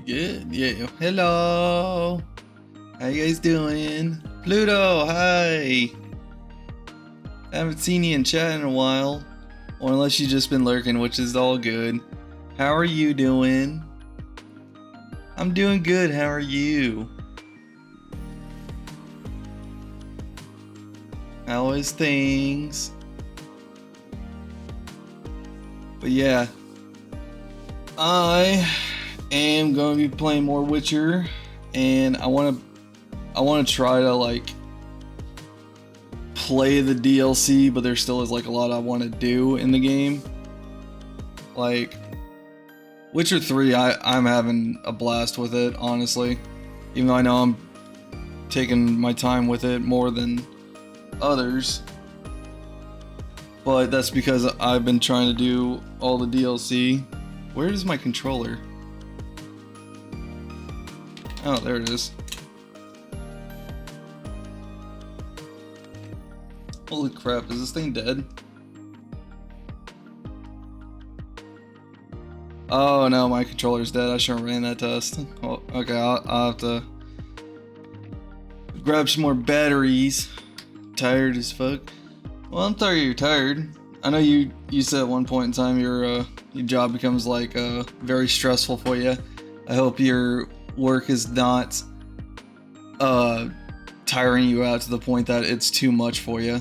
Good, yeah. Hello. How you guys doing? Pluto, hi. Haven't seen you in chat in a while. Or unless you just been lurking, which is all good. How are you doing? I'm doing good, how are you? How is things? But yeah. I am going to be playing more Witcher, and I want to try to like play the DLC, but there still is like a lot I want to do in the game. Like Witcher 3, I'm having a blast with it, honestly. Even though I know I'm taking my time with it more than others. But that's because I've been trying to do all the DLC. Where is my controller? Oh, there it is. Holy crap, is this thing dead? Oh no, my controller's dead. I shouldn't have ran that test. Well, okay, I'll have to grab some more batteries. Tired as fuck. Well, I'm sorry you're tired. I know you said at one point in time your job becomes like very stressful for you. I hope your work is not tiring you out to the point that it's too much for you.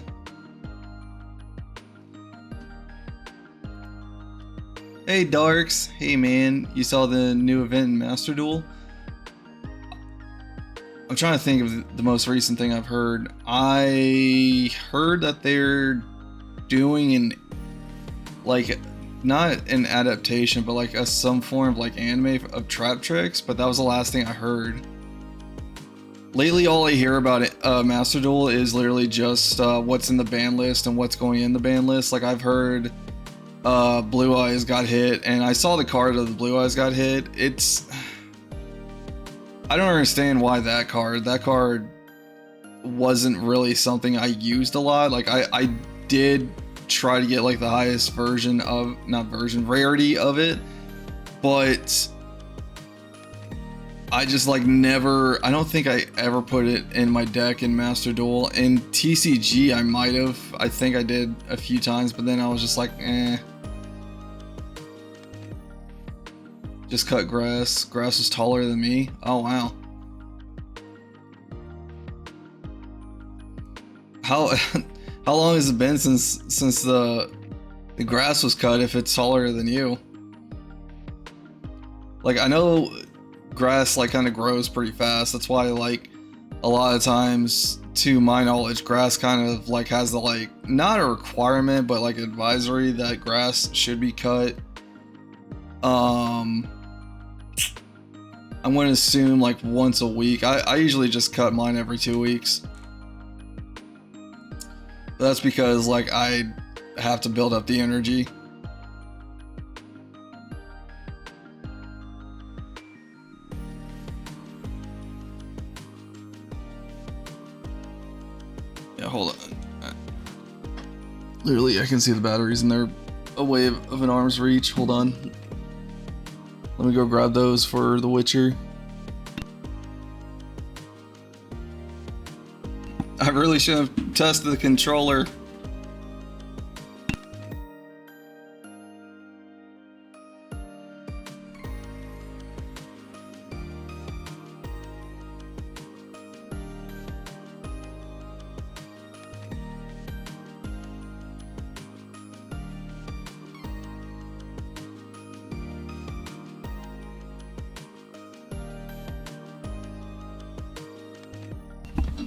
Hey Darks, hey man, you saw the new event in Master Duel? I'm trying to think of the most recent thing I've heard. I heard that they're doing an, like, not an adaptation, but like some form of like anime of Trap Tricks, but that was the last thing I heard. Lately, all I hear about it, Master Duel is literally just what's in the ban list and what's going in the ban list. Like I've heard Blue Eyes got hit, and I saw the card of the Blue Eyes got hit. I don't understand why that card wasn't really something I used a lot. Like I did try to get like the highest rarity of it, but I just like never, I don't think I ever put it in my deck in Master Duel. In TCG I might have, I think I did a few times, but then I was just like, eh. Just cut grass. Grass was taller than me. Oh wow. How long has it been since the grass was cut if it's taller than you? Like I know grass like kind of grows pretty fast. That's why like a lot of times, to my knowledge, grass kind of like has the like not a requirement but like advisory that grass should be cut. I'm going to assume like once a week. I usually just cut mine every 2 weeks. But that's because like I have to build up the energy. Yeah, hold on. Literally, I can see the batteries and they're away of an arm's reach. Hold on. Let me go grab those for The Witcher. I really should have tested the controller.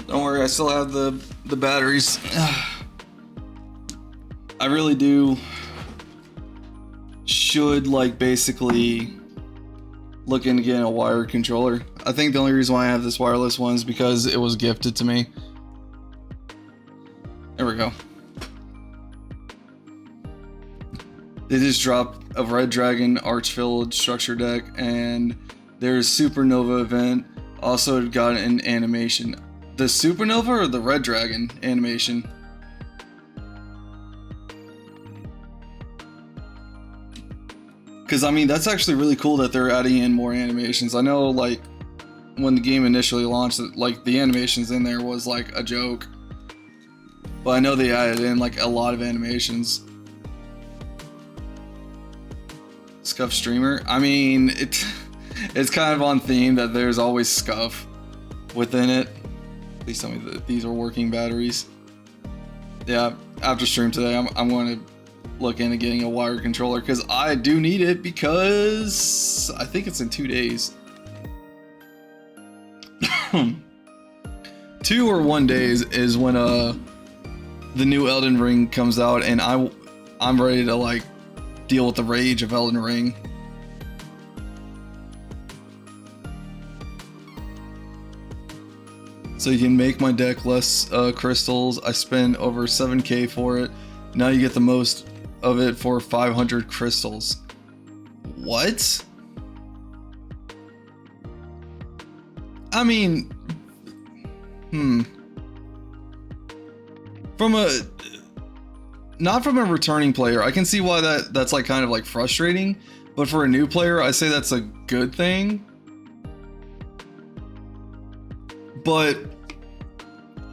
Don't worry, I still have the batteries. I really should like basically look into getting a wired controller. I think the only reason why I have this wireless one is because it was gifted to me. There we go. They just dropped a Red Dragon Archfield structure deck, and there's Supernova event. Also got an animation. The Supernova or the Red Dragon animation? Because I mean, that's actually really cool that they're adding in more animations. I know, like, when the game initially launched, like, the animations in there was like a joke. But I know they added in like a lot of animations. Scuff streamer. I mean, it's kind of on theme that there's always scuff within it. Please tell me that these are working batteries. Yeah, after stream today, I'm going to look into getting a wired controller because I do need it because I think it's in 2 days. 2 or 1 days is when the new Elden Ring comes out, and I'm ready to like deal with the rage of Elden Ring. So you can make my deck less crystals. I spent over 7k for it. Now you get the most of it for 500 crystals. What? I mean, not from a returning player, I can see why that's like kind of like frustrating, but for a new player, I say that's a good thing. But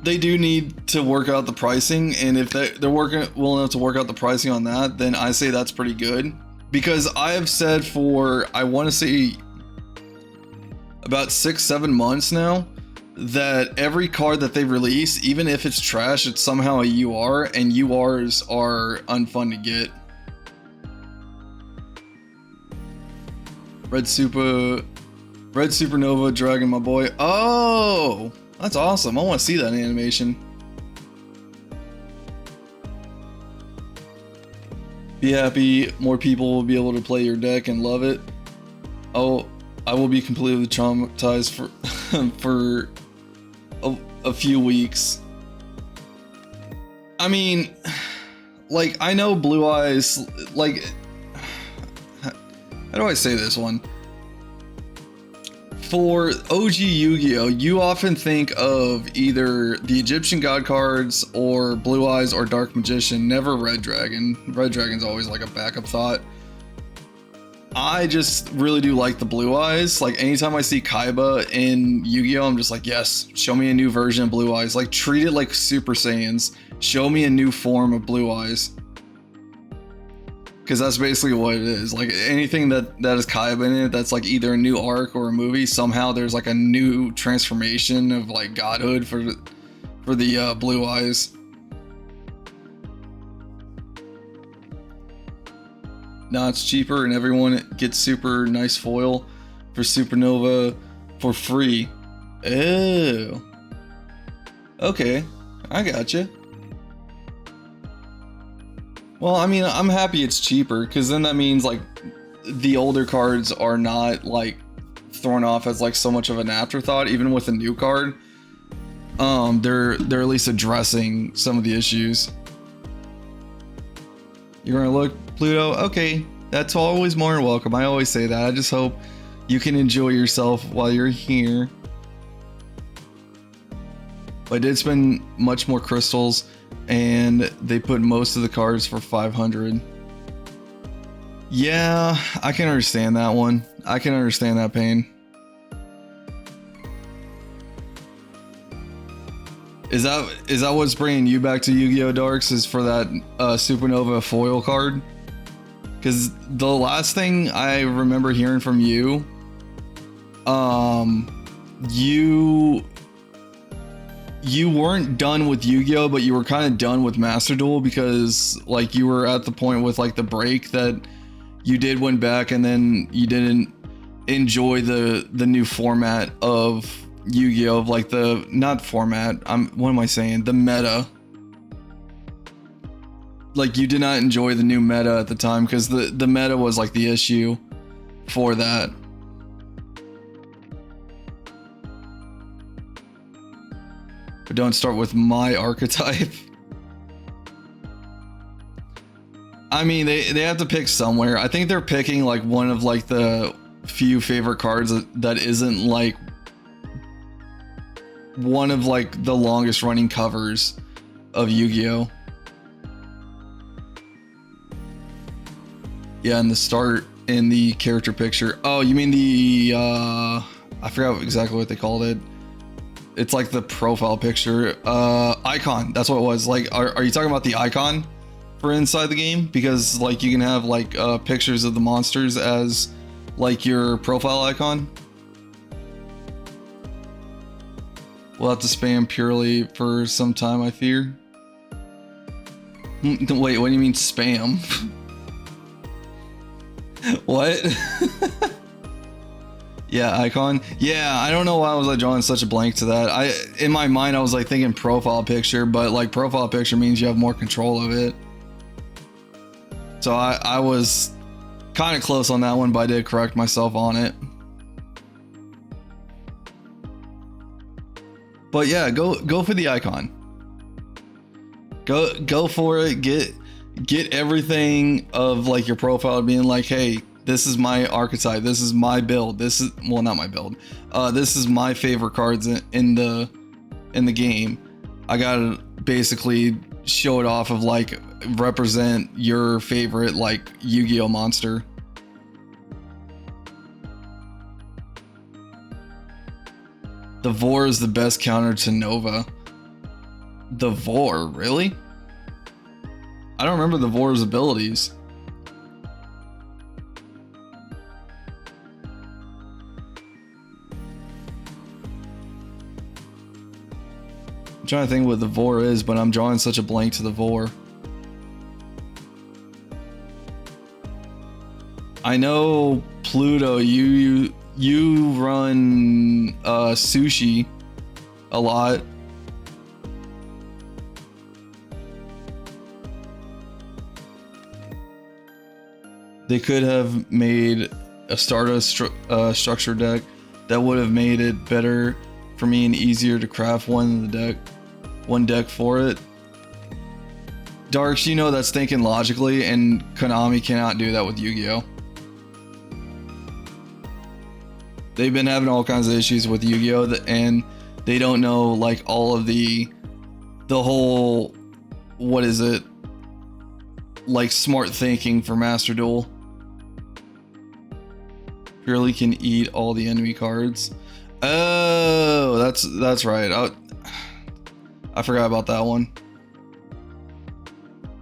they do need to work out the pricing, and if they're willing enough to work out the pricing on that, then I say that's pretty good. Because I have said for, I want to say about 6-7 months now, that every card that they release, even if it's trash, it's somehow a UR, and URs are unfun to get. Red Supernova Dragon, my boy. Oh, that's awesome. I want to see that animation. Be happy more people will be able to play your deck and love it. Oh, I will be completely traumatized for for a few weeks. I mean, like, I know Blue Eyes, like, how do I say this one? For OG Yu-Gi-Oh, you often think of either the Egyptian God cards or Blue Eyes or Dark Magician, never Red Dragon. Red Dragon's always like a backup thought. I just really do like the Blue Eyes. Like, anytime I see Kaiba in Yu-Gi-Oh, I'm just like, yes, show me a new version of Blue Eyes. Like, treat it like Super Saiyans. Show me a new form of Blue Eyes. Because that's basically what it is. Like, anything that is Kaiba in it, that's like either a new arc or a movie, somehow there's like a new transformation of like godhood for the Blue Eyes. Now it's cheaper and everyone gets super nice foil for Supernova for free. Oh. Okay, I gotcha. Well, I mean, I'm happy it's cheaper, because then that means like the older cards are not like thrown off as like so much of an afterthought, even with a new card. They're at least addressing some of the issues. You're gonna look, Pluto? Okay, that's always more than welcome. I always say that. I just hope you can enjoy yourself while you're here. But I did spend much more crystals, and they put most of the cards for 500. Yeah, I can understand that one. I can understand that pain. Is that what's bringing you back to Yu-Gi-Oh! Darks, is for that Supernova foil card? Because the last thing I remember hearing from you, you weren't done with Yu-Gi-Oh, but you were kind of done with Master Duel, because like you were at the point with like the break that you did went back, and then you didn't enjoy the new format of Yu-Gi-Oh, of like the, not format, what am I saying, the meta. Like, you did not enjoy the new meta at the time, because the meta was like the issue for that. But don't start with my archetype. I mean, they have to pick somewhere. I think they're picking like one of like the few favorite cards that isn't like one of like the longest running covers of Yu-Gi-Oh. Yeah, and the start in the character picture. Oh, you mean the I forgot exactly what they called it. It's like the profile picture, icon. That's what it was. Like, are you talking about the icon for inside the game? Because like you can have like pictures of the monsters as like your profile icon. We'll have to spam purely for some time, I fear. Wait, what do you mean spam? What? Yeah, icon. Yeah, I don't know why I was like drawing such a blank to that. In my mind I was like thinking profile picture, but like profile picture means you have more control of it. So I was kind of close on that one, but I did correct myself on it. But yeah, go for the icon. Go for it. Get everything of like your profile being like, hey, this is my archetype. This is my build. This is, well, not my build. This is my favorite cards in the game. I gotta basically show it off of like represent your favorite like Yu-Gi-Oh monster. The Vor is the best counter to Nova. The Vor, really? I don't remember the Vor's abilities. I'm trying to think what the Vor is, but I'm drawing such a blank to the Vor. I know Pluto, you run sushi a lot. They could have made a Stardust structure deck that would have made it better for me and easier to craft one deck for it. Darks, you know that's thinking logically, and Konami cannot do that with Yu-Gi-Oh! They've been having all kinds of issues with Yu-Gi-Oh! And they don't know like all of the whole, what is it, like smart thinking for Master Duel. Purely can eat all the enemy cards. Oh, that's right. I forgot about that one.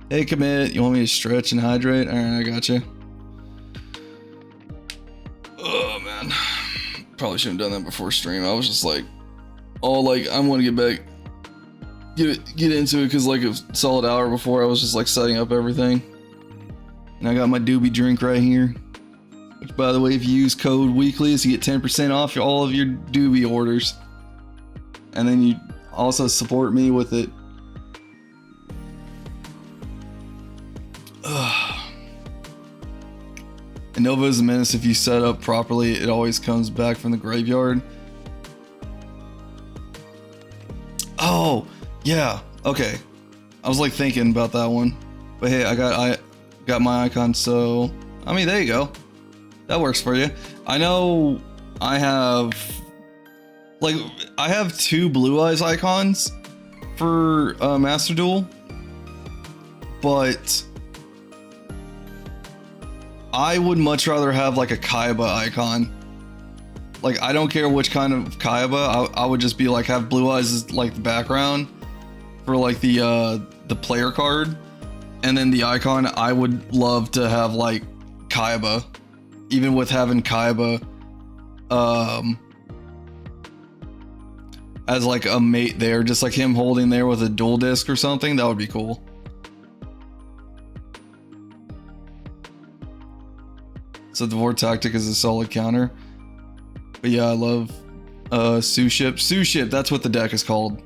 Hey, commit. You want me to stretch and hydrate? All right, I got you. Oh man, probably shouldn't have done that before stream. I was just like, oh, like I'm gonna get back, get into it, because like a solid hour before I was just like setting up everything. And I got my doobie drink right here. Which, by the way, if you use code weeklies, you get 10% off all of your doobie orders. And then you also support me with it. And Nova is a menace. If you set up properly, it always comes back from the graveyard. Oh, yeah. Okay. I was like thinking about that one. But hey, I got my icon, so I mean, there you go. That works for you. I know I have two Blue Eyes icons for Master Duel, but I would much rather have like a Kaiba icon. Like, I don't care which kind of Kaiba. I would just be like, have Blue Eyes as like the background for like the player card, and then the icon I would love to have like Kaiba. Even with having Kaiba as like a mate there, just like him holding there with a dual disc or something, that would be cool. So the Vor Tactic is a solid counter. But yeah, I love Suship. Suship, that's what the deck is called.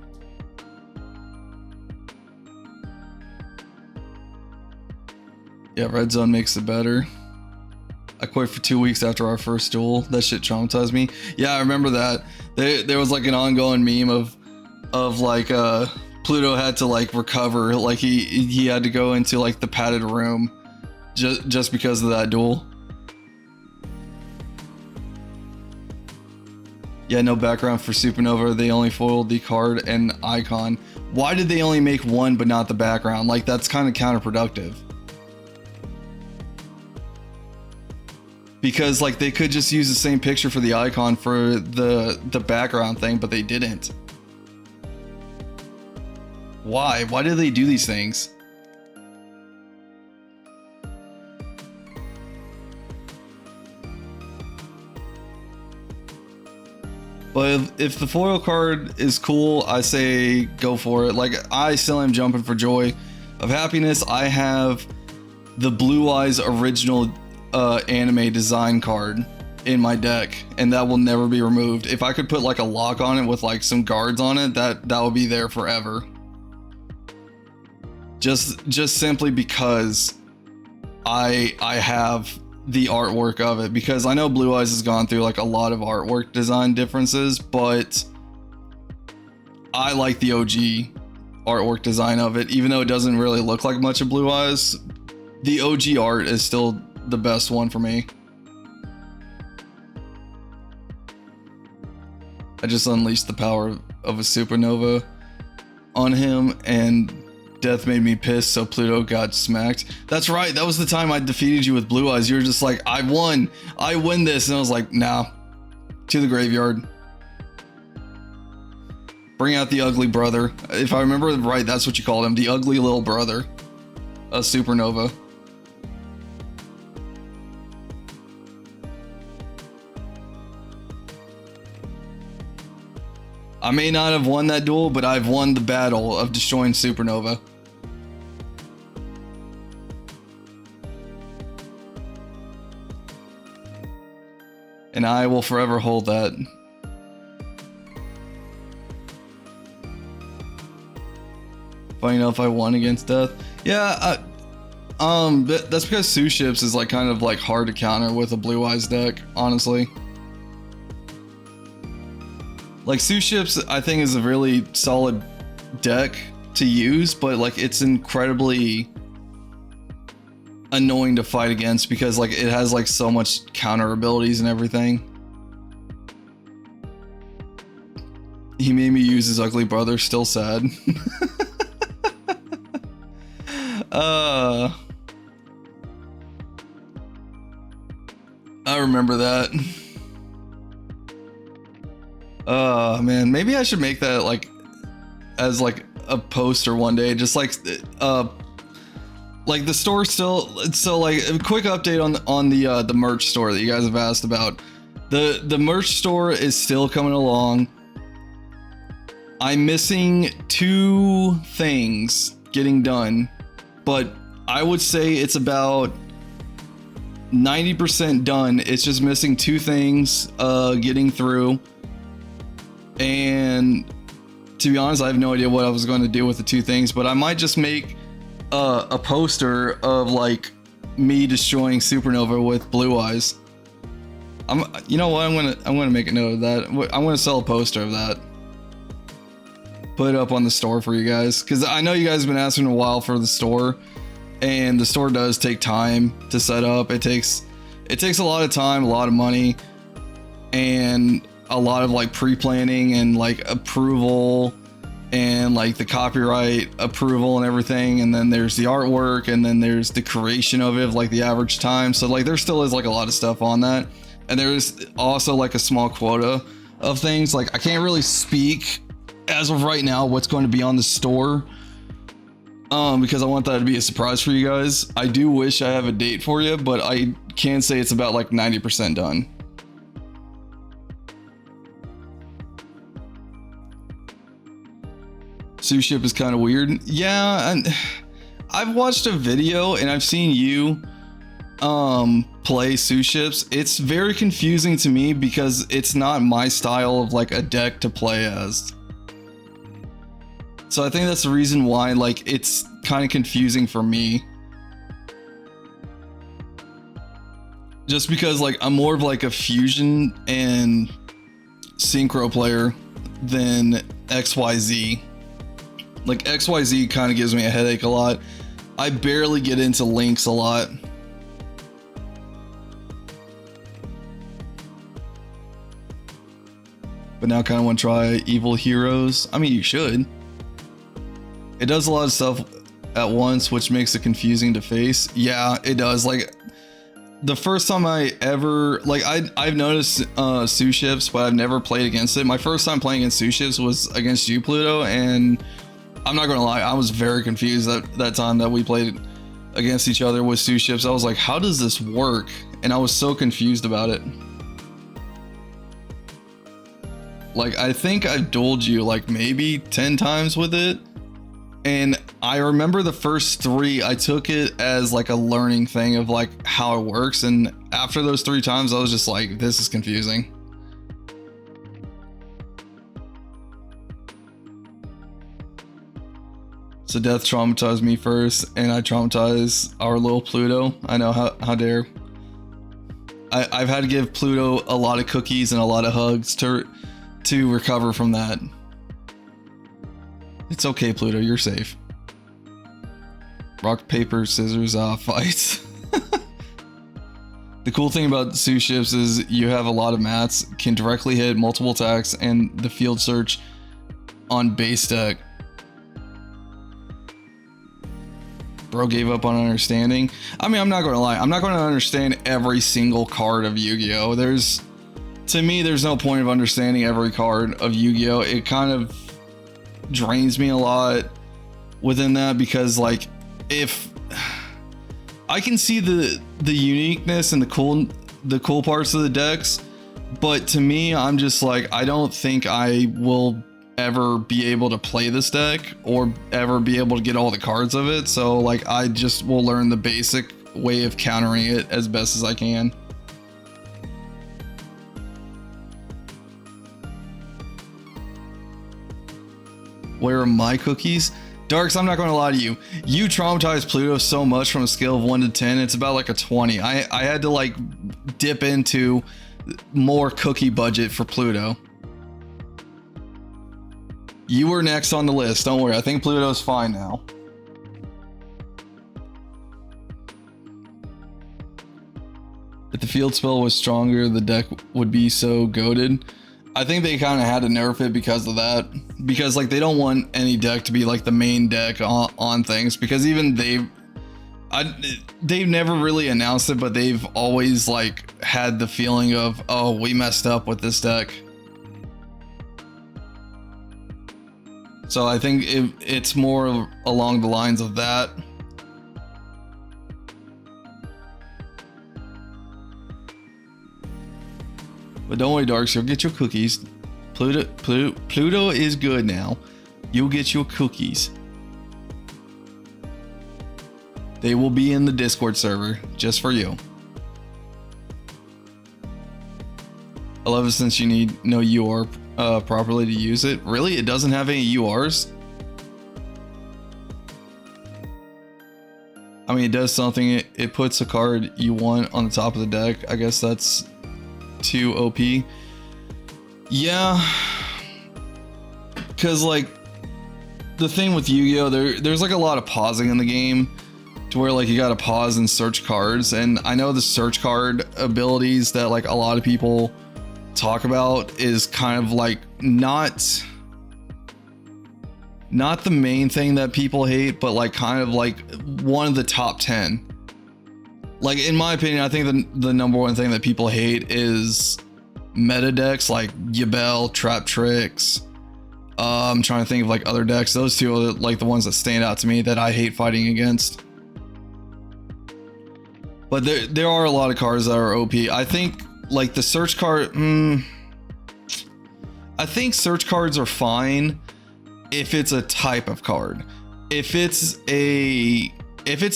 Yeah, Red Zone makes it better. I quit for 2 weeks after our first duel. That shit traumatized me. Yeah, I remember that. There was like an ongoing meme of like Pluto had to like recover, like he had to go into like the padded room just because of that duel. Yeah, no background for Supernova. They only foiled the card and icon. Why did they only make one but not the background? Like, that's kind of counterproductive. because like they could just use the same picture for the icon for the background thing, but they didn't. Why do they do these things? But if the foil card is cool, I say go for it. Like, I still am jumping for joy of happiness. I have the Blue Eyes original anime design card in my deck, and that will never be removed. If I could put like a lock on it with like some guards on it, that will be there forever. Just simply because I have the artwork of it, because I know Blue Eyes has gone through like a lot of artwork design differences, but I like the OG artwork design of it. Even though it doesn't really look like much of Blue Eyes, the OG art is still the best one for me. I just unleashed the power of a supernova on him, and death made me pissed, so Pluto got smacked. That's right, that was the time I defeated you with Blue Eyes. You were just like, I win this, and I was like, nah, to the graveyard. Bring out the ugly brother. If I remember right, that's what you called him, the ugly little brother, a supernova. I may not have won that duel, but I've won the battle of destroying supernova. And I will forever hold that. Funny enough, I won against death. Yeah, that's because Sue Ships is like kind of like hard to counter with a Blue Eyes deck, honestly. Like, Sue Ships, I think, is a really solid deck to use, but like it's incredibly annoying to fight against because like it has like so much counter abilities and everything. He made me use his ugly brother, still sad. I remember that. Man, maybe I should make that like as like a poster one day, just like the store still. So like a quick update on the merch store that you guys have asked about. The merch store is still coming along. I'm missing 2 things getting done, but I would say it's about 90% done. It's just missing 2 things getting through. And to be honest, I have no idea what I was going to do with the 2 things, but I might just make a poster of like me destroying supernova with Blue Eyes. You know what? I'm gonna make a note of that. I'm gonna sell a poster of that. Put it up on the store for you guys, because I know you guys have been asking a while for the store, and the store does take time to set up. It takes a lot of time, a lot of money, and a lot of like pre-planning and like approval and like the copyright approval and everything, and then there's the artwork, and then there's the creation of it, like the average time. So like there still is like a lot of stuff on that, and there's also like a small quota of things. Like I can't really speak as of right now what's going to be on the store, because I want that to be a surprise for you guys. I do wish I have a date for you, but I can say it's about like 90% done. Sue Ship is kind of weird. Yeah, and I've watched a video and I've seen you play Sue Ships. It's very confusing to me because it's not my style of like a deck to play as. So I think that's the reason why like it's kind of confusing for me. Just because like I'm more of like a fusion and synchro player than XYZ. Like XYZ kind of gives me a headache a lot. I barely get into links a lot. But now I kind of want to try Evil Heroes. I mean, you should. It does a lot of stuff at once, which makes it confusing to face. Yeah, it does. Like, the first time I ever, like, I've noticed sous ships, but I've never played against it. My first time playing against sous ships was against you, Pluto, and I'm not gonna lie, I was very confused that time that we played against each other with sous ships. I was like, how does this work? And I was so confused about it. Like, I think I've dueled you like maybe 10 times with it. And I remember the first 3, I took it as like a learning thing of like how it works. And after those 3 times, I was just like, this is confusing. So death traumatized me first, and I traumatized our little Pluto. I know, how dare. I've had to give Pluto a lot of cookies and a lot of hugs to recover from that. It's okay, Pluto, you're safe. Rock, paper, scissors, fights. The cool thing about sous ships is you have a lot of mats, can directly hit multiple attacks, and the field search on base deck. Bro gave up on understanding. I mean, I'm not gonna lie, I'm not gonna understand every single card of Yu-Gi-Oh! To me, there's no point of understanding every card of Yu-Gi-Oh! It kind of drains me a lot within that, because like, if I can see the uniqueness and the cool parts of the decks, but to me, I'm just like, I don't think I will ever be able to play this deck or ever be able to get all the cards of it. So like, I just will learn the basic way of countering it as best as I can. Where are my cookies? Darks, I'm not going to lie to you. You traumatized Pluto so much from a scale of 1 to 10. It's about like a 20. I had to like dip into more cookie budget for Pluto. You were next on the list. Don't worry. I think Pluto's fine now. If the field spell was stronger, the deck would be so goated. I think they kind of had to nerf it because of that. Because like, they don't want any deck to be like the main deck on things. Because even they've never really announced it, but they've always like had the feeling of, oh, we messed up with this deck. So I think it's more along the lines of that. But don't worry, Darks, you'll get your cookies. Pluto is good now. You'll get your cookies. They will be in the Discord server just for you. I love it since you need no UR properly to use it. Really? It doesn't have any URs? I mean, it does something. It puts a card you want on the top of the deck. I guess that's too OP. Yeah. Because like, the thing with Yu-Gi-Oh! There's like a lot of pausing in the game, to where like you gotta pause and search cards. And I know the search card abilities that like a lot of people talk about is kind of like not the main thing that people hate, but like kind of like one of the top 10. Like, in my opinion, I think the number one thing that people hate is meta decks like Yubel, Trap Tricks. I'm trying to think of like other decks. Those two are like the ones that stand out to me that I hate fighting against. But there are a lot of cards that are OP. I think like the search card, I think search cards are fine if it's a type of card. If it's the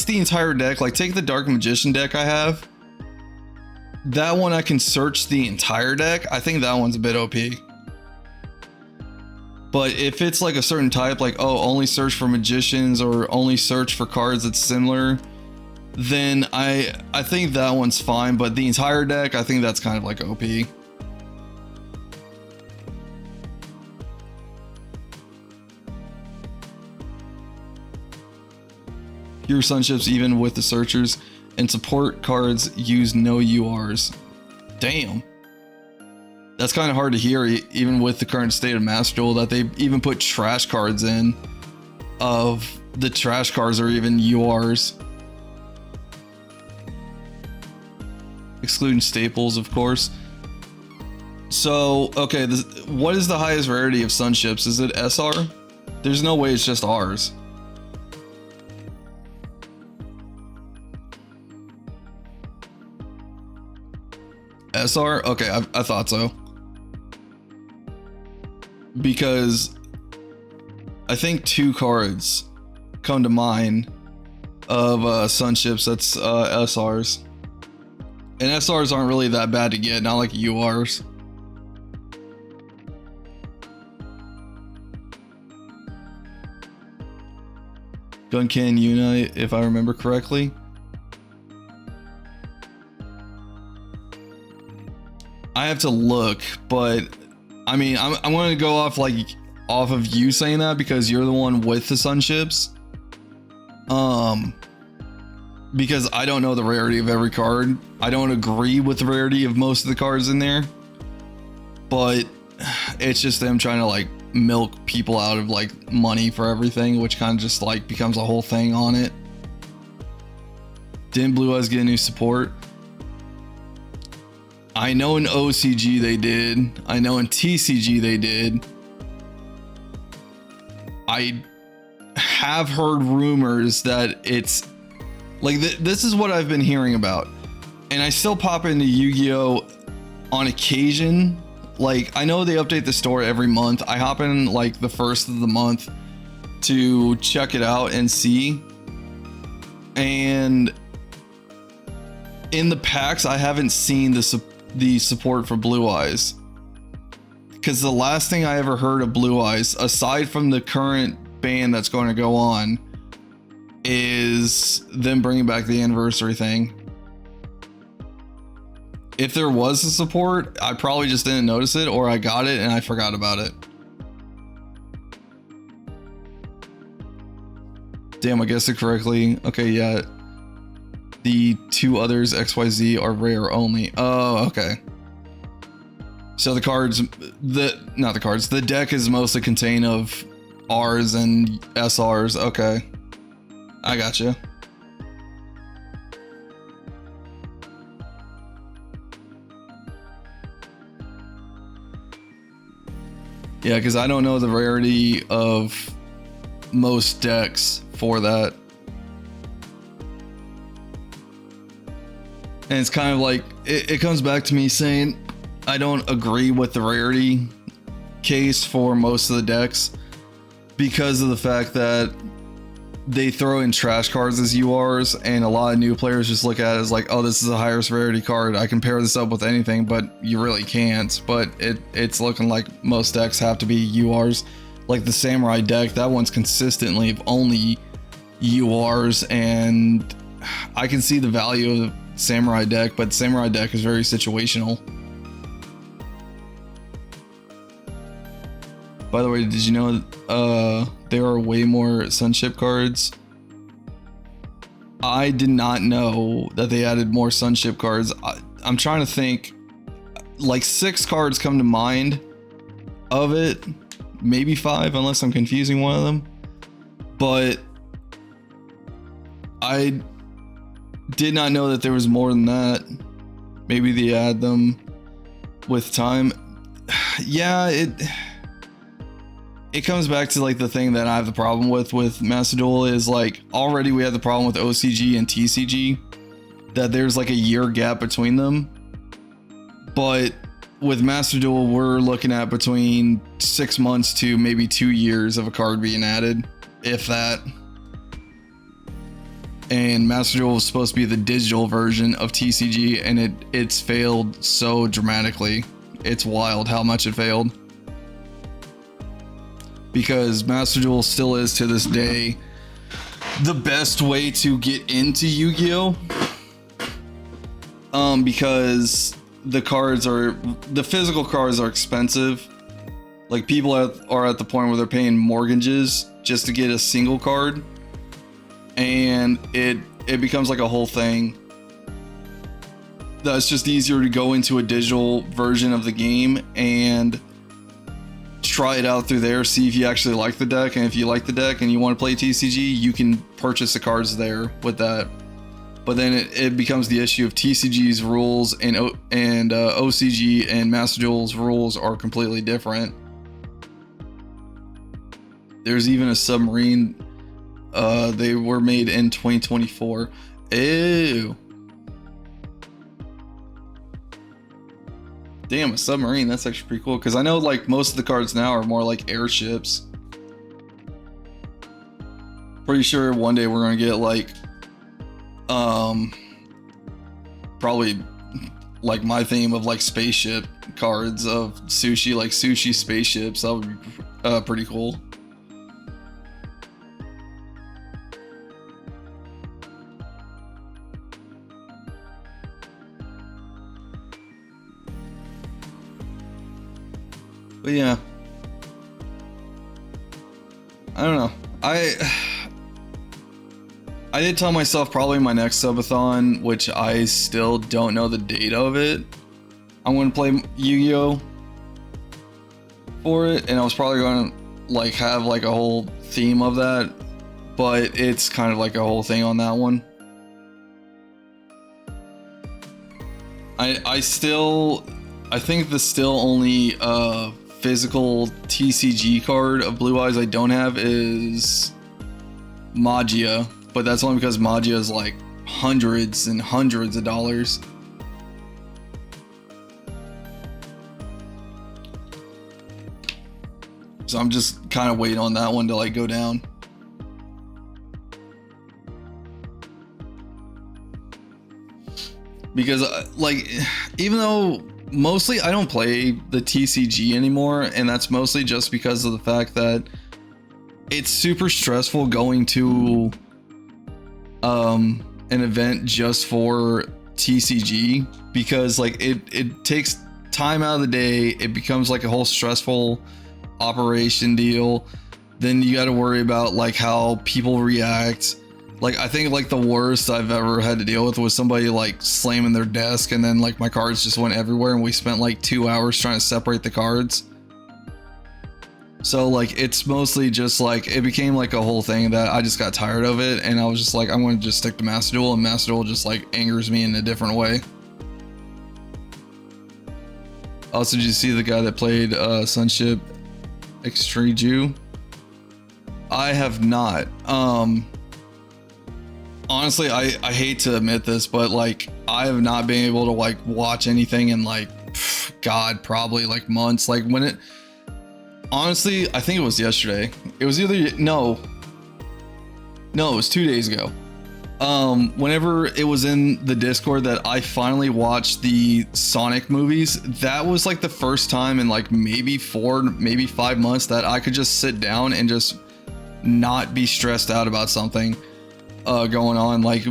entire deck, like take the Dark Magician deck I have. That one I can search the entire deck. I think that one's a bit OP. But if it's like a certain type, like, oh, only search for magicians or only search for cards that's similar, then I think that one's fine. But the entire deck, I think that's kind of like OP. Pure Sunships, even with the searchers, and support cards use no URs. Damn. That's kind of hard to hear, even with the current state of Master Duel, that they even put trash cards in. Of the trash cards are even URs. excluding staples, of course. So, okay, what is the highest rarity of sunships? Is it SR? There's no way it's just Rs. SR? Okay, I thought so. Because I think 2 cards come to mind of sunships that's SRs. And SRs aren't really that bad to get, not like URs. Guncan Unite, if I remember correctly. I have to look, but I mean, I'm going to go off of you saying that because you're the one with the sunships. Because I don't know the rarity of every card. I don't agree with the rarity of most of the cards in there, but it's just them trying to like milk people out of like money for everything, which kind of just like becomes a whole thing on it. Didn't Blue Eyes get a new support? I know in OCG they did. I know in TCG they did. I have heard rumors that it's like this is what I've been hearing about, and I still pop into Yu-Gi-Oh on occasion. Like, I know they update the store every month. I hop in like the first of the month to check it out and see. And in the packs, I haven't seen the support for Blue Eyes, because the last thing I ever heard of Blue Eyes, aside from the current ban that's going to go on, is them bringing back the anniversary thing. If there was a support, I probably just didn't notice it, or I got it and I forgot about it. Damn, I guessed it correctly. Okay, yeah. The 2 others, XYZ, are rare only. Oh, okay. So the cards, the deck is mostly contained of Rs and SRs. Okay. I gotcha. Yeah, because I don't know the rarity of most decks for that. And it's kind of like, it comes back to me saying I don't agree with the rarity case for most of the decks because of the fact that they throw in trash cards as URs, and a lot of new players just look at it as like, oh, this is the highest rarity card. I can pair this up with anything, but you really can't. But it's looking like most decks have to be URs. Like the Samurai deck, that one's consistently only URs, and I can see the value of the Samurai deck, but Samurai deck is very situational. By the way, did you know there are way more Sunship cards? I did not know that they added more Sunship cards. I'm trying to think. Like 6 cards come to mind of it. Maybe 5, unless I'm confusing one of them. But I did not know that there was more than that. Maybe they add them with time. Yeah, it comes back to like the thing that I have the problem with Master Duel is like, already we had the problem with OCG and TCG, that there's like a year gap between them. But with Master Duel, we're looking at between 6 months to maybe 2 years of a card being added, if that. And Master Duel was supposed to be the digital version of TCG, and it's failed so dramatically. It's wild how much it failed. Because Master Duel still is to this day the best way to get into Yu-Gi-Oh! Because the physical cards are expensive. Like, people are at the point where they're paying mortgages just to get a single card, and it becomes like a whole thing. That's just easier to go into a digital version of the game and try it out through there, see if you actually like the deck, and if you like the deck and you want to play TCG, you can purchase the cards there with that. but then it becomes the issue of TCG's rules and OCG and Master Duel's rules are completely different. There's even a submarine. They were made in 2024. Ew. Damn, a submarine. That's actually pretty cool. Because I know like most of the cards now are more like airships. Pretty sure one day we're gonna get like probably like my theme of like spaceship cards of sushi, like sushi spaceships. That would be pretty cool. But yeah, I don't know. I did tell myself probably my next subathon, which I still don't know the date of it, I'm going to play Yu-Gi-Oh for it, and I was probably going to like have like a whole theme of that, but it's kind of like a whole thing on that one. I think the still only physical TCG card of Blue Eyes I don't have is Magia, but that's only because Magia is like hundreds and hundreds of dollars. So I'm just kind of waiting on that one to like go down. Because like, even though mostly I don't play the TCG anymore, and that's mostly just because of the fact that it's super stressful going to an event just for TCG, because like it takes time out of the day. It becomes like a whole stressful operation deal. Then you got to worry about like how people react. Like I think like the worst I've ever had to deal with was somebody like slamming their desk, and then like my cards just went everywhere, and we spent like 2 hours trying to separate the cards. So like it's mostly just like it became like a whole thing that I just got tired of it, and I was just like, I'm going to just stick to Master Duel, and Master Duel just like angers me in a different way. Also, did you see the guy that played Sunship Extriju? I have not. Honestly, I hate to admit this, but like I have not been able to like watch anything in like God, probably like months. Like when it honestly, I think it was yesterday. It was either no, it was 2 days ago. Whenever it was in the Discord that I finally watched the Sonic movies, that was like the first time in like maybe 4, maybe 5 months that I could just sit down and just not be stressed out about something going on, like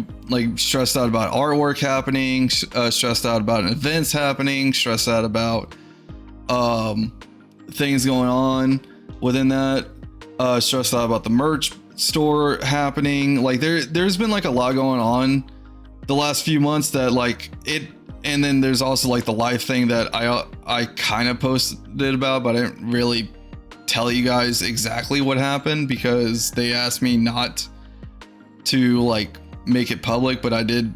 stressed out about artwork happening, stressed out about events happening, stressed out about things going on within that, stressed out about the merch store happening. Like there's been like a lot going on the last few months that like it, and then there's also like the life thing that I kind of posted about, but I didn't really tell you guys exactly what happened because they asked me not to like make it public, but I did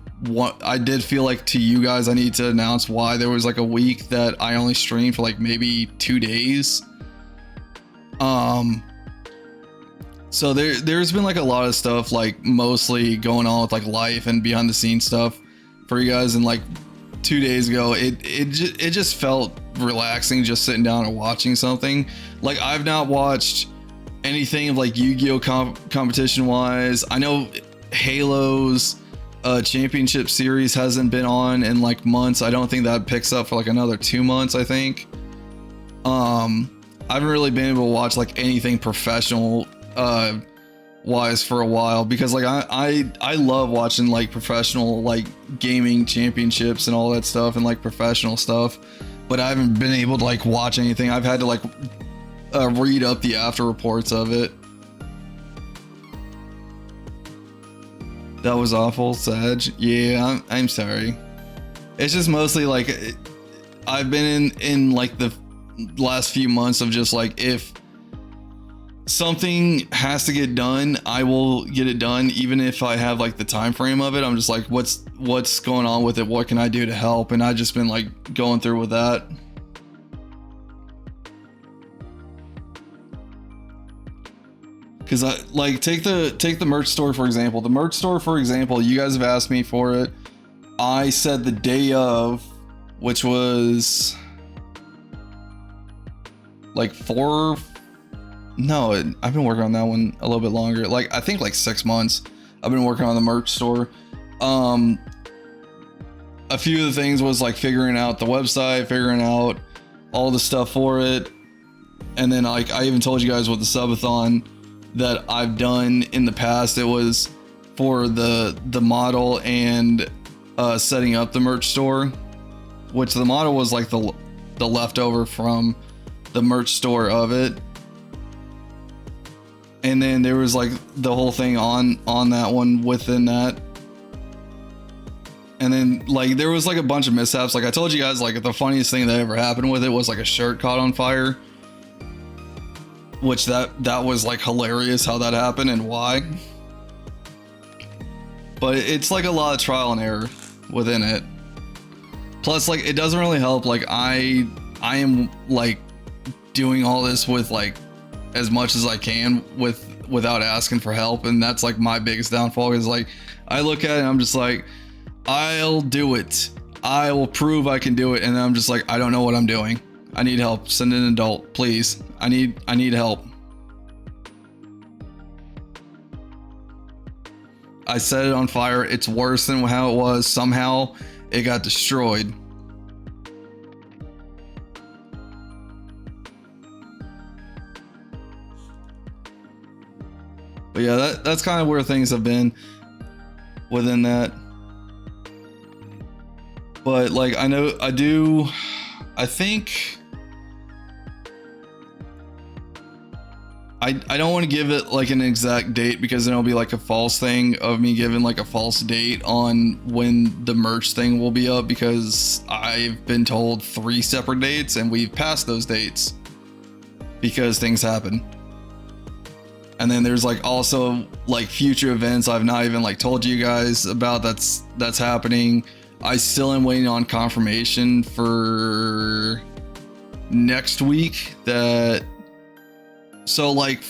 feel like to you guys I need to announce why there was like a week that I only streamed for like maybe 2 days. So there's been like a lot of stuff like mostly going on with like life and behind the scenes stuff for you guys, and like 2 days ago it just felt relaxing just sitting down and watching something. Like I've not watched anything of like Yu-Gi-Oh competition wise. I know Halo's championship series hasn't been on in like months. I don't think that picks up for like another 2 months, I think. I haven't really been able to watch like anything professional wise for a while, because like I love watching like professional like gaming championships and all that stuff and like professional stuff, but I haven't been able to like watch anything. I've had to like read up the after reports of it. That was awful, Sag. Yeah, I'm sorry. It's just mostly like I've been in like the last few months of just like if something has to get done, I will get it done, even if I have like the time frame of it. I'm just like, what's going on with it? What can I do to help? And I've just been like going through with that. Because I like take the merch store for example. The merch store for example, you guys have asked me for it. I said the day of, which was like I've been working on that one a little bit longer. Like I think like 6 months. I've been working on the merch store. A few of the things was like figuring out the website, figuring out all the stuff for it, and then like I even told you guys with the subathon that I've done in the past. It was for the model and setting up the merch store, which the model was like the leftover from the merch store of it. And then there was like the whole thing on that one within that. And then like there was like a bunch of mishaps. Like I told you guys, like the funniest thing that ever happened with it was like a shirt caught on fire. Which that was like hilarious how that happened and why. But it's like a lot of trial and error within it. Plus like it doesn't really help. Like I am like doing all this with like as much as I can without asking for help, and that's like my biggest downfall. Is like I look at it and I'm just like, I'll do it, I will prove I can do it, and then I'm just like, I don't know what I'm doing, I need help, send an adult please, I need help. I set it on fire. It's worse than how it was. Somehow it got destroyed. But yeah, that's kind of where things have been within that. But like I think I don't want to give it like an exact date, because then it'll be like a false thing of me giving like a false date on when the merch thing will be up, because I've been told 3 separate dates and we've passed those dates because things happen. And then there's like also like future events I've not even like told you guys about that's happening. I still am waiting on confirmation for next week that. So like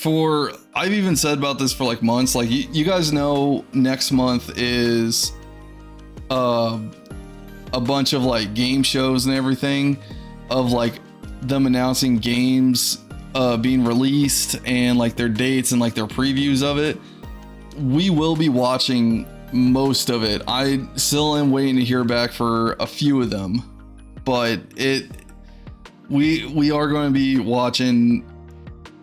I've even said about this for like months, like you guys know next month is a bunch of like game shows and everything, of like them announcing games being released and like their dates and like their previews of it. We will be watching most of it. I still am waiting to hear back for a few of them, but we are going to be watching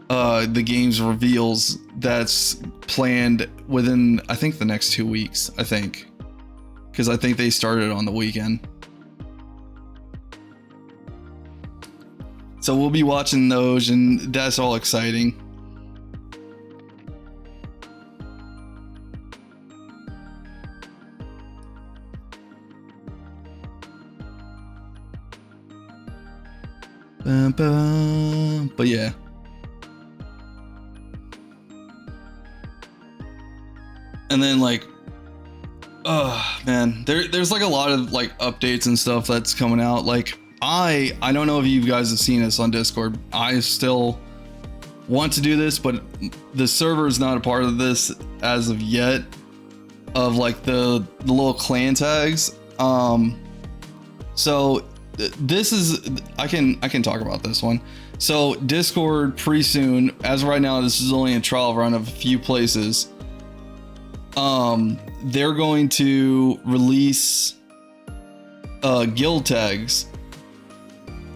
the games reveals that's planned within, I think, the next 2 weeks, I think, because I think they started on the weekend. So we'll be watching those, and that's all exciting. But yeah. And then like, oh man, there's like a lot of like updates and stuff that's coming out. Like I don't know if you guys have seen this on Discord. I still want to do this, but the server is not a part of this as of yet, of like the little clan tags. So this is, I can talk about this one. So Discord pretty soon, as of right now, this is only a trial run of a few places. They're going to release guild tags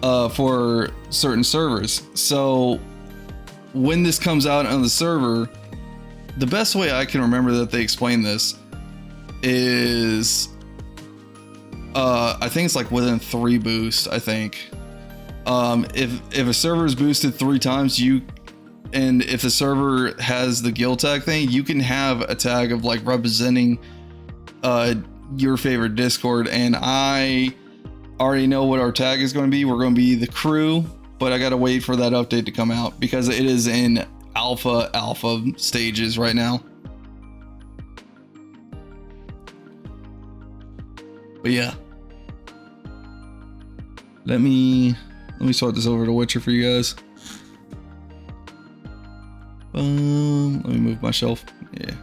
for certain servers. So when this comes out on the server, the best way I can remember that they explain this is I think it's like within 3 boosts. I think if a server is boosted 3 times, and if the server has the guild tag thing, you can have a tag of like representing your favorite Discord. And I already know what our tag is going to be. We're going to be the crew, but I got to wait for that update to come out because it is in alpha stages right now. But yeah, let me sort this over to Witcher for you guys. Let me move my shelf. Yeah,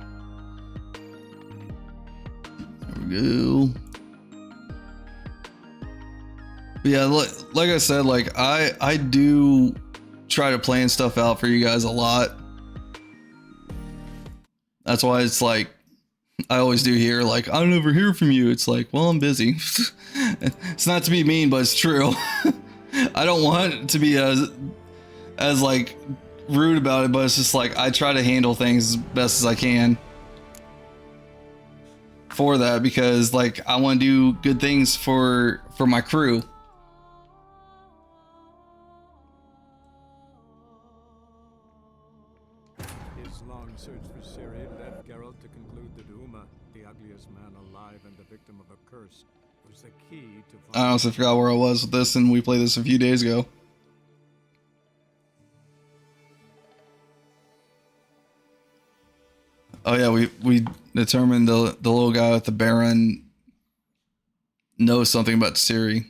there we go. But yeah, like I said, like I do try to plan stuff out for you guys a lot. That's why it's like I always do hear like, I never hear from you. It's like, well, I'm busy. It's not to be mean, but it's true. I don't want to be as like rude about it, but it's just like I try to handle things as best as I can for that, because like I want to do good things for my crew. His long search for Ciri led Geralt to conclude that Uma, the ugliest man alive and the victim of a curse, was the key to I honestly forgot where I was with this, and we played this a few days ago. Oh yeah, we determined the little guy with the Baron knows something about Ciri.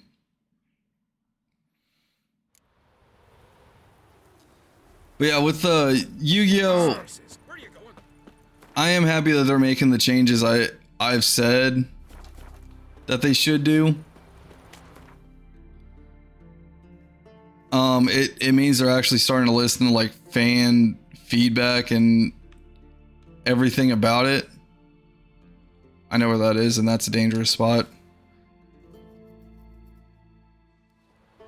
But yeah, with the Yu-Gi-Oh, I am happy that they're making the changes I've said that they should do. It means they're actually starting to listen to like fan feedback and everything about it. I know where that is, and that's a dangerous spot.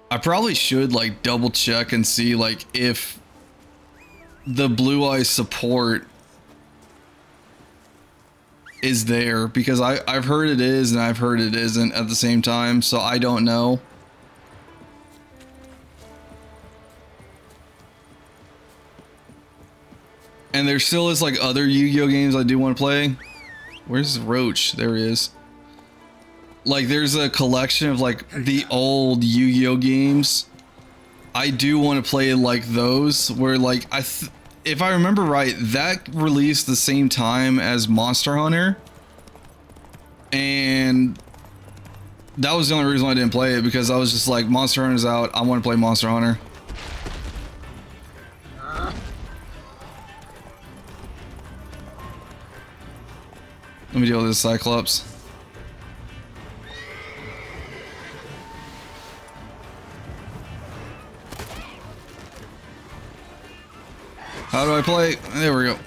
I probably should like double check and see like if the Blue Eyes support is there, because I've heard it is and I've heard it isn't at the same time, so I don't know. And there still is like other Yu-Gi-Oh games I do want to play. Where's Roach? There he is. Like there's a collection of like the old Yu-Gi-Oh games. I do want to play like those where like if I remember right, that released the same time as Monster Hunter. And that was the only reason why I didn't play it, because I was just like, Monster Hunter's out, I want to play Monster Hunter. Let me deal with this Cyclops. How do I play? There we go.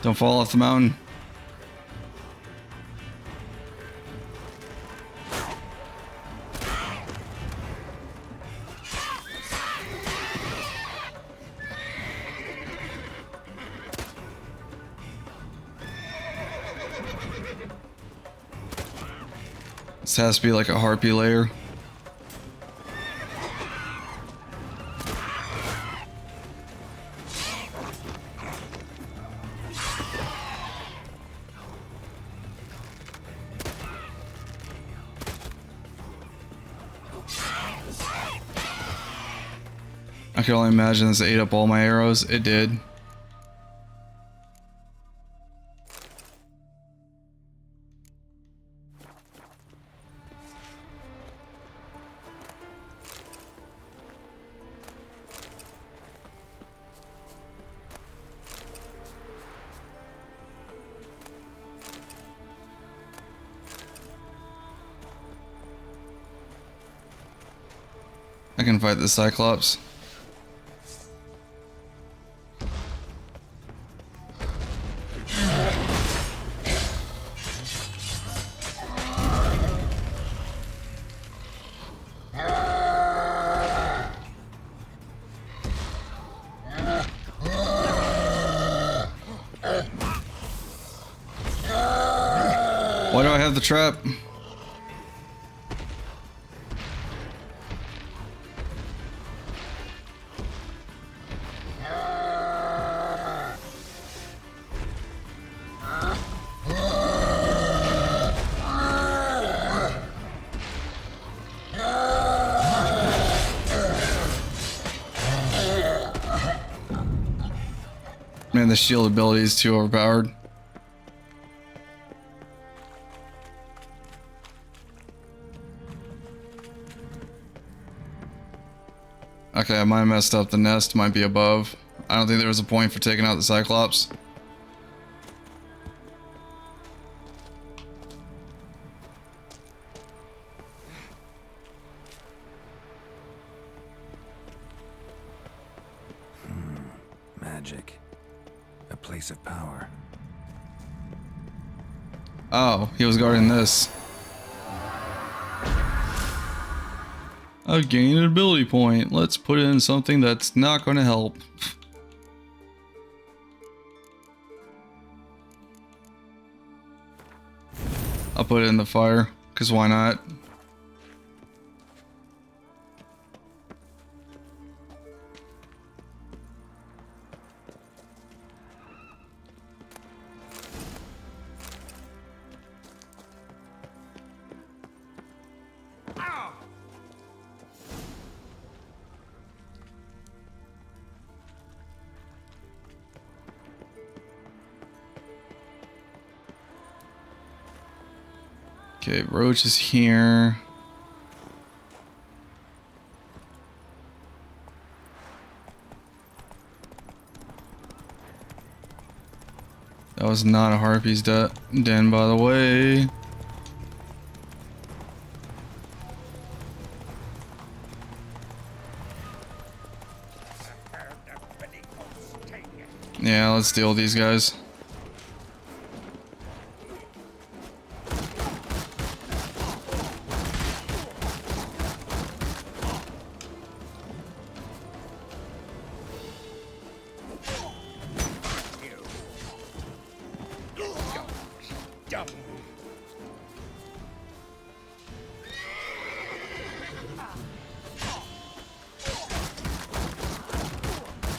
Don't fall off the mountain. This has to be like a harpy layer. I can only imagine this ate up all my arrows. It did. I can fight the Cyclops. Why do I have the trap? Man, the shield ability is too overpowered. Okay, I might have messed up. The nest might be above. I don't think there was a point for taking out the Cyclops. Magic. A place of power. Oh, he was guarding this. I gained an ability point. Let's put it in something that's not going to help. I'll put it in the fire, because why not? Okay, Roach is here. That was not a Harpy's den, by the way. Yeah, let's deal with these guys.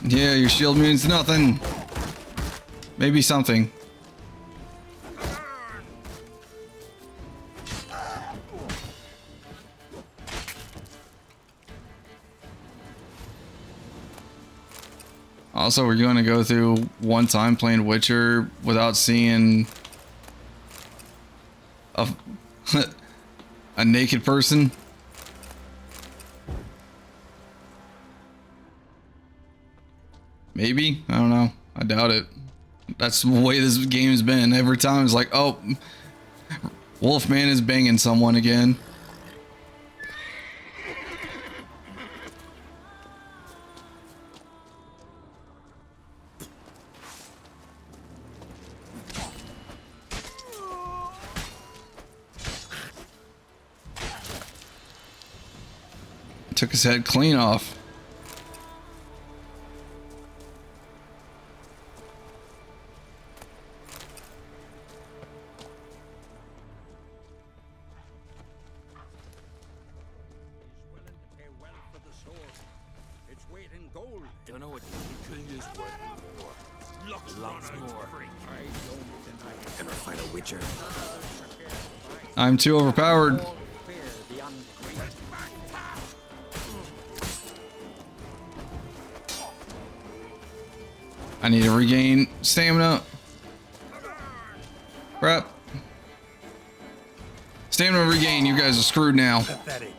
Yeah, your shield means nothing. Maybe something. Also, we're going to go through one time playing Witcher without seeing a, a naked person. Maybe? I don't know. I doubt it. That's the way this game's been. Every time it's like, oh, Wolfman is banging someone again. Took his head clean off. Don't know what you could use for more. Lots more. Ever fight a Witcher? I'm too overpowered. I need to regain stamina. Crap. Stamina regain. You guys are screwed now. Pathetic.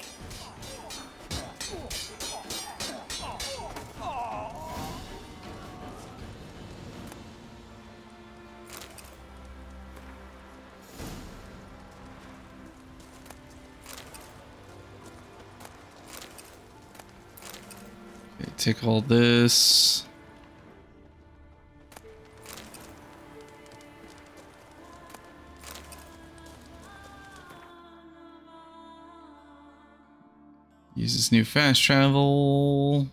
Okay, take all this. Use this new fast travel.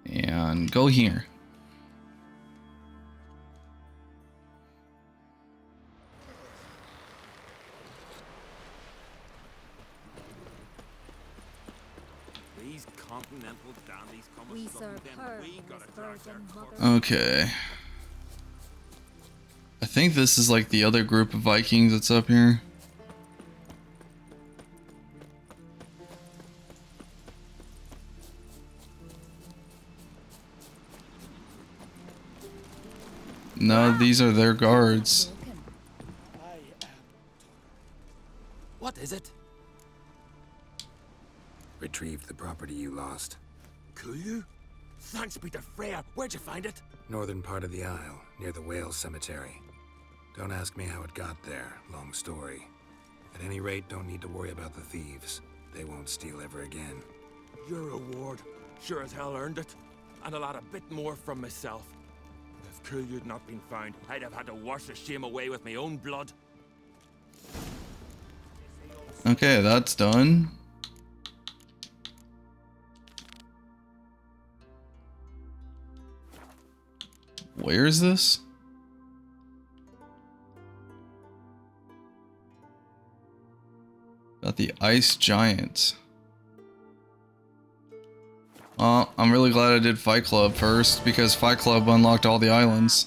And go here. These continental dandies come We with something, serve then her, we gotta Miss charge their Virgin cover. Mother. Okay. I think this is like the other group of Vikings that's up here. No, these are their guards. What is it? Retrieved the property you lost. Cool. Thanks be to Freya. Where'd you find it? Northern part of the Isle, near the whale cemetery. Don't ask me how it got there. Long story. At any rate, don't need to worry about the thieves. They won't steal ever again. Your reward. Sure as hell earned it. And I'll add a bit more from myself. If Cool'd not been found, I'd have had to wash the shame away with my own blood. Okay, that's done. Where is this? Got the ice giant. I'm really glad I did Fight Club first, because Fight Club unlocked all the islands.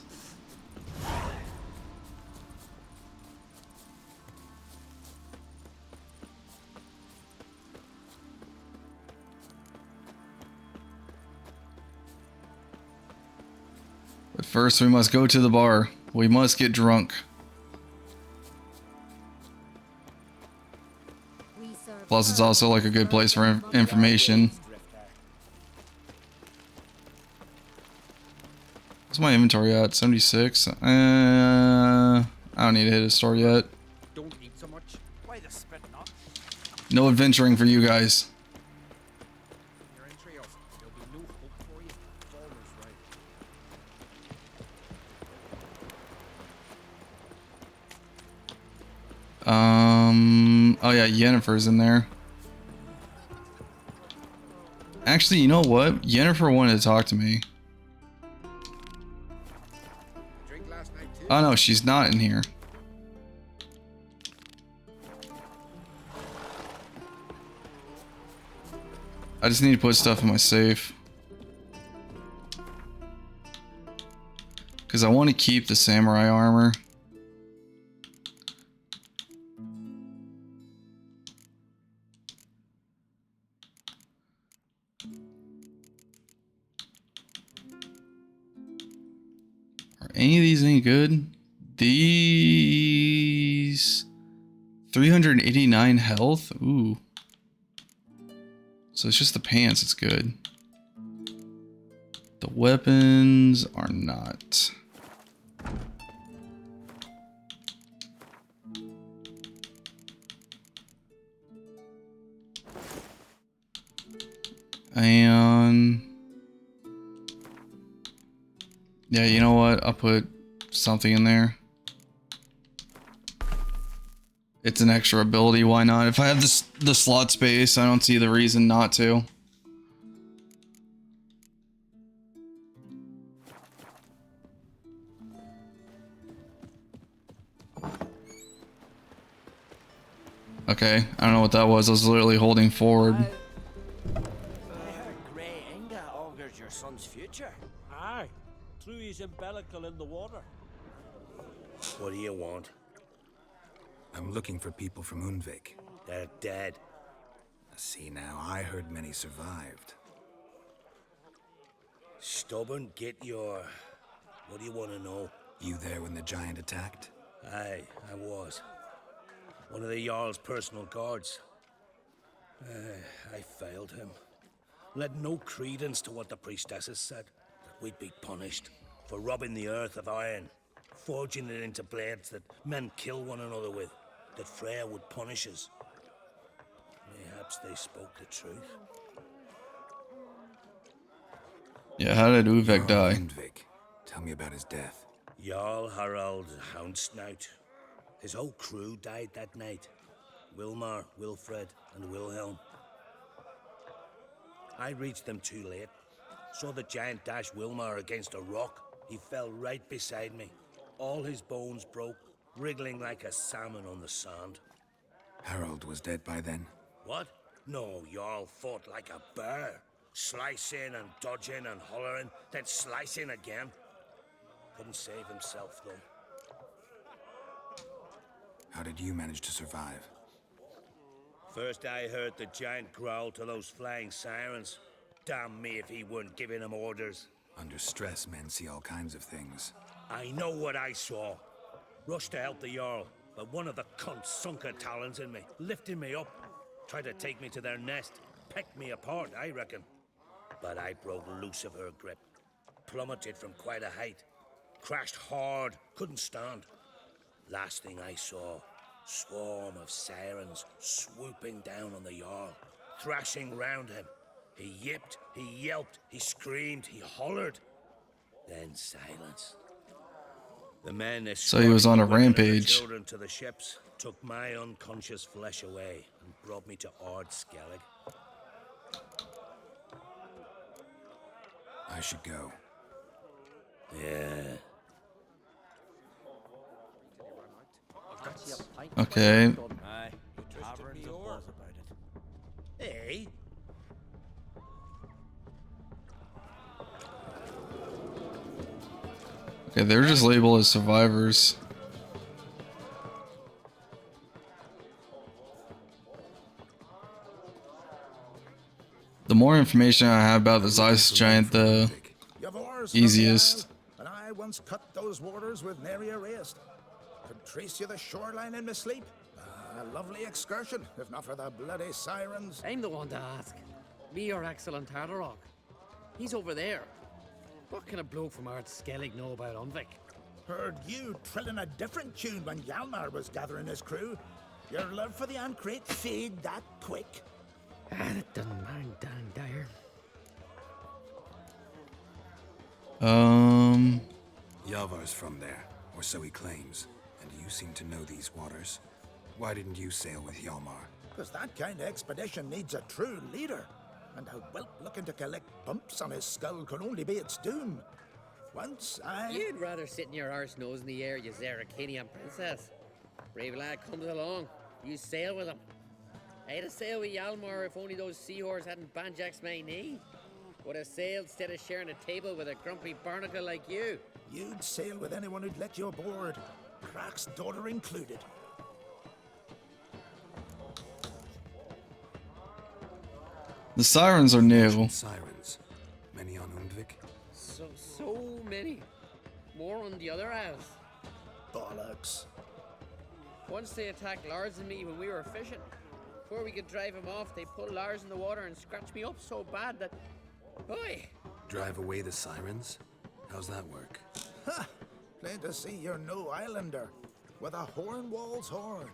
But first we must go to the bar. We must get drunk. Plus it's also like a good place for information. What's my inventory at? 76? I don't need to hit a store yet. Don't eat so much. Why the spit not? No adventuring for you guys. You're in trios. There'll be no hope for you. It's always right. Oh yeah, Yennefer's in there. Actually, you know what? Yennefer wanted to talk to me. Oh no, she's not in here. I just need to put stuff in my safe. Because I want to keep the samurai armor. Are any of these any good? These 389 health? Ooh. So it's just the pants, it's good. The weapons are not. And yeah, you know what? I'll put something in there. It's an extra ability, why not? If I have the slot space, I don't see the reason not to. Okay, I don't know what that was. I was literally holding forward. I heard Grey Inga augurs your son's future. Aye, threw his umbilical in the water. What do you want? I'm looking for people from Undvik. They're dead. See now, I heard many survived. Stubborn, get your... What do you want to know? You there when the giant attacked? Aye, I was. One of the Jarl's personal guards. I failed him. Led no credence to what the priestesses said. That we'd be punished for robbing the earth of iron, forging it into blades that men kill one another with. That Freya would punish us. Perhaps they spoke the truth. Yeah, how did Uvek die? Undvik. Tell me about his death. Jarl Harald Houndsnout. His whole crew died that night. Wilmar, Wilfred, and Wilhelm. I reached them too late. Saw the giant dash Wilmar against a rock. He fell right beside me. All his bones broke, wriggling like a salmon on the sand. Harold was dead by then. What? No, Jarl fought like a bear. Slicing and dodging and hollering, then slicing again. Couldn't save himself, though. How did you manage to survive? First I heard the giant growl to those flying sirens. Damn me if he weren't giving him orders. Under stress, men see all kinds of things. I know what I saw. Rushed to help the Jarl, but one of the cunts sunk her talons in me, lifting me up. Tried to take me to their nest, pecked me apart, I reckon. But I broke loose of her grip, plummeted from quite a height, crashed hard, couldn't stand. Last thing I saw, swarm of sirens swooping down on the Jarl, thrashing round him. He yipped, he yelped, he screamed, he hollered. Then silence. The men So he was on a escorted the women and the rampage. children to the ships, took my unconscious flesh away, and brought me to Ard Skellig. I should go. Yeah. Okay. Aye. Taverns and buzz about it. Hey. Okay, they're just labeled as survivors. The more information I have about this ice giant, the easiest. And I once cut those waters with nary a rest. Could trace you the shoreline in my sleep. A lovely excursion, if not for the bloody sirens. I'm the one to ask. Me or Axel and Tartarok. He's over there. What can a bloke from Ard Skellig know about Unvik? Heard you trilling a different tune when Hjalmar was gathering his crew. Your love for the Ancrate fade that quick. That doesn't mind down there. Yavar's from there, or so he claims. And you seem to know these waters. Why didn't you sail with Hjalmar? Because that kind of expedition needs a true leader. And a whelp looking to collect bumps on his skull can only be its doom. Once I... You'd rather sit in your arse nose in the air, you Zarakanian princess. Brave lad comes along. You sail with him. I'd have sailed with Hjalmar if only those seahorses hadn't banjaxed my knee. Would have sailed instead of sharing a table with a grumpy barnacle like you. You'd sail with anyone who'd let you aboard. Crack's daughter included. The sirens are new. Sirens. Many on Undvik? So many. More on the other halves. Bollocks. Once they attacked Lars and me when we were fishing. Before we could drive him off, they pulled Lars in the water and scratched me up so bad that... Oi! Drive away the sirens? How's that work? Ha! Plain to see you're no islander. With a horn wall's horn.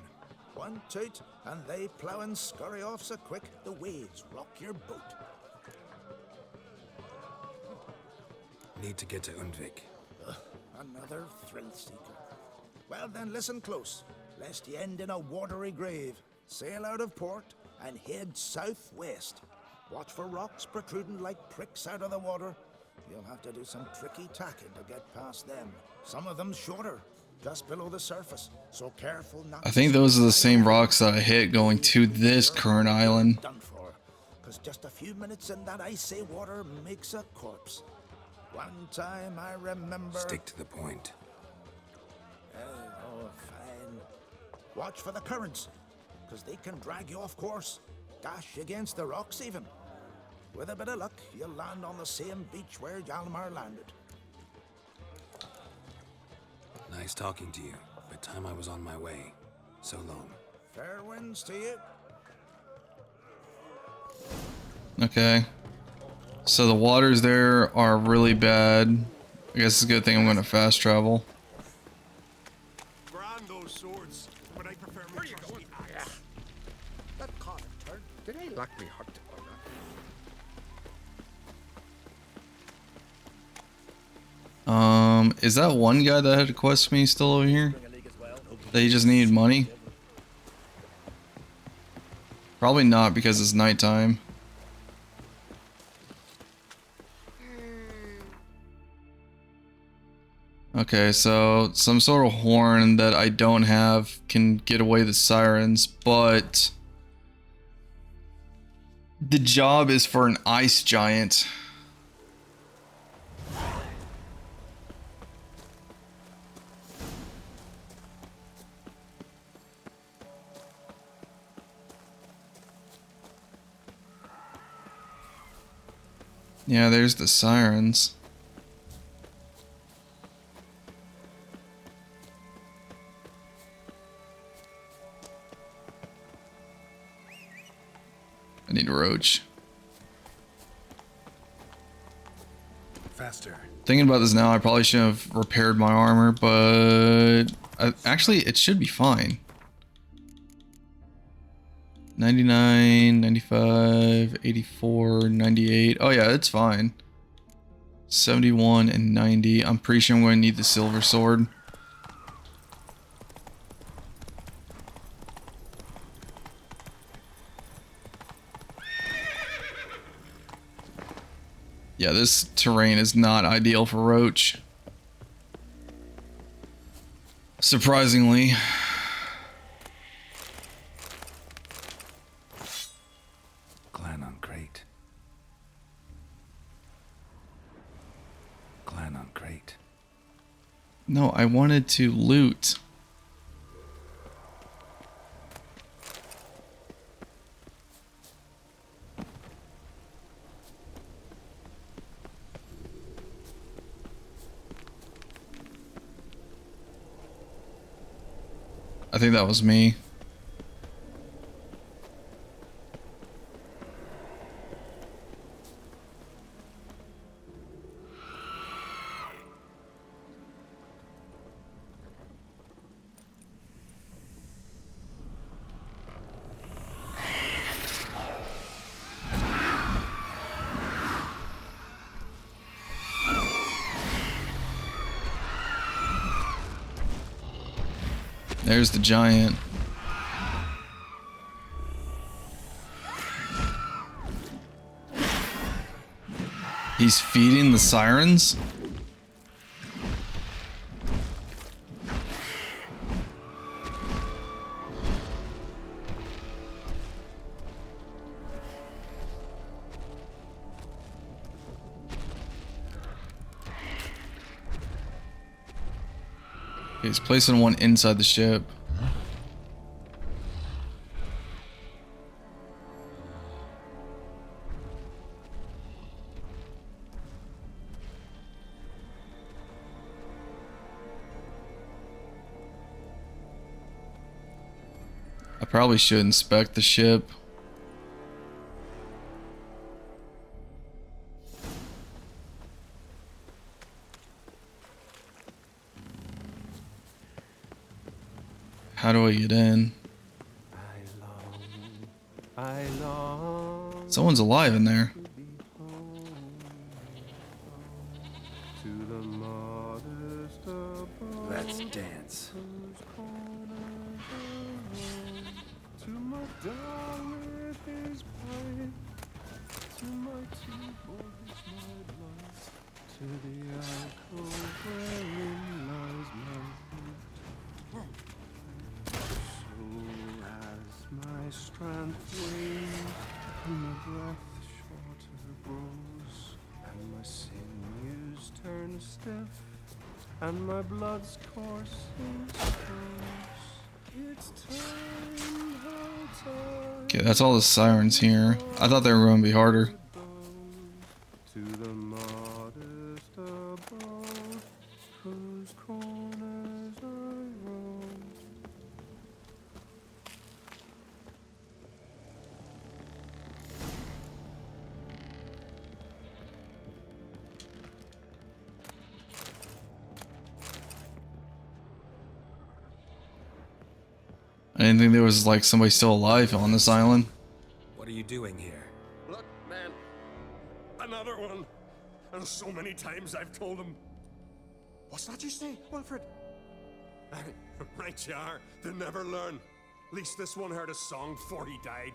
One toot, and they plough and scurry off so quick the waves rock your boat. Need to get to Undvik. Another thrill seeker. Well then, listen close, lest ye end in a watery grave. Sail out of port and head southwest. Watch for rocks protruding like pricks out of the water. You'll have to do some tricky tacking to get past them. Some of them shorter, just below the surface. So careful not. I think those are the same rocks that I hit going to this current island. Done for, because just a few minutes in that icy water makes a corpse. One time I remember. Stick to the point. Oh, fine. Watch for the currents, because they can drag you off course. Dash against the rocks even. With a bit of luck, you'll land on the same beach where Hjalmar landed. Nice talking to you, but time I was on my way. So long. Fair winds to you. Okay. So the waters there are really bad. I guess it's a good thing I'm going to fast travel. Grand those swords, but I prefer my trusty axe. That caught a turn. Did I lock me hut on that? Is that one guy that had to quest me still over here? That he just needed money? Probably not because it's nighttime. Okay, so some sort of horn that I don't have can get away the sirens, but the job is for an ice giant. Yeah, there's the sirens. I need a roach. Faster. Thinking about this now, I probably should have repaired my armor, but actually it should be fine. 99, 95, 84, 98. Oh yeah, it's fine. 71 and 90. I'm pretty sure I'm going to need the silver sword. Yeah, this terrain is not ideal for roach. Surprisingly. Clan on crate. Clan on crate. No, I wanted to loot. I think that was me. There's the giant. He's feeding the sirens? He's placing one inside the ship. I probably should inspect the ship. How do I get in? I long Someone's alive in there. to the modest abode. Let's dance. To my dog with his pipe, to my two boys, my blood, to the alcove wherein lies my root. So as my strength wanes, and my breath shorter grows, and my sinews turn stiff, and my blood's coursing slows. It's time, how time. Okay, that's all the sirens here. I thought they were going to be harder. To the modest abode, whose corners I roam. I didn't think there was like somebody still alive on this island. What are you doing here? Look, man. Another one. And so many times I've told him. What's that you say, Wilfred? Right you are. They never learn. At least this one heard a song before he died.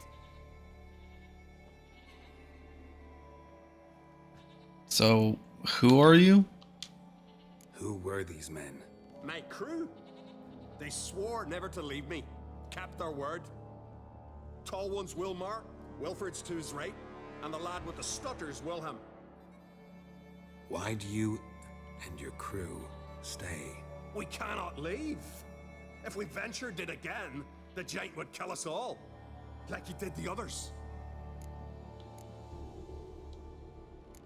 So, who are you? Who were these men? My crew. They swore never to leave me. Kept their word. Tall one's Wilmar, Wilfred's to his right, and the lad with the stutter's Wilhelm. Why do you and your crew stay? We cannot leave. If we ventured it again, the giant would kill us all. Like he did the others.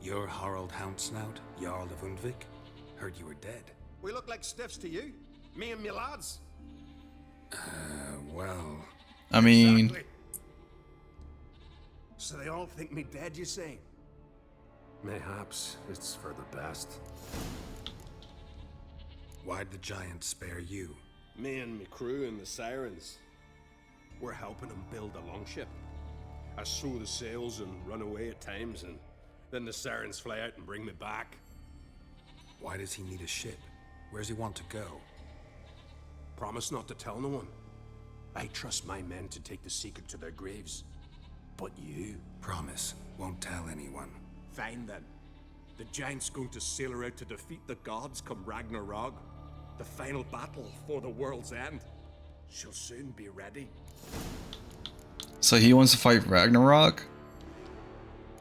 You're Harald Houndsnout, Jarl of Undvik? Heard you were dead. We look like stiffs to you. Me and me lads. Well... I mean, Exactly. So they all think me dead, you say? Mayhaps it's for the best. Why'd the giant spare you? Me and me crew and the Sirens. We're helping him build a longship. I sew the sails and run away at times, and then the Sirens fly out and bring me back. Why does he need a ship? Where's he want to go? Promise not to tell no one. I trust my men to take the secret to their graves. But you? Promise, won't tell anyone. Fine then. The giant's going to sail her out to defeat the gods come Ragnarok. The final battle for the world's end. She'll soon be ready. So he wants to fight Ragnarok?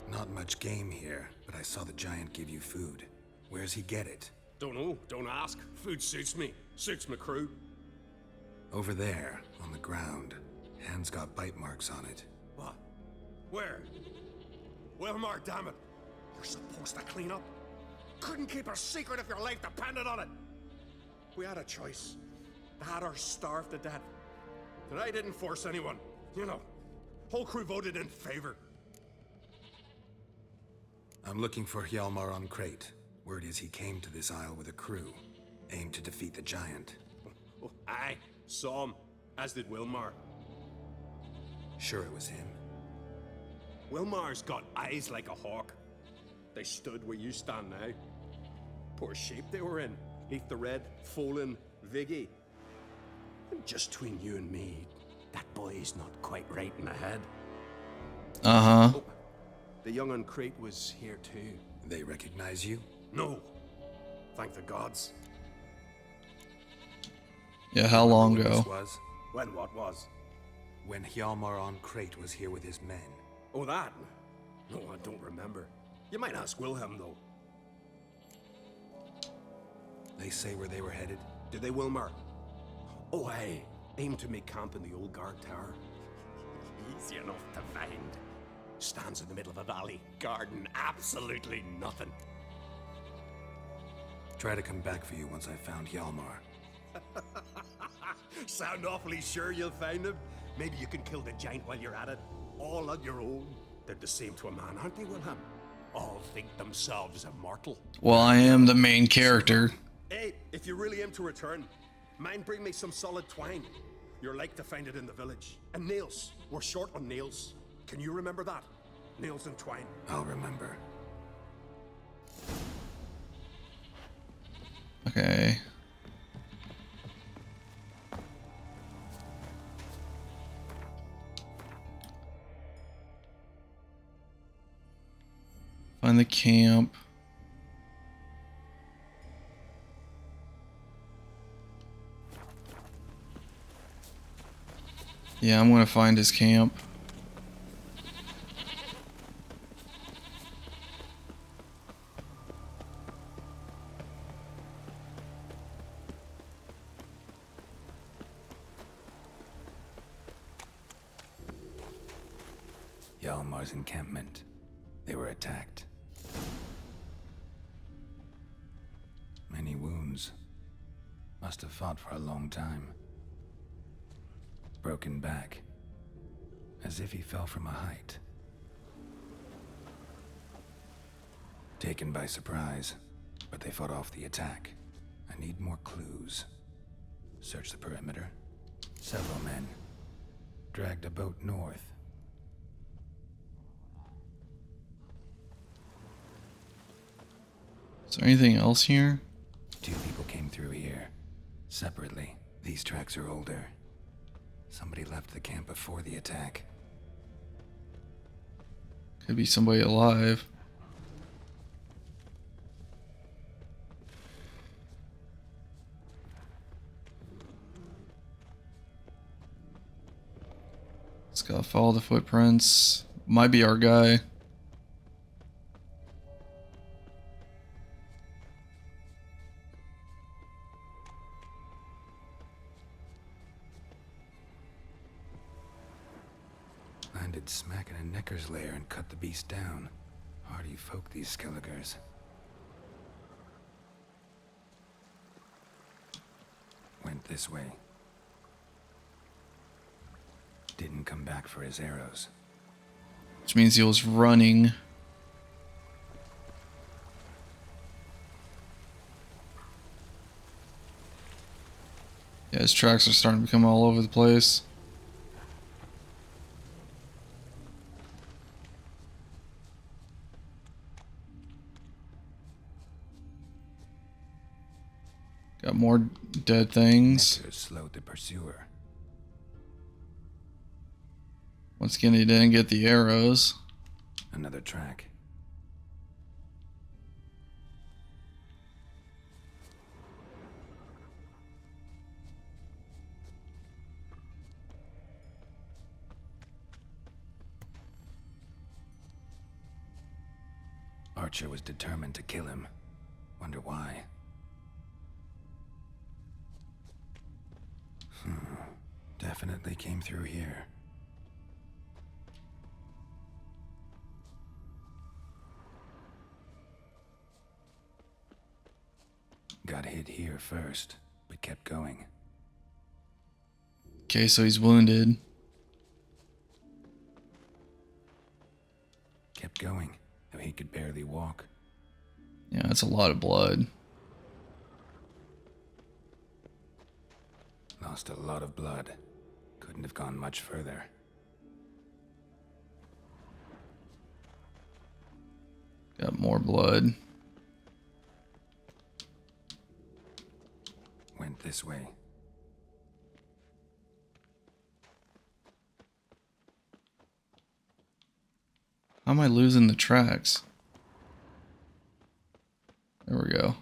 Not much game here, but I saw the giant give you food. Where's he get it? Don't know, don't ask. Food suits me. Suits my crew. Over there, on the ground. Hand's got bite marks on it. What? Where? Wilmar, damn it. You're supposed to clean up. Couldn't keep a secret if your life depended on it. We had a choice. That or starve to death. And I didn't force anyone. You know, whole crew voted in favor. I'm looking for Hjalmar on Crate. Word is he came to this isle with a crew, aimed to defeat the giant. Oh, aye, saw him, as did Wilmar. Sure it was him. Wilmar's got eyes like a hawk. They stood where you stand now. Poor shape they were in. Leaf the Red, Folin, Viggy. And just between you and me, that boy's not quite right in the head. Uh-huh. Oh, the young on Crate was here too. They recognize you? No. Thank the gods. Yeah, how long When ago? this was? When what was? When Hjalmar on Crate was here with his men. Oh, that? No, I don't remember. You might ask Wilhelm, though. They say where they were headed? Did they, Wilmar? Oh, aye. Aim to make camp in the old guard tower. Easy enough to find. Stands in the middle of a valley. Garden, absolutely nothing. Try to come back for you once I've found Hjalmar. Sound awfully sure you'll find him? Maybe you can kill the giant while you're at it. All on your own. They're the same to a man, aren't they, Wilhelm? All think themselves immortal. Well, I am the main character. Hey, if you really aim to return, mind bring me some solid twine. You're like to find it in the village. And nails. We're short on nails. Can you remember that? Nails and twine. I'll remember. Okay. Find the camp. Yeah, I'm gonna find his camp. Hjalmar's encampment. They were attacked. Many wounds. Must have fought for a long time. Broken back. As if he fell from a height. Taken by surprise, but they fought off the attack. I need more clues. Search the perimeter. Several men. Dragged a boat north. Is there anything else here? 2 people came through here. Separately. These tracks are older. Somebody left the camp before the attack. Could be somebody alive. Just gotta follow the footprints. Might be our guy. Landed smack in a necker's lair and cut the beast down. Hardy folk, these Skelligers. Went this way. Didn't come back for his arrows. which means he was running. Yeah, his tracks are starting to become all over the place. Got more dead things. Nectar slowed the pursuer. Once again, he didn't get the arrows. Another track. Archer was determined to kill him. Wonder why. Definitely came through here. Got hit here first, but kept going. Okay, so he's wounded. Kept going, though he could barely walk. Yeah, that's a lot of blood. Lost a lot of blood. Couldn't have gone much further. Got more blood. Went this way. How am I losing the tracks? There we go.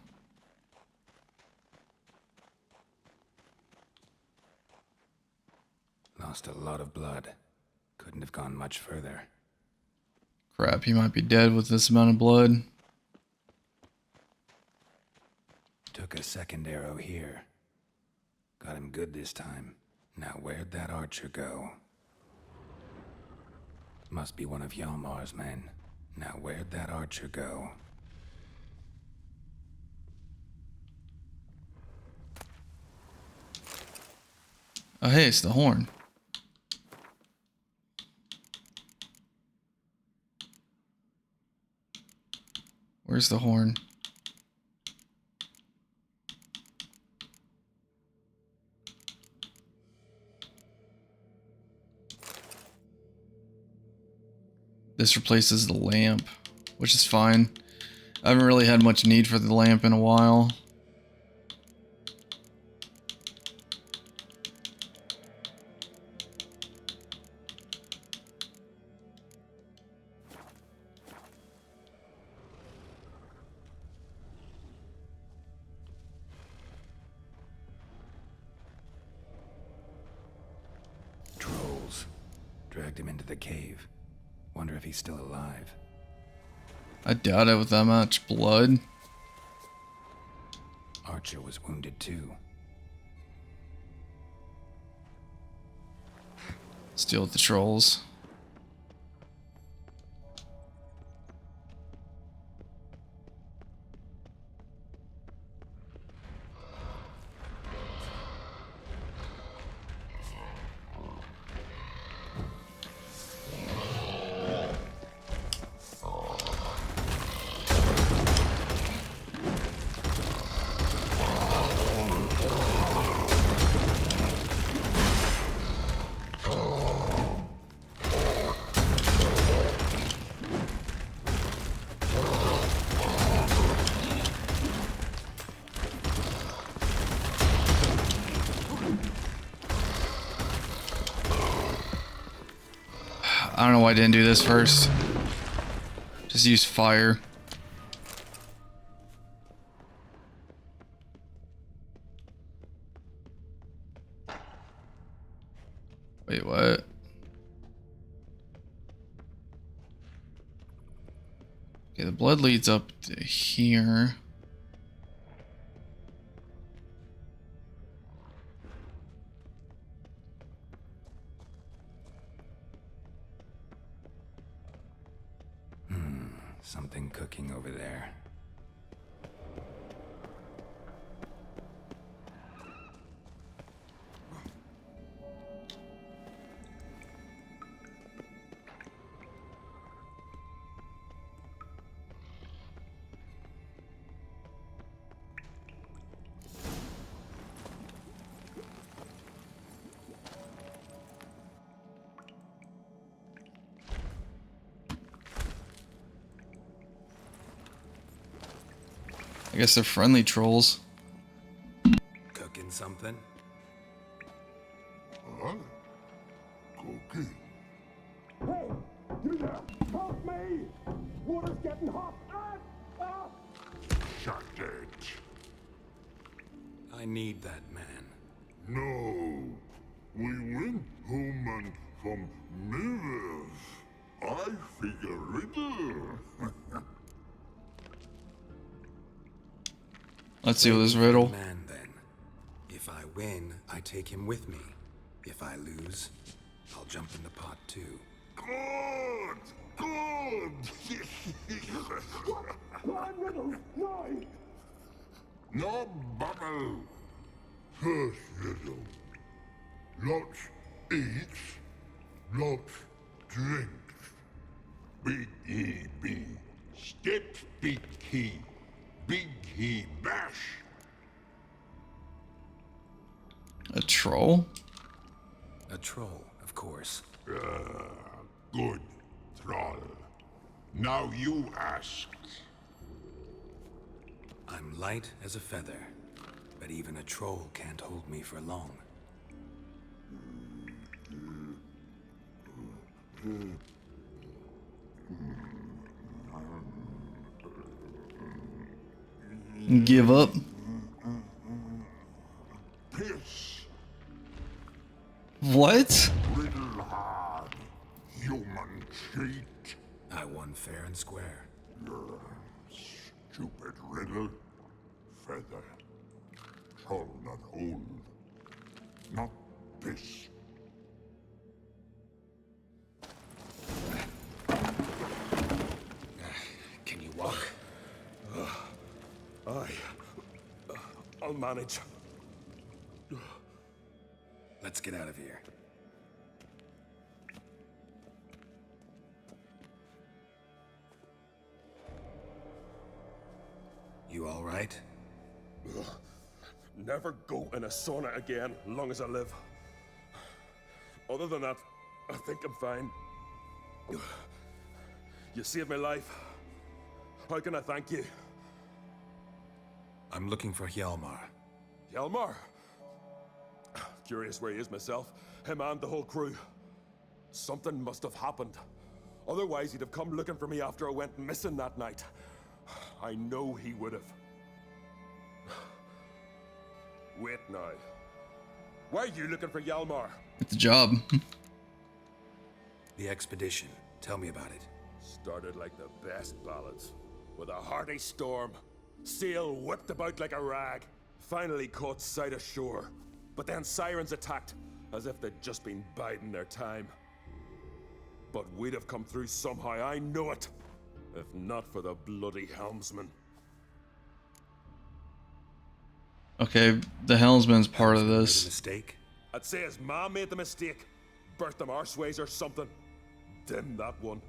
Lost a lot of blood. Couldn't have gone much further. Crap, he might be dead with this amount of blood. Took a second arrow here. Got him good this time. Now where'd that archer go? Must be one of Hjalmar's men. Now where'd that archer go? Oh, hey, it's the horn. Where's the horn? This replaces the lamp, which is fine. I haven't really had much need for the lamp in a while. Trolls. Dragged him into the cave. Wonder if he's still alive. I doubt it with that much blood. Archer was wounded too. Steal the trolls. I don't know why I didn't do this first. Just use fire. Wait, what? Okay, the blood leads up to here. Something cooking over there. guess they're friendly trolls. Cooking something? Huh? Cooking? Hey, you there! Help me! Water's getting hot! Shut it. I need that man. No. We went home and from mirrors. I figure riddle. Let's see this riddle. Man, then. If I win, I take him with me. If I lose, I'll jump in the pot too. Good! Good! Climb riddles! No! No bubble. First riddle. Lots eats, lots drinks. Big E B. Steps big he. Big he bash. A troll? A troll, of course. Good, troll. Now you ask. I'm light as a feather, but even a troll can't hold me for long. Give up? Piss. What? Riddle hard. Human cheat. I won fair and square. Stupid riddle. Feather. Troll not hold. Not piss. Can you walk? I'll manage. Let's get out of here. You all right? Never go in a sauna again, long as I live. Other than that, I think I'm fine. You saved my life. How can I thank you? I'm looking for Hjalmar. Hjalmar? Curious where he is myself. Him and the whole crew. Something must have happened. Otherwise, he'd have come looking for me after I went missing that night. I know he would have. Wait now. Why are you looking for Hjalmar? It's a job. The expedition. Tell me about it. Started like the best ballads. With a hearty storm. Sail whipped about like a rag. Finally caught sight of shore. But then sirens attacked, as if they'd just been biding their time. But we'd have come through somehow, I know it. If not for the bloody helmsman. Okay, the helmsman's part of Made a this. mistake? I'd say his mom made the mistake. Birthed them arseways or something. Dim that one.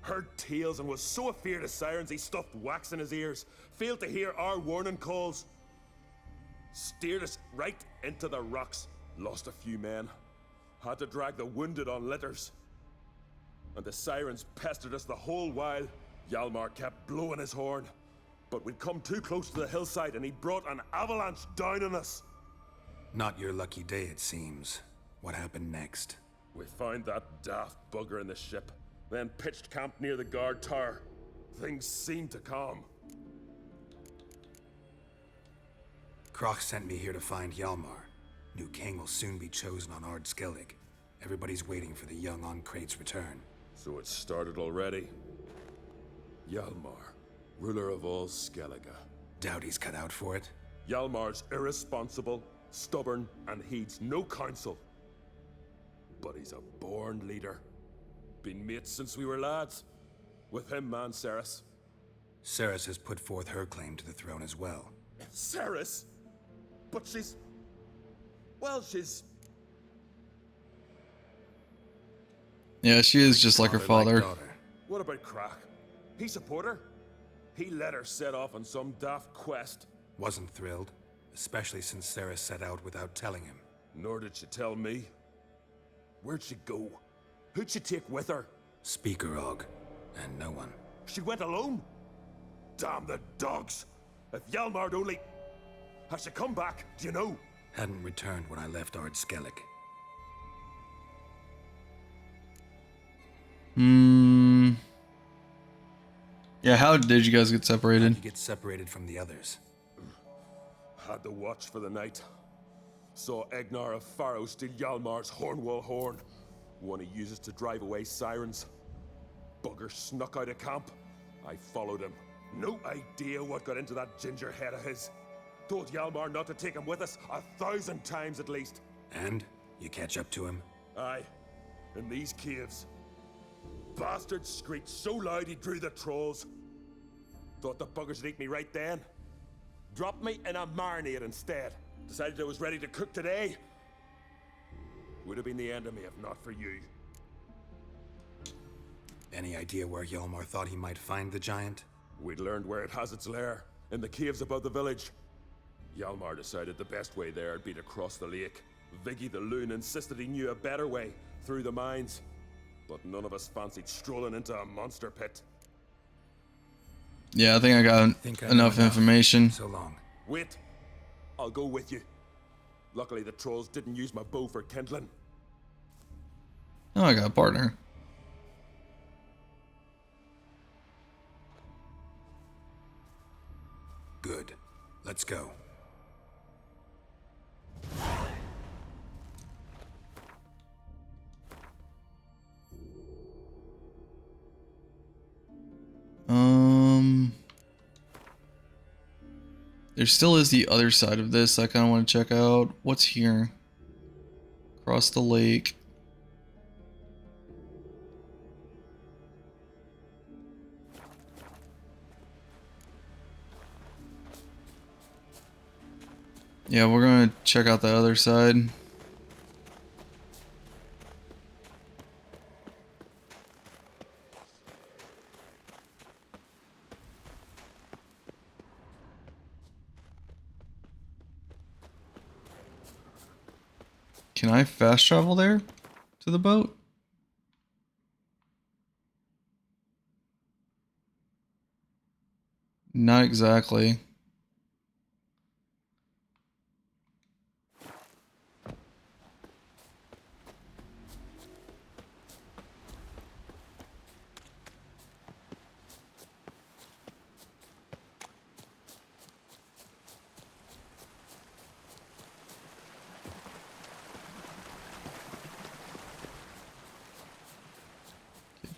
Heard tales and was so afeard of sirens he stuffed wax in his ears. Failed to hear our warning calls. Steered us right into the rocks. Lost a few men. Had to drag the wounded on litters. And the sirens pestered us the whole while. Hjalmar kept blowing his horn. But we'd come too close to the hillside and he brought an avalanche down on us. Not your lucky day, it seems. What happened next? We found that daft bugger in the ship, then pitched camp near the guard tower. Things seemed to calm. Kroch sent me here to find Hjalmar. New king will soon be chosen on Ard Skellig. Everybody's waiting for the young Ancrate's return. So it started already. Hjalmar, ruler of all Skellige. Doubt he's cut out for it. Hjalmar's irresponsible, stubborn, and heeds no counsel. But he's a born leader. Been mates since we were lads. With him and Ceres. Ceres has put forth her claim to the throne as well. Ceres? But she's... Well, she's... Yeah, she is just like her father. Daughter. What about Kroch? He support her? He let her set off on some daft quest. Wasn't thrilled, especially since Ceres set out without telling him. Nor did she tell me. Where'd she go? Who'd she take with her? Speaker Og, and no one. She went alone? Damn the dogs! If Hjalmar only... Has she come back, do you know? Hadn't returned when I left Ard Skellig. Yeah, how did you guys get separated? How'd you get separated from the others? Had to watch for the night. Saw Egnar of Faro steal Hjalmar's Hornwall horn. One he uses to drive away sirens. Bugger snuck out of camp. I followed him. No idea what got into that ginger head of his. Told Hjalmar not to take him with us 1,000 times at least. And? You catch up to him? Aye. In these caves. Bastard screeched so loud he drew the trolls. Thought the buggers would eat me right then. Dropped me in a marinade instead. Decided I was ready to cook today. Would have been the end of me if not for you. Any idea where Hjalmar thought he might find the giant? We'd learned where it has its lair. In the caves above the village. Hjalmar decided the best way there would be to cross the lake. Viggy the Loon insisted he knew a better way, through the mines. But none of us fancied strolling into a monster pit. Yeah, I think I got enough information. So long. Wait. I'll go with you. Luckily the trolls didn't use my bow for kindling. Oh, I got a partner. Good. Let's go. There still is the other side of this I kind of want to check out. What's here? Across the lake. Yeah, we're gonna check out the other side. Can I fast travel there to the boat? Not exactly.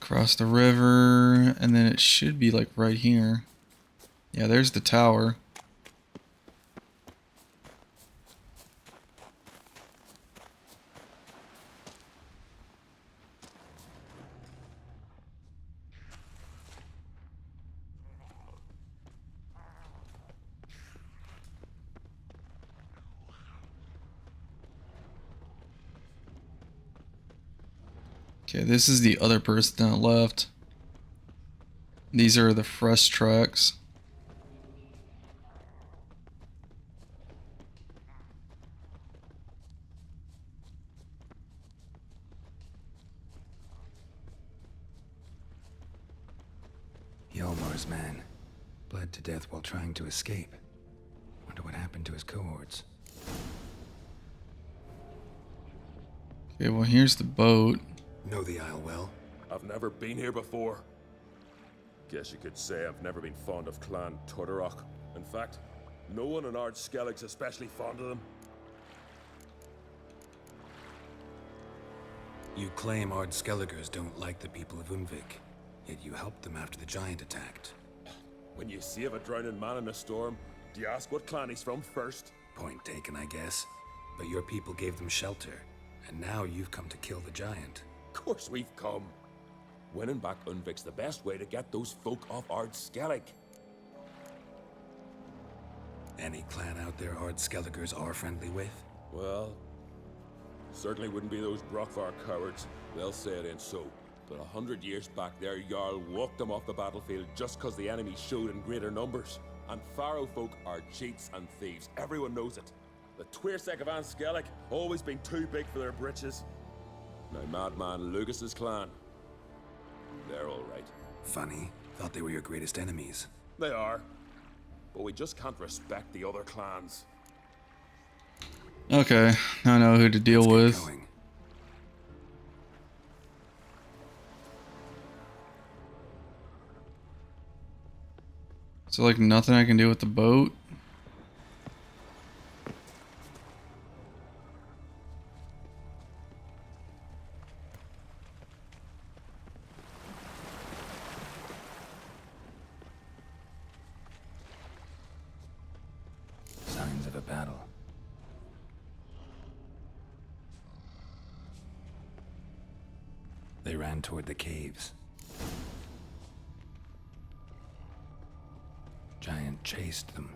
Across the river, and then it should be like right here. Yeah, there's the tower. Okay, this is the other person that left. These are the fresh tracks. Hjalmar's man. Bled to death while trying to escape. Wonder what happened to his cohorts. Okay, well here's the boat. Know the Isle well? I've never been here before. Guess you could say I've never been fond of Clan Tudorok. In fact, no one in Ard Skellig's especially fond of them. You claim Ard Skelligers don't like the people of Unvik, yet you helped them after the giant attacked. When you save a drowning man in a storm, do you ask what clan he's from first? Point taken, I guess. But your people gave them shelter, and now you've come to kill the giant. Of course we've come. Winning back Unvik's the best way to get those folk off Ard Skellig. Any clan out there Ard Skelligers are friendly with? Well, certainly wouldn't be those Brockvar cowards. They'll say it ain't so. But 100 years back, their Jarl walked them off the battlefield just because the enemy showed in greater numbers. And Faro folk are cheats and thieves. Everyone knows it. The Twirsek of An Skellig always been too big for their britches. Now, Madman Lucas's clan, they're all right. Funny. Thought they were your greatest enemies. They are. but we just can't respect the other clans. Okay, now I know who to deal with. Going. So like nothing I can do with the boat? Signs of a battle. They ran toward the caves. Giant chased them.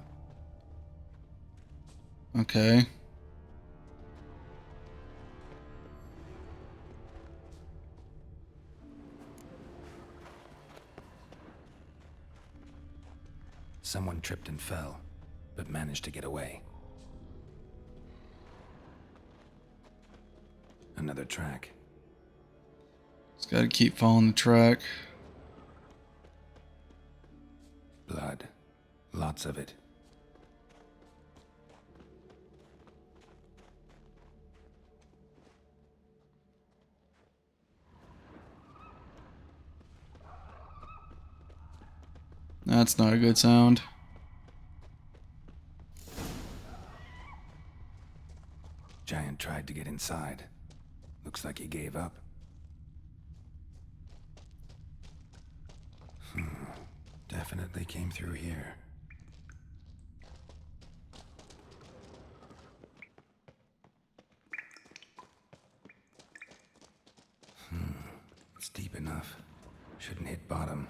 Okay. Someone tripped and fell, but managed to get away. Another track. Just gotta keep following the track. Blood. Lots of it. That's not a good sound. Giant tried to get inside. Looks like he gave up. Definitely came through here. It's deep enough. Shouldn't hit bottom.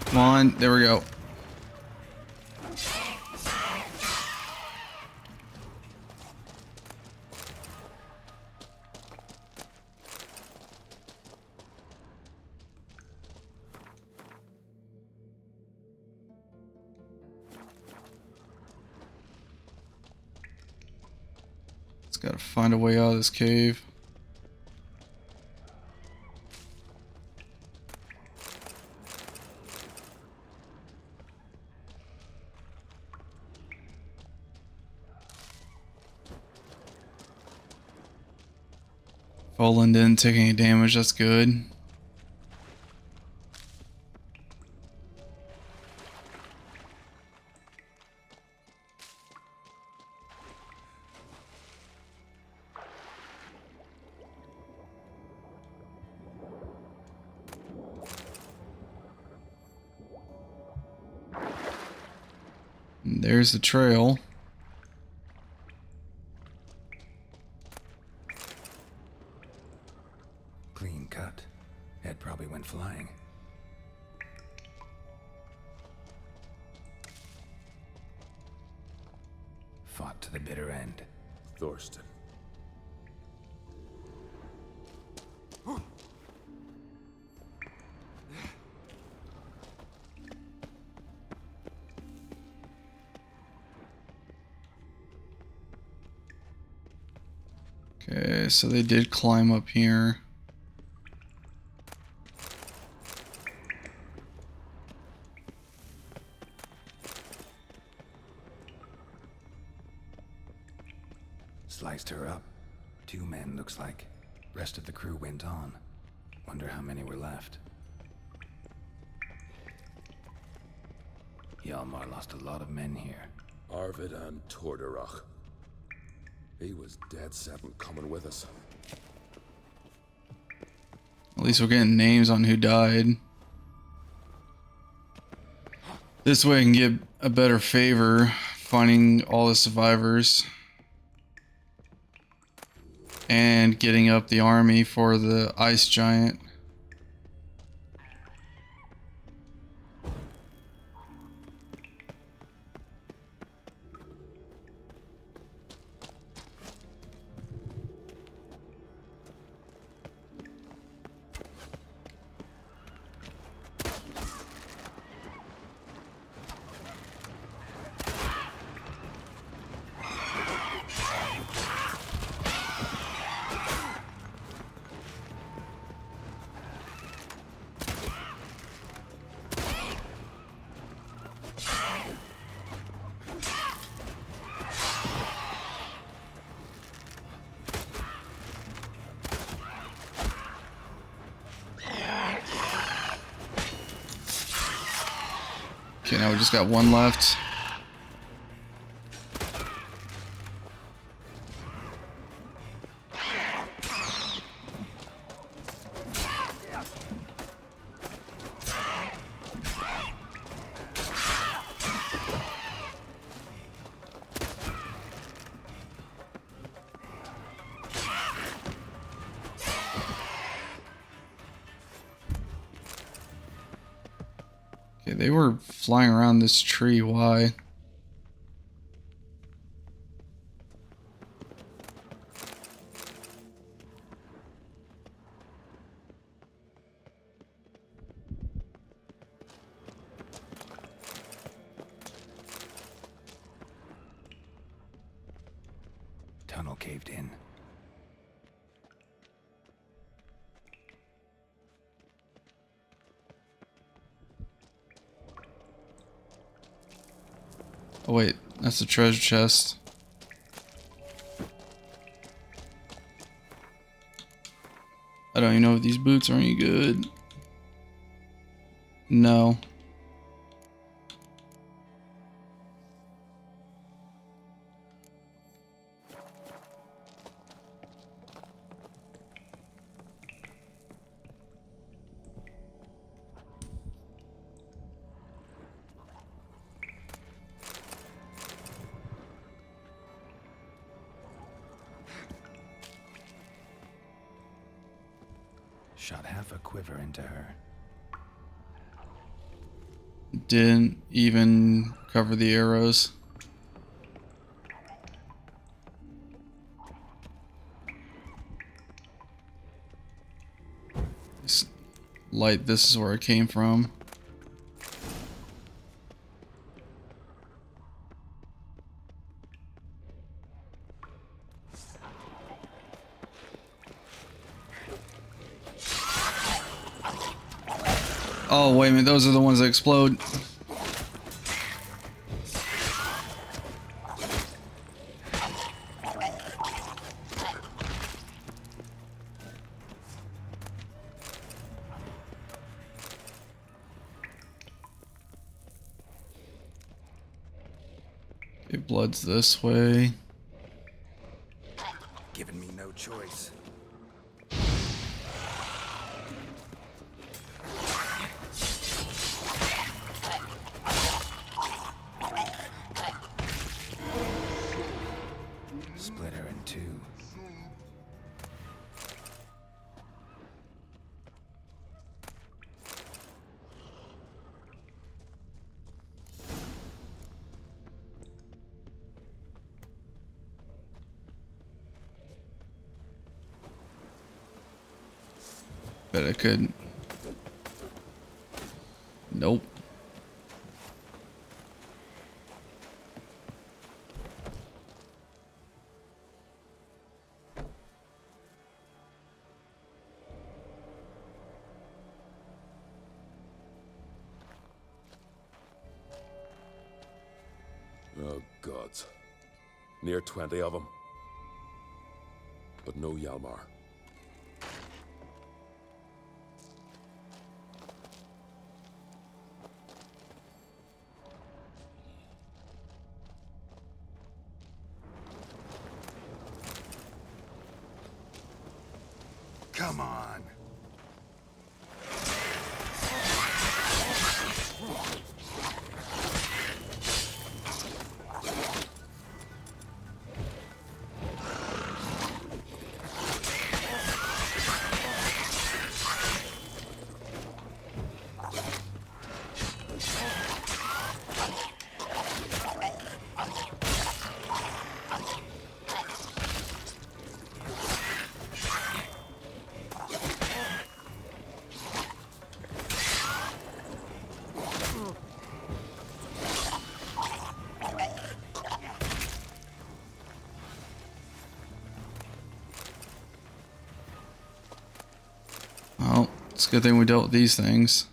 Come on, there we go. Just gotta find a way out of this cave. Fallen didn't take any damage, that's good. And there's the trail. Clean cut. Head probably went flying. Fought to the bitter end. Thorsten. Okay, so they did climb up here. Sliced her up. 2 men, looks like. Rest of the crew went on. Wonder how many were left. Hjalmar lost a lot of men here. Arvid and Torderach. He was dead set on coming with us. At least we're getting names on who died. This way I can get a better favor finding all the survivors. And getting up the army for the ice giant. Okay, now we just got one left. Okay, they were flying around this tree. Why? Tunnel caved in. Oh wait, that's the treasure chest. I don't even know if these boots are any good. No. Shot half a quiver into her. Didn't even cover the arrows. This light, this is where it came from. Oh, wait a minute, those are the ones that explode. Okay, blood's this way. Giving me no choice. Split her in two. Bet I could. Nope. Oh, gods. Near 20 of them. But no Yalmar. Come on. Well, it's a good thing we dealt with these things.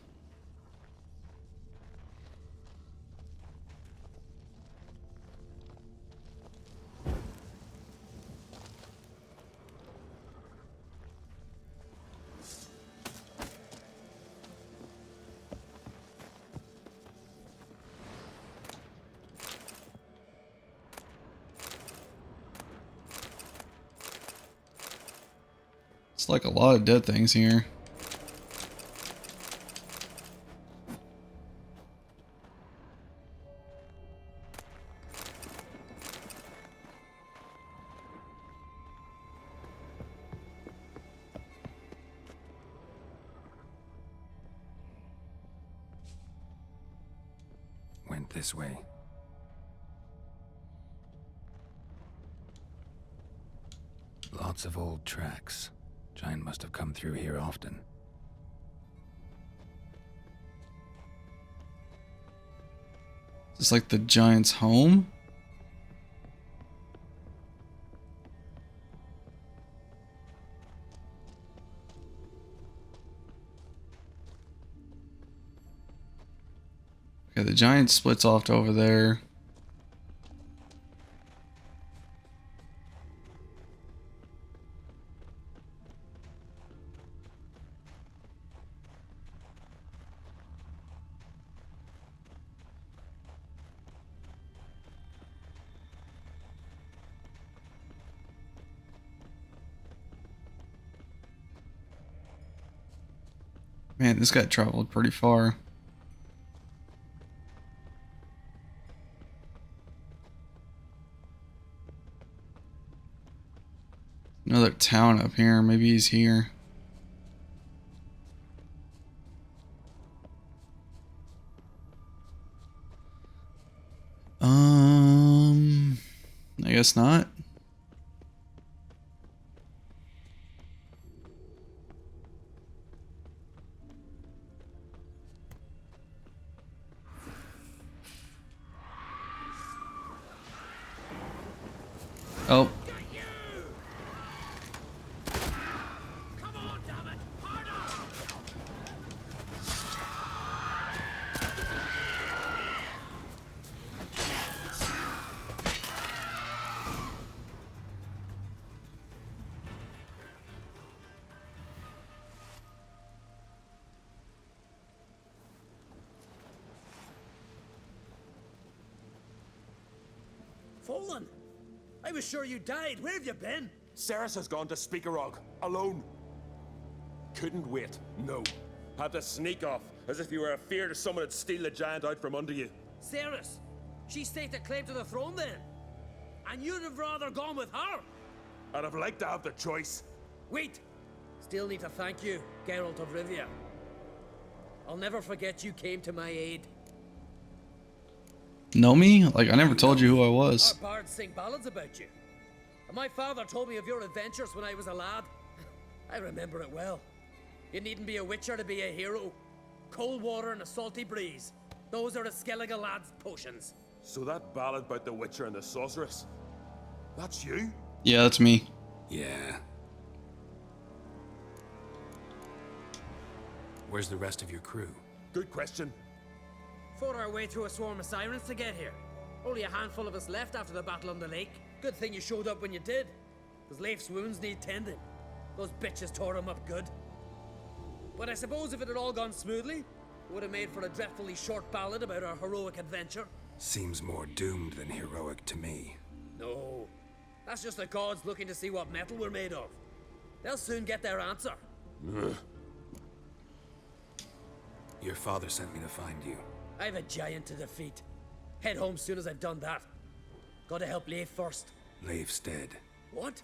It's like a lot of dead things here. Went this way. Lots of old tracks. Giant must have come through here often. Is this like the giant's home? Okay, the giant splits off to over there. Man, this guy traveled pretty far. Another town up here. Maybe he's here. I guess not. Oh. Fallen! I was sure you died. Where have you been? Ceres has gone to Speakerog, alone. Couldn't wait, no. Had to sneak off, as if you were afeard of someone would steal the giant out from under you. Ceres! She staked a claim to the throne then? And you'd have rather gone with her? I'd have liked to have the choice. Wait! Still need to thank you, Geralt of Rivia. I'll never forget you came to my aid. Know me? Like, I never told you who I was. Our bards sing ballads about you. And my father told me of your adventures when I was a lad. I remember it well. You needn't be a witcher to be a hero. Cold water and a salty breeze. Those are a Skellige lad's potions. So that ballad about the witcher and the sorceress, that's you? Yeah, that's me. Yeah. Where's the rest of your crew? Good question. Fought our way through a swarm of sirens to get here. Only a handful of us left after the battle on the lake. Good thing you showed up when you did. Because Leif's wounds need tending. Those bitches tore him up good. But I suppose if it had all gone smoothly, it would have made for a dreadfully short ballad about our heroic adventure. Seems more doomed than heroic to me. No. That's just the gods looking to see what metal we're made of. They'll soon get their answer. Your father sent me to find you. I've a giant to defeat. Head home soon as I've done that. Gotta help Leif first. Leif's dead. What?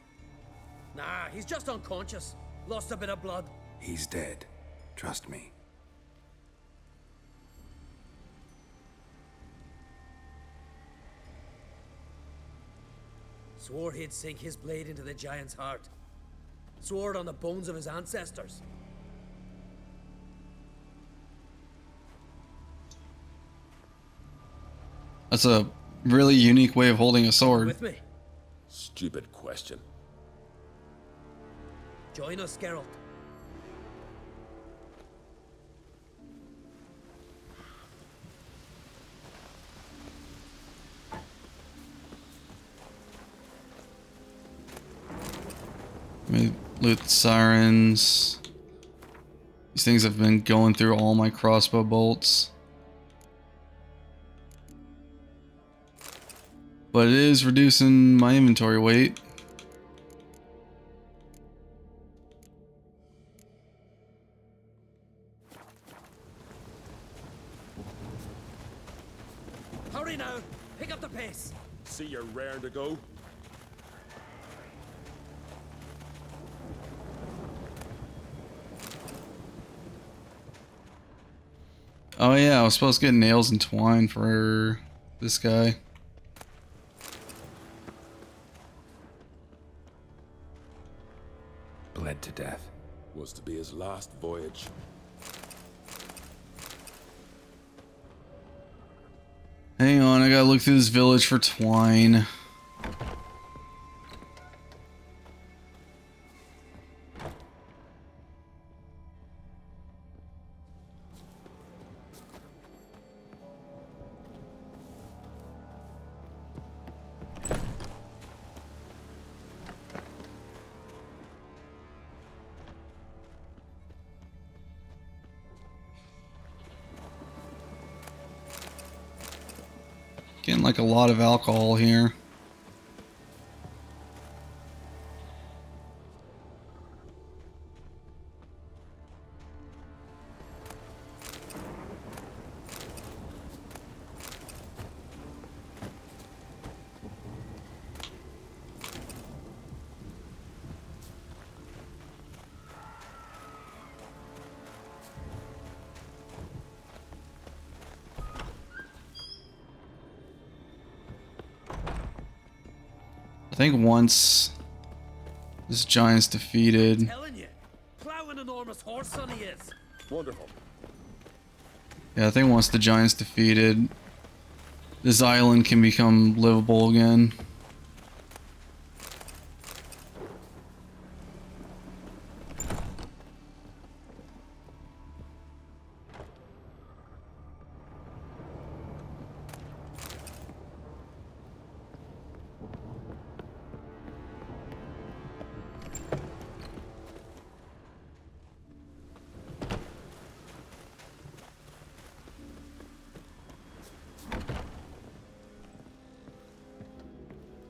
Nah, he's just unconscious. Lost a bit of blood. He's dead. Trust me. Swore he'd sink his blade into the giant's heart. Swore it on the bones of his ancestors. That's a really unique way of holding a sword. With me? Stupid question. Join us, Geralt. Let me loot the sirens. These things have been going through all my crossbow bolts. But it is reducing my inventory weight. Hurry now! Pick up the pace! See you're raring to go? Oh yeah, I was supposed to get nails and twine for this guy. Bled to death. Was to be his last voyage. Hang on, I gotta look through this village for twine. Getting like a lot of alcohol here. I think once this giant's defeated. Telling you, plow an enormous horse son he is. Wonderful. Yeah, I think once the giant's defeated, this island can become livable again.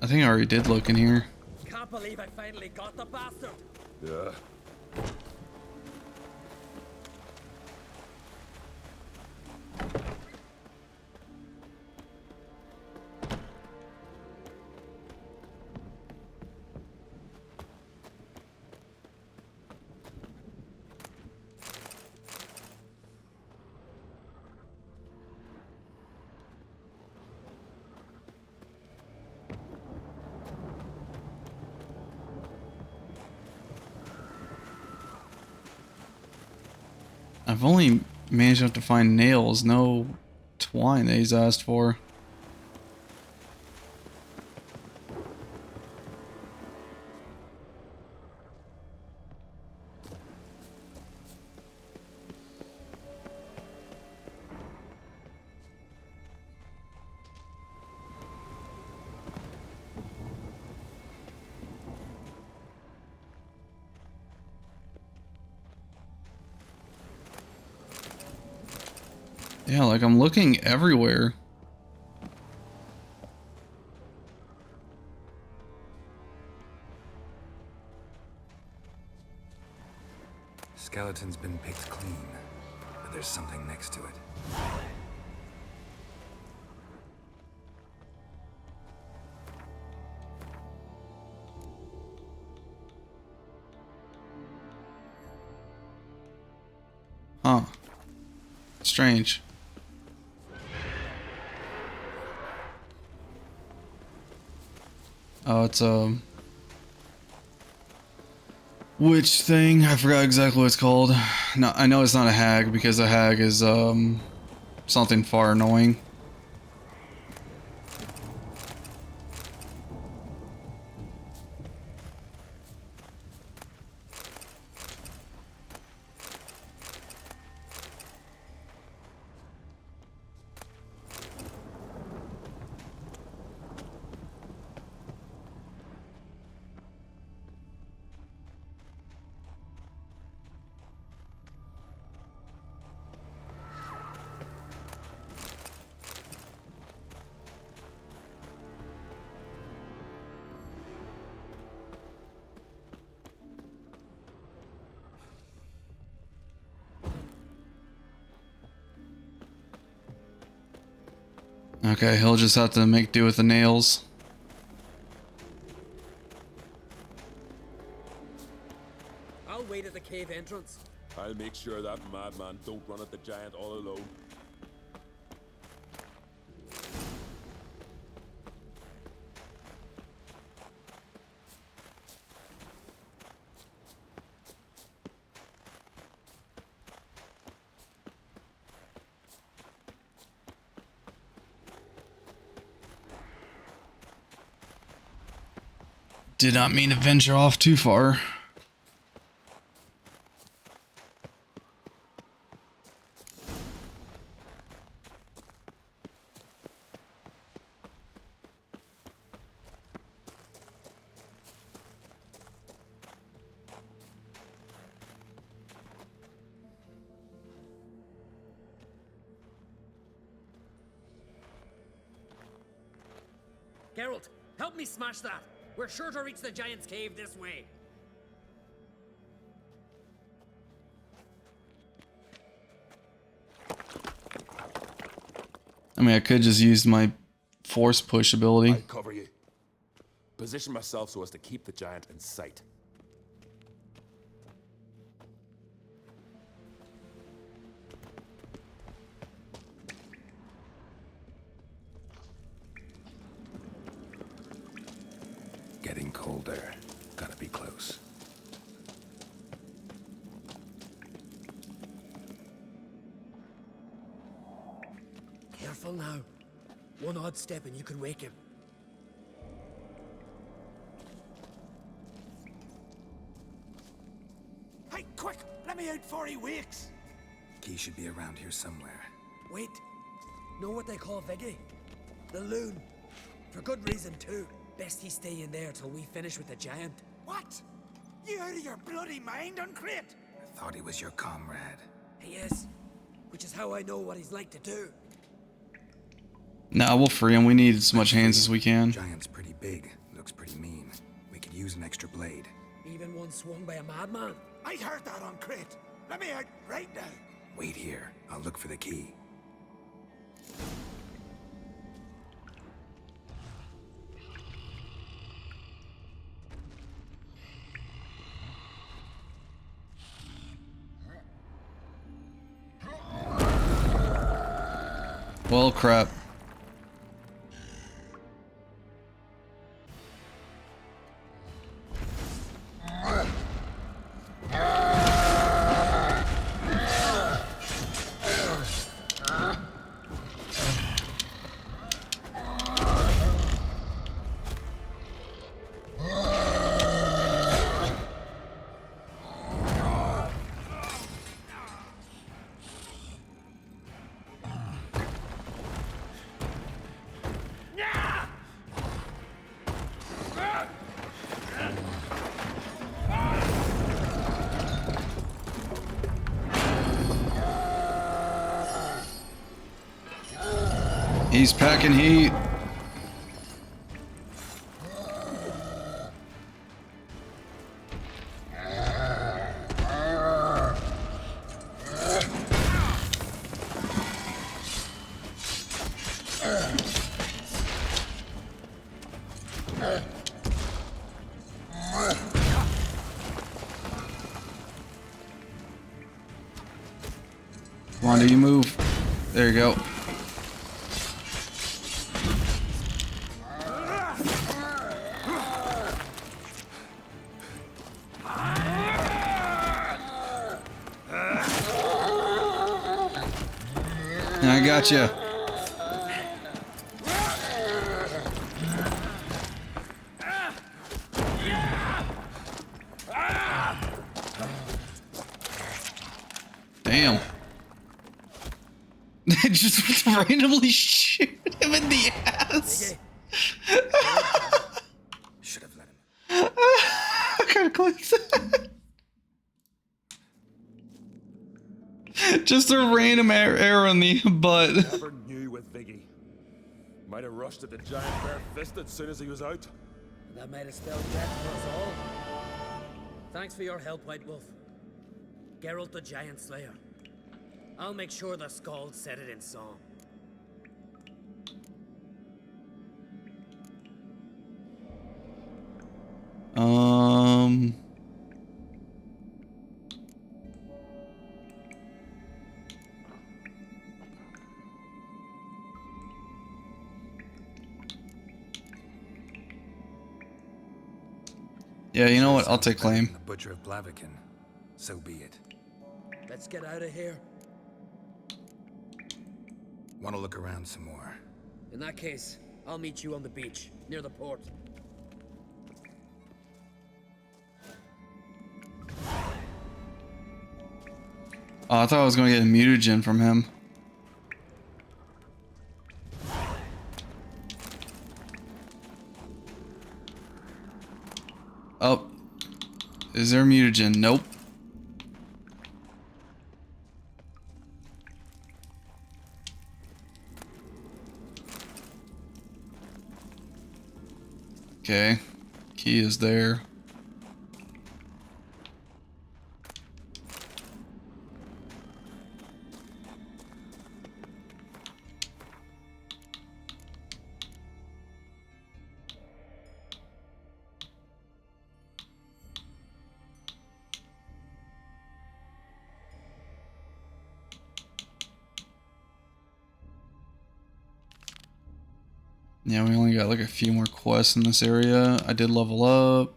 I think I already did look in here. Can't believe I finally got the bastard. Yeah. I've only managed enough to find nails, no twine that he's asked for. Yeah, like I'm looking everywhere. Skeleton's been picked clean, but there's something next to it. Huh. Strange. Oh, it's a witch thing. I forgot exactly what it's called. No, I know it's not a hag because a hag is something far annoying. Okay, he'll just have to make do with the nails. I'll wait at the cave entrance. I'll make sure that madman don't run at the giant all alone. Did not mean to venture off too far. Geralt, help me smash that. We're sure to reach the giant's cave this way. I mean, I could just use my force push ability. I'll cover you. Position myself so as to keep the giant in sight. Getting colder. Gotta be close. Careful now. One odd step and you can wake him. Hey, quick! Let me out before he wakes! Key should be around here somewhere. Wait. Know what they call Viggy? The loon. For good reason, too. Best he stay in there till we finish with the giant. What? You out of your bloody mind, Uncrate? I thought he was your comrade. He is. Which is how I know what he's like to do. Nah, we'll free him. We need as much hands as we can. Giant's pretty big. Looks pretty mean. We could use an extra blade. Even one swung by a madman. I heard that, Uncrate. Let me out right now. Wait here. I'll look for the key. Well, crap. He's packing heat. Wanda, you move. There you go. I gotcha. Damn. Just randomly shoot him in the ass. Should have let him. What kind of clip is that? Just a random arrow in the butt. Never knew with Viggy. Might have rushed at the giant bare-fisted as soon as he was out. That might have spelled death for us all. Thanks for your help, White Wolf. Geralt the Giant Slayer. I'll make sure the Scald said it in song. Yeah, you know what? I'll take claim. The Butcher of Blaviken. So be it. Let's get out of here. Want to look around some more? In that case, I'll meet you on the beach, near the port. Oh, I thought I was going to get a mutagen from him. Oh. Is there a mutagen? Nope. Okay. Key is there. Yeah, we only got like a few more quests in this area. I did level up.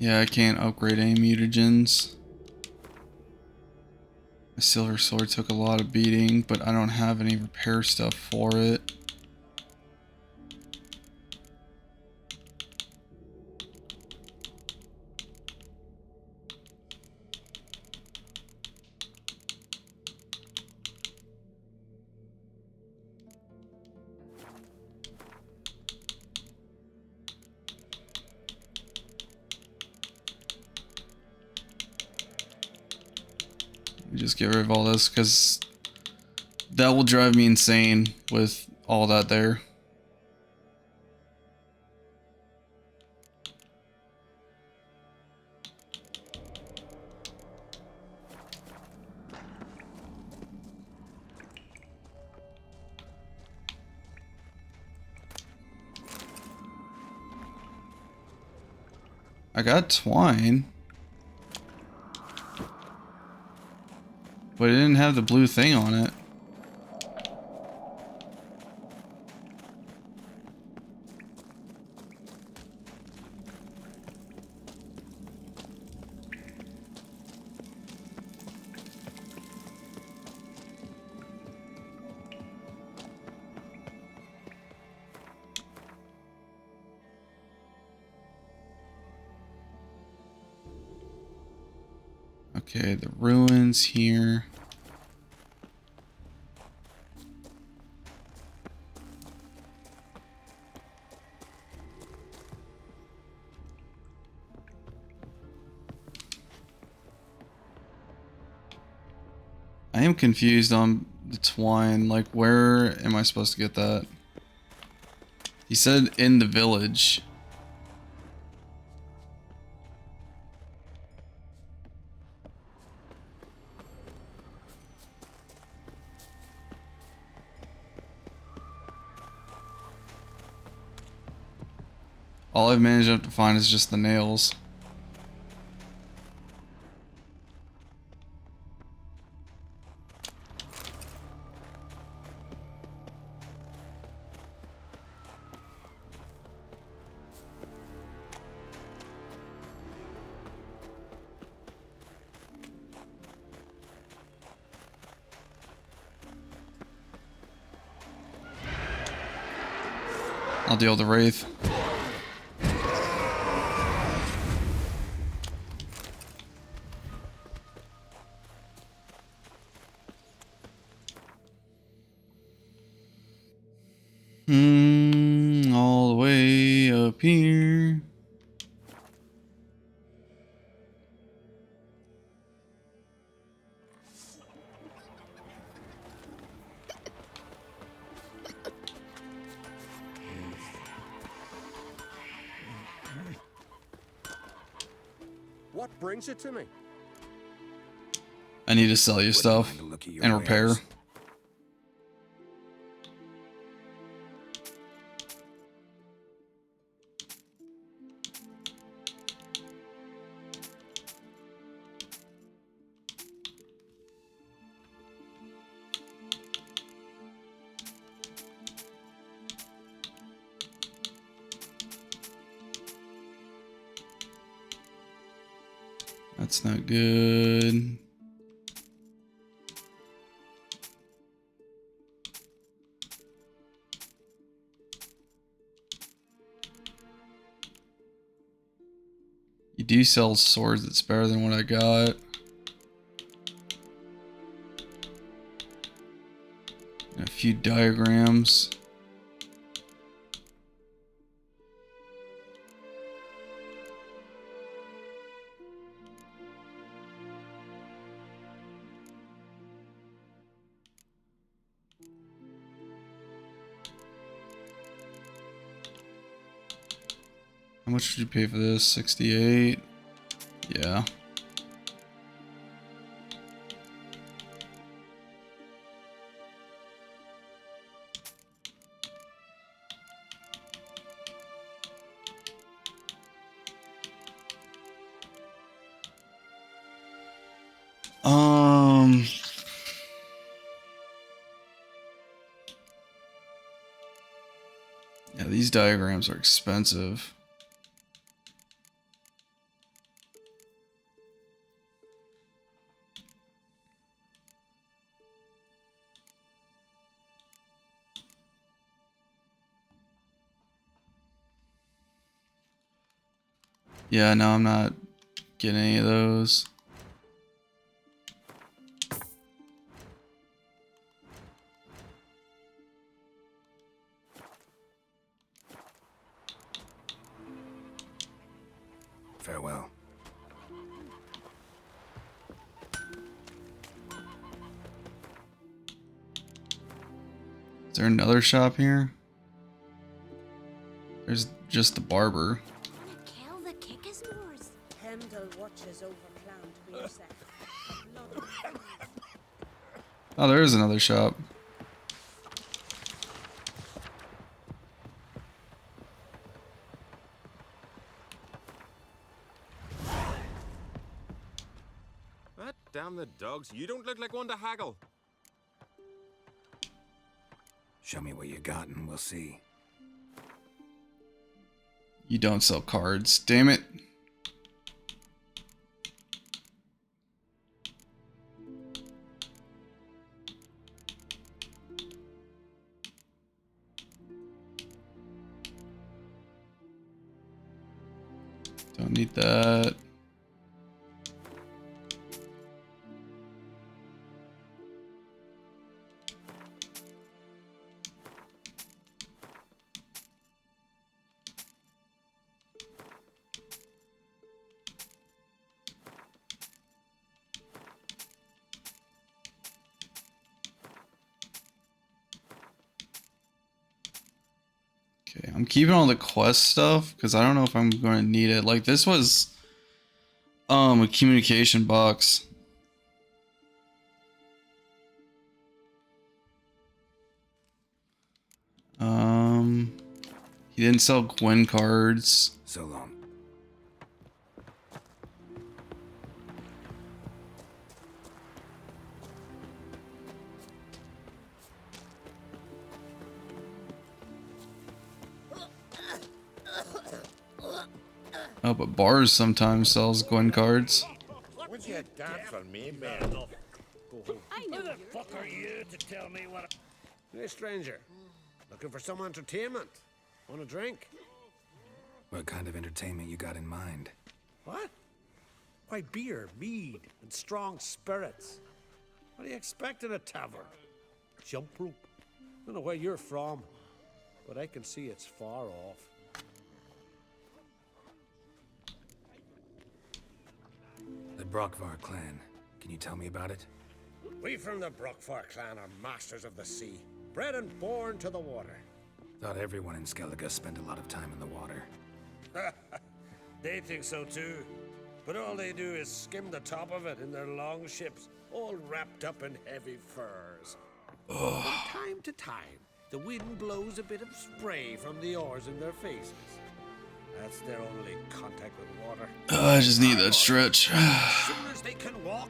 Yeah, I can't upgrade any mutagens. My silver sword took a lot of beating, but I don't have any repair stuff for it. Just get rid of all this because that will drive me insane with all that there. I got twine, but it didn't have the blue thing on it. Okay, the ruins here. I am confused on the twine. Like, where am I supposed to get that? He said in the village. All I've managed to find is just the nails. I'll deal with the Wraith. All the way up here. What brings it to me? I need to sell you stuff and repair. That's not good. You do sell swords, it's better than what I got. And a few diagrams. How much did you pay for this? 68? Yeah. Yeah, these diagrams are expensive. Yeah, no, I'm not getting any of those. Farewell. Is there another shop here? There's just the barber. Kill the kickers, Moors. Hemdall watches over Clown to Oh, there is another shop. That damn the dogs. You don't look like one to haggle. Show me what you got and we'll see. You don't sell cards. Damn it. Don't need that. Okay, I'm keeping all the quest stuff because I don't know if I'm going to need it. Like this was a communication box. He didn't sell Gwen cards. So long. Oh, but bars sometimes sells Gwen cards. Would you dance for me, man? I know Who the fuck are you to tell me what? Hey, stranger. Looking for some entertainment? Want a drink? What kind of entertainment you got in mind? What? Why, beer, mead, and strong spirits. What do you expect in a tavern? Jump rope. Don't know where you're from, but I can see it's far off. The Brockvar clan. Can you tell me about it? We from the Brockvar clan are masters of the sea, bred and born to the water. Thought everyone in Skellige spent a lot of time in the water. They think so too. but all they do is skim the top of it in their long ships, all wrapped up in heavy furs. From time to time, the wind blows a bit of spray from the oars in their faces. That's their only contact with water. I just need that stretch. As soon as they can walk,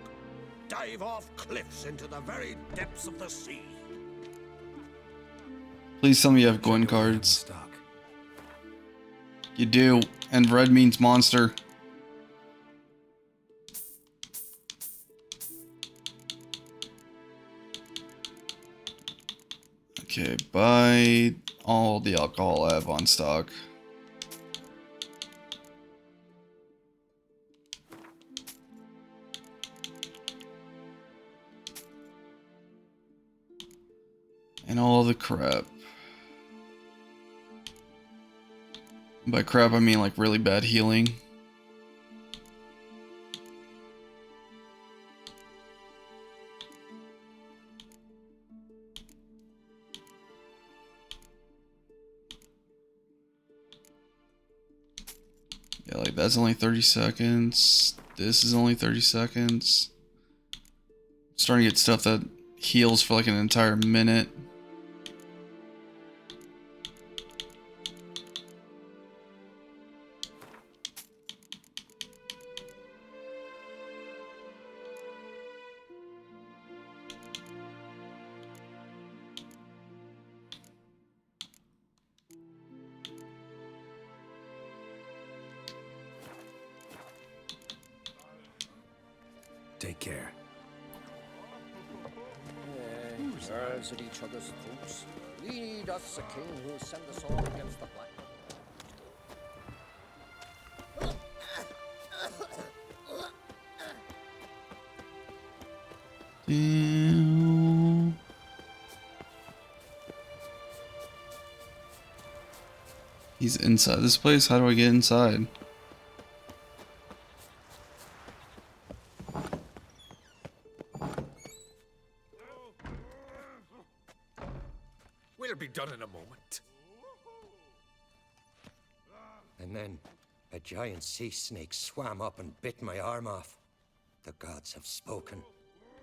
dive off cliffs into the very depths of the sea. Please tell me you have Gwen cards. You do, and red means monster. Okay, buy all the alcohol I have on stock. And all the crap. By crap, I mean like really bad healing. Yeah, like that's only 30 seconds. This is only 30 seconds. Starting to get stuff that heals for like an entire minute. Take care. Birds at each other's throats. Lead us a king who will send us all against the black. Damn. He's inside this place? How do I get inside? We'll be done in a moment. And then a giant sea snake swam up and bit my arm off. The gods have spoken.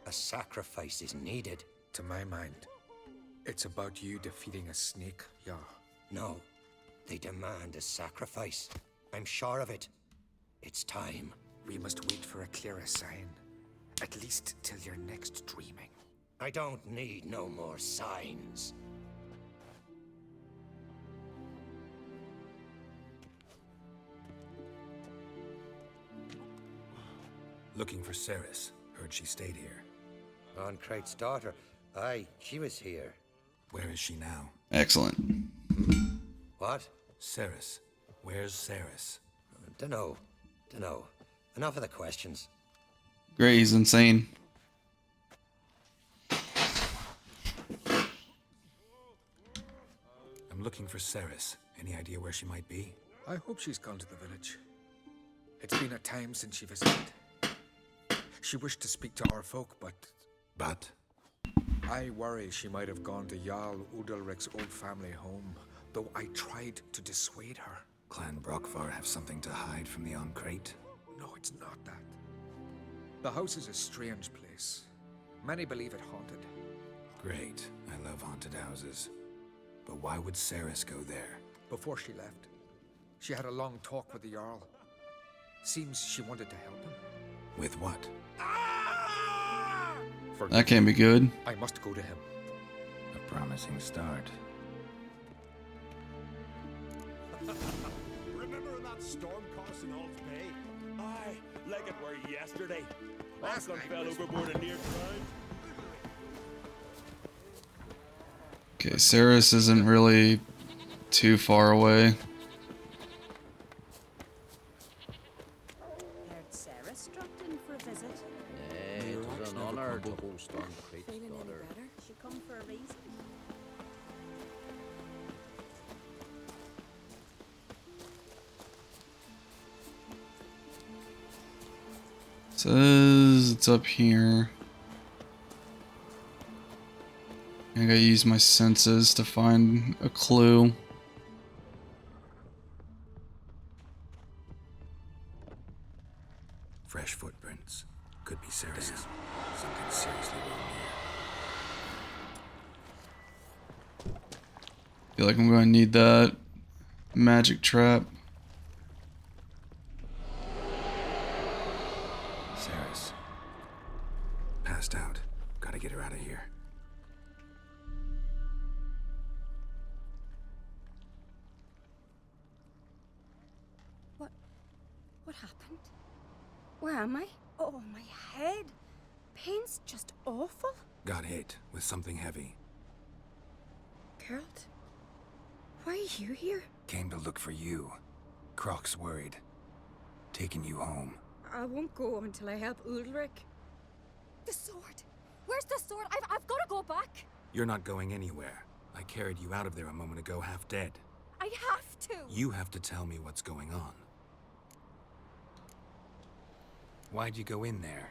A sacrifice is needed. To my mind, it's about you defeating a snake, yeah. No, they demand a sacrifice. I'm sure of it. It's time. We must wait for a clearer sign. At least till your next dreaming. I don't need no more signs. Looking for Ceres. Heard she stayed here. Ron Crate's daughter. Aye, she was here. Where is she now? Excellent. What? Ceres. Where's Ceres? Dunno. Enough of the questions. Great, he's insane. I'm looking for Ceres. Any idea where she might be? I hope she's gone to the village. It's been a time since she visited. She wished to speak to our folk, but... But? I worry she might have gone to Jarl Udalric's old family home, though I tried to dissuade her. Clan Brockvar have something to hide from the Crate? No, it's not that. The house is a strange place. Many believe it haunted. Great. I love haunted houses. But why would Ceres go there? Before she left, she had a long talk with the Jarl. Seems she wanted to help him. With what? That can't be good. I must go to him. A promising start. Remember that storm caught us in Ald's Bay? Aye, like it were yesterday. Last one fell overboard and near drowned. Okay, Ceres isn't really too far away. Heard Ceres dropped in for a visit. It was an honor to host on Crate's Feeling any daughter. better? She come for a reason. Says it's up here. I gotta use my senses to find a clue. Fresh footprints. Could be Ceres. Something seriously wrong here. Feel like I'm going to need that magic trap. Ceres. Passed out. Gotta get her out of here. What happened? Where am I? Oh, my head. Pain's just awful. Got hit with something heavy. Geralt? Why are you here? Came to look for you. Croc's worried. Taking you home. I won't go until I help Ulrich. The sword! Where's the sword? I've got to go back! You're not going anywhere. I carried you out of there a moment ago half dead. I have to! You have to tell me what's going on. Why'd you go in there?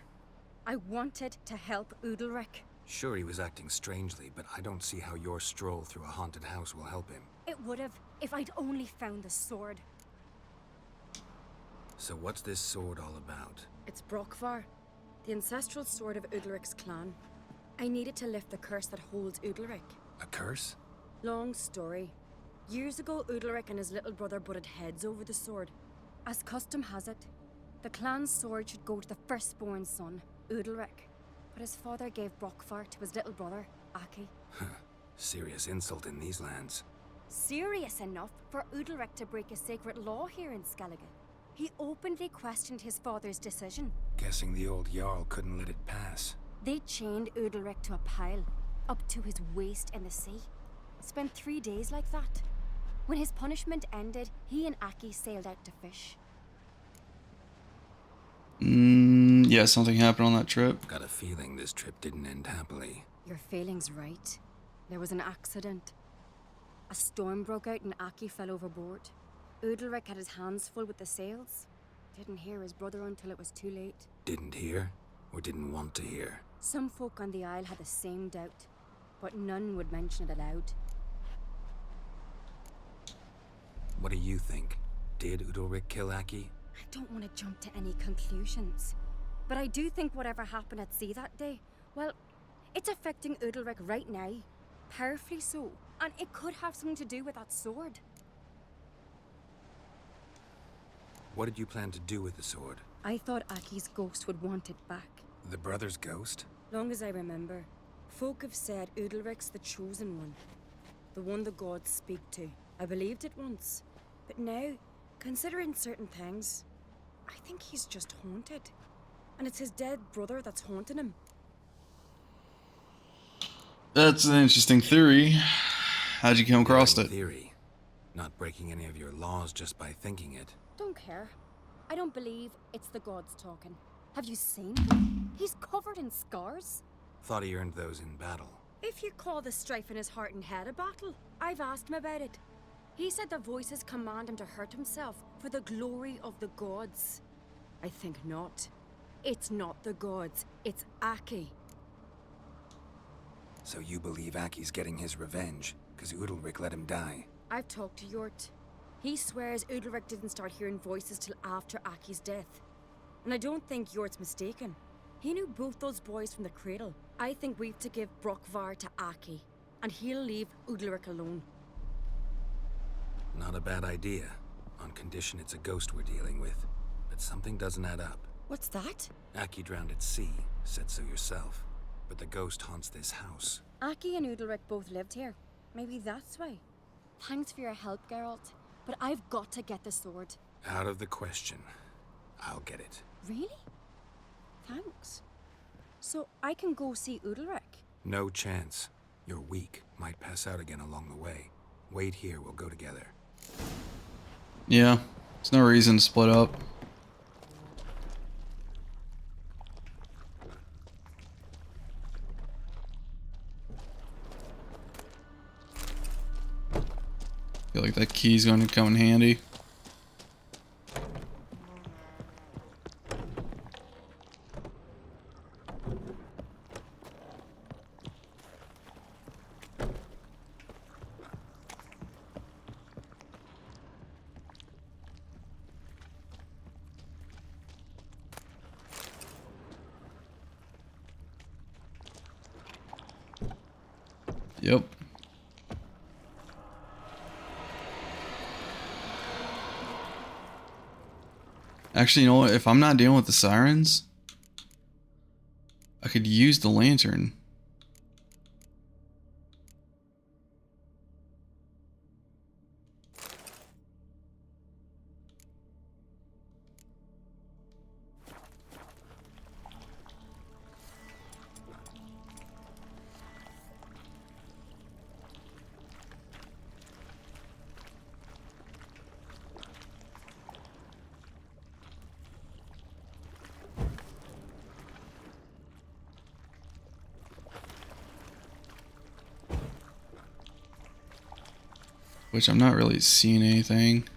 I wanted to help Ulrich. Sure, he was acting strangely, but I don't see how your stroll through a haunted house will help him. It would have, if I'd only found the sword. So what's this sword all about? It's Brockvar, the ancestral sword of Ulrich's clan. I needed to lift the curse that holds Ulrich. A curse? Long story. Years ago, Ulrich and his little brother butted heads over the sword. As custom has it, the clan's sword should go to the firstborn son, Ulrich. But his father gave Brockvar to his little brother, Aki. Serious insult in these lands. Serious enough for Ulrich to break a sacred law here in Skellige. He openly questioned his father's decision. Guessing the old Jarl couldn't let it pass. They chained Ulrich to a pile, up to his waist in the sea. Spent 3 days like that. When his punishment ended, he and Aki sailed out to fish. Yeah, something happened on that trip. Got a feeling this trip didn't end happily. Your feeling's right. There was an accident. A storm broke out and Aki fell overboard. Ulrich had his hands full with the sails. Didn't hear his brother until it was too late. Didn't hear? Or didn't want to hear? Some folk on the Isle had the same doubt, but none would mention it aloud. What do you think? Did Ulrich kill Aki? I don't want to jump to any conclusions, but I do think whatever happened at sea that day, well, it's affecting Ulrich right now. Powerfully so, and it could have something to do with that sword. What did you plan to do with the sword? I thought Aki's ghost would want it back. The brother's ghost? Long as I remember, folk have said Ulrich's the chosen one. The one the gods speak to. I believed it once, but now, considering certain things, I think he's just haunted. And it's his dead brother that's haunting him. That's an interesting theory. How'd you come across it? Theory. Not breaking any of your laws just by thinking it. Don't care. I don't believe it's the gods talking. Have you seen him? He's covered in scars. Thought he earned those in battle. If you call the strife in his heart and head a battle, I've asked him about it. He said the voices command him to hurt himself for the glory of the gods. I think not. It's not the gods, it's Aki. So you believe Aki's getting his revenge, because Ulrich let him die? I've talked to Jort. He swears Ulrich didn't start hearing voices till after Aki's death. And I don't think Jort's mistaken. He knew both those boys from the cradle. I think we've to give Brockvar to Aki, and he'll leave Ulrich alone. Not a bad idea, on condition it's a ghost we're dealing with. But something doesn't add up. What's that? Aki drowned at sea, said so yourself. But the ghost haunts this house. Aki and Ulrich both lived here. Maybe that's why. Thanks for your help, Geralt. But I've got to get the sword. Out of the question. I'll get it. Really? Thanks. So I can go see Ulrich? No chance. You're weak. Might pass out again along the way. Wait here, we'll go together. Yeah, there's no reason to split up. Feel like that key's going to come in handy. Yep. Actually, you know what? If I'm not dealing with the sirens, I could use the lantern. Which I'm not really seeing anything.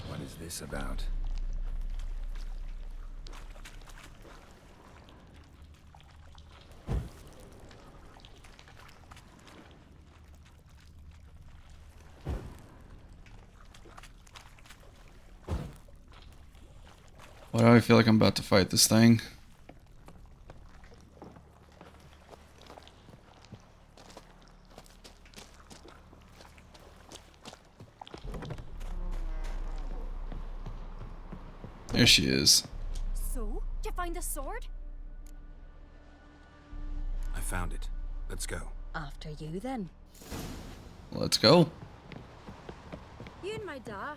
What is this about? Why do I feel like I'm about to fight this thing? There she is. So, did you find the sword? I found it. Let's go. After you, then. Let's go. You and my da,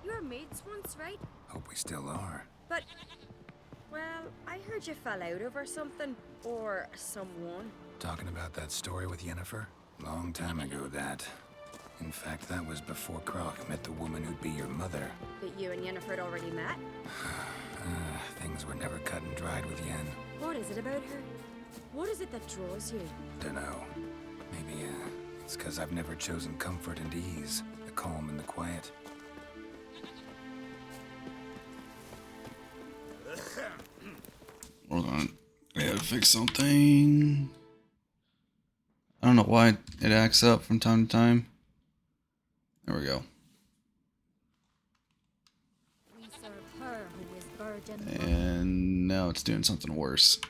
you were mates once, right? Hope we still are. But, well, I heard you fell out over something. Or someone. Talking about that story with Yennefer? Long time ago, that. In fact, that was before Croc met the woman who'd be your mother. But you and Yennefer had already met? Things were never cut and dried with Yen. What is it about her? What is it that draws you? Dunno. Maybe, it's because I've never chosen comfort and ease. The calm and the quiet. Hold on. I gotta fix something. I don't know why it acts up from time to time. There we go. We serve her who is burdened. And now it's doing something worse.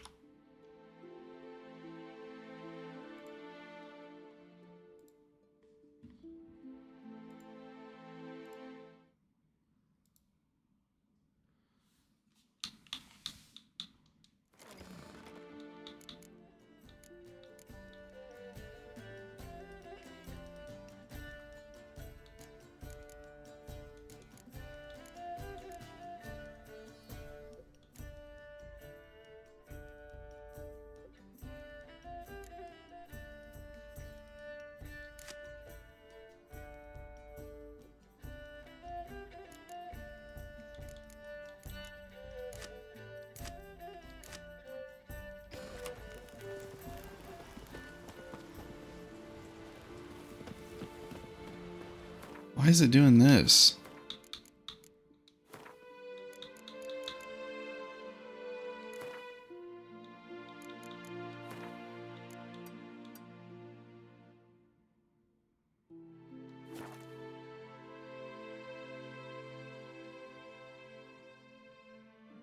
Why is it doing this?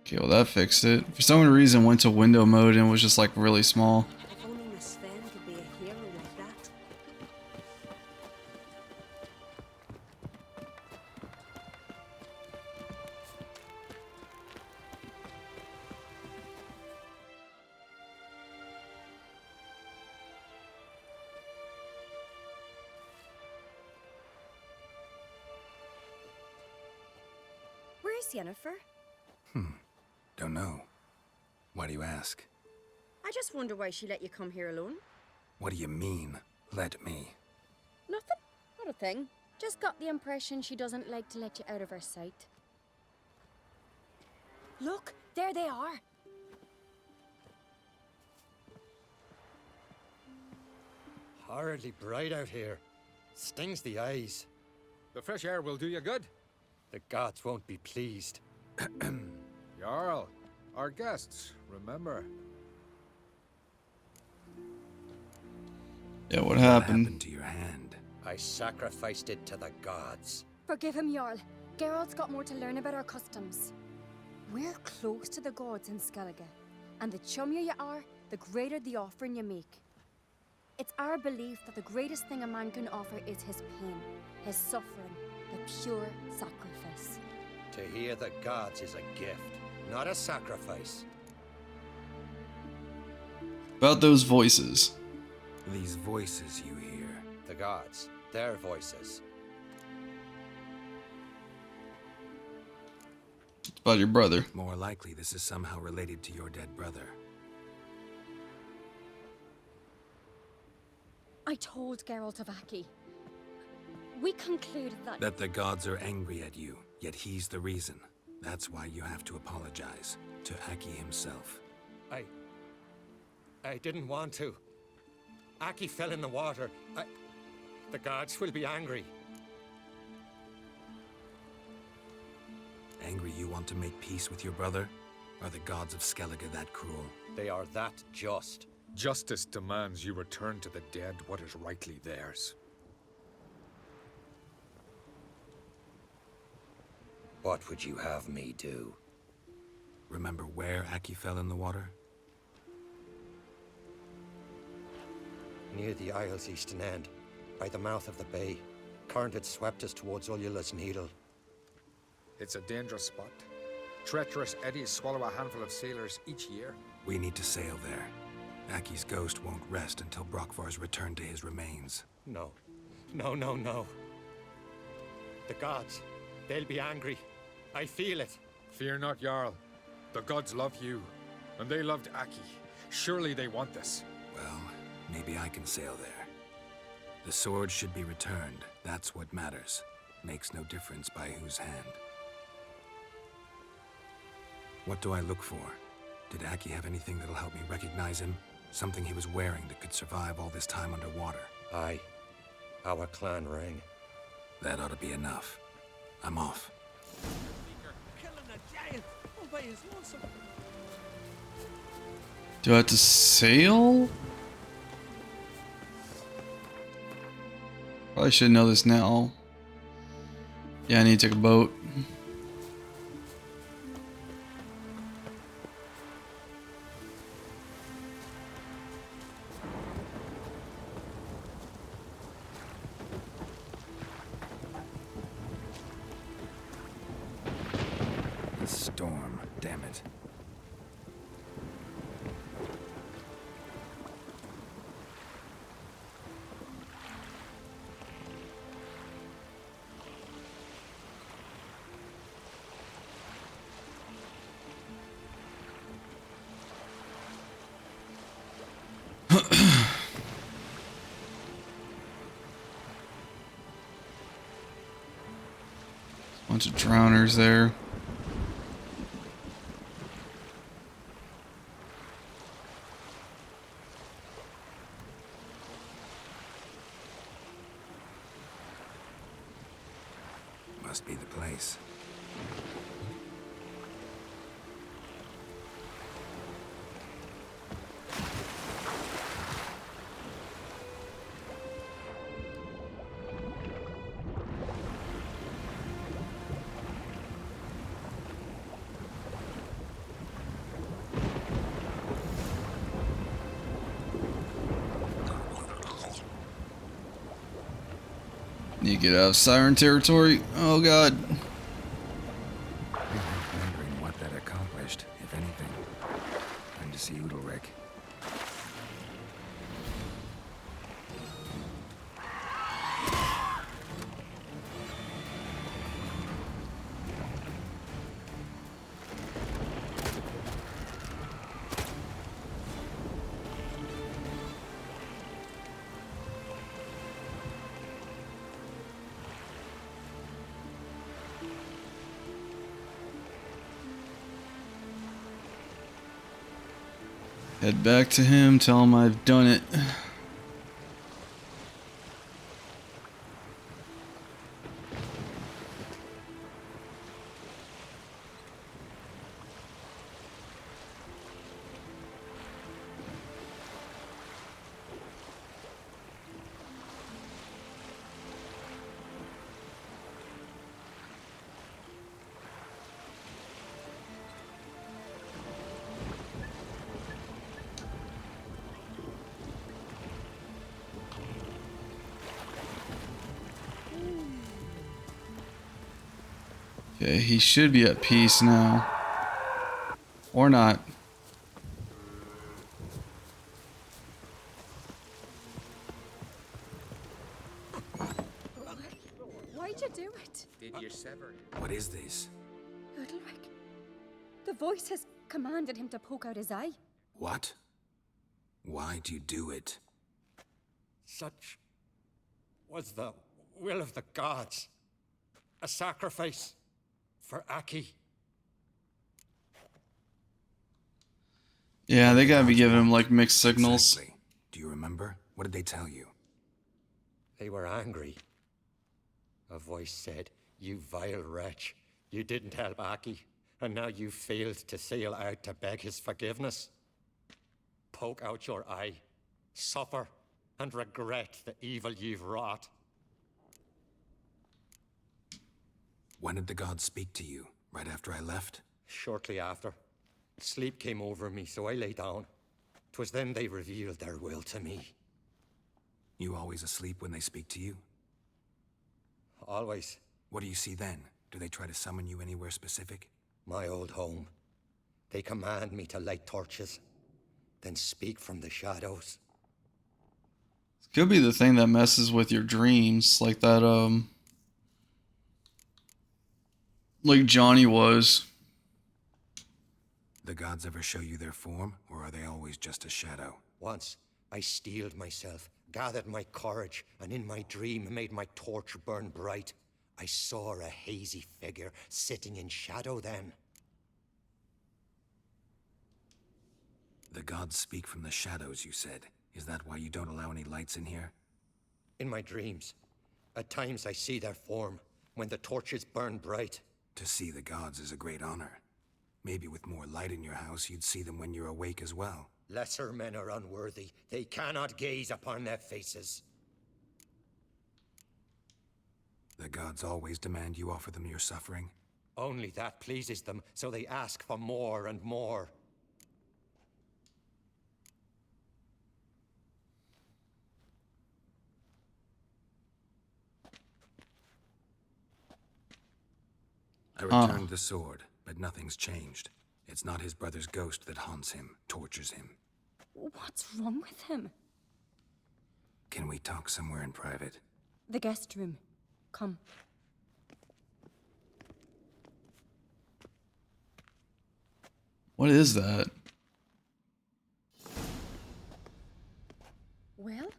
Okay, well that fixed it. For some reason went to window mode and was just like really small. If only Miss Sven could be a hero like that. Where's Yennefer? Don't know. Why do you ask? I just wonder why she let you come here alone. What do you mean, let me? Nothing. Not a thing. Just got the impression she doesn't like to let you out of her sight. Look, there they are. Horridly bright out here. Stings the eyes. The fresh air will do you good. The gods won't be pleased. Jarl, our guests, remember. Yeah, what happened? To your hand? I sacrificed it to the gods. Forgive him, Jarl. Geralt's got more to learn about our customs. We're close to the gods in Skellige, and the chummier you are, the greater the offering you make. It's our belief that the greatest thing a man can offer is his pain, his suffering, the pure sacrifice. To hear the gods is a gift, not a sacrifice. About those voices. These voices you hear. The gods, their voices. It's about your brother. More likely this is somehow related to your dead brother. I told Geralt of Aki. We concluded that... That the gods are angry at you, yet he's the reason. That's why you have to apologize to Aki himself. I didn't want to. Aki fell in the water. The gods will be angry. Angry you want to make peace with your brother? Are the gods of Skellige that cruel? They are that just. Justice demands you return to the dead what is rightly theirs. What would you have me do? Remember where Aki fell in the water? Near the Isle's eastern end, by the mouth of the bay. Current had swept us towards Ullula's Needle. It's a dangerous spot. Treacherous eddies swallow a handful of sailors each year. We need to sail there. Aki's ghost won't rest until Brokvar's returned to his remains. No. No. The gods, they'll be angry. I feel it. Fear not, Jarl. The gods love you, and they loved Aki. Surely they want this. Well, maybe I can sail there. The sword should be returned. That's what matters. Makes no difference by whose hand. What do I look for? Did Aki have anything that'll help me recognize him? Something he was wearing that could survive all this time underwater? Aye. Our clan ring. That ought to be enough. I'm off. Killing a giant all by his lonesome. Do I have to sail? Probably should know this now. Yeah, I need to take a boat. The storm, damn it. Bunch of drowners there. Must be the place. Need to get out of Siren territory. Oh god. Wondering what that accomplished, if anything. Time to see Udalric. Head back to him, tell him I've done it. Okay, he should be at peace now. Or not. Why'd you do it? Did you sever? What is this? Udalric. The voice has commanded him to poke out his eye. What? Why'd you do it? Such was the will of the gods. A sacrifice for Aki. Yeah, they gotta be giving him like mixed signals. Exactly. Do you remember? What did they tell you? They were angry. A voice said, "You vile wretch, you didn't help Aki, and now you failed to sail out to beg his forgiveness. Poke out your eye, suffer, and regret the evil you've wrought." When did the gods speak to you? Right after I left? Shortly after. Sleep came over me, so I lay down. 'Twas then they revealed their will to me. You always asleep when they speak to you? Always. What do you see then? Do they try to summon you anywhere specific? My old home. They command me to light torches, then speak from the shadows. Could be the thing that messes with your dreams, like that, like Johnny was. The gods ever show you their form, or are they always just a shadow? Once, I steeled myself, gathered my courage, and in my dream made my torch burn bright. I saw a hazy figure sitting in shadow then. The gods speak from the shadows, you said. Is that why you don't allow any lights in here? In my dreams, at times I see their form, when the torches burn bright. To see the gods is a great honor. Maybe with more light in your house, you'd see them when you're awake as well. Lesser men are unworthy. They cannot gaze upon their faces. The gods always demand you offer them your suffering? Only that pleases them, so they ask for more and more. I returned the sword, but nothing's changed. It's not his brother's ghost that haunts him, tortures him. What's wrong with him? Can we talk somewhere in private? The guest room. Come. What is that? Well,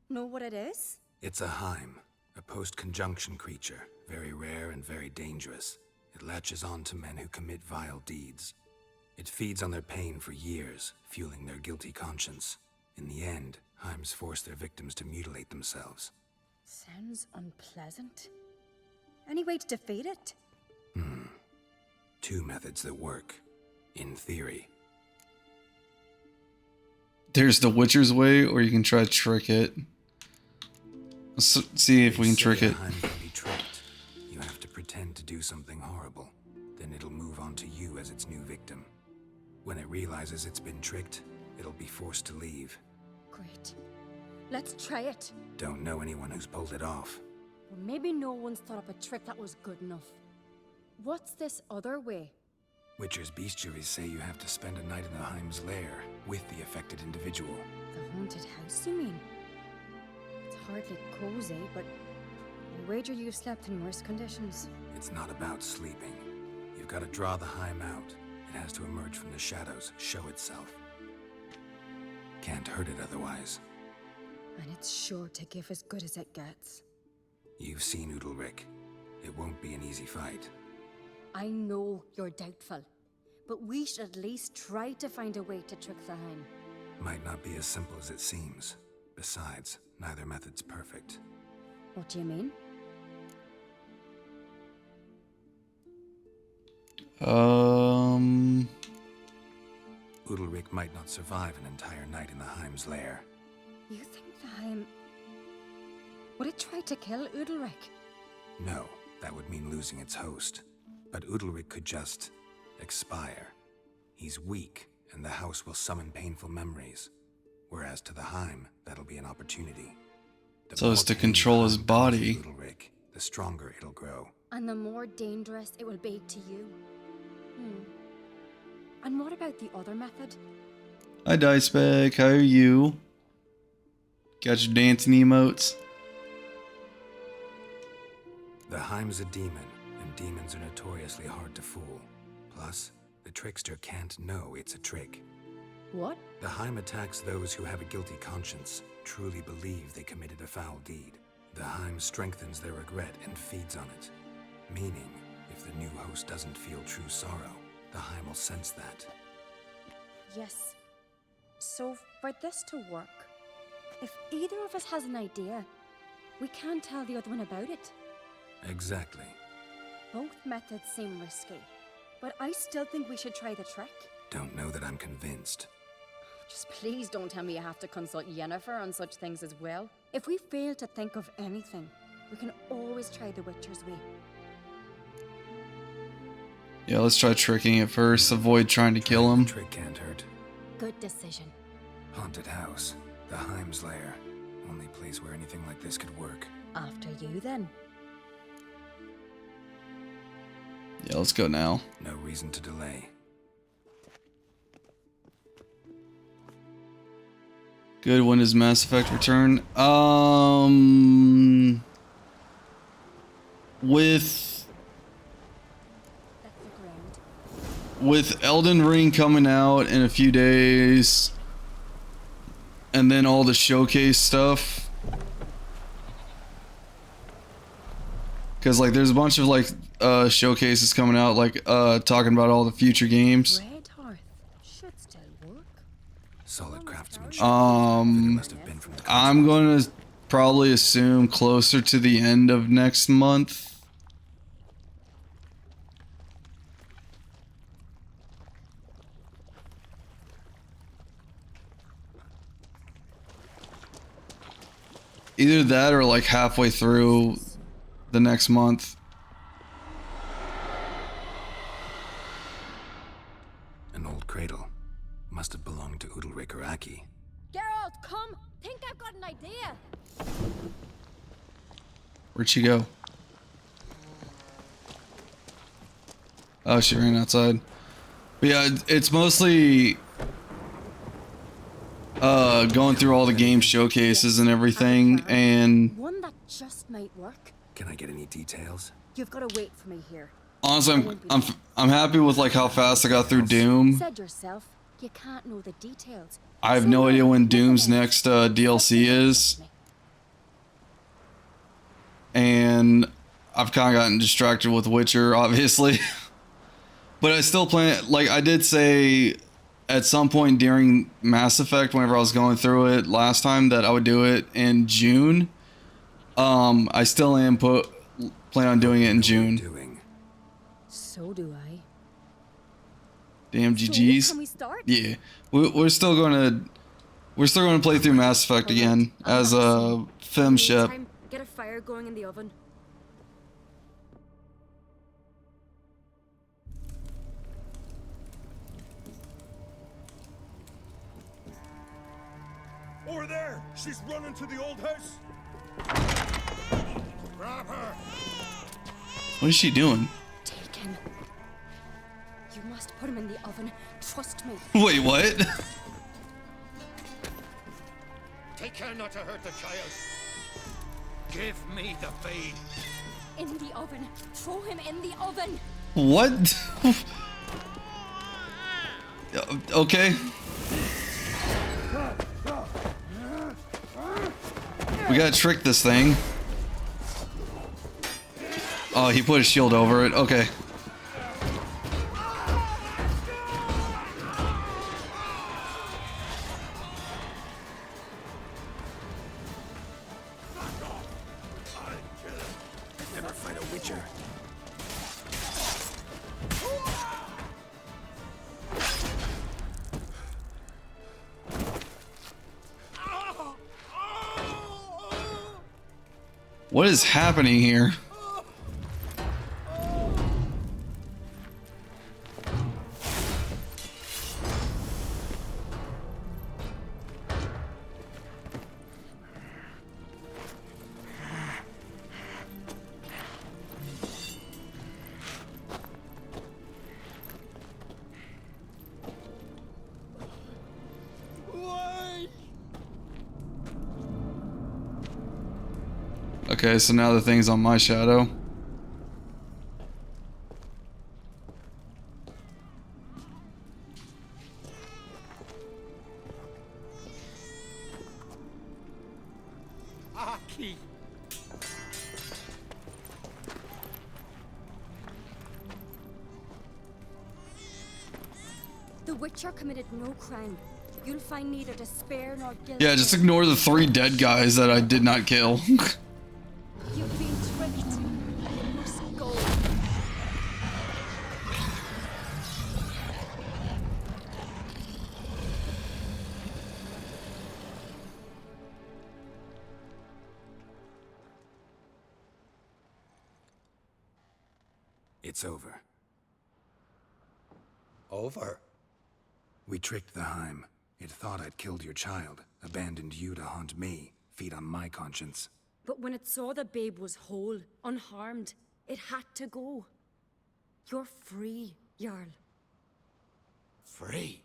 know what it is? It's a Heim, a post-conjunction creature, very rare and very dangerous. It latches on to men who commit vile deeds. It feeds on their pain for years, fueling their guilty conscience. In the end, Heims force their victims to mutilate themselves. Sounds unpleasant. Any way to defeat it? Two methods that work. In theory. There's the Witcher's way, or you can try to trick it. Let's see if we can trick it. Heim can be tricked. You have to pretend to do something horrible. Then it'll move on to you as its new victim. When it realizes it's been tricked, it'll be forced to leave. Great. Let's try it. Don't know anyone who's pulled it off. Well, maybe no one's thought up a trick that was good enough. What's this other way? Witcher's bestiaries say you have to spend a night in the Heim's lair with the affected individual. The haunted house, you mean? It's hardly cozy, but I wager you've slept in worse conditions. It's not about sleeping. You've got to draw the Heim out. It has to emerge from the shadows, show itself. Can't hurt it otherwise. And it's sure to give as good as it gets. You've seen Udalric. It won't be an easy fight. I know you're doubtful, but we should at least try to find a way to trick the Heim. Might not be as simple as it seems. Besides, neither method's perfect. What do you mean? Udalric might not survive an entire night in the Heim's lair. You think the Heim... Would it try to kill Udalric? No, that would mean losing its host. But Udalric could just expire. He's weak, and the house will summon painful memories. Whereas to the Heim, that'll be an opportunity. So as to control his body. Udalric, the stronger it'll grow. And the more dangerous it will be to you. And what about the other method? Hi Dicebag, how are you? Got your dancing emotes? The Heim's a demon, and demons are notoriously hard to fool. Plus, the trickster can't know it's a trick. What? The Heim attacks those who have a guilty conscience, truly believe they committed a foul deed. The Heim strengthens their regret and feeds on it. Meaning, if the new host doesn't feel true sorrow, the Heim will sense that. Yes. So, for this to work, if either of us has an idea, we can't tell the other one about it. Exactly. Both methods seem risky, but I still think we should try the trick. Don't know that I'm convinced. Just please don't tell me you have to consult Yennefer on such things as well. If we fail to think of anything, we can always try the Witcher's way. Yeah, let's try tricking it first. Avoid trying to kill him. Trick can't hurt. Good decision. Haunted house. The Heim's lair. Only place where anything like this could work. After you, then. Yeah, let's go now. No reason to delay. Good. When does Mass Effect return? With Elden Ring coming out in a few days, and then all the showcase stuff, because like there's a bunch of like showcases coming out, like talking about all the future games. Should still work. Solid craftsmanship. I'm gonna probably assume closer to the end of next month. Either that or like halfway through the next month. An old cradle. Must have belonged to Udalric or Aki. Geralt, come! Think I've got an idea! Where'd she go? Oh, she ran outside. But yeah, it's mostly going through all the game showcases and everything, and one that just might work. Can I get any details? You've got to wait for me here. honestly, I'm happy with like how fast I got through Doom. Said yourself, you can't know the details. I have no idea when Doom's next DLC is, and I've kind of gotten distracted with Witcher, obviously. But I still plan, like I did say at some point during Mass Effect, whenever I was going through it last time, that I would do it in June. I still am plan on doing it in June. So do I. Damn GG's. Can we start? Yeah, we're still gonna play through Mass Effect again as a femship. Get a fire going in the oven. Over there! She's running to the old house! Grab her! What is she doing? Take him. You must put him in the oven. Trust me. Wait, what? Take care not to hurt the child. Give me the feed. In the oven. Throw him in the oven. What? Okay. We gotta trick this thing. Oh, he put a shield over it. Okay. Never fight a Witcher. What is happening here? Okay, so now the thing's on my shadow. Aki! The Witcher committed no crime. You'll find neither despair nor guilt. Yeah, just ignore the 3 dead guys that I did not kill. You've been tricked. You must go. It's over. Over? We tricked the Heim. It thought I'd killed your child, abandoned you to haunt me, feed on my conscience. But when it saw the babe was whole, unharmed, it had to go. You're free, Jarl. Free?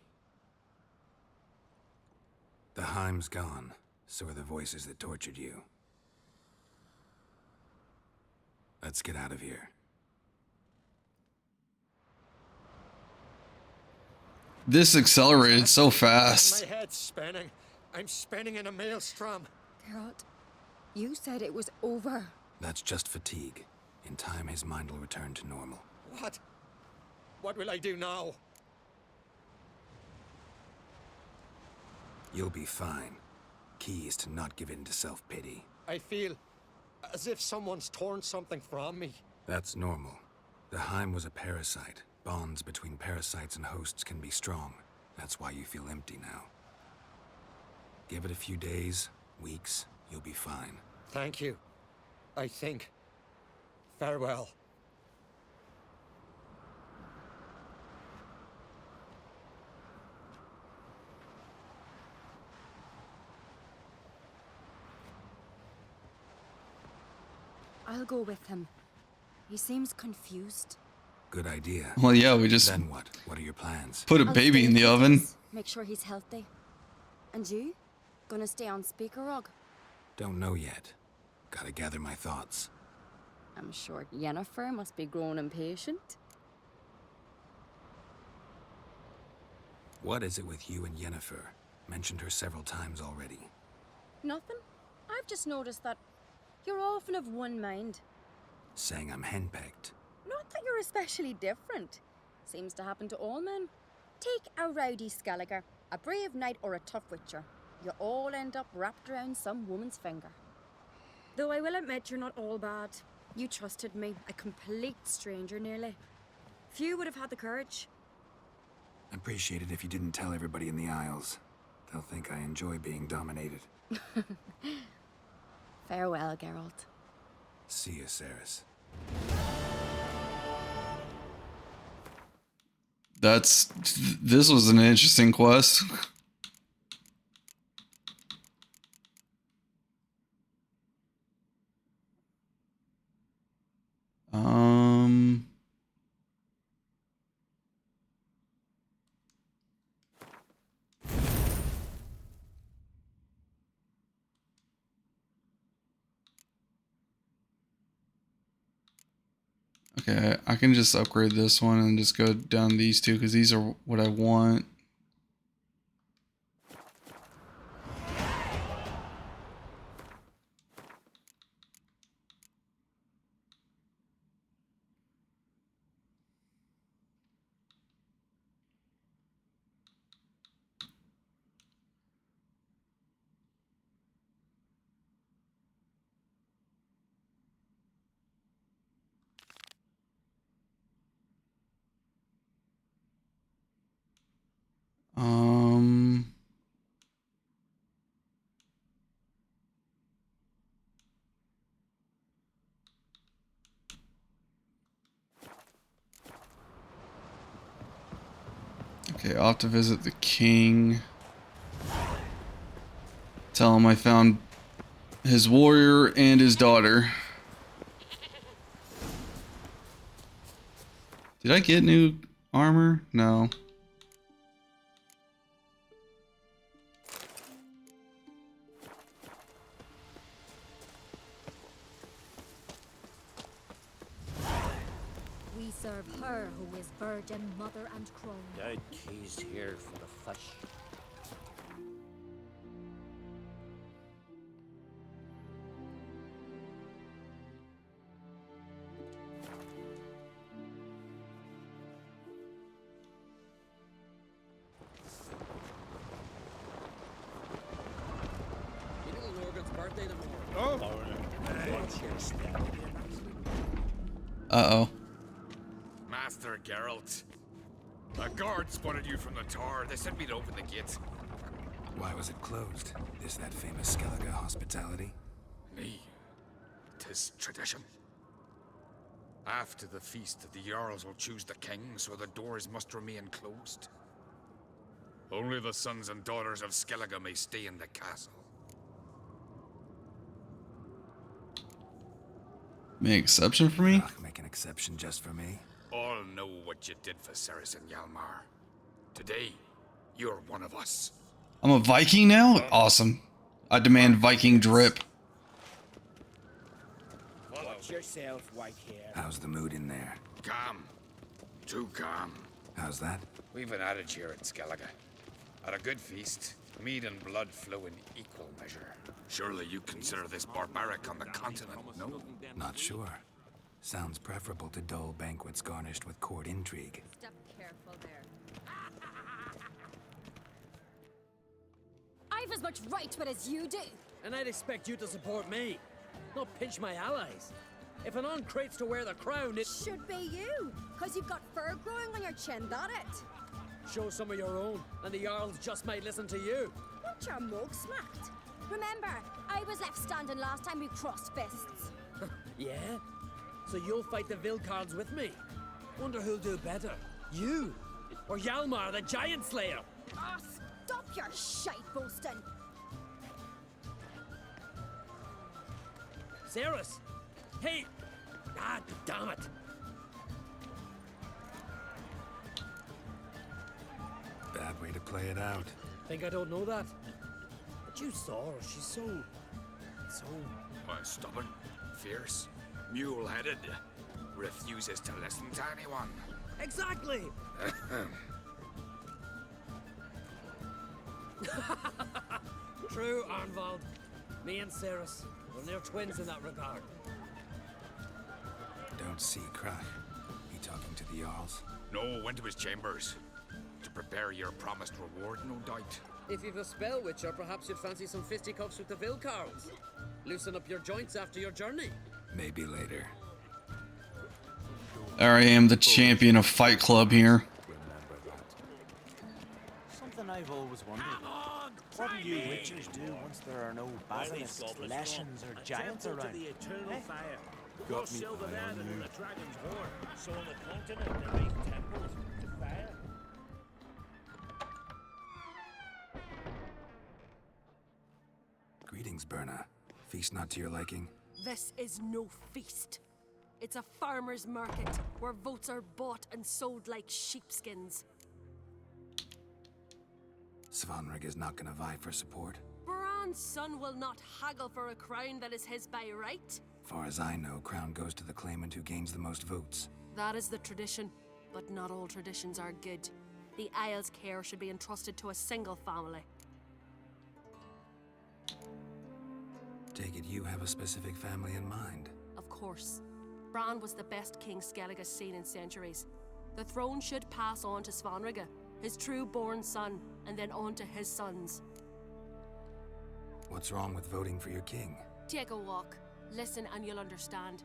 The Heim's gone, so are the voices that tortured you. Let's get out of here. This accelerated so fast. My head's spinning. I'm spinning in a maelstrom. Geralt, you said it was over. That's just fatigue. In time, his mind will return to normal. What? What will I do now? You'll be fine. Key is to not give in to self-pity. I feel as if someone's torn something from me. That's normal. The Heim was a parasite. Bonds between parasites and hosts can be strong. That's why you feel empty now. Give it a few days, weeks, you'll be fine. Thank you. I think. Farewell. I'll go with him. He seems confused. Good idea. Well, yeah, we just... Then what? What are your plans? Put a baby in the oven. Make sure he's healthy. And you? Gonna stay on Speaker Rog? Don't know yet. Gotta gather my thoughts. I'm sure Yennefer must be growing impatient. What is it with you and Yennefer? Mentioned her several times already. Nothing. I've just noticed that you're often of one mind. Saying I'm henpecked. Not that you're especially different. Seems to happen to all men. Take a rowdy Skelliger, a brave knight, or a tough witcher. You all end up wrapped around some woman's finger. Though I will admit you're not all bad. You trusted me, a complete stranger nearly. Few would have had the courage. I'd appreciate it if you didn't tell everybody in the Isles. They'll think I enjoy being dominated. Farewell, Geralt. See you, Cerys. This was an interesting quest. Okay, I can just upgrade this one and just go down these two because these are what I want. Okay, off to visit the king. Tell him I found his warrior and his daughter. Did I get new armor? No. serve her who is virgin, mother, and crone. Doubt he's here for the fish. Your little Morgan's birthday tomorrow. Uh-oh. Master Geralt. A guard spotted you from the tower. They said we'd open the gate. Why was it closed? Is that famous Skellige hospitality? Nay, 'tis tradition. After the feast, the Jarls will choose the king, so the doors must remain closed. Only the sons and daughters of Skellige may stay in the castle. Make exception for me? Make an exception just for me? All know what you did for Ceres and Hjalmar. Today, you're one of us. I'm a Viking now? Awesome. I demand Viking drip. Watch yourself, Whitehair. How's the mood in there? Calm. Too calm. How's that? We've an adage here at Skellige. At a good feast, mead and blood flow in equal measure. Surely you consider this barbaric on the continent, no? Not sure. Sounds preferable to dull banquets garnished with court intrigue. Step careful there. I've as much right to it as you do. And I'd expect you to support me, not pinch my allies. If an on crates to wear the crown, it should be you, because you've got fur growing on your chin, that it? Show some of your own, and the Jarls just might listen to you. Want your mug smacked? Remember, I was left standing last time we crossed fists. Yeah? So you'll fight the Vilcards with me? Wonder who'll do better, you or Hjalmar the Giant Slayer? Ah, stop your shite boasting. Ceres! Hey! Ah, damn it! Bad way to play it out. Think I don't know that? But you saw her, she's so... Stubborn, fierce, mule-headed, refuses to listen to anyone. Exactly! True, Arnvald. Me and Ceres, we're near twins in that regard. Don't see Krach. He talking to the Jarls? No, went to his chambers. To prepare your promised reward, no doubt. If you've a spell witcher, perhaps you'd fancy some fisticuffs with the Vilcards. Loosen up your joints after your journey. Maybe later. There I am, the champion of Fight Club here. Something I've always wondered. What do you witchers do once there are no basilisks, leshens, or giants around? The eternal fire. Got me Silver eye on Land you. and the dragon's horn. So on the continent there ain't temples to fire. Greetings, Berna. Feast not to your liking? This is no feast. It's a farmer's market where votes are bought and sold like sheepskins. Svanrig is not gonna vie for support. Bran's son will not haggle for a crown that is his by right. Far as I know, crown goes to the claimant who gains the most votes. That is the tradition, but not all traditions are good. The Isle's care should be entrusted to a single family. Take it you have a specific family in mind. Of course. Bran was the best king Skellige's seen in centuries. The throne should pass on to Svanrige, his true-born son, and then on to his sons. What's wrong with voting for your king? Take a walk. Listen and you'll understand.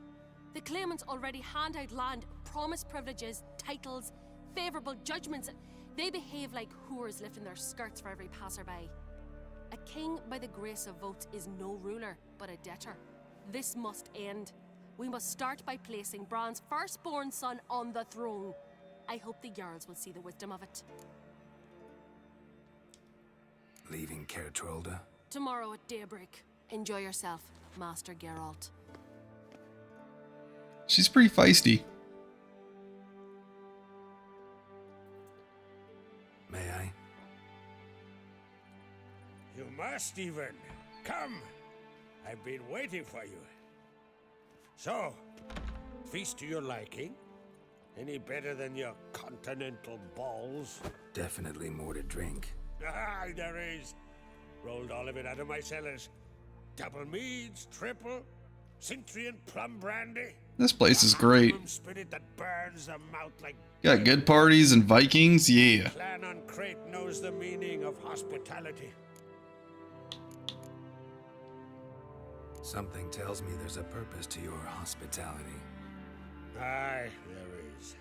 The claimants already hand out land, promise privileges, titles, favourable judgments. They behave like whores lifting their skirts for every passerby. A king by the grace of votes is no ruler, but a debtor. This must end. We must start by placing Bran's firstborn son on the throne. I hope the Jarls will see the wisdom of it. Leaving Caer Trolda? Tomorrow at daybreak. Enjoy yourself, Master Geralt. She's pretty feisty. May I? You must even. Come. I've been waiting for you. So, feast to your liking? Any better than your continental balls? Definitely more to drink. Aye, there is. Rolled all of it out of my cellars. Double meads, triple, Cintrian plum brandy. This place is great. Spirit that burns the mouth like Got good parties and Vikings, yeah. Clan on Crate knows the meaning of hospitality. Something tells me there's a purpose to your hospitality. Aye, there is.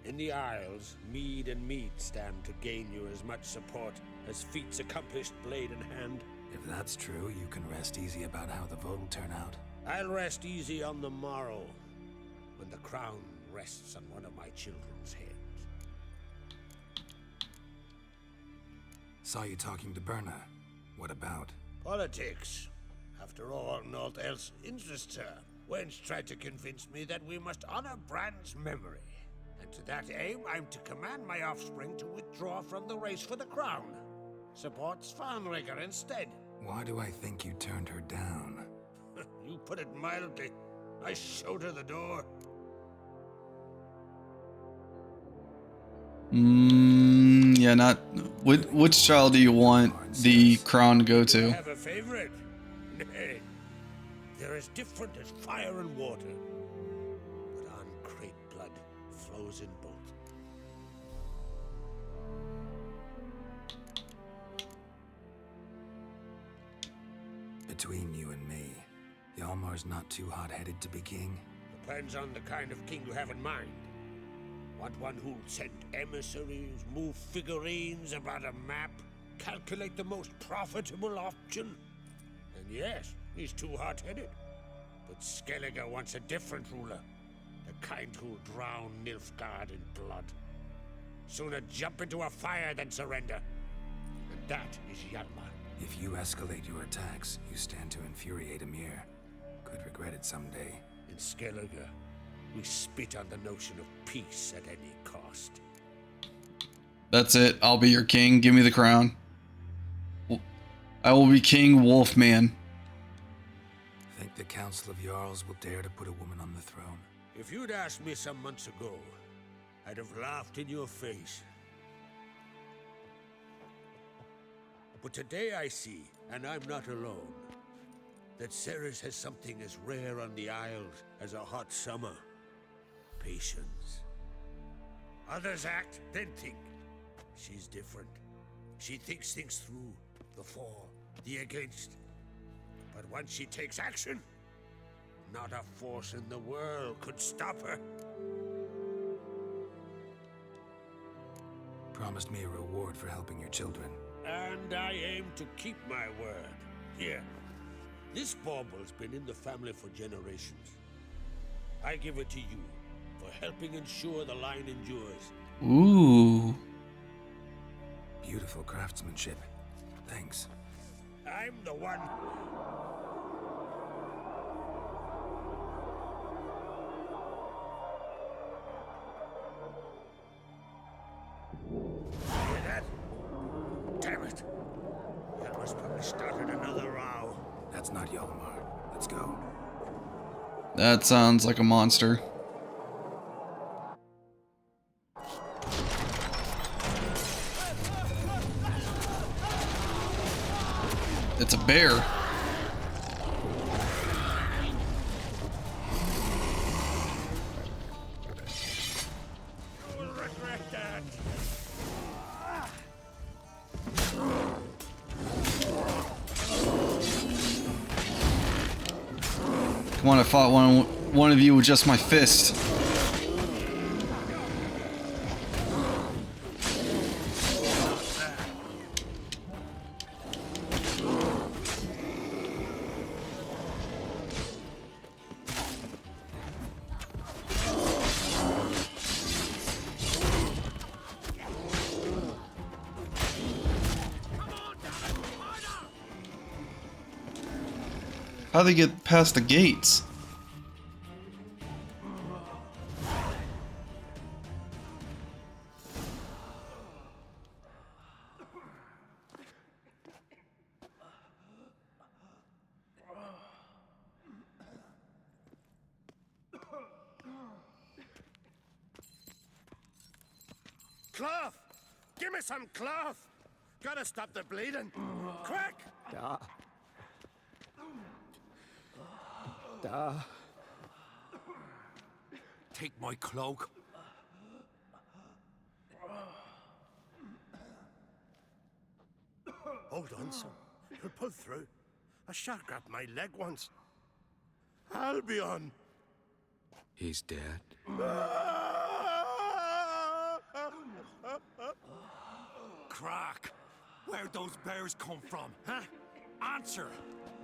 In the Isles, mead and meat stand to gain you as much support as feats accomplished blade in hand. If that's true, you can rest easy about how the vote will turn out. I'll rest easy on the morrow, when the crown rests on one of my children's heads. Saw you talking to Berna. What about? Politics. After all, naught else interests her. Wench tried to convince me that we must honor Bran's memory. And to that aim, I'm to command my offspring to withdraw from the race for the crown. Supports Farnrigger instead. Why do I think you turned her down? You put it mildly. I showed her the door. Yeah, not... Which child do you want the crown to go to? Have a favorite? Nay. They're as different as fire and water. But on Crate blood flows in both. Between you and me, Hjalmar's not too hot-headed to be king. Depends on the kind of king you have in mind. Want one who'll send emissaries, move figurines about a map, calculate the most profitable option? And yes, he's too hot-headed. But Skellige wants a different ruler. The kind who'll drown Nilfgaard in blood. Sooner jump into a fire than surrender. And that is Hjalmar. If you escalate your attacks, you stand to infuriate Emir. Could regret it someday. In Skellige, we spit on the notion of peace at any cost. That's it. I'll be your king. Give me the crown. I will be King Wolfman. Think the Council of Jarls will dare to put a woman on the throne? If you'd asked me some months ago, I'd have laughed in your face. But today I see, and I'm not alone, that Ceres has something as rare on the Isles as a hot summer. Patience. Others act, then think. She's different. She thinks things through, the for, the against. But once she takes action, not a force in the world could stop her. Promised me a reward for helping your children. And I aim to keep my word. Here, this bauble's been in the family for generations. I give it to you for helping ensure the line endures. Ooh. Beautiful craftsmanship. Thanks. I'm the one. Hear that? Damn it. Hjalmar's probably started another row. That's not Hjalmar. Let's go. That sounds like a monster. It's a bear. You'll regret that. Come on, I fought one of you with just my fist. How'd they get past the gates? cloth! Give me some cloth! Gotta stop the bleeding! Quick! Take my cloak. Hold on, son. You'll pull through. A shark grabbed my leg once. Albion! He's dead. Crack! Where'd those bears come from, huh? Answer!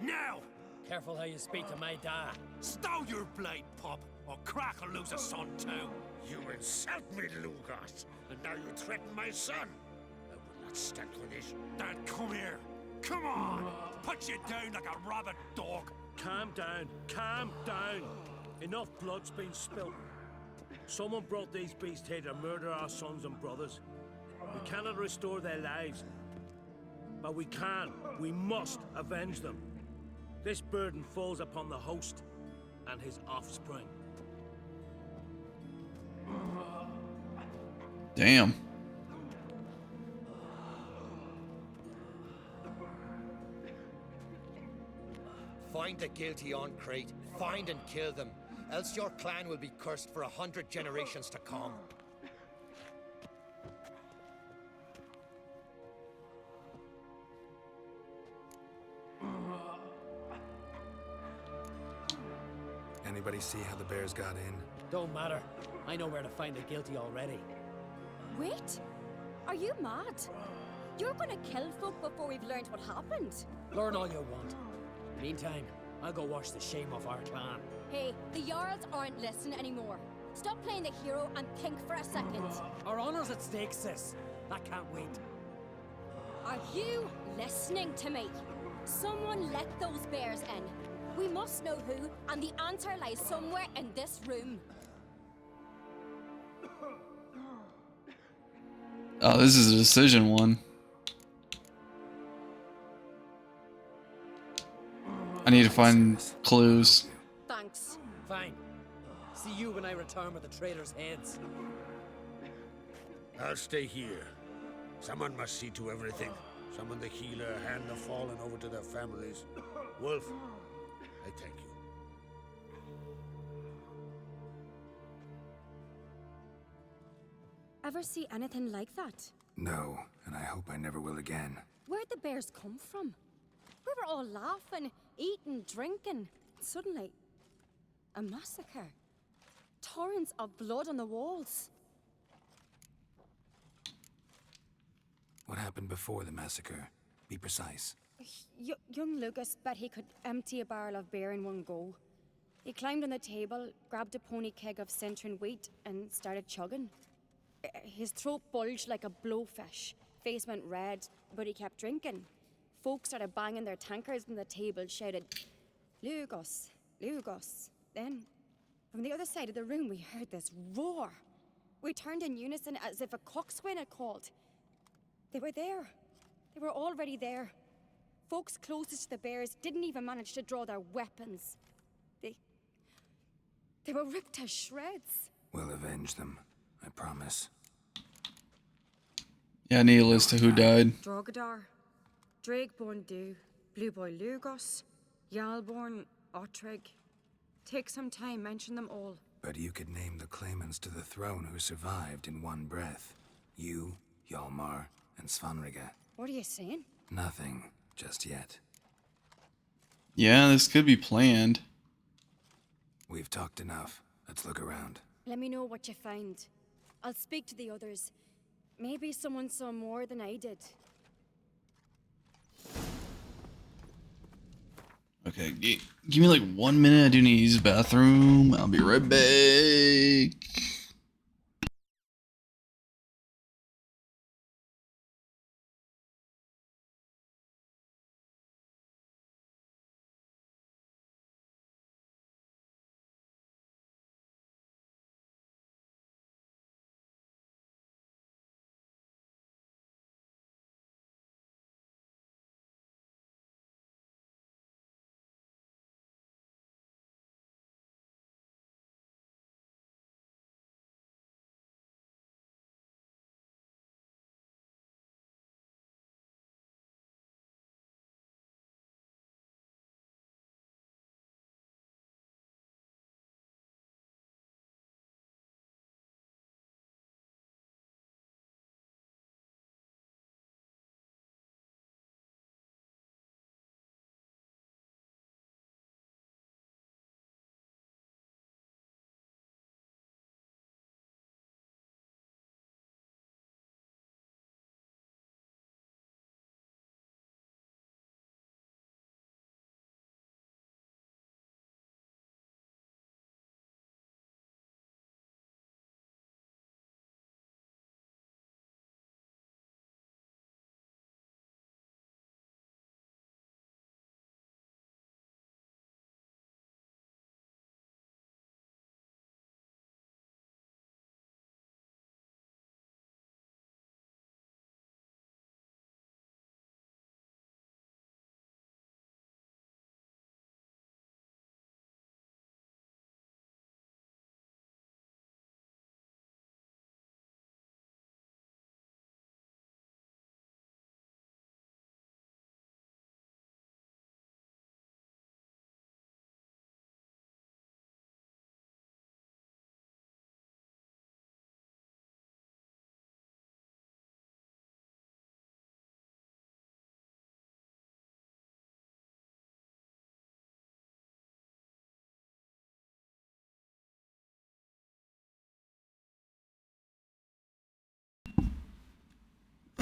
Now! Careful how you speak to my dad. Stow your blade, pup, or Crack will lose a son too. You insult me, Lugas, and now you threaten my son. I will not stand for this. Dad, come here. Come on! Put you down like a rabid dog. Calm down. Calm down. Enough blood's been spilt. Someone brought these beasts here to murder our sons and brothers. We cannot restore their lives. But we can. We must avenge them. This burden falls upon the host and his offspring. Damn. Find the guilty on Crete. Find and kill them. Else your clan will be cursed for 100 generations to come. Anybody see how the bears got in? Don't matter. I know where to find the guilty already. Wait! Are you mad? You're gonna kill folk before we've learned what happened. Learn all you want. Meantime, I'll go wash the shame off our clan. Hey, the Jarls aren't listening anymore. Stop playing the hero and think for a second. Our honor's at stake, sis. I can't wait. Are you listening to me? Someone let those bears in. We must know who, and the answer lies somewhere in this room. Oh, this is a decision one. I need to find clues. Thanks. Fine. See you when I return with the traitors' heads. I'll stay here. Someone must see to everything. Summon the healer, hand the fallen over to their families. Wolf, I thank you. Ever see anything like that? No, and I hope I never will again. Where'd the bears come from? We were all laughing, eating, drinking. Suddenly, a massacre. Torrents of blood on the walls. What happened before the massacre? Be precise. Young Lucas bet he could empty a barrel of beer in one go. He climbed on the table, grabbed a pony keg of centering wheat, and started chugging. His throat bulged like a blowfish. Face went red, but he kept drinking. Folks started banging their tankards on the table, shouted, "Lugos, Lugos." Then, from the other side of the room, we heard this roar. We turned in unison as if a coxswain had called. They were there. They were already there. Folks closest to the bears didn't even manage to draw their weapons. They were ripped to shreds. We'll avenge them, I promise. Yeah, I need a list of who died. Drogadar, Drakeborn Du, Blue Boy Lugos, Yalborn, Ottrig. Take some time, mention them all. But you could name the claimants to the throne who survived in one breath. You, Hjalmar, and Svanrige. What are you saying? Nothing, just yet. Yeah, this could be planned. We've talked enough. Let's look around. Let me know what you find. I'll speak to the others. Maybe someone saw more than I did. Okay, give me like 1 minute. I do need to use the bathroom. I'll be right back.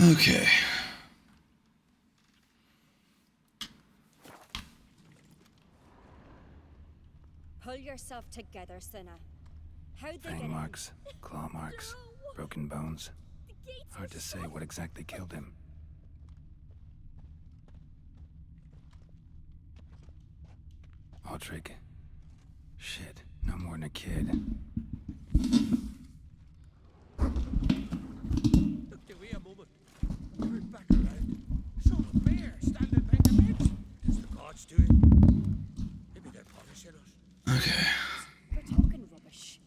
Okay. Pull yourself together, Cinna. How'd they Fang get marks, claw marks, broken bones. Hard to say what exactly killed him. Aldrich. Shit, no more than a kid. Look the way a moment. Turn back around. Saw a bear standing by the bench. It's the gods doing. Maybe they're punishing us. Okay. We're talking rubbish.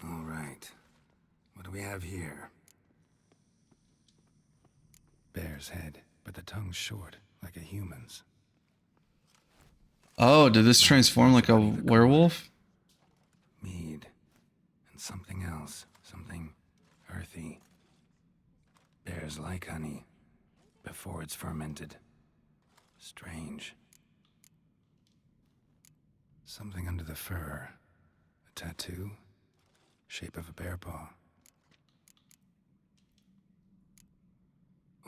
All right. What do we have here? Bear's head, but the tongue's short, like a human's. Oh, did this transform like a werewolf? Mead. And something else. Something earthy. Bears like honey. Before it's fermented. Strange. Something under the fur. A tattoo? Shape of a bear paw.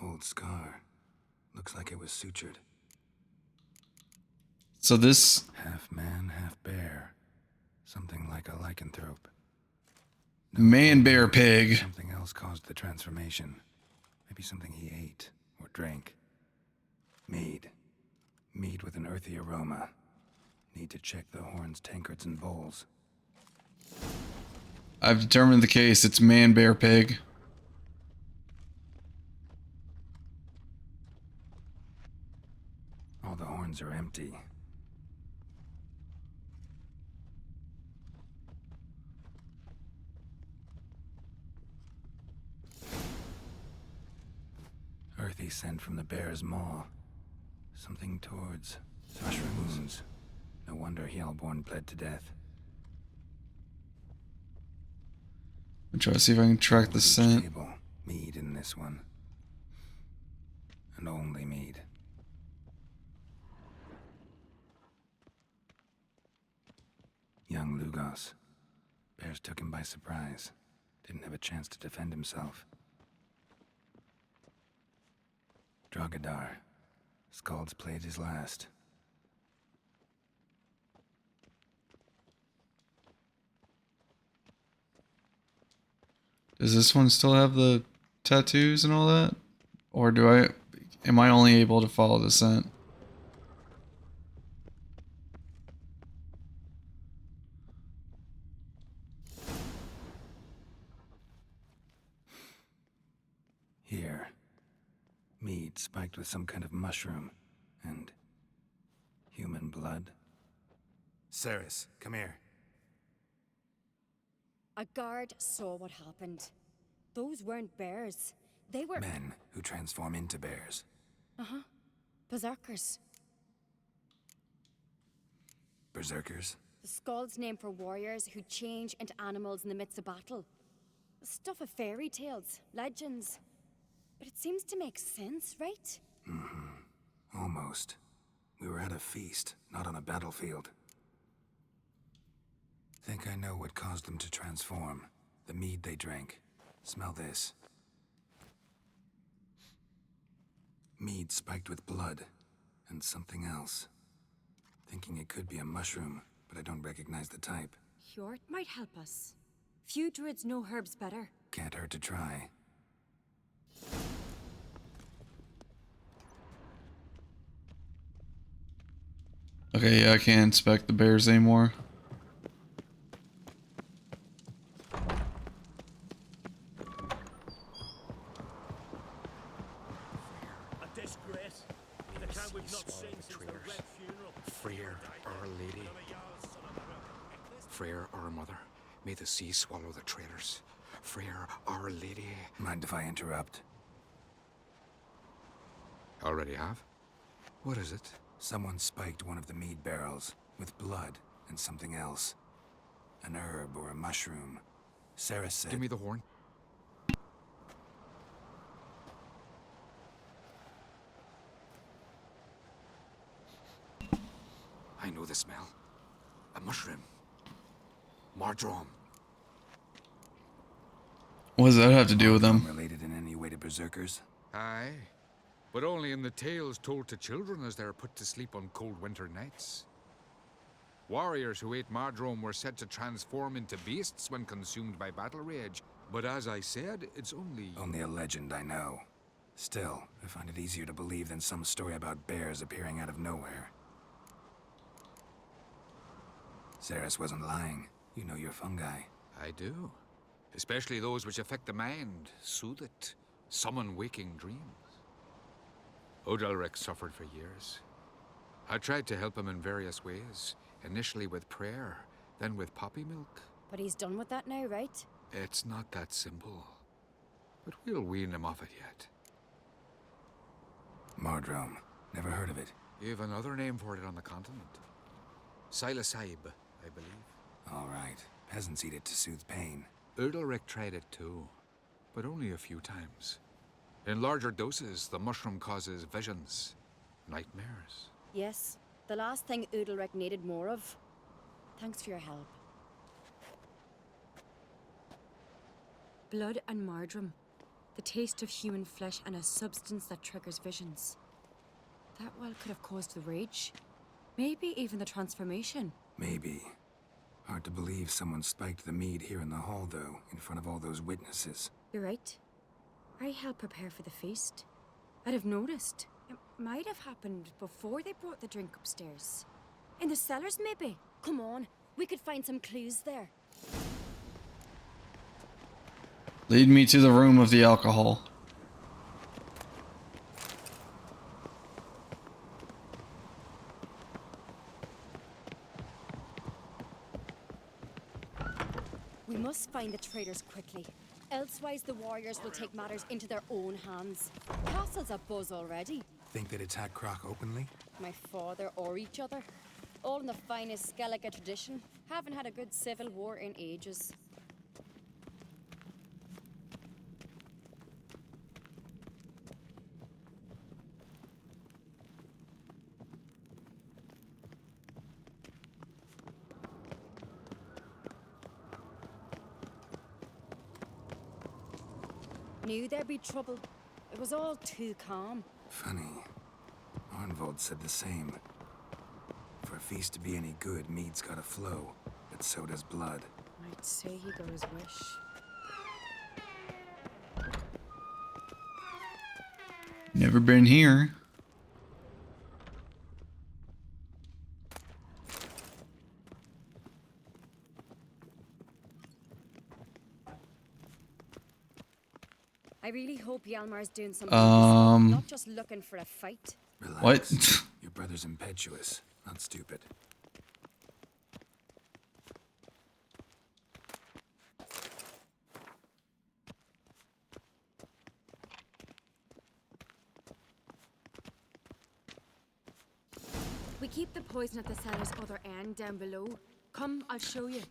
Old scar. Looks like it was sutured. So this... Half man, half bear. Something like a lycanthrope. Man bear pig. Something else caused the transformation. Maybe something he ate or drank. Mead. Mead with an earthy aroma. Need to check the horns, tankards, and bowls. I've determined the case. It's man bear pig. All the horns are empty. Earthy scent from the bear's maw. Something towards mushrooms. No wonder Hellborn bled to death. I'm trying to see if I can track the scent. Table. Mead in this one. And only mead. Young Lugos. Bears took him by surprise. Didn't have a chance to defend himself. Drogadar. Skald's played his last. Does this one still have the tattoos and all that? Or am I only able to follow the scent? Here. Mead spiked with some kind of mushroom. And human blood. Ceres, come here. A guard saw what happened. Those weren't bears. They were... Men who transform into bears. Uh-huh. Berserkers. Berserkers? The Skald's name for warriors who change into animals in the midst of battle. The stuff of fairy tales, legends. But it seems to make sense, right? Mm-hmm. Almost. We were at a feast, not on a battlefield. Think I know what caused them to transform. The mead they drank. Smell this. Mead spiked with blood. And something else. Thinking it could be a mushroom, but I don't recognize the type. Hjort might help us. Few druids know herbs better. Can't hurt to try. Okay, yeah, I can't inspect the bears anymore. A disgrace. The kind we've not seen since the Red Funeral. Freyr, our lady. Freyr, our mother. May the sea swallow the traitors. Freyr, our lady. Mind if I interrupt? Already have? What is it? Someone spiked one of the mead barrels with blood and something else. An herb or a mushroom. Sarah said... Give me the horn. I know the smell. A mushroom. More Mardrome. What does that have to do with them? Related in any way to berserkers? Aye, but only in the tales told to children as they're put to sleep on cold winter nights. Warriors who ate Mardrome were said to transform into beasts when consumed by battle rage, but as I said, it's only... Only a legend, I know. Still, I find it easier to believe than some story about bears appearing out of nowhere. Ceres wasn't lying. You know your fungi. I do. Especially those which affect the mind, soothe it, summon waking dreams. Odalric suffered for years. I tried to help him in various ways, initially with prayer, then with poppy milk. But he's done with that now, right? It's not that simple. But we'll wean him off it yet. Mardrome. Never heard of it. You've another name for it on the continent. Silasaib, I believe. All right. Peasants eat it to soothe pain. Odalric tried it too, but only a few times. In larger doses, the mushroom causes visions, nightmares. Yes, the last thing Udalric needed more of. Thanks for your help. Blood and Mardrome. The taste of human flesh and a substance that triggers visions. That well could have caused the rage. Maybe even the transformation. Maybe. Hard to believe someone spiked the mead here in the hall, though, in front of all those witnesses. You're right. I helped prepare for the feast. I'd have noticed. It might have happened before they brought the drink upstairs. In the cellars, maybe. Come on, we could find some clues there. Lead me to the room of the alcohol. We must find the traitors quickly. Elsewise, the warriors will take matters into their own hands. Castle's abuzz already. Think they'd attack Croc openly? My father or each other. All in the finest Skellige tradition. Haven't had a good civil war in ages. Knew there'd be trouble. It was all too calm. Funny. Arnvold said the same. For a feast to be any good, mead's gotta flow, but so does blood. I'd say he got his wish. Never been here. I really hope Hjalmar's doing something useful, not just looking for a fight. Relax. What? Your brother's impetuous, not stupid. We keep the poison at the cellar's other end down below. Come, I'll show you.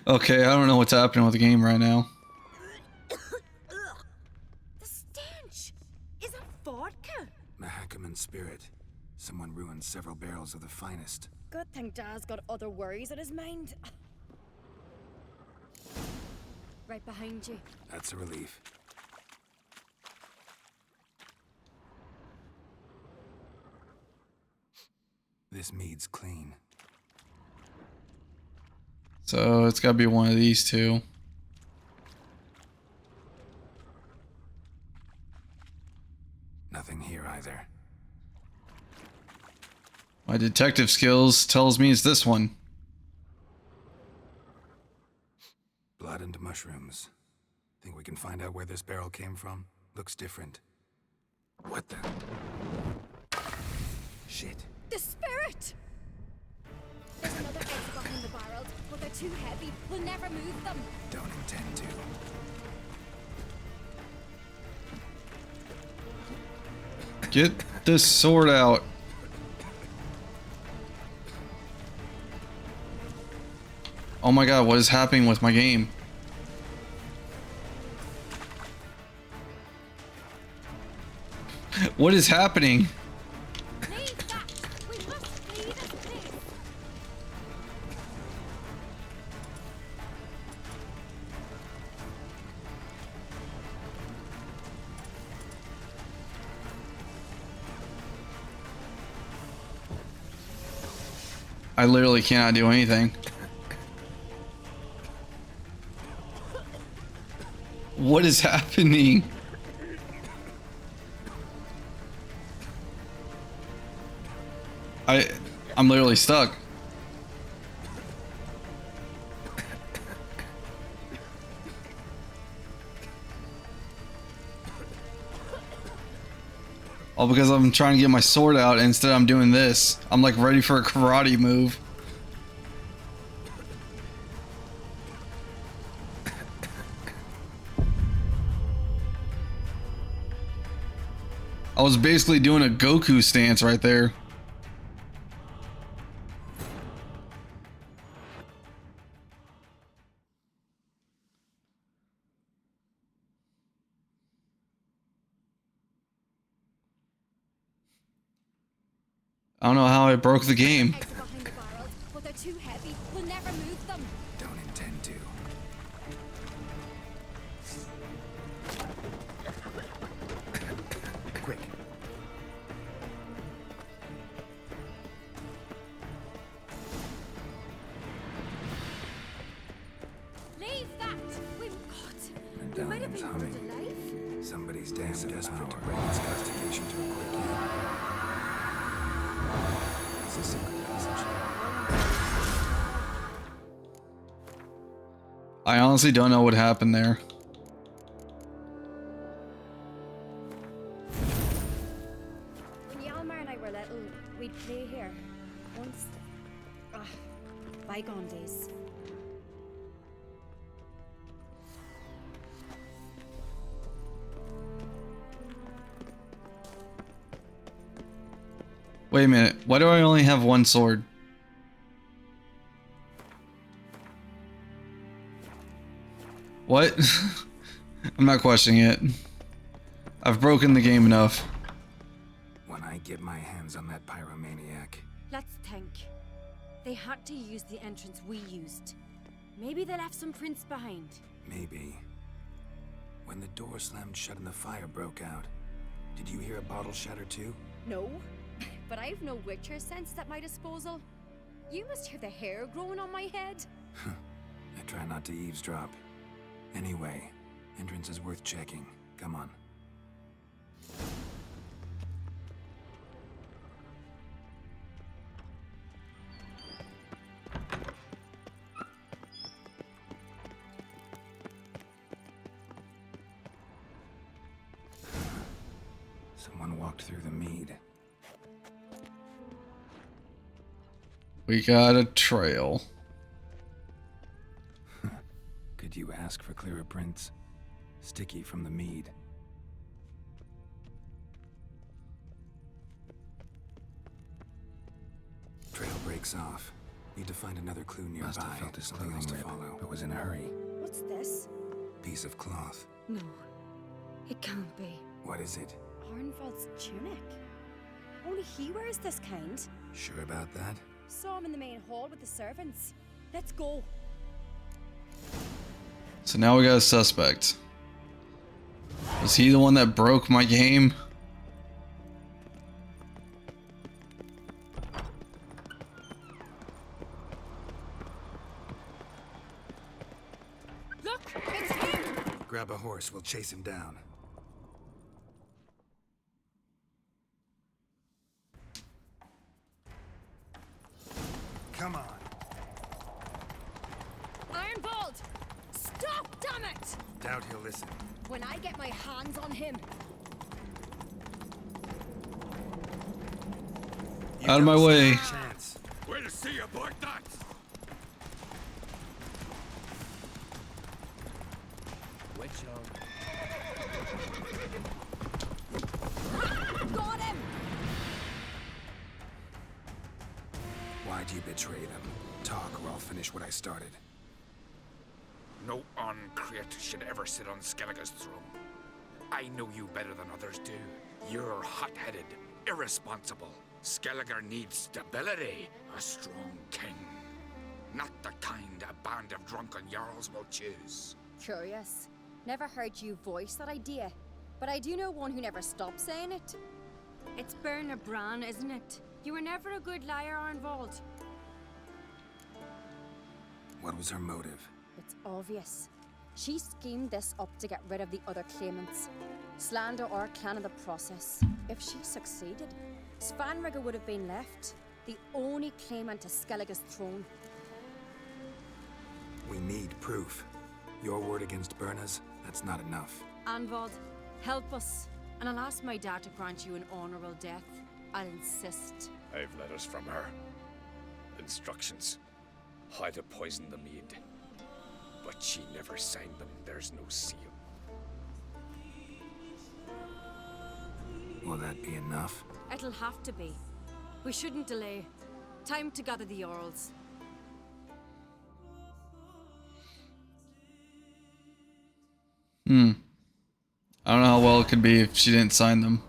Okay, I don't know what's happening with the game right now. The stench! Is it vodka? Mahakaman spirit. Someone ruined several barrels of the finest. Good thing Dad's got other worries in his mind. Right behind you. That's a relief. This mead's clean. So it's gotta be one of these two. Nothing here either. My detective skills tells me it's this one. Blood and mushrooms. Think we can find out where this barrel came from? Looks different. What the? Shit. The spirit! There's another exit behind the barrels, but they're too heavy. We'll never move them. Don't intend to. Get this sword out. Oh my god, what is happening with my game? What is happening? I literally cannot do anything. What is happening? I'm literally stuck. All because I'm trying to get my sword out and instead I'm doing this. I'm like ready for a karate move. I was basically doing a Goku stance right there. I don't know how I broke the game. But they're too heavy. We'll never move them. Don't intend to. Quick. Leave that! We might have been burned alive. Somebody's damn desperate to bring this investigation to a quick end. It's a secret passage. I honestly don't know what happened there. When Yalmar and I were little, we'd play here. Once. Bygone days. Wait a minute. Why do I only have one sword? What? I'm not questioning it. I've broken the game enough. When I get my hands on that pyromaniac. Let's think. They had to use the entrance we used. Maybe they left some prints behind. Maybe. When the door slammed shut and the fire broke out, did you hear a bottle shatter too? No, but I've no Witcher sense at my disposal. You must hear the hair growing on my head. I try not to eavesdrop. Anyway, entrance is worth checking. Come on. Someone walked through the mead. We got a trail. Could you ask for clearer prints? Sticky from the mead. Trail breaks off. Need to find another clue nearby. Must have felt his something else to follow, but was in a hurry. What's this? Piece of cloth. No. It can't be. What is it? Arnvald's tunic. Only he wears this kind. Sure about that? Saw him in the main hall with the servants. Let's go. So now we got a suspect. Was he the one that broke my game? Look, it's him! Grab a horse, we'll chase him down. Come on. Ironbolt! Stop, damn it! Doubt he'll listen. When I get my hands on him. Out of my way. Chance. We'll see about that. Got him! Why'd you betray them? Talk or I'll finish what I started. No uncreate should ever sit on Skellige's throne. I know you better than others do. You're hot-headed, irresponsible. Skellige needs stability, a strong king. Not the kind a band of drunken jarls will choose. Curious. Never heard you voice that idea. But I do know one who never stops saying it. It's Bernard Bran, isn't it? You were never a good liar, Arnvald. What was her motive? It's obvious. She schemed this up to get rid of the other claimants. Slander our clan in the process. If she succeeded, Svanrigger would have been left, the only claimant to Skellige's throne. We need proof. Your word against Birna's, that's not enough. Anvald, help us, and I'll ask my dad to grant you an honorable death. I'll insist. I've letters from her. Instructions. How to poison the mead. But she never signed them. There's no seal. Will that be enough? It'll have to be. We shouldn't delay. Time to gather the Jarls. I don't know how well it could be if she didn't sign them.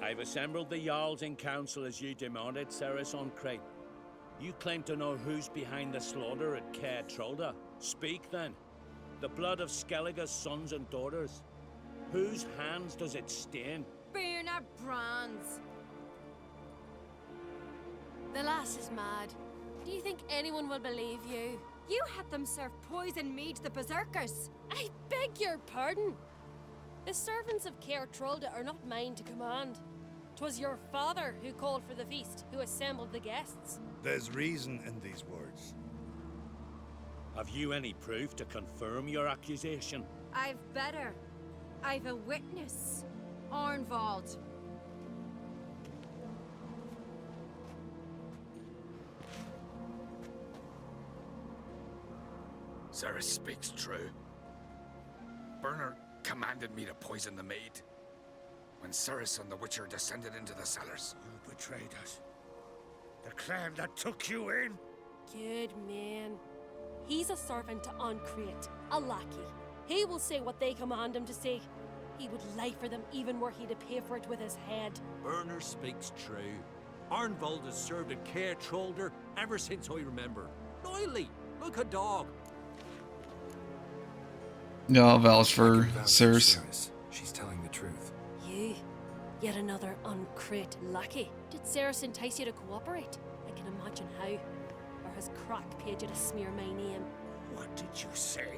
I've assembled the Jarls in council as you demanded, Ceres on Crate. You claim to know who's behind the slaughter at Caer Trolda. Speak then. The blood of Skellige's sons and daughters. Whose hands does it stain? Birna Brands. The lass is mad. Do you think anyone will believe you? You had them serve poison mead to the berserkers. I beg your pardon. The servants of Caer Trolda are not mine to command. 'Twas your father who called for the feast, who assembled the guests. There's reason in these words. Have you any proof to confirm your accusation? I've better. I've a witness. Arnvald. Ceres speaks true. Birna commanded me to poison the maid. When Ceres and the Witcher descended into the cellars. You betrayed us. The clan that took you in. Good man. He's a servant to Ancrate, a lackey. He will say what they command him to say. He would lie for them even were he to pay for it with his head. Birna speaks true. Arnvald has served at Caer Trolder ever since I remember. Loyally, like a dog. Yeah, I'll vouch for Ceres. She's telling the truth. You? Yet another Ancrate lackey. Did Ceres entice you to cooperate? I can imagine how. Or has Crack paid you to smear my name? What did you say?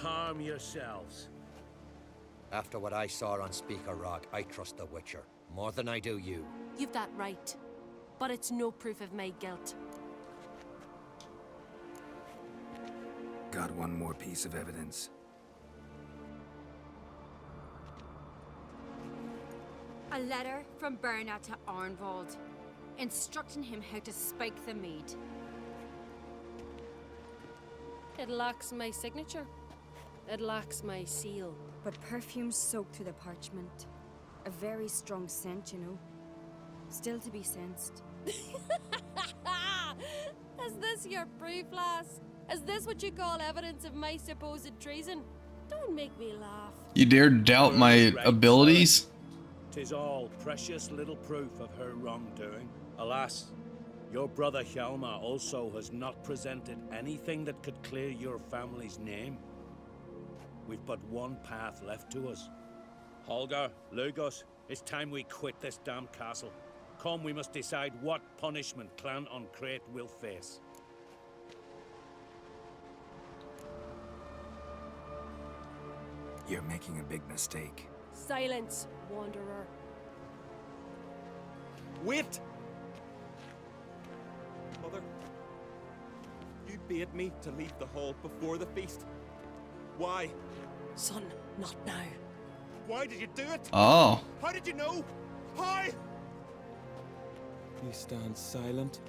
Calm yourselves. After what I saw on Speaker Rock, I trust the Witcher. More than I do you. You've that right. But it's no proof of my guilt. Got one more piece of evidence. A letter from Birna to Arnvald, instructing him how to spike the mead. It lacks my signature. It lacks my seal. But perfume soaked through the parchment. A very strong scent, you know. Still to be sensed. Is this your proof, lass? Is this what you call evidence of my supposed treason? Don't make me laugh. You dare doubt my abilities? 'Tis all precious little proof of her wrongdoing. Alas, your brother Hjalmar also has not presented anything that could clear your family's name. We've but one path left to us. Holger, Lugos, it's time we quit this damn castle. Come, we must decide what punishment Clan Ancrate will face. You're making a big mistake. Silence, wanderer. Wait! Mother, you bade me to leave the hall before the feast. Why? Son, not now. Why did you do it? Oh. How did you know? How? You stand silent.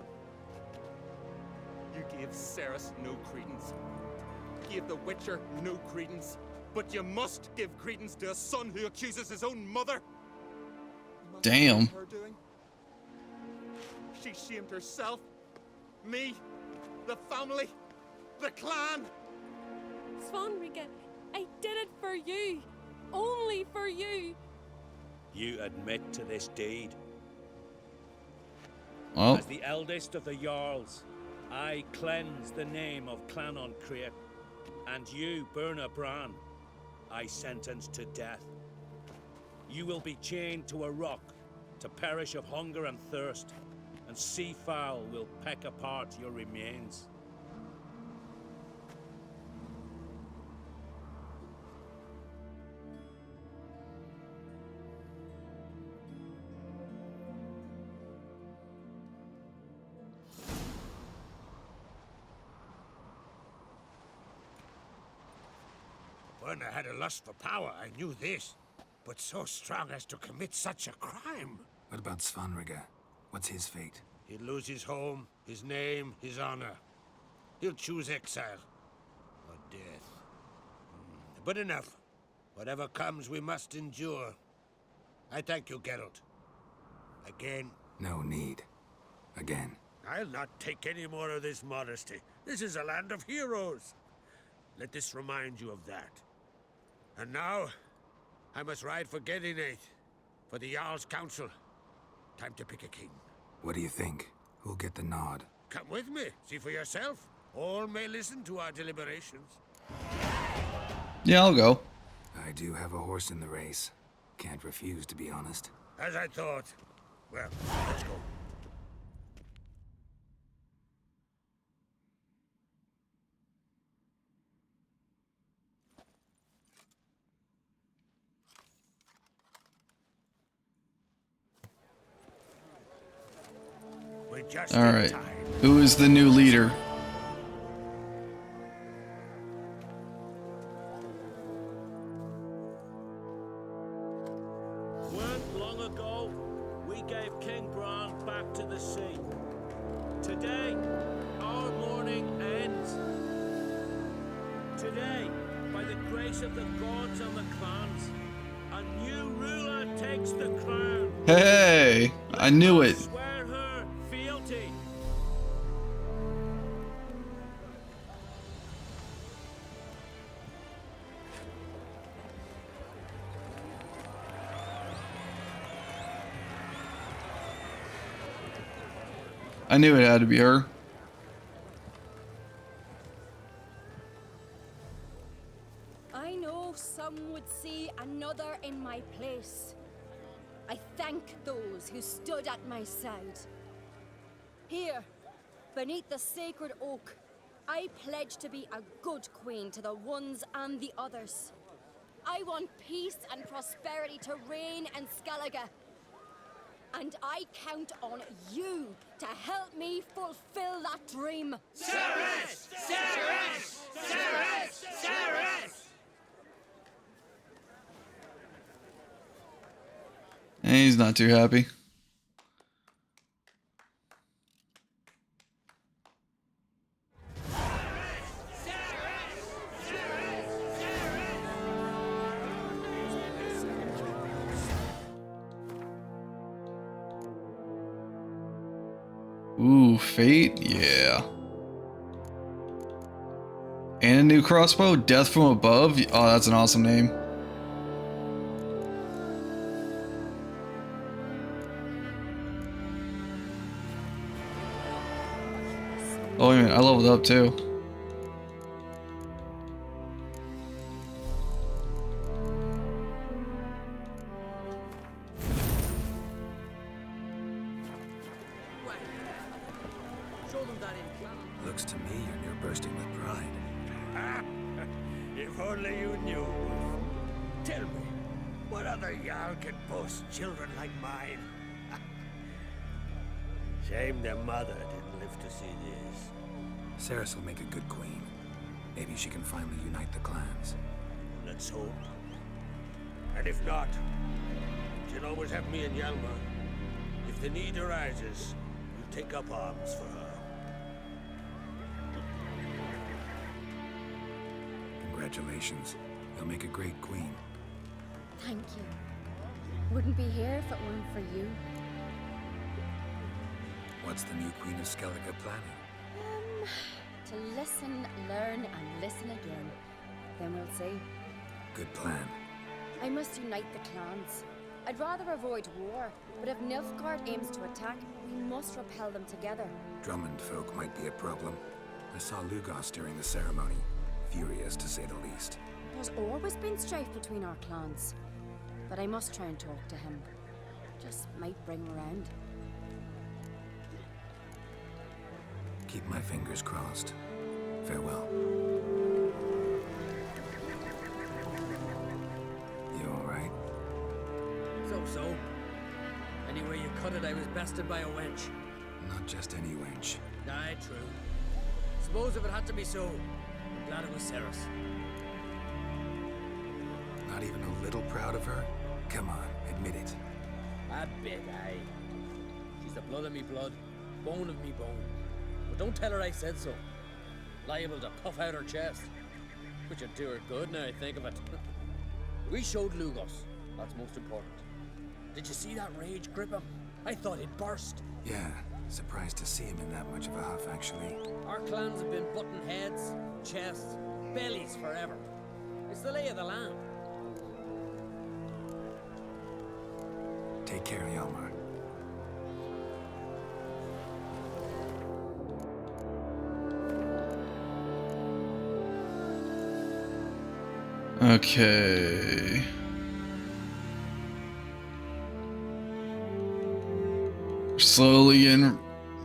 You gave Ceres no credence. Gave the Witcher no credence. But you must give credence to a son who accuses his own mother. Damn. Her doing? She shamed herself, me, the family, the clan. Svanrigger, I did it for you. Only for you. You admit to this deed. Well. As the eldest of the Jarls, I cleanse the name of Clan Ancrate, and you, Birna Bran, I sentence to death. You will be chained to a rock to perish of hunger and thirst, and sea fowl will peck apart your remains. Werner had a lust for power, I knew this. But so strong as to commit such a crime. What about Svanrigger? What's his fate? He'll lose his home, his name, his honor. He'll choose exile. Or death. But enough. Whatever comes, we must endure. I thank you, Geralt. Again. No need. Again. I'll not take any more of this modesty. This is a land of heroes. Let this remind you of that. And now, I must ride for Gedinate, for the Jarl's Council. Time to pick a king. What do you think? Who'll get the nod? Come with me, see for yourself. All may listen to our deliberations. Yeah, I'll go. I do have a horse in the race. Can't refuse, to be honest. As I thought. Well, let's go. All right. Who is the new leader? Weren't long ago, we gave King Bran back to the sea. Today, our mourning ends. Today, by the grace of the gods and the clans, a new ruler takes the crown. Hey, I knew it. Swear her fealty. I knew it had to be her. I know some would see another in my place. I thank those who stood at my side. Here, beneath the sacred oak, I pledge to be a good queen to the ones and the others. I want peace and prosperity to reign in Skellige. And I count on you to help me fulfill that dream. Ceres! Ceres! Ceres! Ceres! And he's not too happy. Ooh, Fate? Yeah. And a new crossbow? Death from Above? Oh, that's an awesome name. Oh, wait a minute. I leveled up too. Looks to me you're near bursting with pride. If only you knew. Tell me, what other Jarl can boast children like mine? Shame their mother didn't live to see this. Ceres will make a good queen. Maybe she can finally unite the clans. Let's hope. And if not, she'll always have me and Hjalmar. If the need arises, we'll take up arms for her. Congratulations. You'll make a great queen. Thank you. Wouldn't be here if it weren't for you. What's the new Queen of Skellige planning? To listen, learn, and listen again. Then we'll see. Good plan. I must unite the clans. I'd rather avoid war, but if Nilfgaard aims to attack, we must repel them together. Drummond folk might be a problem. I saw Lugos during the ceremony. Furious, to say the least. There's always been strife between our clans. But I must try and talk to him. Just might bring him around. Keep my fingers crossed. Farewell. You alright? So. Anyway you cut it, I was bested by a wench. Not just any wench. Aye, true. Suppose if it had to be so, I'm glad it was Ceres. not even a little proud of her? Come on, admit it. A bit, aye. She's the blood of me blood, bone of me bone. But don't tell her I said so. Liable to puff out her chest. Which would do her good now I think of it. We showed Lugos. That's most important. Did you see that rage grip him? I thought he'd burst. Yeah, surprised to see him in that much of a huff, actually. Our clans have been butting heads, chests, bellies forever. It's the lay of the land. Take care, Hjalmar. Okay. Slowly getting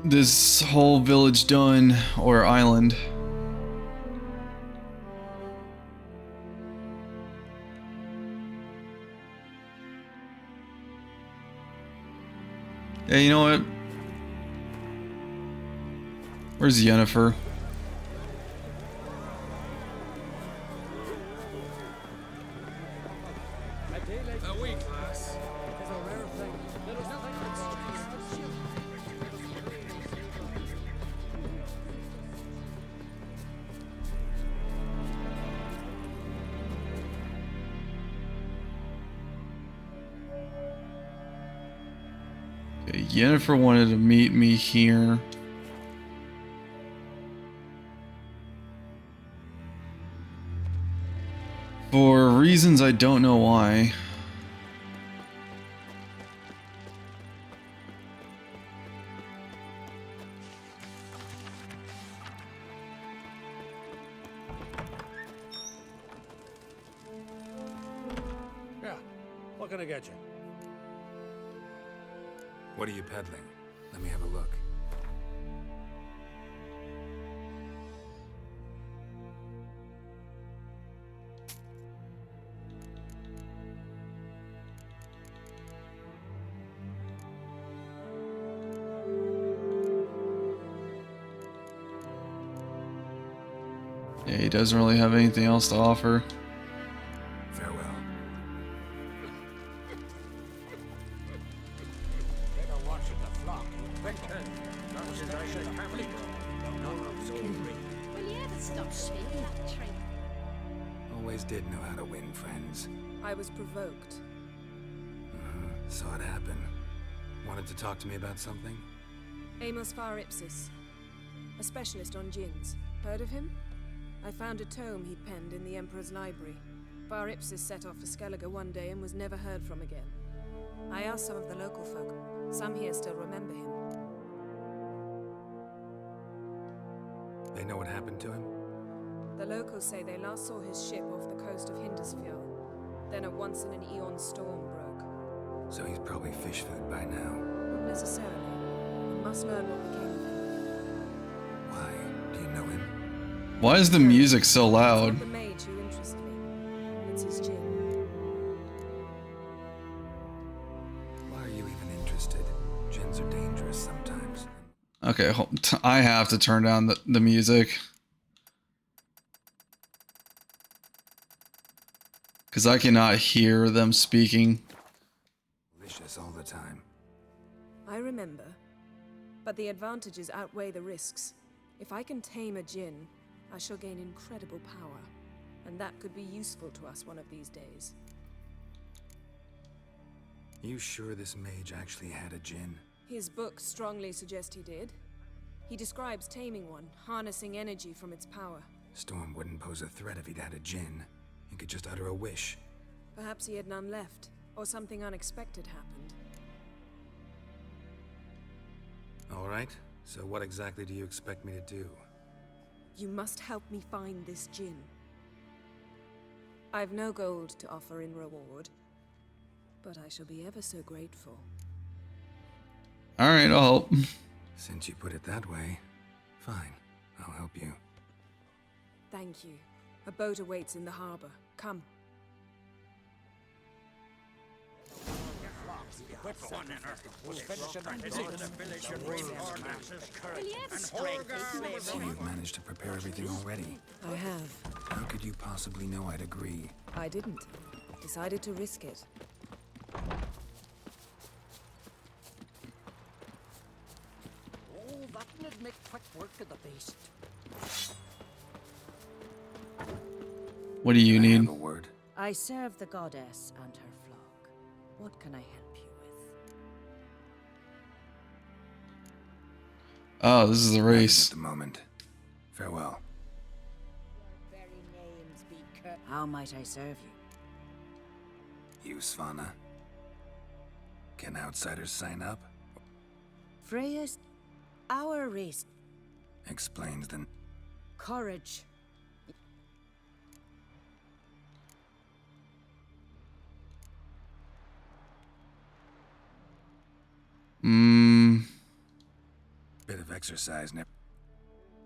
this whole village done, or island. Yeah, you know what? Where's Yennefer? Okay, Yennefer wanted to meet me here. For reasons I don't know why. Yeah. What can I get you? What are you peddling? Let me have a look. Yeah, he doesn't really have anything else to offer. Farewell. Will you ever stop speaking that tree? Always did know how to win friends. I was provoked. Saw it happen. Wanted to talk to me about something? Amos Var Ipsis, a specialist on djinns. Heard of him? I found a tome he'd penned in the Emperor's library. Var Ipsis set off for Skellige one day and was never heard from again. I asked some of the local folk. Some here still remember him. They know what happened to him? The locals say they last saw his ship off the coast of Hindisfjord. Then a once-in-an-eon storm broke. So he's probably fish food by now. Not necessarily. We must learn what became of him. Why? Do you know him? Why is the music so loud? It's not the mage who interests me. It's his djinn. Why are you even interested? Djinns are dangerous sometimes. Okay, I have to turn down the music. Because I cannot hear them speaking. Malicious all the time. I remember. But the advantages outweigh the risks. If I can tame a djinn, I shall gain incredible power. And that could be useful to us one of these days. You sure this mage actually had a djinn? His books strongly suggest he did. He describes taming one, harnessing energy from its power. Storm wouldn't pose a threat if he'd had a djinn. He could just utter a wish. Perhaps he had none left, or something unexpected happened. All right, so what exactly do you expect me to do? You must help me find this djinn. I've no gold to offer in reward, but I shall be ever so grateful. Alright, I'll help. Since you put it that way, fine, I'll help you. Thank you. A boat awaits in the harbor. Come. So you've managed to prepare everything already? I have. How could you possibly know I'd agree? I didn't. Decided to risk it. Oh, that would make quick work of the beast. What do you I need? have a word. I serve the goddess and her flock. What can I help you with? Oh, this is the Nothing race. at the moment. Farewell. Your very names be How might I serve you? You, Svanna. Can outsiders sign up? Freya's our race. Explains the... Courage. Bit of exercise,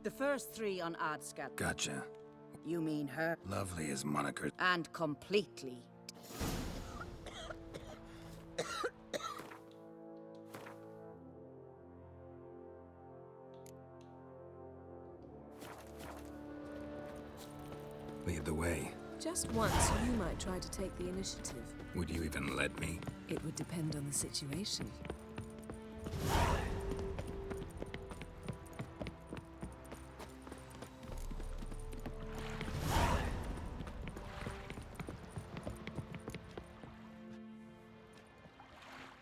The first three on Adscat. Gotcha. You mean her? Lovely as moniker. And completely. Lead the way. Just once, you might try to take the initiative. Would you even let me? It would depend on the situation.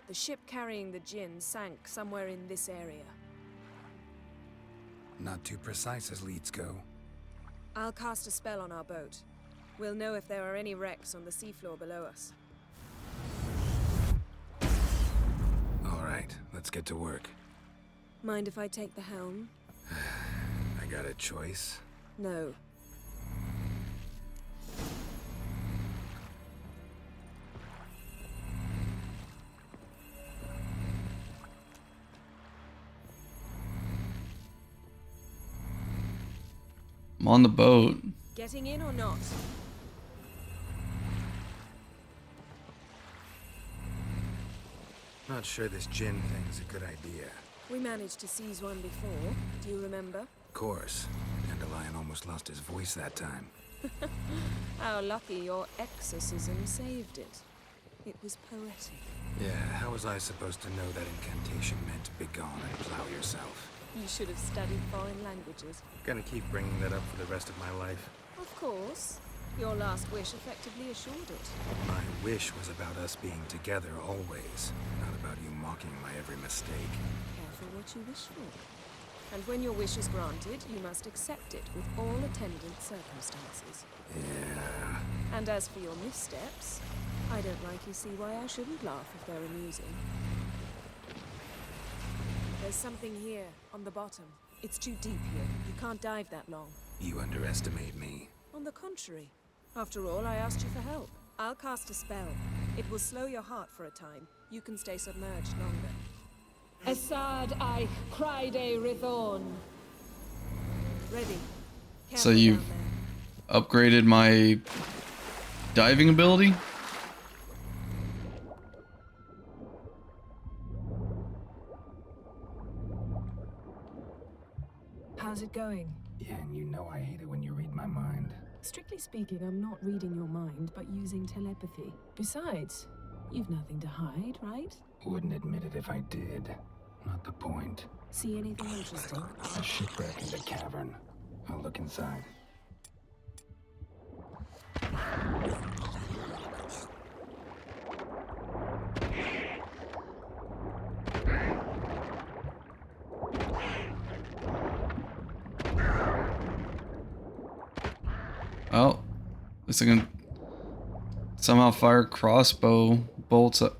The ship carrying the Jinn sank somewhere in this area. Not too precise as leads go. I'll cast a spell on our boat. We'll know if there are any wrecks on the seafloor below us. All right, let's get to work. Mind if I take the helm? I got a choice. No. I'm on the boat. Getting in or not? Not sure this Jinn thing's a good idea. We managed to seize one before. Do you remember? Of course. Dandelion almost lost his voice that time. How lucky your exorcism saved it. It was poetic. Yeah, how was I supposed to know that incantation meant begone and plow yourself? You should have studied foreign languages. Gonna keep bringing that up for the rest of my life. Of course. Your last wish effectively assured it. My wish was about us being together always, not about you mocking my every mistake. Careful what you wish for. And when your wish is granted, you must accept it with all attendant circumstances. Yeah. And as for your missteps, I don't rightly see why I shouldn't laugh if they're amusing. There's something here, on the bottom. It's too deep here. You can't dive that long. You underestimate me. On the contrary. After all, I asked you for help. I'll cast a spell. It will slow your heart for a time. You can stay submerged longer. Assad I Criede Rithon. Ready. So you've upgraded my diving ability? How's it going? Yeah, and you know I hate it when you read my mind. Strictly speaking, I'm not reading your mind, but using telepathy. Besides, you've nothing to hide, right? Wouldn't admit it if I did. Not the point. See anything interesting? A shipwreck in the cavern. I'll look inside. Oh, this is gonna somehow fire crossbow bolts up.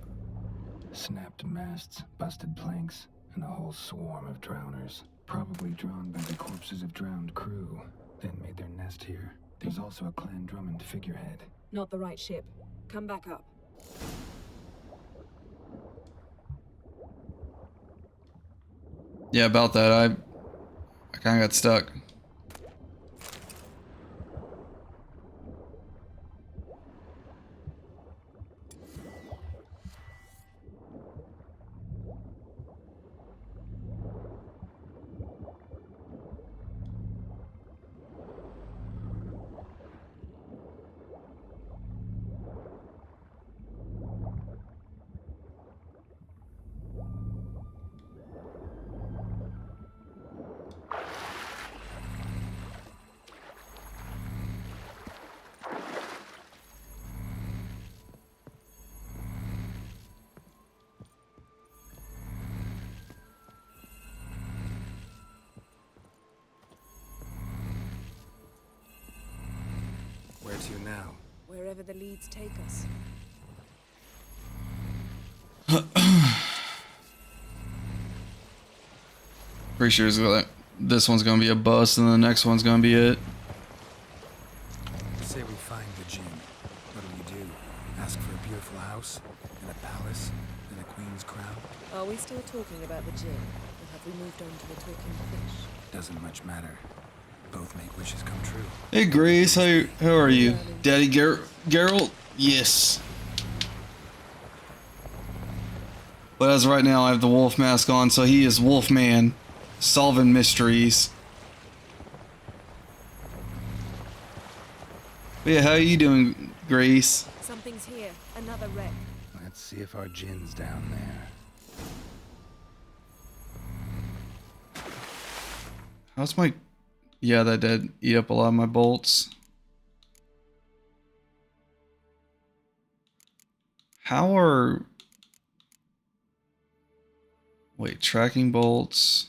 Snapped masts, busted planks, and a whole swarm of drowners. Probably drawn by the corpses of drowned crew. Then made their nest here. There's also a Clan Drummond figurehead. Not the right ship. Come back up. Yeah, about that. I kind of got stuck. now? Wherever the leads take us. Pretty sure this one's gonna be a bust and the next one's gonna be it. Say we find the Jinn. What do? Ask for a beautiful house, and a palace, and a queen's crown? Are we still talking about the Jinn? Or have we moved on to the talking fish? Doesn't much matter. Both make wishes come true. Hey Grace, how are you? Daddy Geralt? Yes. But as of right now, I have the wolf mask on, so he is Wolfman, solving mysteries. But yeah, how are you doing, Grace? Something's here. Another wreck. Let's see if our Jinn's down there. How's my... Yeah, that did eat up a lot of my bolts. How are... Wait, tracking bolts.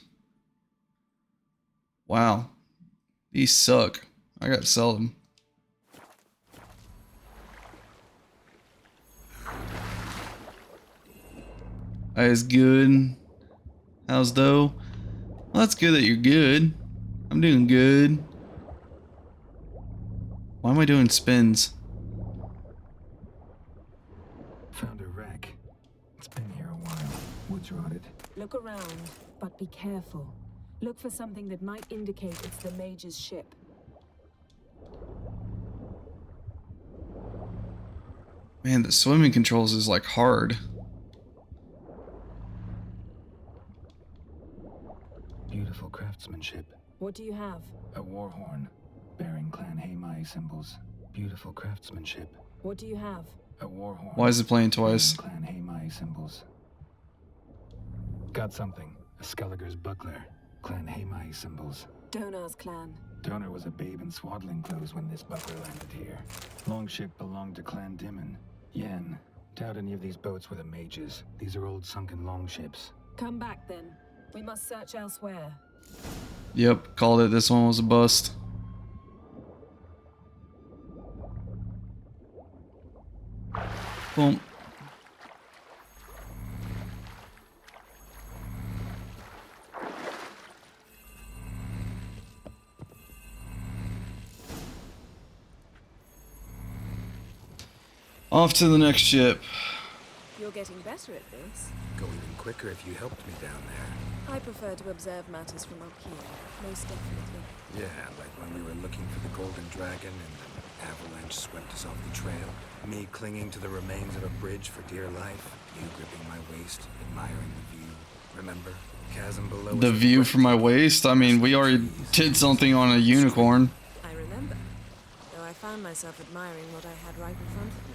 Wow. These suck. I gotta sell them. Is good. How's though? Well, that's good that you're good. I'm doing good. Why am I doing spins? Found a wreck. It's been here a while. Woods rotted. Look around, but be careful. Look for something that might indicate it's the mage's ship. Man, the swimming controls is like hard. Beautiful craftsmanship. What do you have? A war horn, bearing Clan Haemai symbols. Beautiful craftsmanship. What do you have? A war horn. Why is it playing twice? Clan Haemai symbols. Got something. A Skelliger's buckler. Clan Haemai symbols. Donar's clan. Donar was a babe in swaddling clothes when this buckler landed here. Longship belonged to Clan Dimon. Yen. Doubt any of these boats were the mages. These are old sunken longships. Come back then. We must search elsewhere. Yep, called it. This one was a bust. Boom. Off to the next ship. You're getting better at this. Go even quicker if you helped me down there. I prefer to observe matters from up here, most definitely. Yeah, like when we were looking for the Golden Dragon and an avalanche swept us off the trail. Me clinging to the remains of a bridge for dear life. You gripping my waist, admiring the view. Remember? Chasm below. The view from my waist? I mean, we already did something on a unicorn. I remember. Though I found myself admiring what I had right in front of me.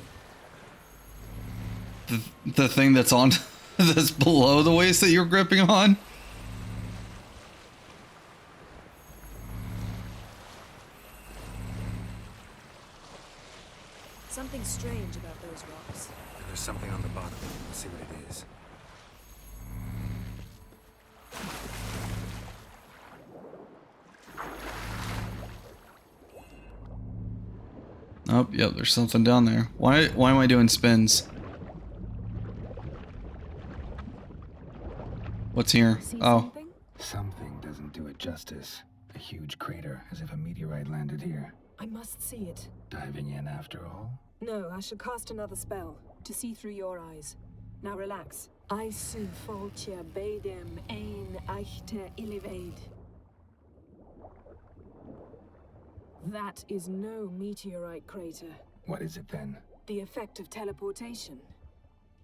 The thing that's on... that's below the waist that you're gripping on? Something strange about those rocks. There's something on the bottom. Let's see what it is. Oh, yep, there's something down there. Why am I doing spins? What's here? Oh. Something doesn't do it justice. A huge crater, as if a meteorite landed here. I must see it. Diving in after all? No, I should cast another spell, to see through your eyes. Now relax. I su foltia bedem ein eichte illivaid. That is no meteorite crater. What is it then? The effect of teleportation.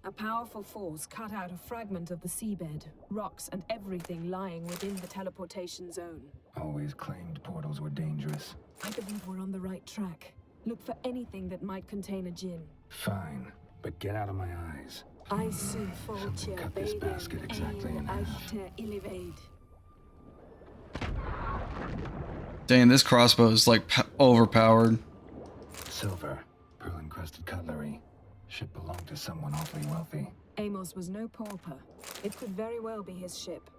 A powerful force cut out a fragment of the seabed, rocks and everything lying within the teleportation zone. Always claimed portals were dangerous. I believe we're on the right track. Look for anything that might contain a djinn. Fine, but get out of my eyes. I su Something cut this basket exactly in half. Dang, this crossbow is like overpowered. Silver, pearl-encrusted cutlery. Ship belonged to someone awfully wealthy. Amos was no pauper. It could very well be his ship.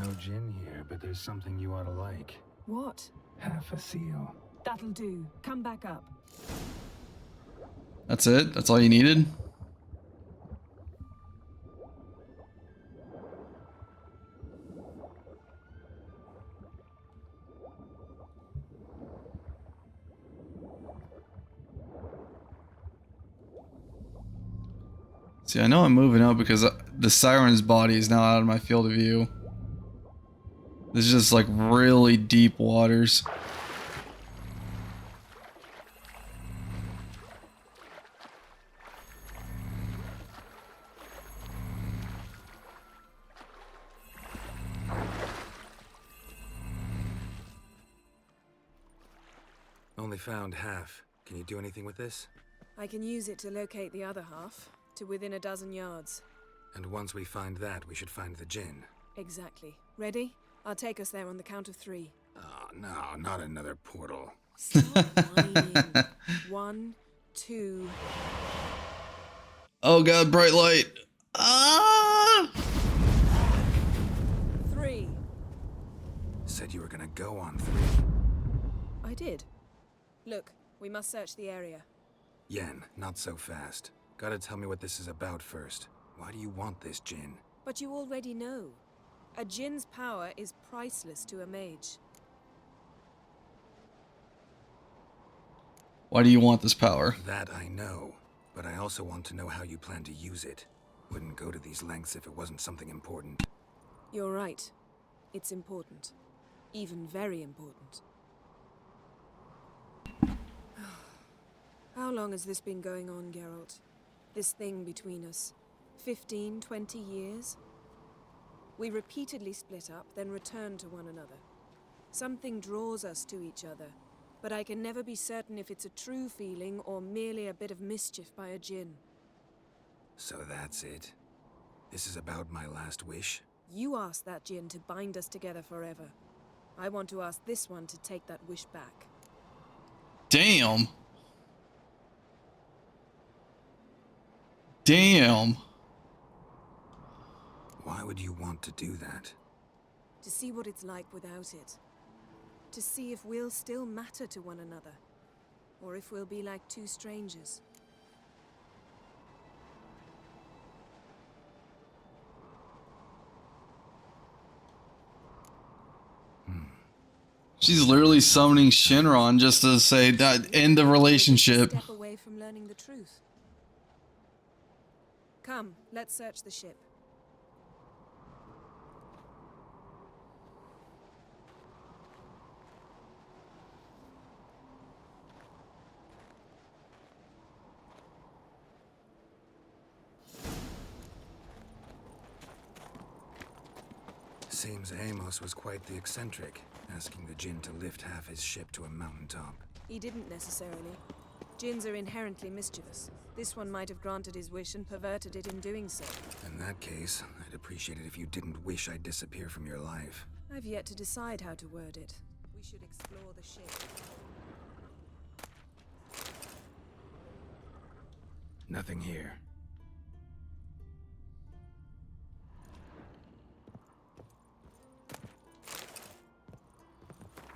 No Jinn here, but there's something you ought to like. What? Half a seal. That'll do. Come back up. That's it? That's all you needed? See, I know I'm moving up because the siren's body is now out of my field of view. This is just like really deep waters. Only found half. Can you do anything with this? I can use it to locate the other half, to within a dozen yards. And once we find that, we should find the gin. Exactly. Ready? I'll take us there on the count of 3. Oh, no, not another portal. Stop whining. 1, 2... Oh god, bright light. Ah! 3. Said you were gonna go on 3. I did. Look, we must search the area. Yen, not so fast. Gotta tell me what this is about first. Why do you want this gin? But you already know. A djinn's power is priceless to a mage. Why do you want this power? That I know, but I also want to know how you plan to use it. Wouldn't go to these lengths if it wasn't something important. You're right. It's important. Even very important. How long has this been going on, Geralt? This thing between us? 15, 20 years? We repeatedly split up, then returned to one another. Something draws us to each other, but I can never be certain if it's a true feeling or merely a bit of mischief by a djinn. So that's it? This is about my last wish? You asked that djinn to bind us together forever. I want to ask this one to take that wish back. Damn. Damn. Why would you want to do that? To see what it's like without it. To see if we'll still matter to one another. Or if we'll be like two strangers. She's literally summoning Shinron just to say that end the relationship. Step away from learning the truth. Come, let's search the ship. Seems Amos was quite the eccentric, asking the djinn to lift half his ship to a mountaintop. He didn't necessarily. Djinns are inherently mischievous. This one might have granted his wish and perverted it in doing so. In that case, I'd appreciate it if you didn't wish I'd disappear from your life. I've yet to decide how to word it. We should explore the ship. Nothing here.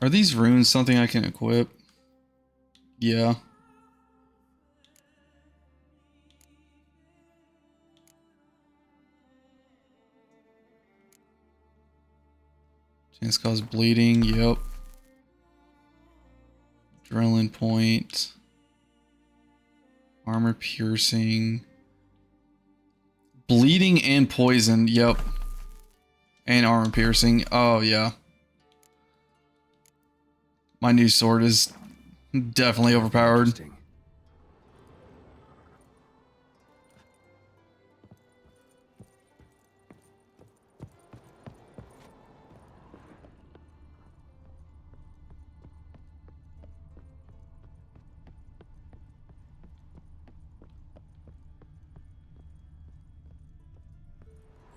Are these runes something I can equip? Yeah. Chance cause bleeding, yep. Adrenaline point. Armor piercing. Bleeding and poison, yep. And armor piercing, oh yeah. My new sword is definitely overpowered.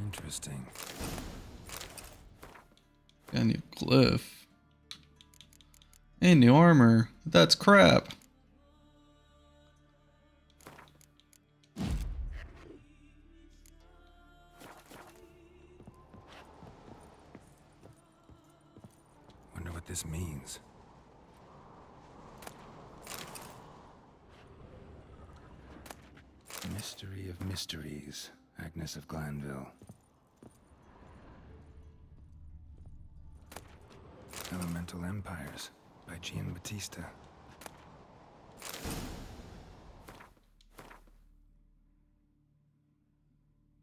Interesting. Got a new glyph. And new armor. That's crap. Wonder what this means. Mystery of Mysteries, Agnes of Glanville. Elemental Empires by Gian Battista.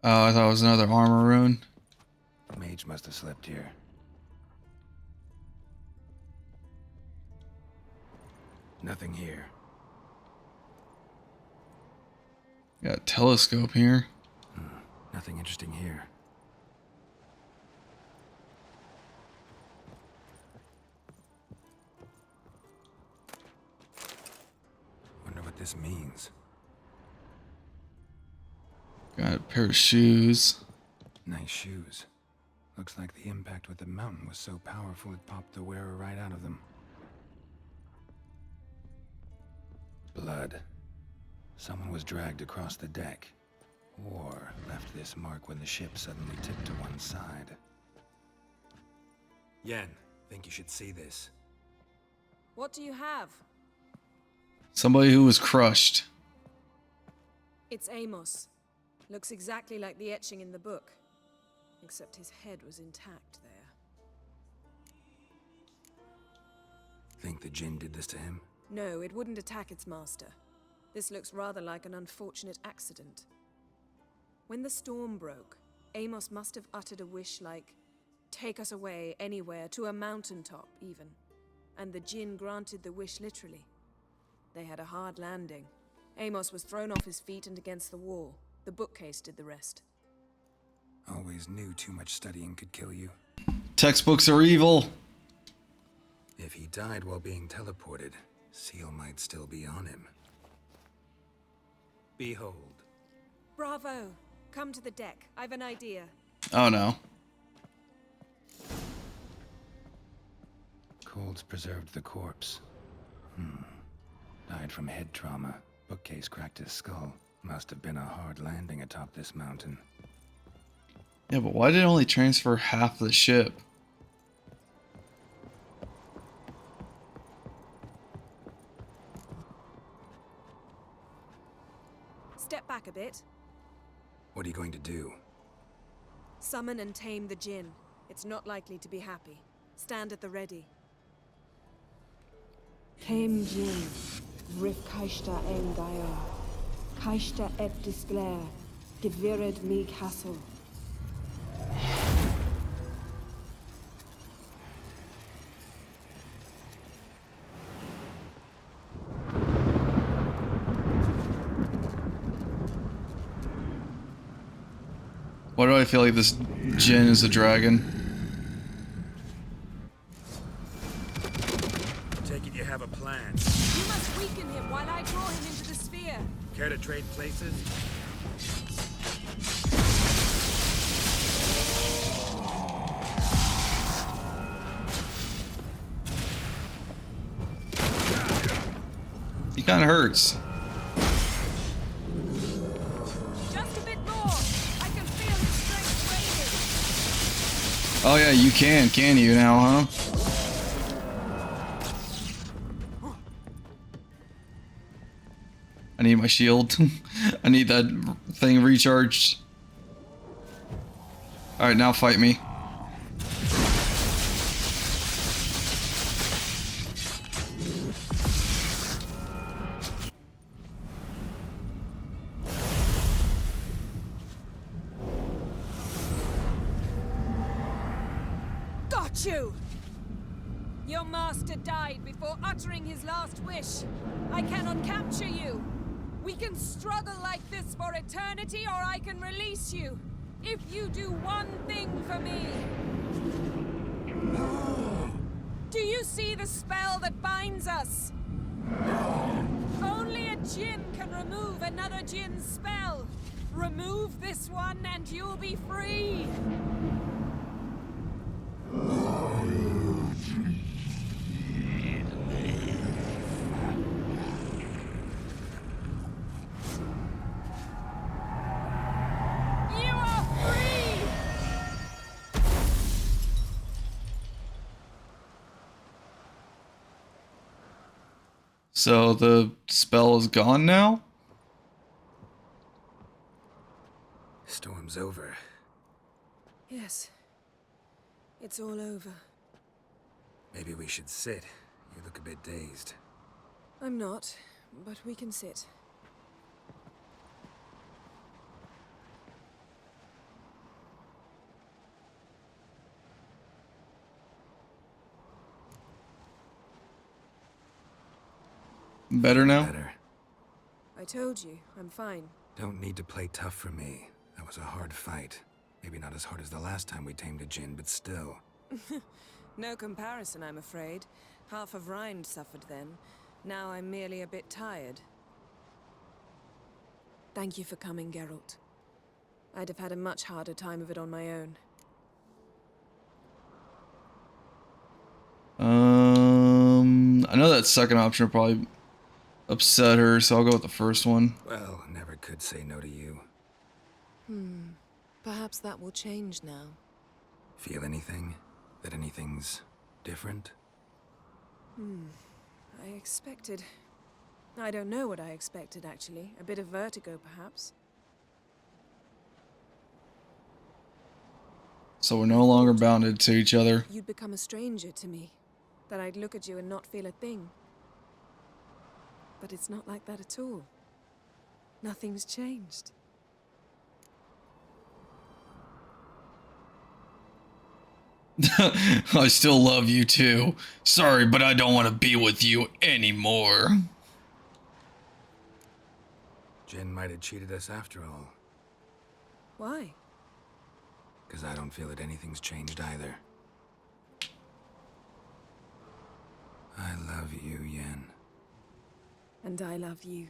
Oh, I thought it was another armor rune. Mage must have slept here. Nothing here. Got a telescope here. Nothing interesting here. Wonder what this means. Got a pair of shoes. Nice shoes. Looks like the impact with the mountain was so powerful it popped the wearer right out of them. Blood. Someone was dragged across the deck. Or left this mark when the ship suddenly tipped to one side. Yen, think you should see this. What do you have? Somebody who was crushed. It's Amos. Looks exactly like the etching in the book. Except his head was intact there. Think the Jinn did this to him? No, it wouldn't attack its master. This looks rather like an unfortunate accident. When the storm broke, Amos must have uttered a wish like, "Take us away, anywhere, to a mountaintop, even." And the Jinn granted the wish literally. They had a hard landing. Amos was thrown off his feet and against the wall. The bookcase did the rest. Always knew too much studying could kill you. Textbooks are evil. If he died while being teleported, Seal might still be on him. Behold. Bravo! Come to the deck. I've an idea. Oh no. Colds preserved the corpse. Died from head trauma. Bookcase cracked his skull. Must have been a hard landing atop this mountain. Yeah, but why did it only transfer half the ship? Step back a bit. What are you going to do? Summon and tame the Jinn. It's not likely to be happy. Stand at the ready. Tame Jinn, Rif Kaishta en Gaia, Kaishta et Displer, Gevired me Castle. Why do I feel like this Jinn is a dragon? Take it you have a plan. You must weaken him while I draw him into the sphere. Care to trade places? He kind of hurts. Just a bit more. I can feel his strength waning. Oh yeah, you can you now, huh? I need my shield. I need that thing recharged. Alright, now fight me. Got you! Your master died before uttering his last wish. I cannot capture you. We can struggle like this for eternity, or I can release you. If you do one thing for me. Do you see the spell that binds us? Only a Jinn can remove another Jinn's spell. Remove this one and you'll be free. So the spell is gone now? Storm's over. Yes. It's all over. Maybe we should sit. You look a bit dazed. I'm not, but we can sit. Better now? Better. I told you, I'm fine. Don't need to play tough for me. That was a hard fight. Maybe not as hard as the last time we tamed a djinn, but still. No comparison, I'm afraid. Half of Rind suffered then. Now I'm merely a bit tired. Thank you for coming, Geralt. I'd have had a much harder time of it on my own. I know that second option will probably upset her, so I'll go with the first one. Well, never could say no to you. Perhaps that will change now. Feel anything? That anything's different? I expected... I don't know what I expected, actually. A bit of vertigo, perhaps. So we're no longer bounded to each other. You'd become a stranger to me. That I'd look at you and not feel a thing. But it's not like that at all. Nothing's changed. I still love you too. Sorry, but I don't want to be with you anymore. Jinn might have cheated us after all. Why? Because I don't feel that anything's changed either. I love you, Yen. And I love you.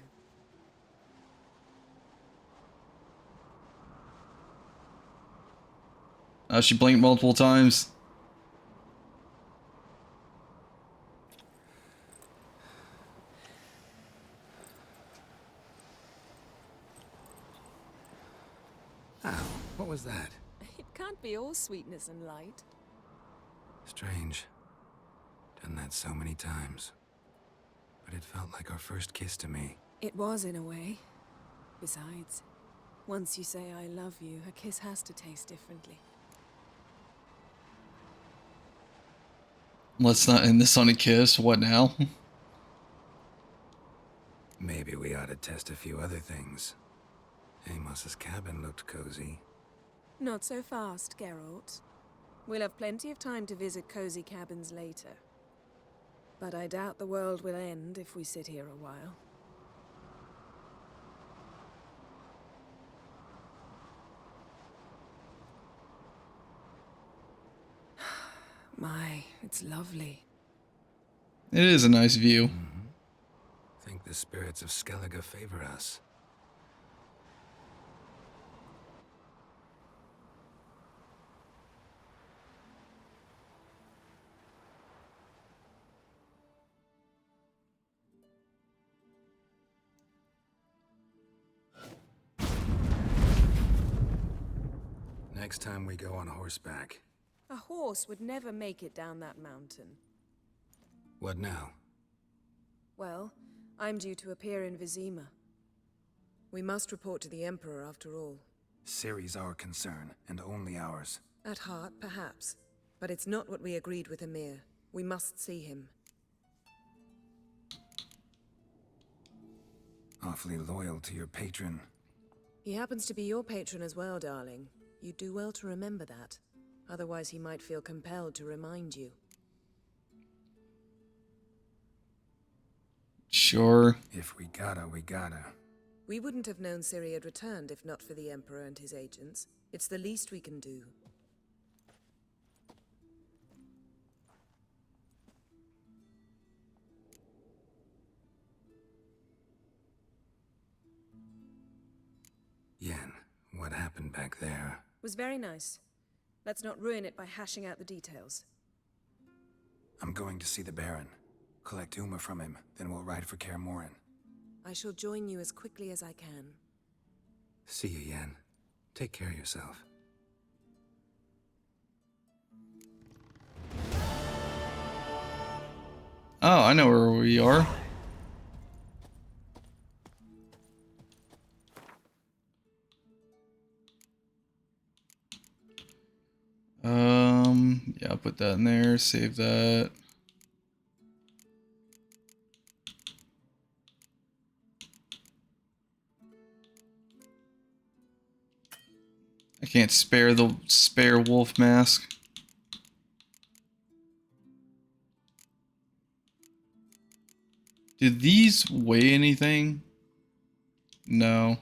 She blinked multiple times. Ow, what was that? It can't be all sweetness and light. Strange. Done that so many times. But it felt like our first kiss to me. It was, in a way. Besides, once you say I love you, a kiss has to taste differently. Let's not end this on a kiss. What now? Maybe we ought to test a few other things. Amos's cabin looked cozy. Not so fast, Geralt. We'll have plenty of time to visit cozy cabins later. But I doubt the world will end if we sit here a while. My, it's lovely. It is a nice view. Think the spirits of Skellige favor us. Next time we go on horseback. A horse would never make it down that mountain. What now? Well, I'm due to appear in Vizima. We must report to the Emperor after all. Ciri's our concern, and only ours. At heart, perhaps. But it's not what we agreed with Emir. We must see him. Awfully loyal to your patron. He happens to be your patron as well, darling. You'd do well to remember that. Otherwise, he might feel compelled to remind you. Sure. If we gotta, we gotta. We wouldn't have known Ciri had returned if not for the Emperor and his agents. It's the least we can do. Yen, what happened back there? Was very nice. Let's not ruin it by hashing out the details. I'm going to see the Baron. Collect Uma from him, then we'll ride for Kaer Morhen. I shall join you as quickly as I can. See you, Yen. Take care of yourself. Oh, I know where we are. put that in there, save that. I can't spare the spare wolf mask. Did these weigh anything? No.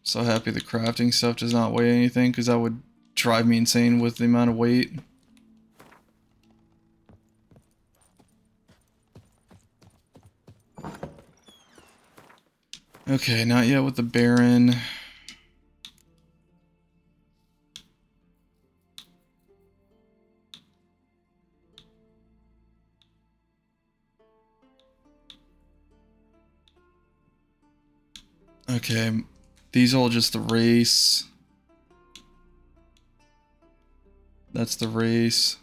So happy the crafting stuff does not weigh anything, because that would drive me insane with the amount of weight. Okay, not yet with the Baron. Okay, these all just the race. That's the race.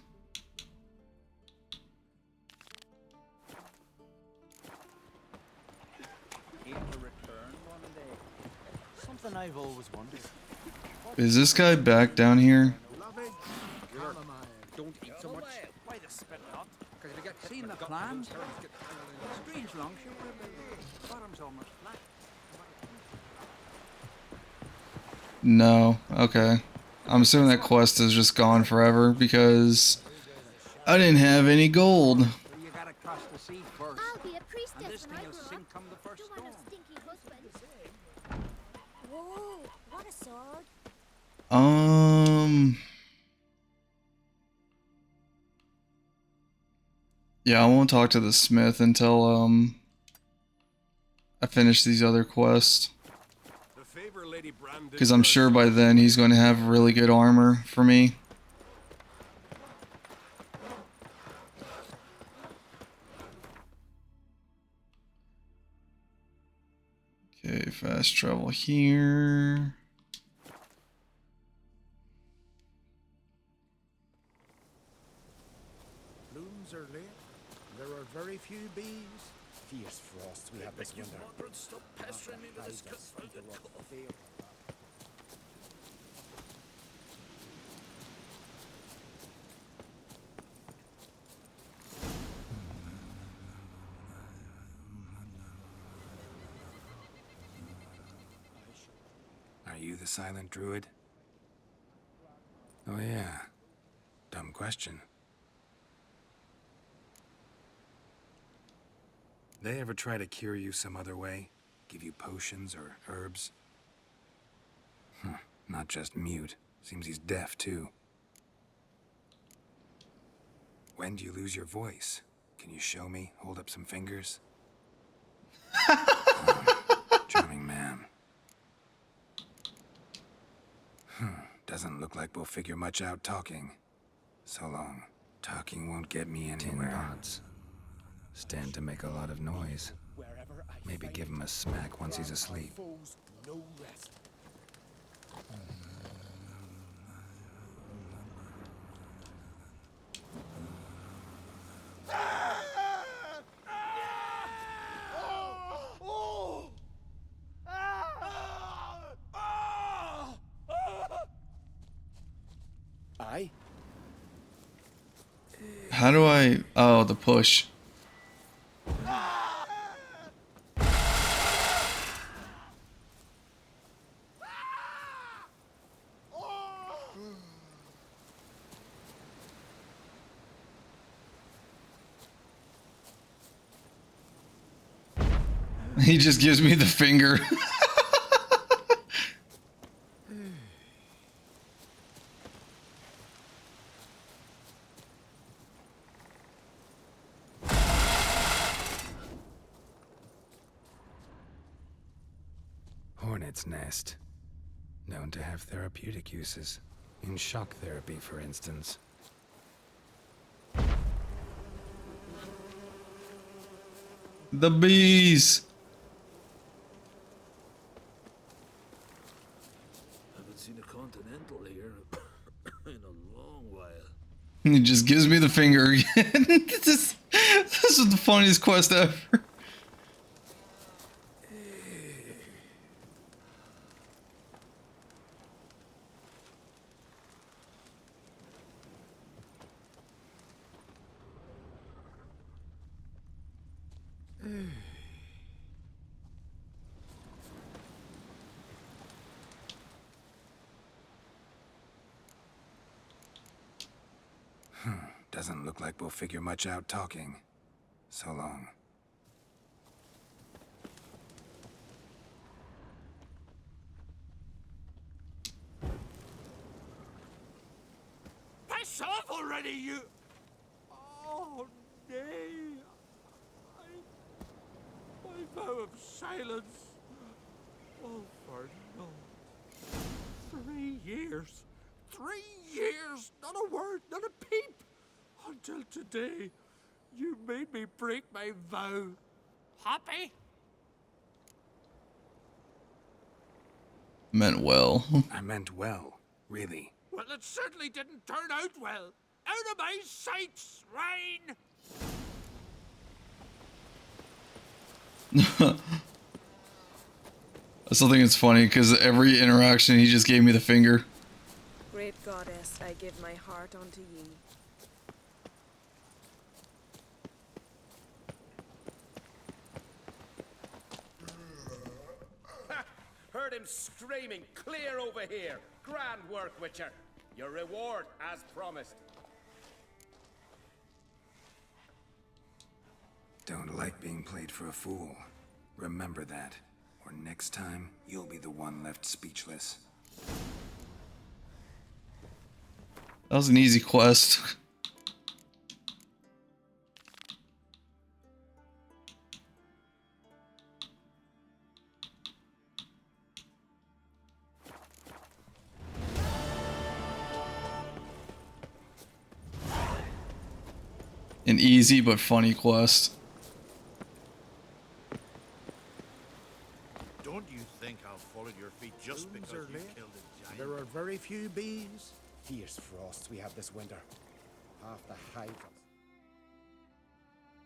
Something I've always wondered. Is this guy back down here? Don't eat so much. Why the spit not? Because if you get seen the clams, strange longship, bottom's almost flat. No. Okay. I'm assuming that quest is just gone forever because I didn't have any gold. You gotta cross the sea first. I'll be a priestess And this when thing I will grow sink up. come the first Don't want storm. no stinky husband. Whoa, what a sword. Yeah, I won't talk to the smith until I finish these other quests. Because I'm sure by then he's going to have really good armor for me. Okay, fast travel here. Blooms are late. There are very few bees. Fierce frosts we have this winter. Stop pestering me with this confounded cough. Are you the silent druid? Oh yeah. Dumb question. They ever try to cure you some other way? Give you potions or herbs? Not just mute. Seems he's deaf too. When do you lose your voice? Can you show me? Hold up some fingers? Charming man. Doesn't look like we'll figure much out talking. So long. Talking won't get me anywhere. Tin pots. Stand to make a lot of noise. Maybe give him a smack once he's asleep. How do I... Oh, the push. He just gives me the finger. Hornet's nest. Known to have therapeutic uses. In shock therapy, for instance. The bees. Haven't seen a continental here in a long while. He just gives me the finger again. this is the funniest quest ever. Doesn't look like we'll figure much out talking. So long. Piss off already, you... Oh, nay. My vow of silence. Oh, for no. 3 years. 3 years! Not a word, not a peep! Until today, you made me break my vow. Happy? Meant well. I meant well, really. Well, it certainly didn't turn out well. Out of my sight, swine! I still think it's funny because every interaction he just gave me the finger. Great goddess, I give my heart unto ye. Heard him screaming, clear over here. Grand work, Witcher. Your reward, as promised. Don't like being played for a fool. Remember that, or next time, you'll be the one left speechless. That was an easy quest. An easy but funny quest. Don't you think I'll fall at your feet just because you killed a giant? There are very few bees. Fierce frosts we have this winter. Half the hive.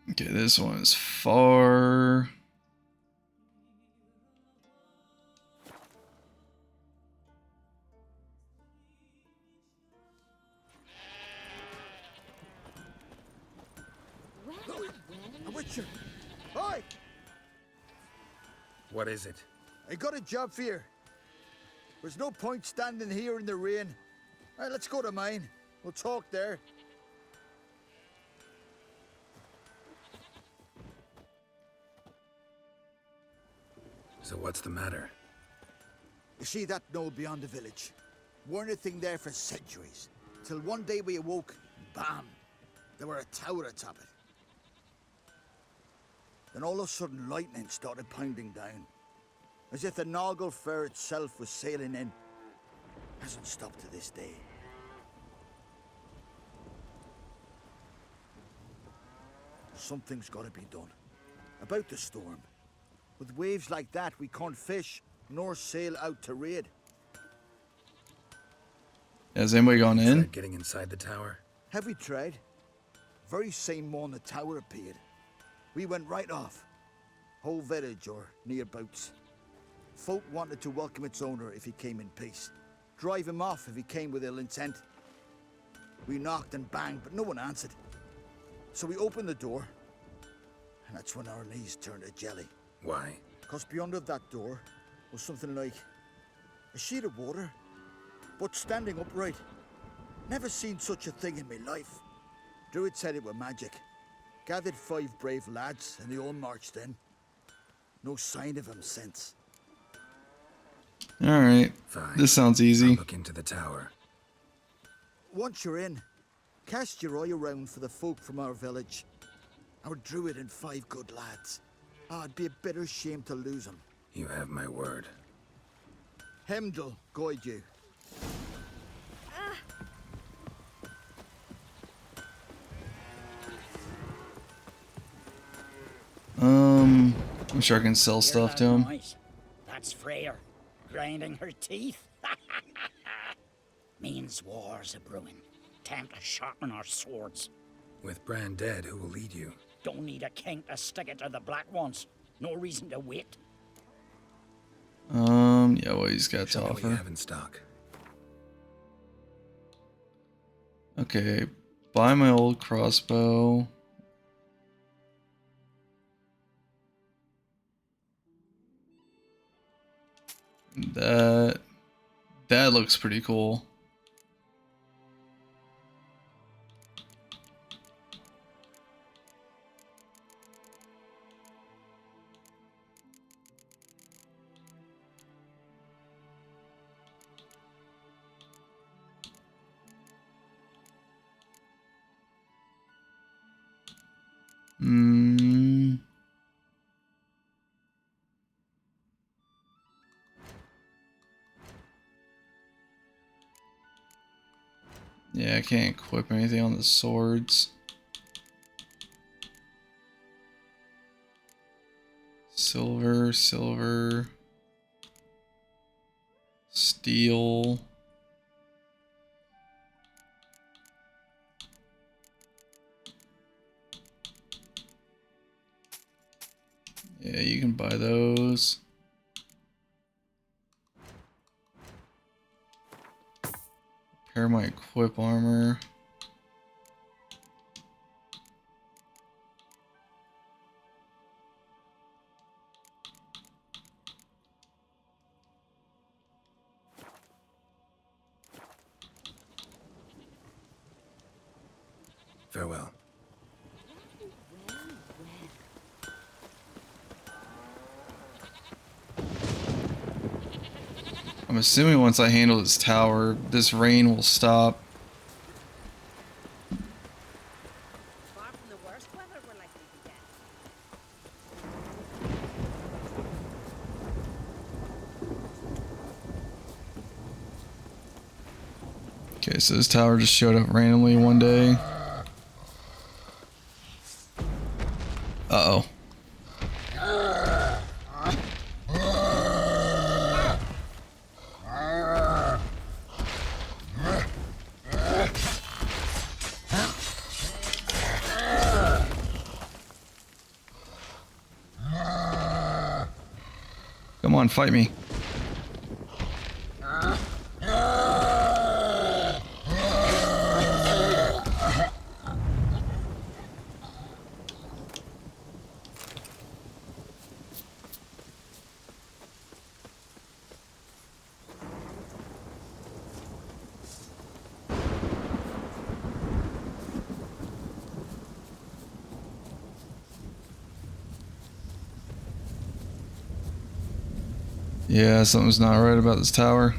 Okay, this one is far. A Witcher! Oi! What is it? I got a job for you. There's no point standing here in the rain. All right, let's go to mine. We'll talk there. So what's the matter? You see that knoll beyond the village? Weren't a thing there for centuries. Till one day we awoke, bam! There were a tower atop it. Then all of a sudden lightning started pounding down. As if the Noggle Fair itself was sailing in. Hasn't stopped to this day. Something's gotta be done. About the storm. With waves like that, we can't fish, nor sail out to raid. Has anybody gone in? Tried getting inside the tower? Have we tried? Very same morning the tower appeared. We went right off. Whole village or nearabouts. Folk wanted to welcome its owner if he came in peace. Drive him off if he came with ill intent. We knocked and banged, but no one answered. So we opened the door, and that's when our knees turned to jelly. Why? Because beyond of that door was something like a sheet of water, but standing upright. Never seen such a thing in my life. Druid said it were magic. Gathered 5 brave lads, and they all marched in. No sign of him since. Alright. This sounds easy. I'll look into the tower. Once you're in, cast your eye around for the folk from our village. Our druid and 5 good lads. It'd be a bitter shame to lose them. You have my word. Hemdall, guide you. I'm sure I can sell stuff to him. Noise? That's Freyr, grinding her teeth. Means war's a brewing. Time to sharpen our swords. With Bran dead, who will lead you? Don't need a king to stick it to the black ones. No reason to wait. Yeah, what he's got to Show me what you offer. have in stock. Okay, buy my old crossbow. That looks pretty cool. Yeah, I can't equip anything on the swords. Silver, silver, steel. Yeah, you can buy those. Repair my equip armor. Farewell. I'm assuming once I handle this tower, this rain will stop. Far from the worst weather we're likely to get. Okay, so this tower just showed up randomly one day. Uh-oh. Come on, fight me. Yeah, something's not right about this tower.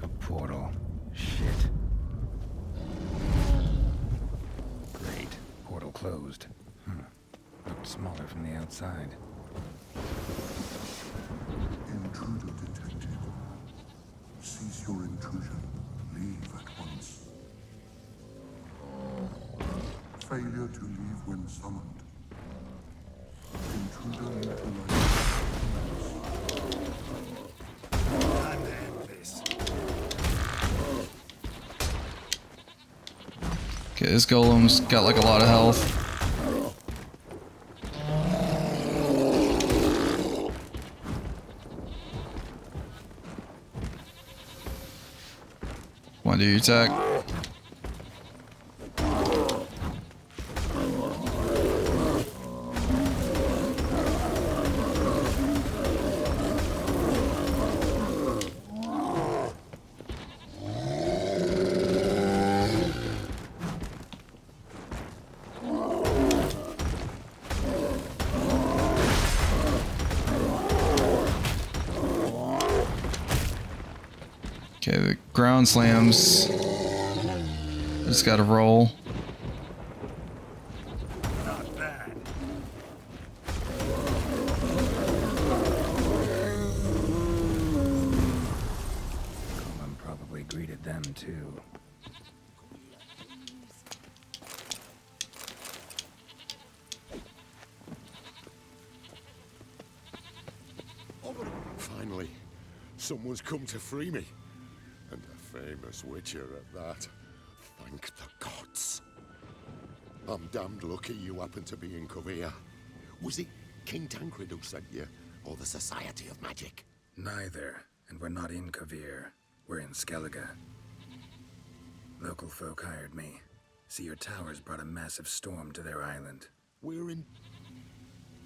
A portal. Shit. Great. Portal closed. Looked smaller from the outside. Intruder detected. Cease your intrusion. Leave at once. Failure to leave when summoned. Intruder neutralized. Okay, this golem's got like a lot of health. Come on, do your attack. Okay, the ground slams. Just gotta roll. Not bad. Coleman probably greeted them too. Finally, someone's come to free me. And a famous witcher at that. Thank the gods. I'm damned lucky you happen to be in Korea. Was it King Tancred who sent you, or the Society of Magic? Neither. And we're not in Kavir. We're in Skellige. Local folk hired me. See, your towers brought a massive storm to their island. We're in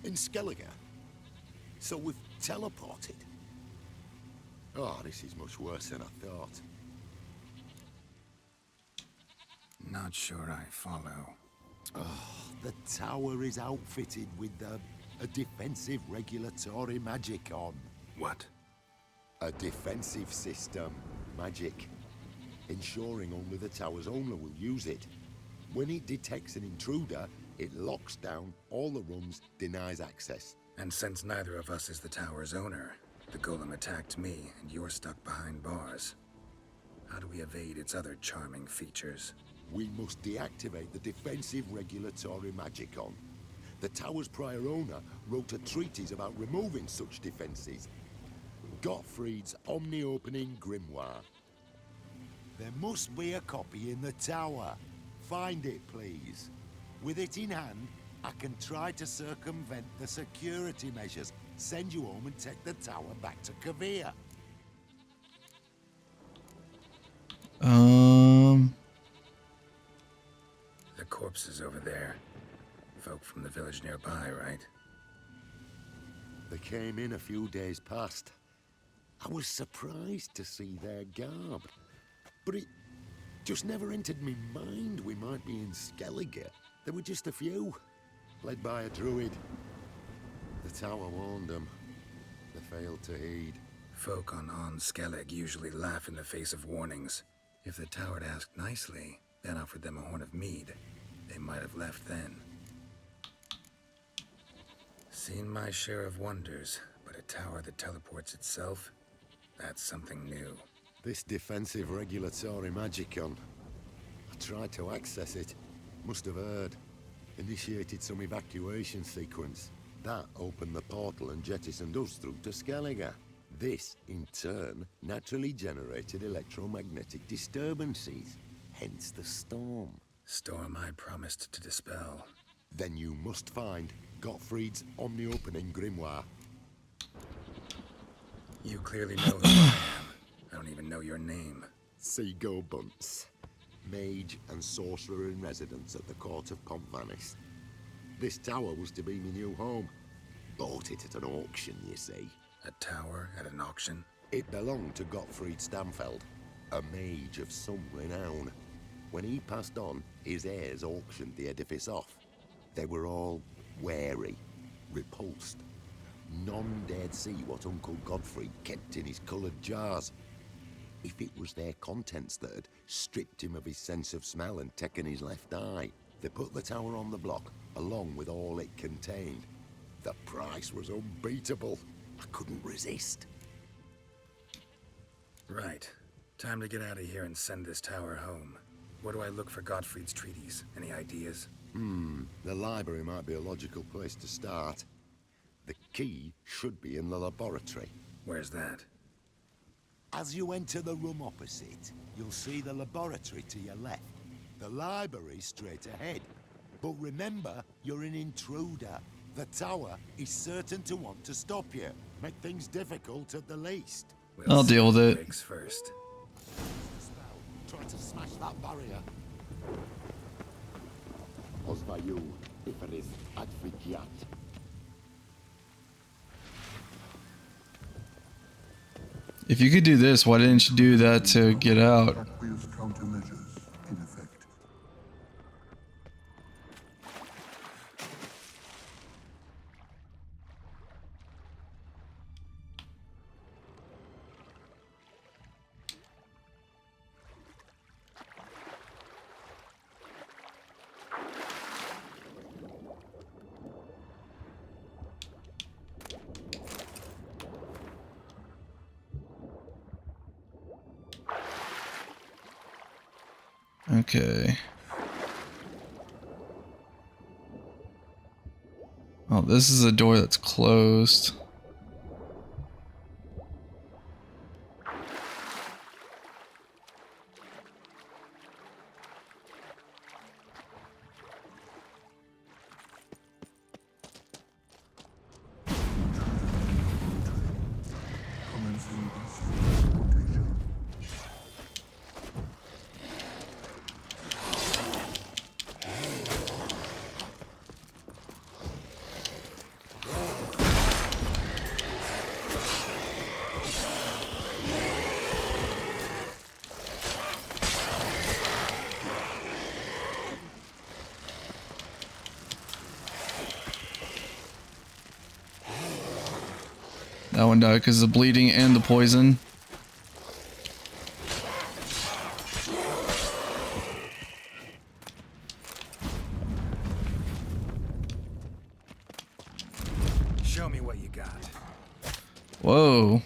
Skellige? So we've teleported? Oh, this is much worse than I thought. Not sure I follow. Oh, the tower is outfitted with a defensive regulatory magic on. What? A defensive system. Magic. Ensuring only the tower's owner will use it. When it detects an intruder, it locks down all the rooms, denies access. And since neither of us is the tower's owner, the golem attacked me, and you're stuck behind bars. How do we evade its other charming features? We must deactivate the defensive regulatory magicon. The tower's prior owner wrote a treatise about removing such defenses. Gottfried's omni-opening grimoire. There must be a copy in the tower. Find it, please. With it in hand, I can try to circumvent the security measures, send you home and take the tower back to Kavir. The corpses over there. Folk from the village nearby, right? They came in a few days past. I was surprised to see their garb. But it just never entered me mind we might be in Skellige. There were just a few, led by a druid. The tower warned them. They failed to heed. Folk on Skellig usually laugh in the face of warnings. If the tower had asked nicely, then offered them a horn of mead, they might have left then. Seen my share of wonders, but a tower that teleports itself? That's something new. This defensive regulatory magicon. I tried to access it. Must have heard. Initiated some evacuation sequence. That opened the portal and jettisoned us through to Skellige. This, in turn, naturally generated electromagnetic disturbances. Hence the storm. Storm I promised to dispel. Then you must find Gottfried's omni-opening grimoire. You clearly know who I am. I don't even know your name. Seago Bunce. Mage and sorcerer in residence at the court of Pontvanis. This tower was to be my new home. Bought it at an auction, you see. A tower at an auction? It belonged to Gottfried Stamfeld, a mage of some renown. When he passed on, his heirs auctioned the edifice off. They were all wary, repulsed. None dared see what Uncle Godfrey kept in his coloured jars. If it was their contents that had stripped him of his sense of smell and taken his left eye, they put the tower on the block, along with all it contained. The price was unbeatable. I couldn't resist. Right. Time to get out of here and send this tower home. Where do I look for Gottfried's treatise? Any ideas? The library might be a logical place to start. The key should be in the laboratory. Where's that? As you enter the room opposite, you'll see the laboratory to your left. The library's straight ahead. But remember, you're an intruder. The tower is certain to want to stop you. Make things difficult at the least. I'll deal with it. Breaks first. Try to smash that barrier. Pozwaju, Iferis Advigiat. If you could do this, why didn't you do that to get out? Countermeasures in effect. Okay. Oh, this is a door that's closed. Commencing investigation. That one died because of the bleeding and the poison. Show me what you got. Whoa.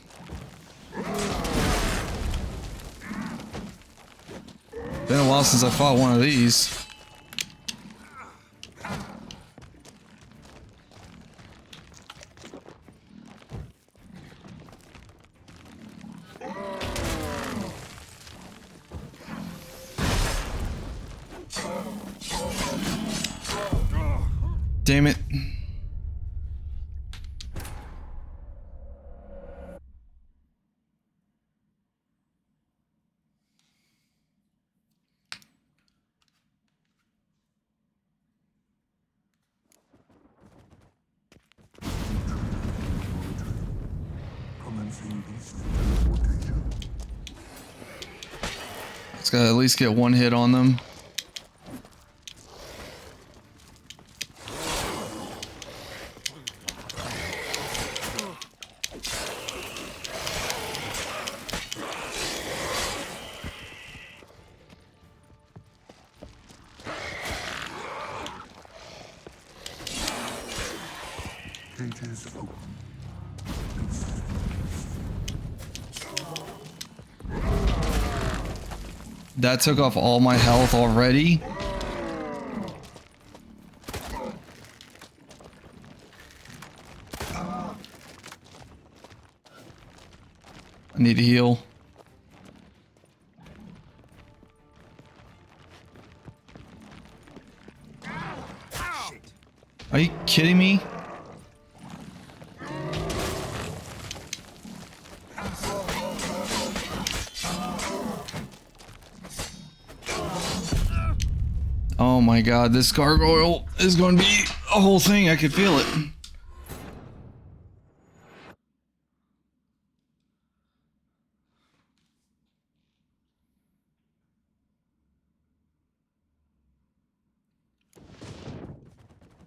Been a while since I fought one of these. Damn it. It's gotta at least get one hit on them. Cages open. That took off all my health already. I need to heal. Are you kidding me? Oh my god, this gargoyle is going to be a whole thing. I could feel it.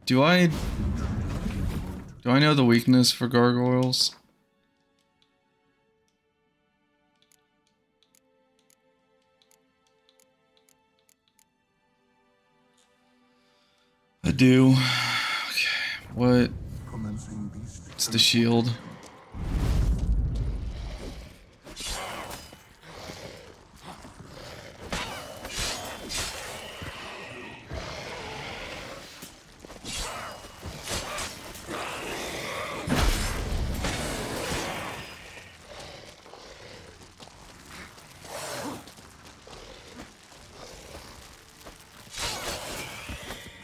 Do I know the weakness for gargoyles? I do. Okay, what? It's the shield.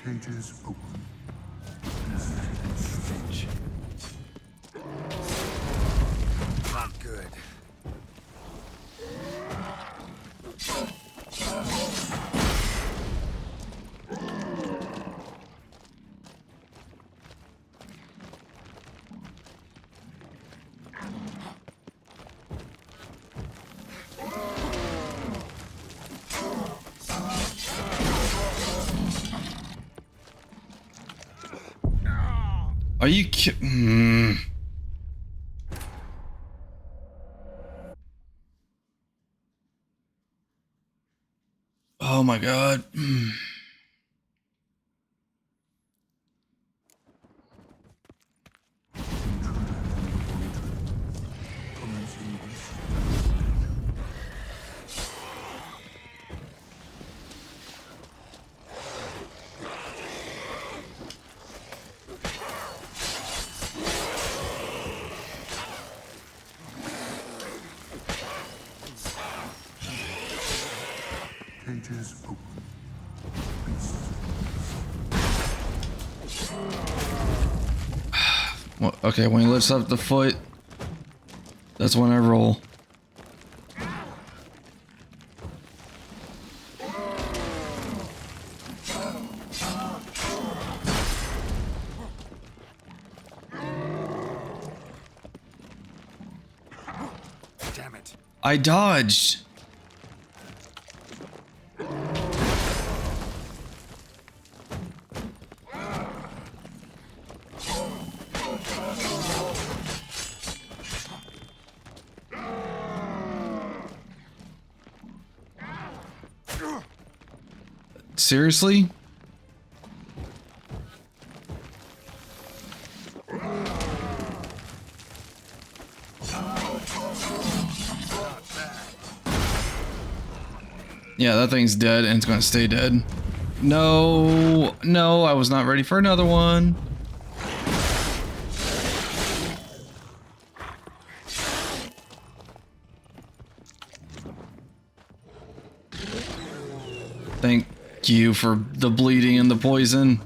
Cages open. Not good. Are you kidding? Oh my god. Cages open. Well, okay, when he lifts up the foot, that's when I roll. Damn it. I dodged. seriously? Yeah, that thing's dead and it's gonna stay dead. No, no, I was not ready for another one. Thank you for the bleeding and the poison.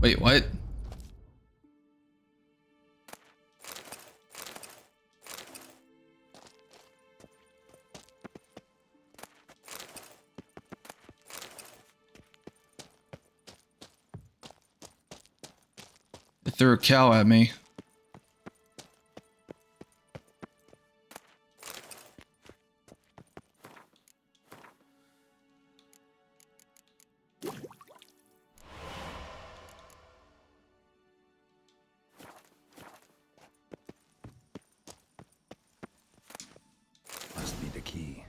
Wait, what? They threw a cow at me. Must be the key.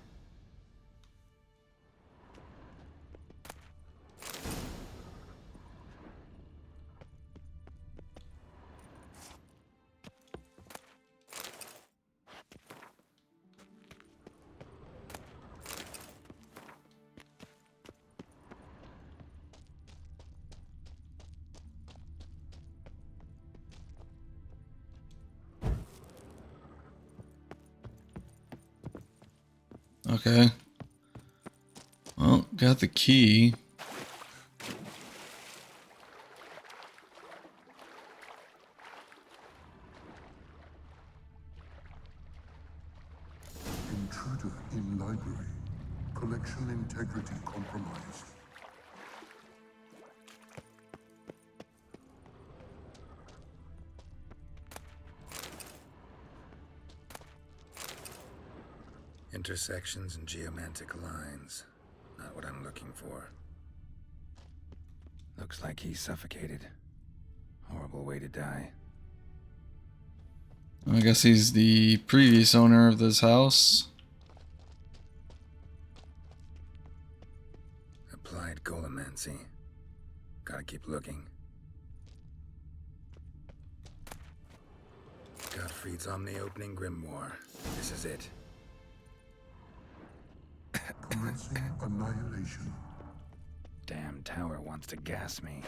Okay. Well, got the key. Intruder in library. Collection integrity compromised. Intersections and geomantic lines. Not what I'm looking for. Looks like he's suffocated. Horrible way to die. I guess he's the previous owner of this house. Applied golemancy. Gotta keep looking. Gottfried's Omni-Opening Grimoire. This is it. Commencing annihilation. Damn tower wants to gas me.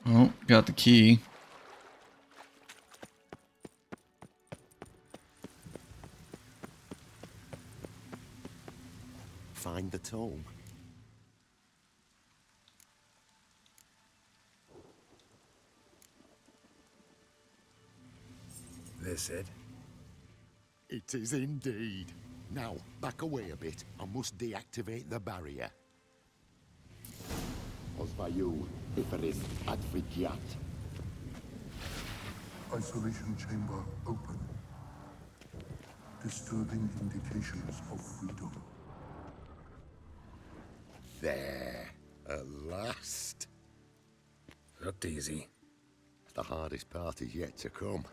Oh, got the key. Find the tome. This it? It is indeed. Now, back away a bit. I must deactivate the barrier. Osvayu, Iferis, Advigiat. Isolation chamber open. Disturbing indications of freedom. There. At last. Looked easy. The hardest part is yet to come.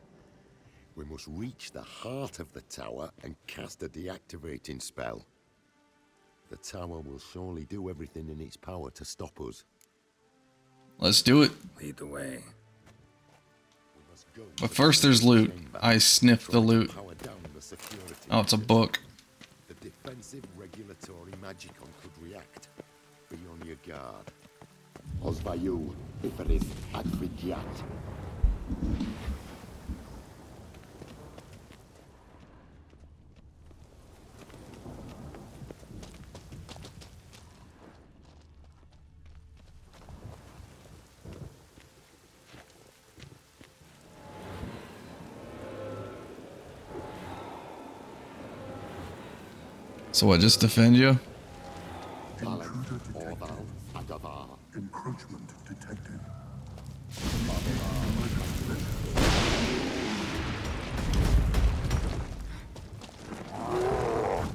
We must reach the heart of the tower and cast a deactivating spell. The tower will surely do everything in its power to stop us. Let's do it. Lead the way. But first there's loot. I sniffed the loot. Oh, it's a book. The defensive regulatory magicon could react. Be on your guard. Osvayu, Iferis, Advigiat. So what, just defend you? Encroachment detected.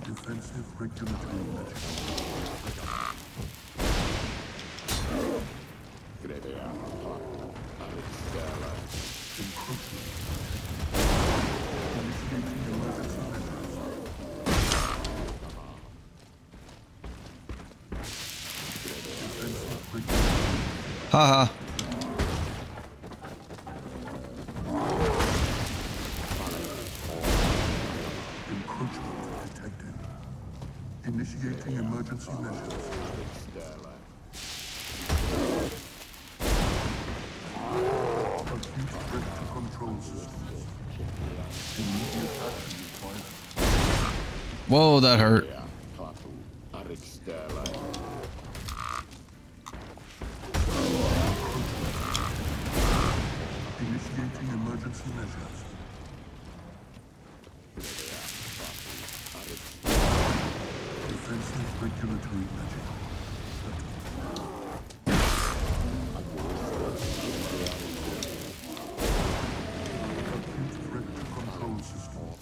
Defensive regulatory magic. Grevea. Haha. Encroachment detected. Initiating emergency measures. Acute threat to control systems. Immediate action required. Whoa, that hurt. Initiating emergency measures. Defensive regulatory magic. Acute threat to control systems.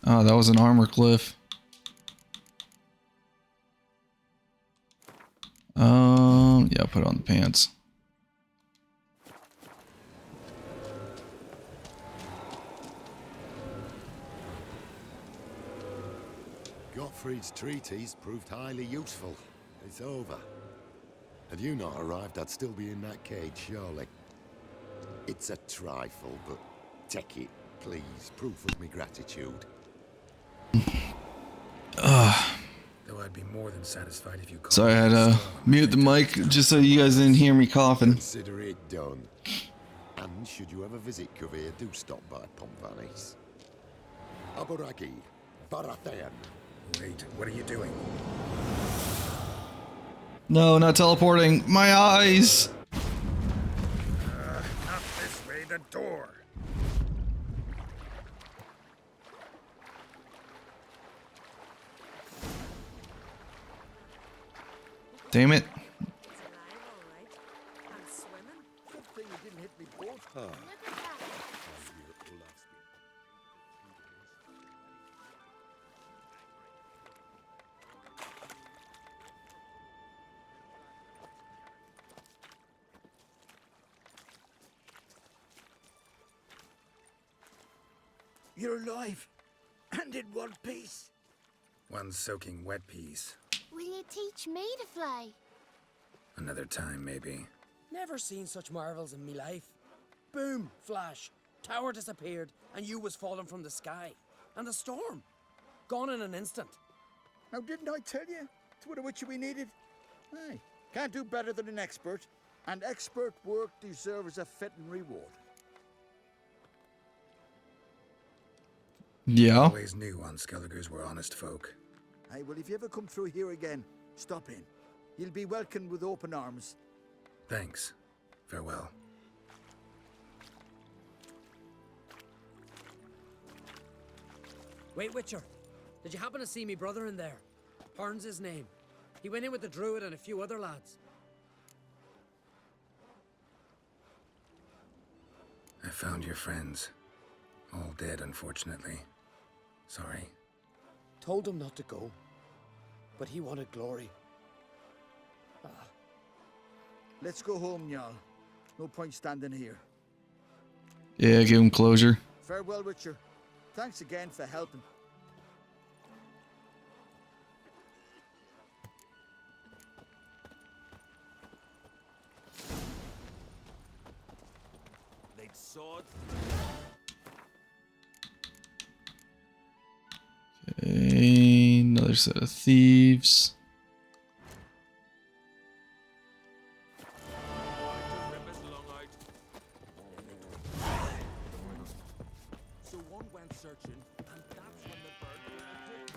Oh, that was an armor cliff. Yeah, put on the pants. Gottfried's treatise proved highly useful. It's over. Had you not arrived, I'd still be in that cage, surely. It's a trifle, but take it, please. Proof of me gratitude. Though I'd be more than satisfied if you called So I had to mute the mic just so you guys didn't hear me coughing. Consider it done. And should you ever visit Kuvir, do stop by Pompvanis. Aburaki, Barathan. Wait, what are you doing? No, not teleporting. My eyes. Not this way, the door. Damn it. Good thing you didn't hit me both. You're alive, and in one piece. One soaking wet piece. Will you teach me to fly? Another time, maybe. Never seen such marvels in me life. Boom, flash, tower disappeared, and you was falling from the sky. And the storm, gone in an instant. Now, didn't I tell you? It's what a witcher we needed. Hey, can't do better than an expert. And expert work deserves a fitting reward. Yeah. Always knew on Skelligers were honest folk. Hey, well, if you ever come through here again, stop in. You'll be welcomed with open arms. Thanks. Farewell. Wait, Witcher. Did you happen to see me brother in there? Hearn's his name. He went in with the druid and a few other lads. I found your friends. All dead, unfortunately. Sorry. Told him not to go, but he wanted glory. Let's go home, Jarl. No point standing here. Yeah, give him closure. Farewell, Witcher. Thanks again for helping. They'd sword. Okay, another set of thieves. So one went searching, and that's when the bird came to.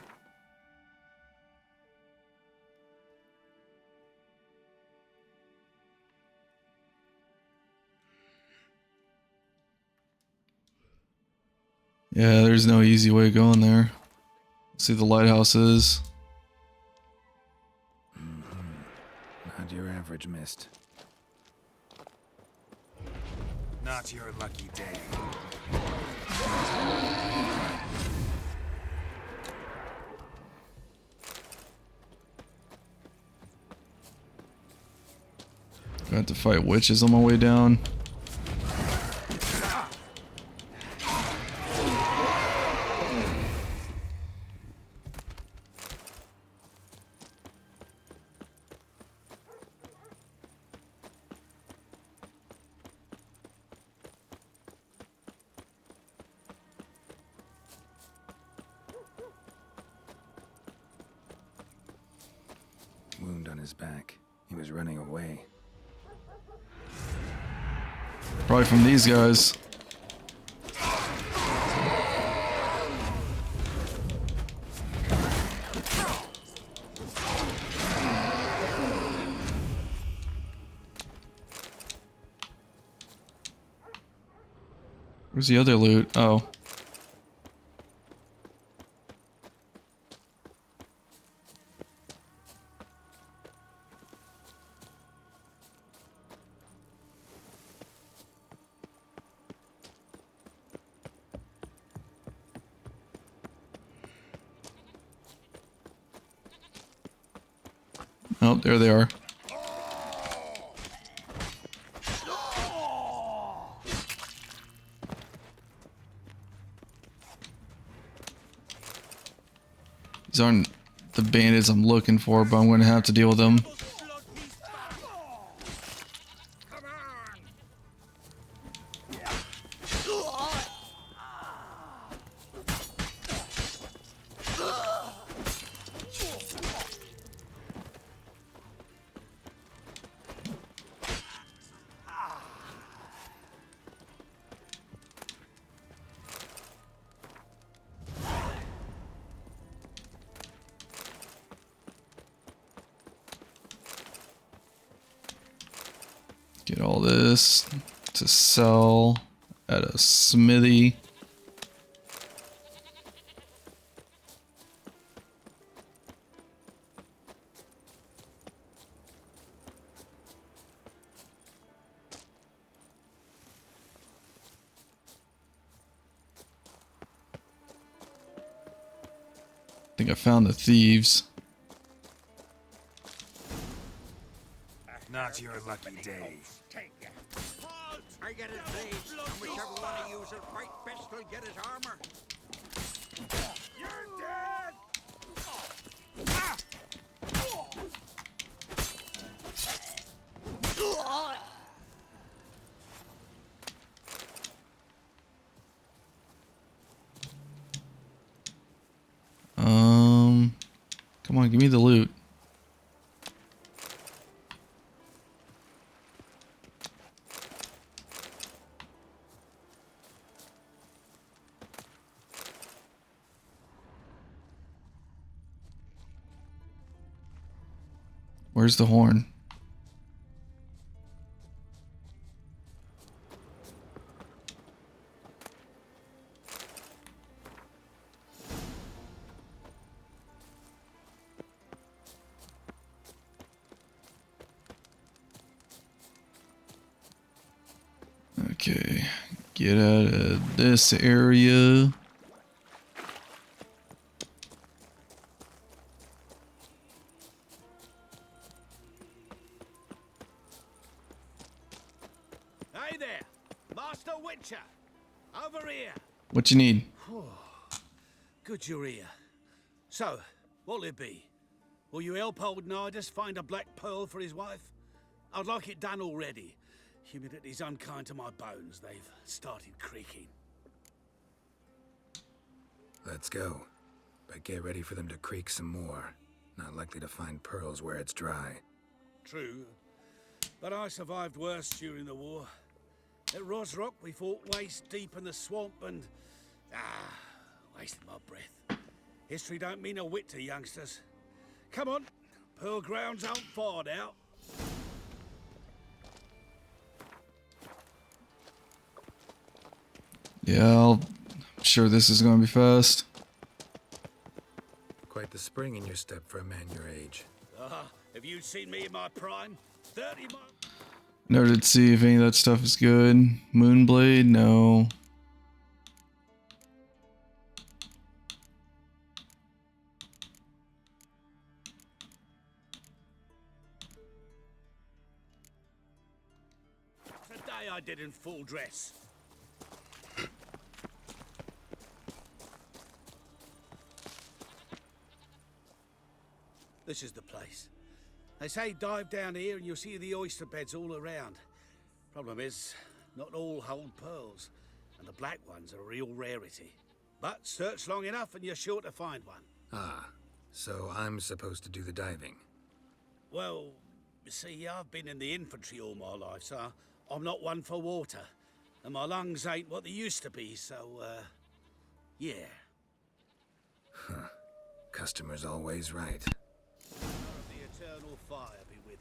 Yeah, there's no easy way going there. Let's see the lighthouse is. Not your average mist. Not your lucky day. Got to fight witches on my way down. on his back. He was running away. Probably from these guys. Where's the other loot? Oh. Oh, there they are. These aren't the bandits I'm looking for, but I'm going to have to deal with them. Get all this to sell at a smithy. I think I found the thieves. Not your lucky day. I get his blades, and whichever one of you's will fight best will get his armor. You're dead! Come on, give me the loot. Where's the horn? Okay, get out of this area. Hey there, Master Witcher. Over here. What you need? Good you're here. So, what'll it be? Will you help old Nidus find a black pearl for his wife? I'd like it done already. Humidity's unkind to my bones. They've started creaking. Let's go. But get ready for them to creak some more. Not likely to find pearls where it's dry. True. But I survived worse during the war. At Rosrock, we fought waist deep in the swamp and... wasted my breath. History don't mean a whit to youngsters. Come on, pearl grounds aren't far now. Yeah, I'm sure this is going to be fast. Quite the spring in your step for a man your age. Have you seen me in my prime? 30 miles. Noted to see if any of that stuff is good. Moonblade, no. Today I did in full dress. This is the place. They say dive down here and you'll see the oyster beds all around. Problem is, not all hold pearls, and the black ones are a real rarity. But search long enough and you're sure to find one. Ah, so I'm supposed to do the diving. Well, you see, I've been in the infantry all my life, so I'm not one for water. And my lungs ain't what they used to be, so, yeah. Huh. Customer's always right. The eternal fire be with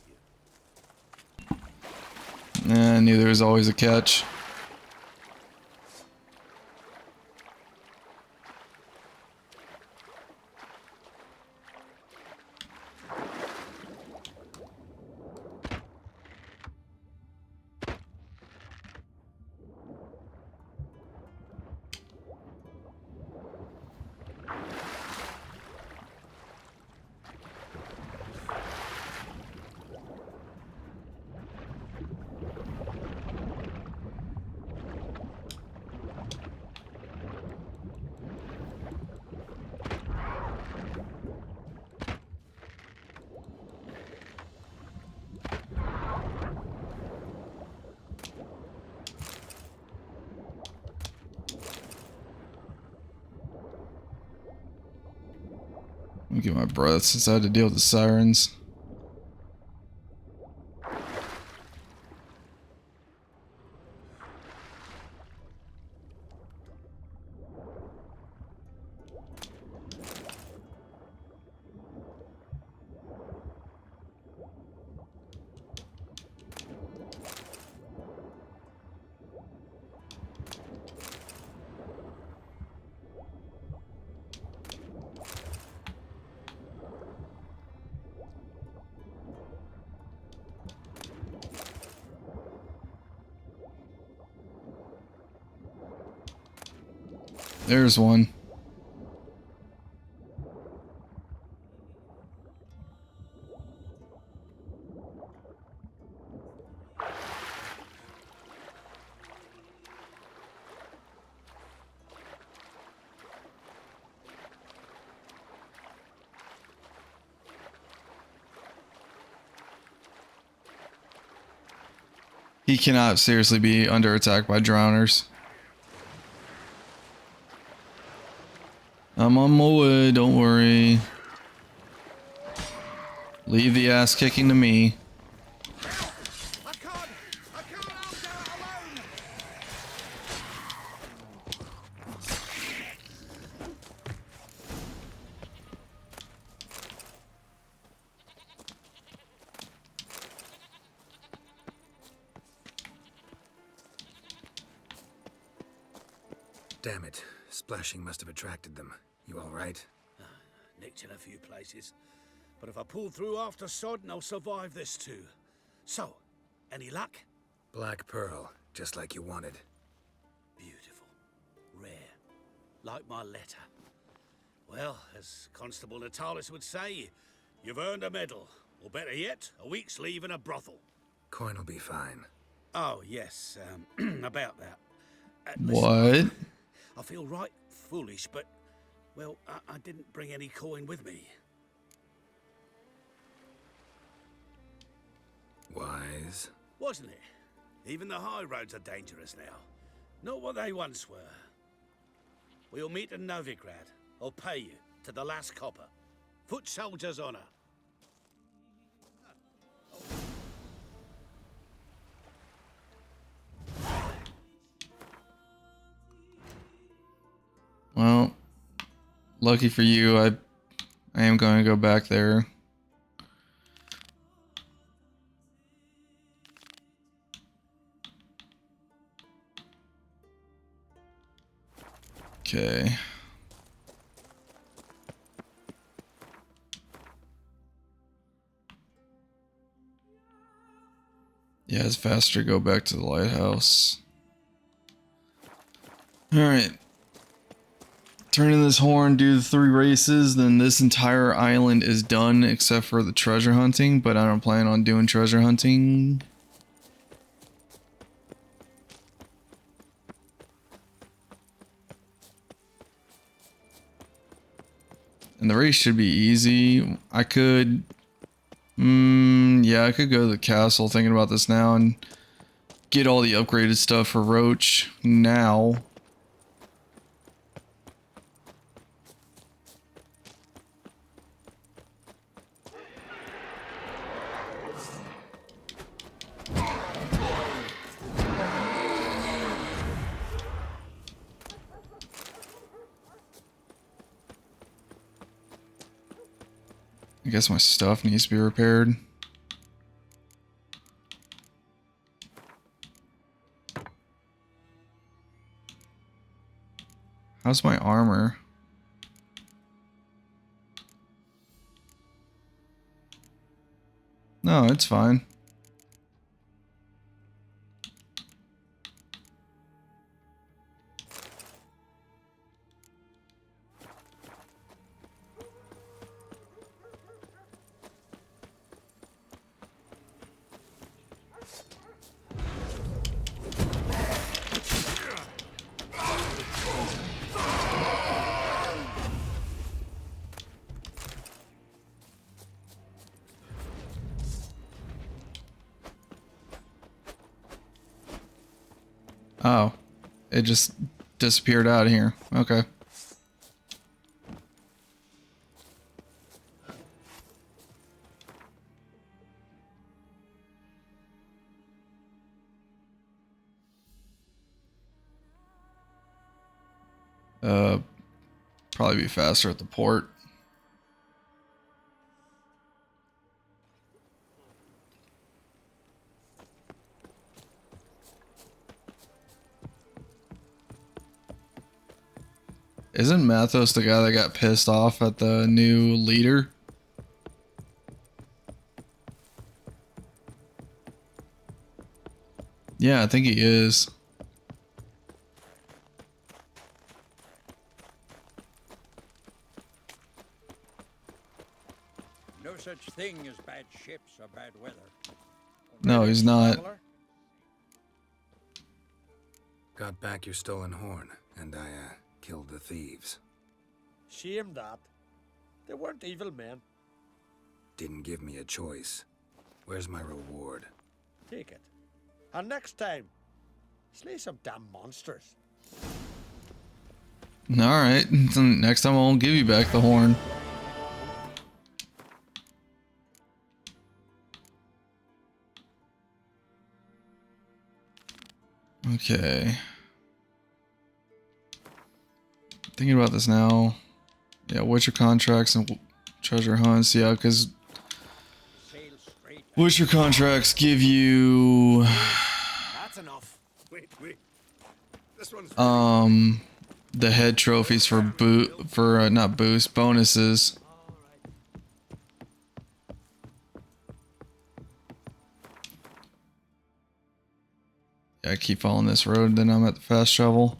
you. I knew there was always a catch. Let me get my breath since I had to deal with the sirens. There's one. He cannot seriously be under attack by drowners. I'm on my way, don't worry. Leave the ass kicking to me. Damn it. Splashing must have attracted them. You alright? Nicked in a few places. But if I pull through after Sodden, I'll survive this too. So, any luck? Black pearl, just like you wanted. Beautiful. Rare. Like my letter. Well, as Constable Natalis would say, you've earned a medal. Or better yet, a week's leave in a brothel. Coin will be fine. Oh, yes, about that. What? I feel right foolish, but, well, I didn't bring any coin with me. Wise. Wasn't it? Even the high roads are dangerous now. Not what they once were. We'll meet in Novigrad. I'll pay you to the last copper. Foot soldier's honor. Well, lucky for you, I am going to go back there. Okay. Yeah, it's faster to go back to the lighthouse. Alright. Turn in this horn, do the 3 races, then this entire island is done except for the treasure hunting, but I don't plan on doing treasure hunting. And the race should be easy. I could... yeah, I could go to the castle thinking about this now and get all the upgraded stuff for Roach now. I guess my stuff needs to be repaired. How's my armor? No, it's fine. Oh, it just disappeared out of here. Okay. Probably be faster at the port. Isn't Mathos the guy that got pissed off at the new leader? Yeah, I think he is. No such thing as bad ships or bad weather. No, he's not. Got back your stolen horn, and I, killed the thieves. Shame that. They weren't evil men. Didn't give me a choice. Where's my reward? Take it. And next time, slay some damn monsters. Alright, next time I won't give you back the horn. Okay. Thinking about this now. Yeah, Witcher contracts and treasure hunts. Yeah, because Witcher contracts give you That's enough. Wait. This one's the head trophies for not boost bonuses. Yeah, I keep following this road, then I'm at the fast travel.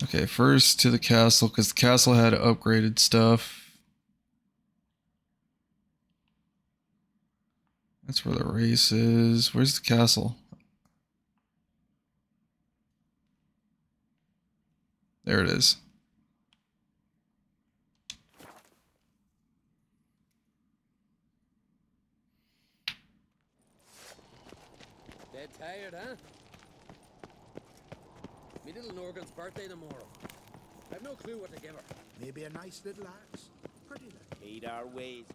Okay, first to the castle, because the castle had upgraded stuff. That's where the race is. Where's the castle? There it is. Dead tired, huh? Me little Norgan's birthday tomorrow. I've no clue what to give her. Maybe a nice little axe. Pretty little. Hate our ways.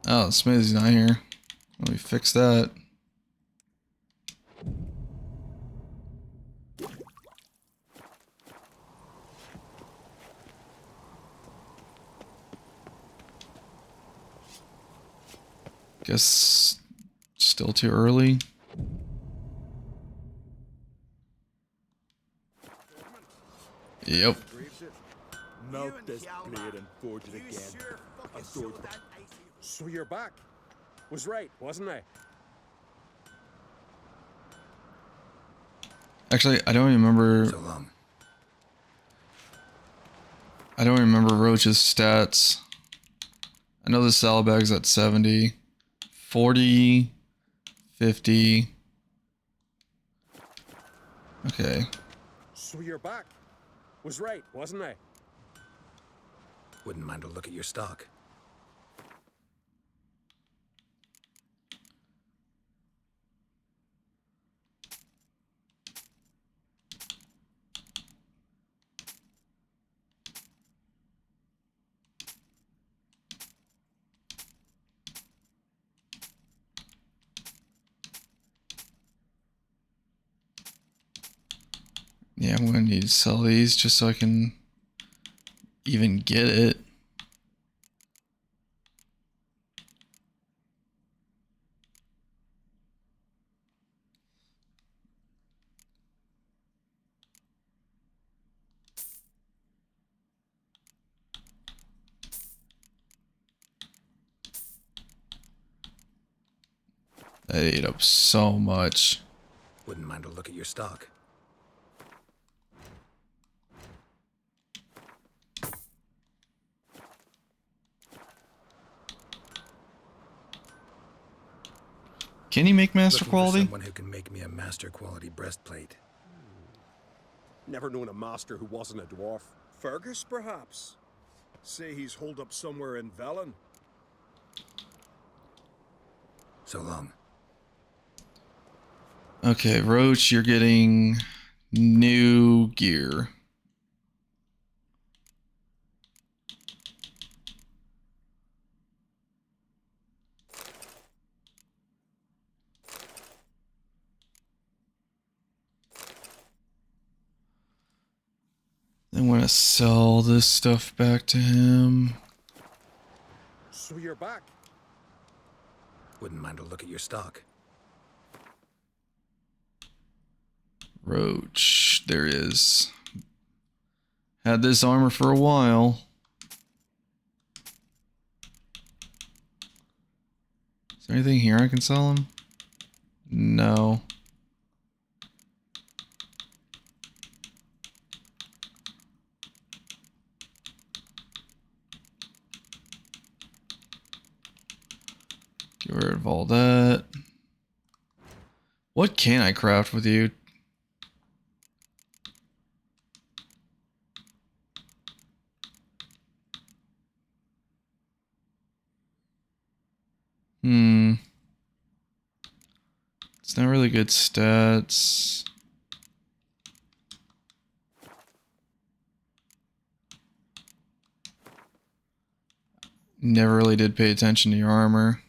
Oh, Smithy's not here. Let me fix that. Guess still too early. Yep. Melt this blade and forge it again. A sword. So you're back. Was right, wasn't I? Actually, I don't remember. So long. I don't remember Roach's stats. I know the saddlebag's at 70, 40, 50. Okay. So you're back. Was right, wasn't I? Wouldn't mind a look at your stock. Yeah, I'm gonna need to sell these just so I can even get it. That ate up so much. Wouldn't mind a look at your stock. Can he make master Looking quality? for someone who can make me a master quality breastplate. Never known a master who wasn't a dwarf. Fergus, perhaps? Say he's holed up somewhere in Velen. So long. Okay, Roach, you're getting new gear. I'm gonna sell this stuff back to him. So you're back. Wouldn't mind a look at your stock. Roach, there is. Had this armor for a while. Is there anything here I can sell him? No. Get rid of all that. What can I craft with you? It's not really good stats. Never really did pay attention to your armor.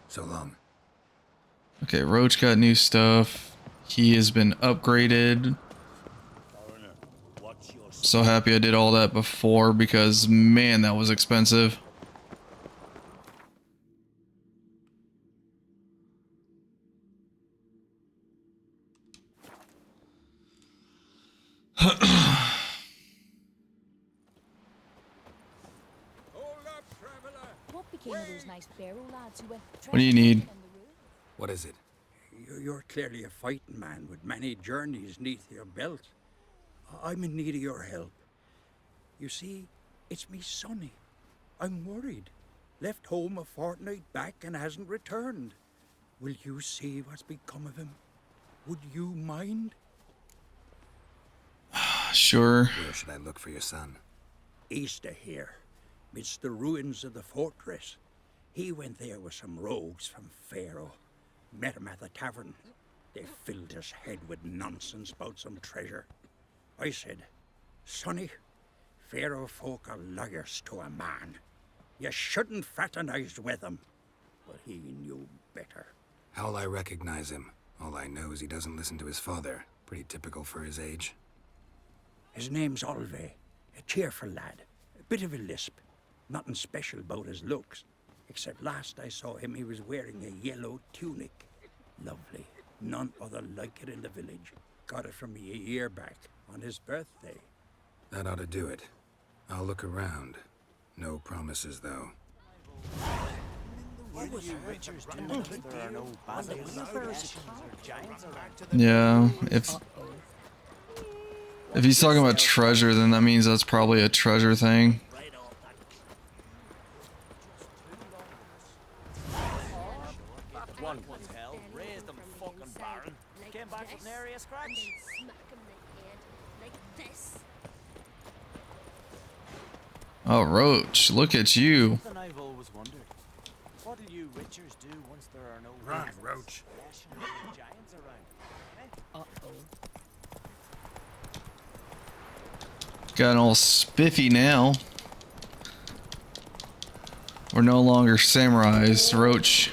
So long. Okay, Roach got new stuff. He has been upgraded. So happy I did all that before because, man, that was expensive. What became of those nice barrow lads who went What do you need? What is it? You're clearly a fighting man with many journeys neath your belt. I'm in need of your help. You see, it's me Sonny. I'm worried. Left home a fortnight back and hasn't returned. Will you see what's become of him? Would you mind? Sure. Where should I look for your son? East of here, midst the ruins of the fortress. He went there with some rogues from Pharaoh. Met him at the tavern. They filled his head with nonsense about some treasure. I said, Sonny, Pharaoh folk are liars to a man. You shouldn't fraternize with them. But he knew better. How'll I recognize him? All I know is he doesn't listen to his father. Pretty typical for his age. His name's Olve, a cheerful lad. A bit of a lisp. Nothing special about his looks. Except last I saw him, he was wearing a yellow tunic. Lovely. None other like it in the village. Got it from me a year back, on his birthday. That ought to do it. I'll look around. No promises, though. Yeah, if he's talking about treasure, then that means that's probably a treasure thing. Oh, Roach, look at you. I've always wondered. What do you witchers do once there are no Run, Roach. giants around? Uh-oh. Got all spiffy now. We're no longer samurais, Roach.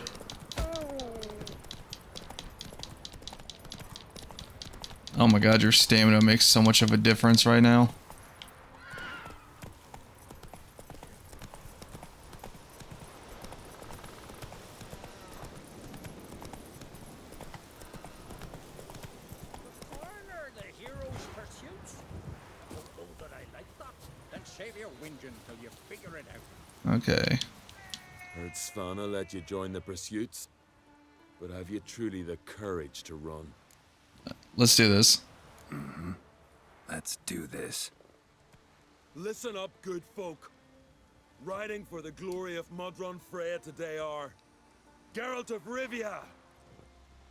Oh my god, your stamina makes so much of a difference right now. Okay. Heard Svanna let you join the pursuits, but have you truly the courage to run? Let's do this. Mm-hmm. Let's do this. Listen up, good folk. Riding for the glory of Modron Freya today are Geralt of Rivia,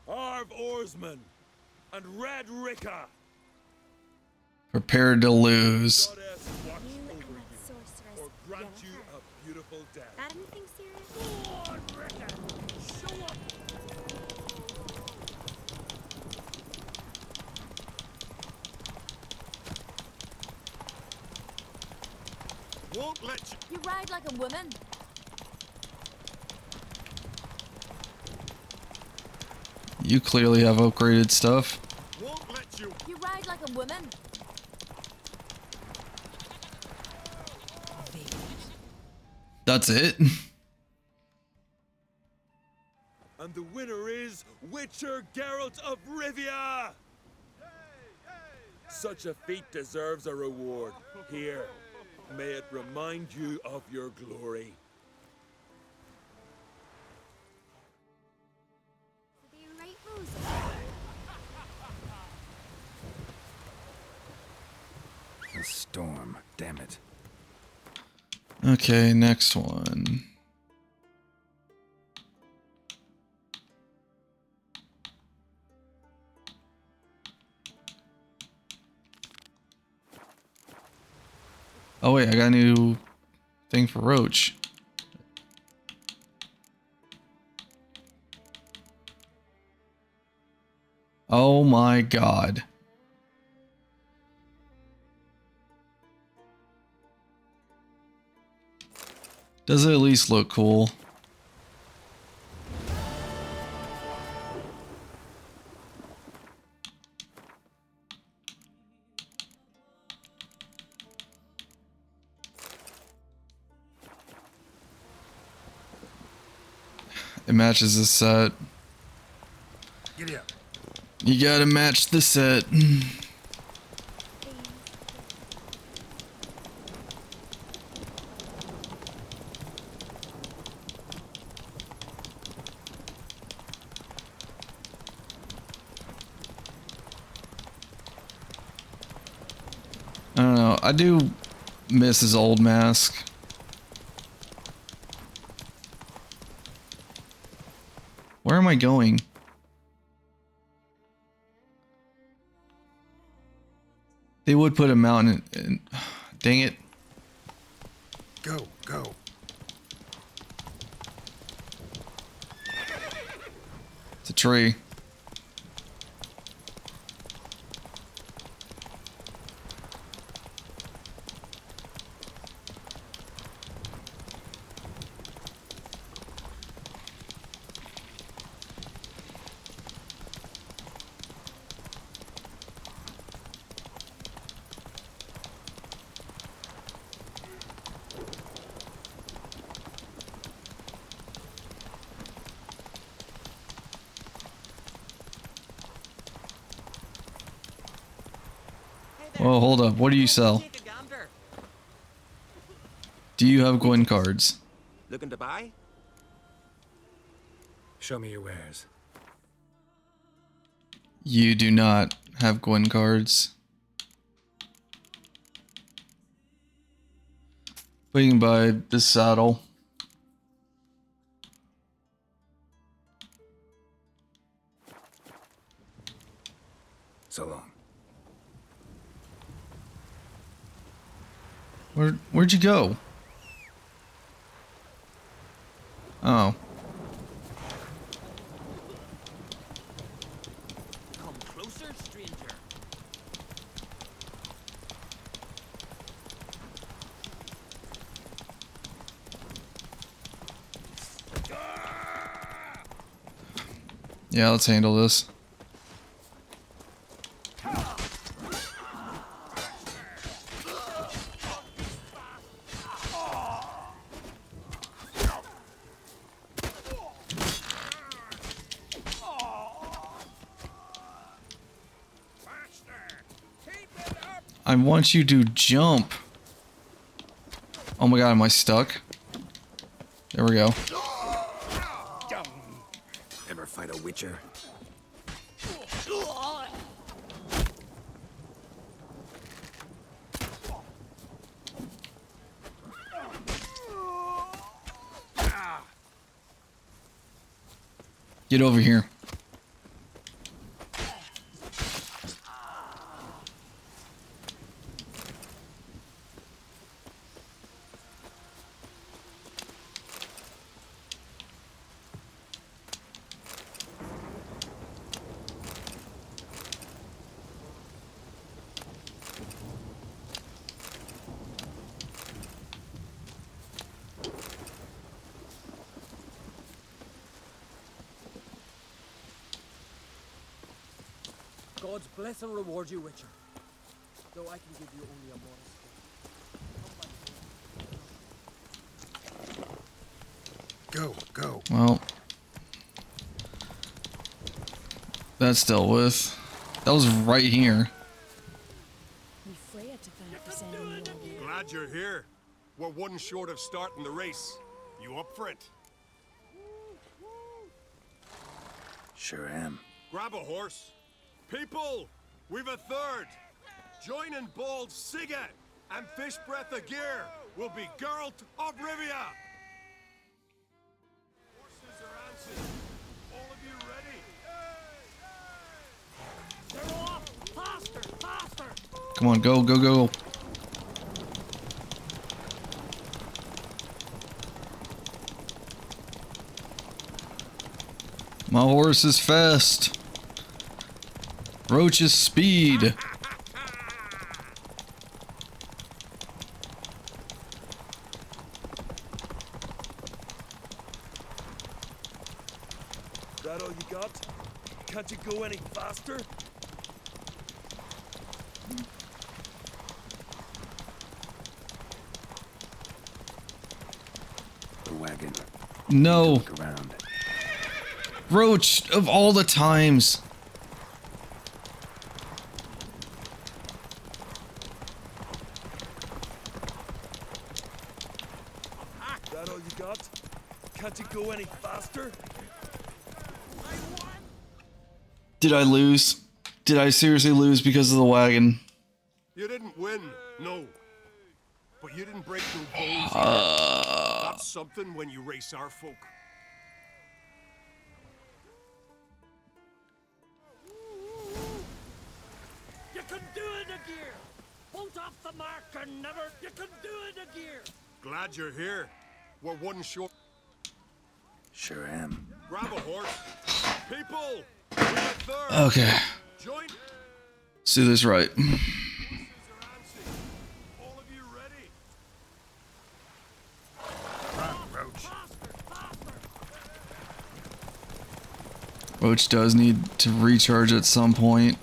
Arv Oarsman, and Red Ricka. Prepare to lose. Or grant you a beautiful death. Anything serious? Show up! Won't let you. You ride like a woman. You clearly have upgraded stuff. Won't let you. You ride like a woman. That's it. And the winner is Witcher Geralt of Rivia! Such a feat deserves a reward. Here, may it remind you of your glory. A storm, damn it. Okay, next one. Oh wait, I got a new thing for Roach. Oh my god. Does it at least look cool? It matches the set. Giddy up. You gotta match the set. I don't know. I do miss his old mask. Where am I going? They would put a mountain in. Dang it. Go, go. It's a tree. Well, hold up. What do you sell? Do you have Gwyn cards? Looking to buy? Show me your wares. You do not have Gwyn cards. But you can buy this saddle. So long. Where'd you go? Oh. Come closer, stranger. Yeah, let's handle this. I want you to jump. Oh my god, am I stuck? There we go. Ever fight a witcher? Get over here. God's bless and reward you, Witcher. Though I can give you only a modest gift. Go. Well, that's dealt with. That was right here. Glad you're here. We're one short of starting the race. You up for it? Sure am. Grab a horse. People, we've a third. Join in Bald Siga and Fish Breath of Gear will be Geralt of Rivia. Horses are answered. All of you ready? They're off! Faster! Faster! Come on, go, go, go. My horse is fast. Roach's speed. That all you got? Can't you go any faster? The wagon. No. Look around. Roach of all the times. That all you got? Can't you go any faster? Did I lose? Did I seriously lose because of the wagon? You didn't win, no. But you didn't break no bones either. That's something when you race our folk. You can do it a gear! Bolt off the mark and never... You can do it a gear! Glad you're here. We're one short. Sure am. Grab a horse. People, we've a third. Okay. Join. Let's do this right. All of you ready? Roach does need to recharge at some point.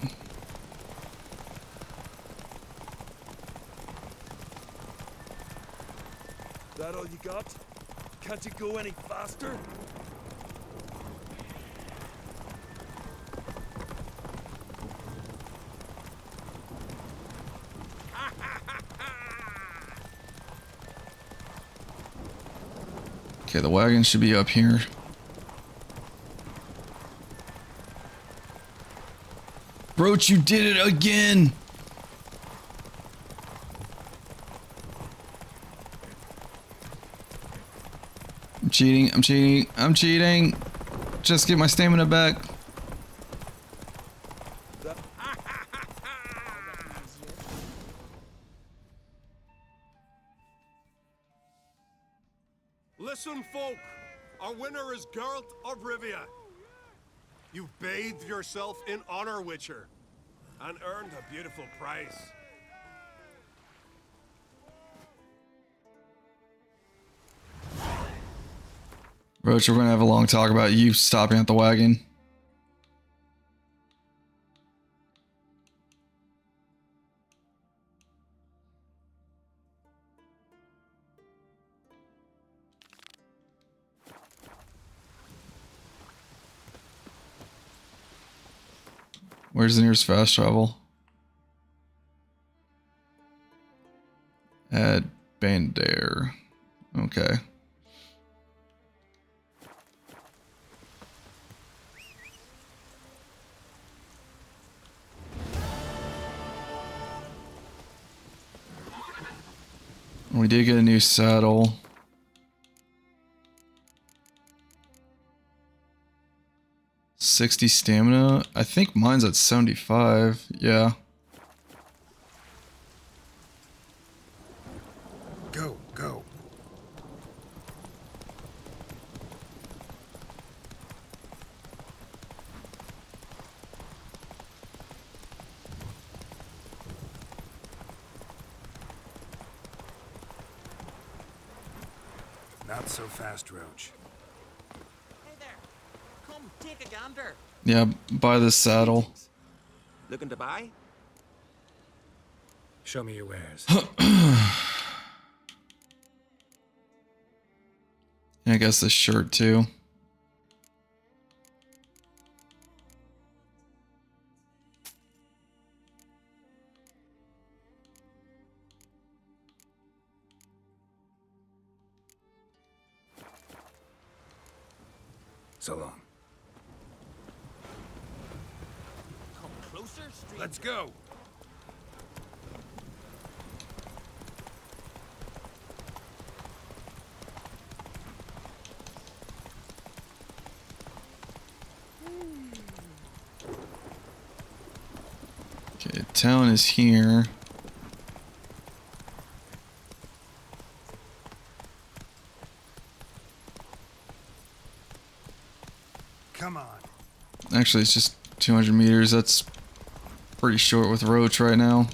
That all you got? Can't you go any faster? Okay, the wagon should be up here. Roach, you did it again! I'm cheating, I'm cheating, I'm cheating! Just get my stamina back. Listen, folk. Our winner is Geralt of Rivia. You've bathed yourself in honor, Witcher, and earned a beautiful prize. Roach, we're gonna have a long talk about you stopping at the wagon. Where's the nearest fast travel? At Bandar. Okay. We did get a new saddle. $60 stamina. I think mine's at 75. Yeah. Go, go. Not so fast, Roach. Hey there. Come, take a gander. Yeah, buy this saddle. Looking to buy? Show me your wares. I guess this shirt too. So long. Come closer, stranger. Let's go. Okay, town is here. Come on. Actually, it's just 200 meters. That's pretty short with Roach right now.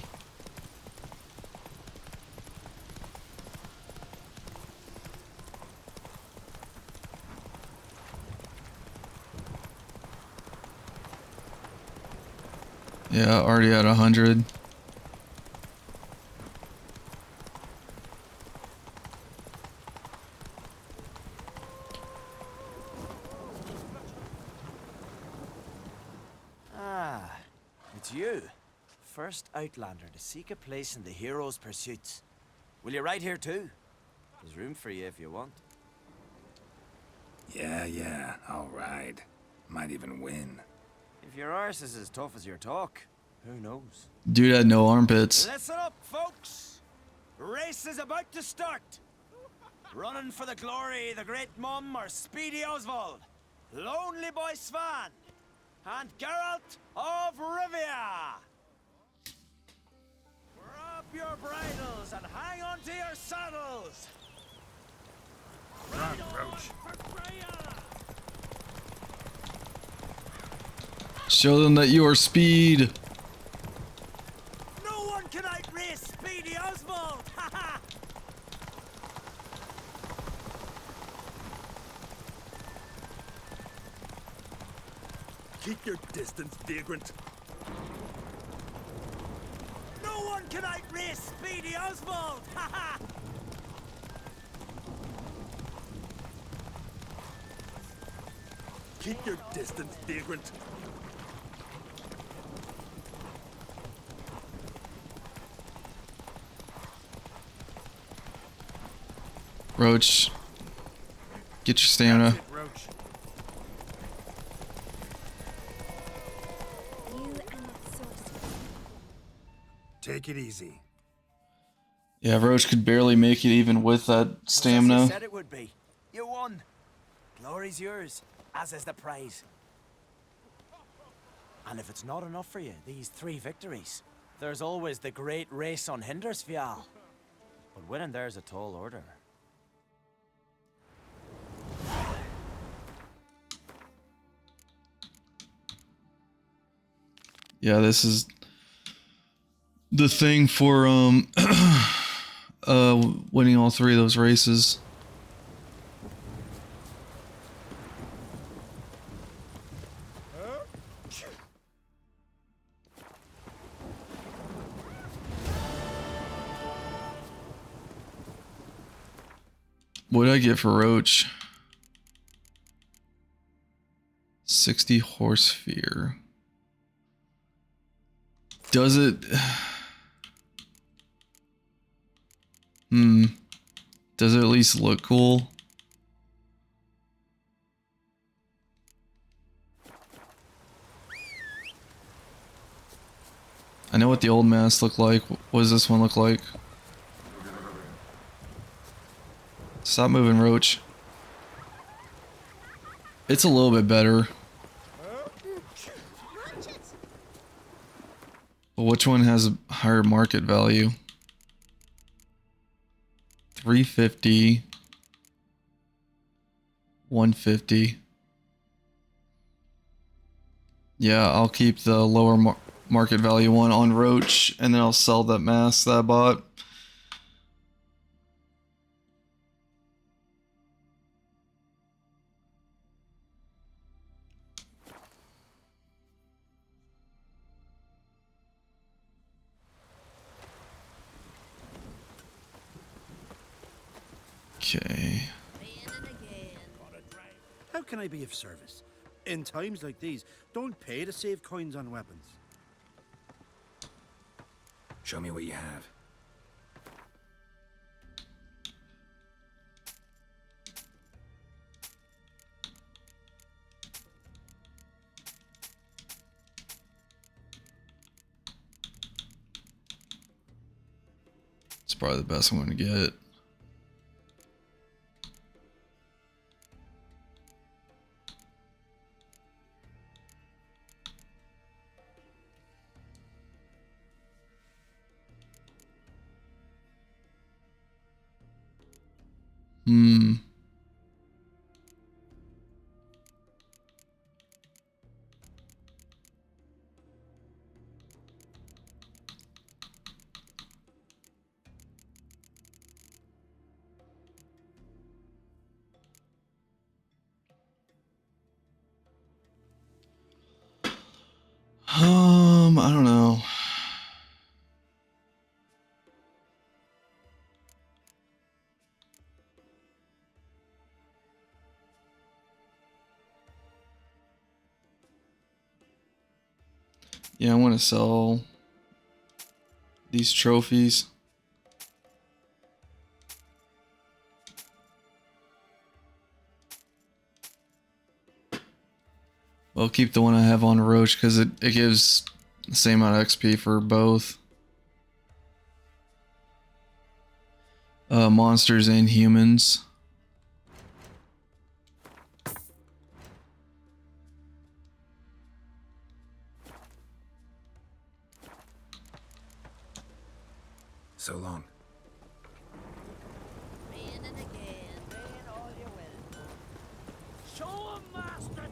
Yeah, already at 100. Ah, it's you. First Outlander to seek a place in the hero's pursuits. Will you ride here too? There's room for you if you want. Yeah, I'll ride. Might even win. If your arse is as tough as your talk, who knows? Dude had no armpits. Listen up, folks! Race is about to start! Running for the glory, the Great Mum, or Speedy Oswald, Lonely Boy Svan, and Geralt of Rivia! Grab your bridles and hang on to your saddles! Run, Roach. Show them that you are speed. No one can outrace Speedy Oswald! Ha ha! Keep your distance, vagrant. No one can outrace Speedy Oswald! Ha ha! Keep your distance, vagrant. Roach, get your stamina. Roach. You and that sorcerer. Take it easy. Yeah, Roach could barely make it even with that As you stamina. said it would be. You won. Glory's yours, as is the prize. And if it's not enough for you, these 3 victories, there's always the great race on Hindersfjall. But winning there's a tall order. Yeah, this is the thing for winning all 3 of those races. What did I get for Roach? 60 horse fear. Does it? Does it at least look cool? I know what the old mask looked like. What does this one look like? Stop moving, Roach. It's a little bit better. But which one has a higher market value? 350, 150. Yeah, I'll keep the lower market value one on Roach, and then I'll sell that mask that I bought. Okay. How can I be of service? In times like these, don't pay to save coins on weapons. Show me what you have. It's probably the best one to get. I don't know. Yeah, I want to sell these trophies. I'll keep the one I have on Roach because it gives the same amount of XP for both. Monsters and humans. So long. Show 'em, master!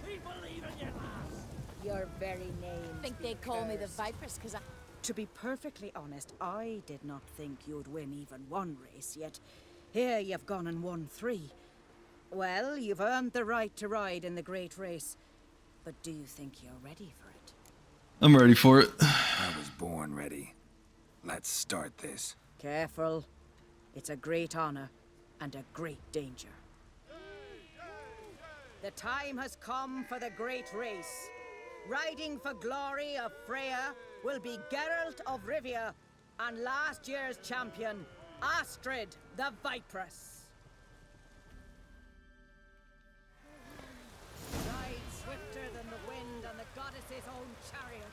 We believe in you, lass! Your very name. Think they call me the Vipress because I... To be perfectly honest, I did not think you'd win even one race, yet here you've gone and won 3. Well, you've earned the right to ride in the great race, but do you think you're ready for it? I'm ready for it. I was born ready. Let's start this. Careful. It's a great honor and a great danger. The time has come for the great race. Riding for glory of Freya will be Geralt of Rivia and last year's champion, Astrid the Vipress. Ride swifter than the wind on the goddess's own chariot.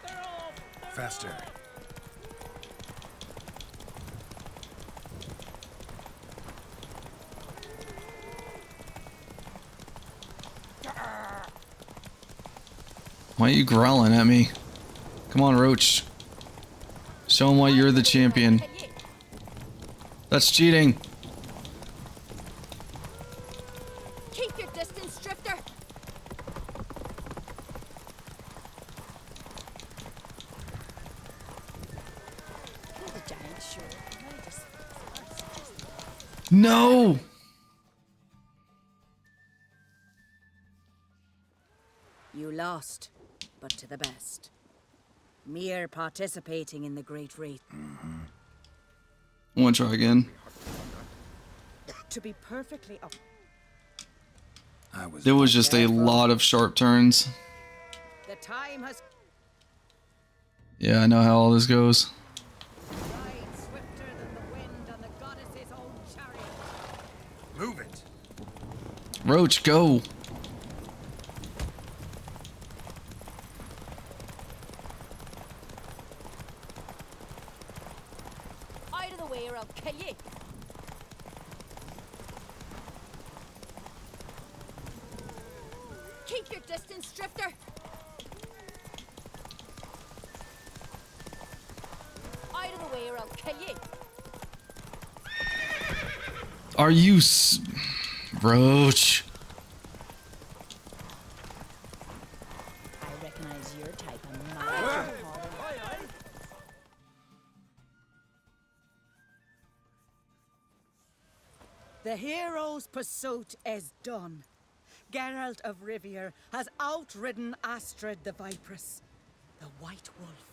They're off! Faster. Why are you growling at me? Come on, Roach. Show him why you're the champion. That's cheating. Keep your distance, Drifter! You're the giant, sure. No! You lost, but to the best. Mere participating in the great race. I want to try again. To be perfectly up. There was just a lot of sharp turns. The time has... Yeah, I know how all this goes. Move it. Roach, go. Out of the way or I'll kill you. Keep your distance, Drifter. Out of the way or I'll kill you. Are you Roach? I recognize your type and my The hero's pursuit is done. Geralt of Rivia has outridden Astrid the Vipress. The White Wolf,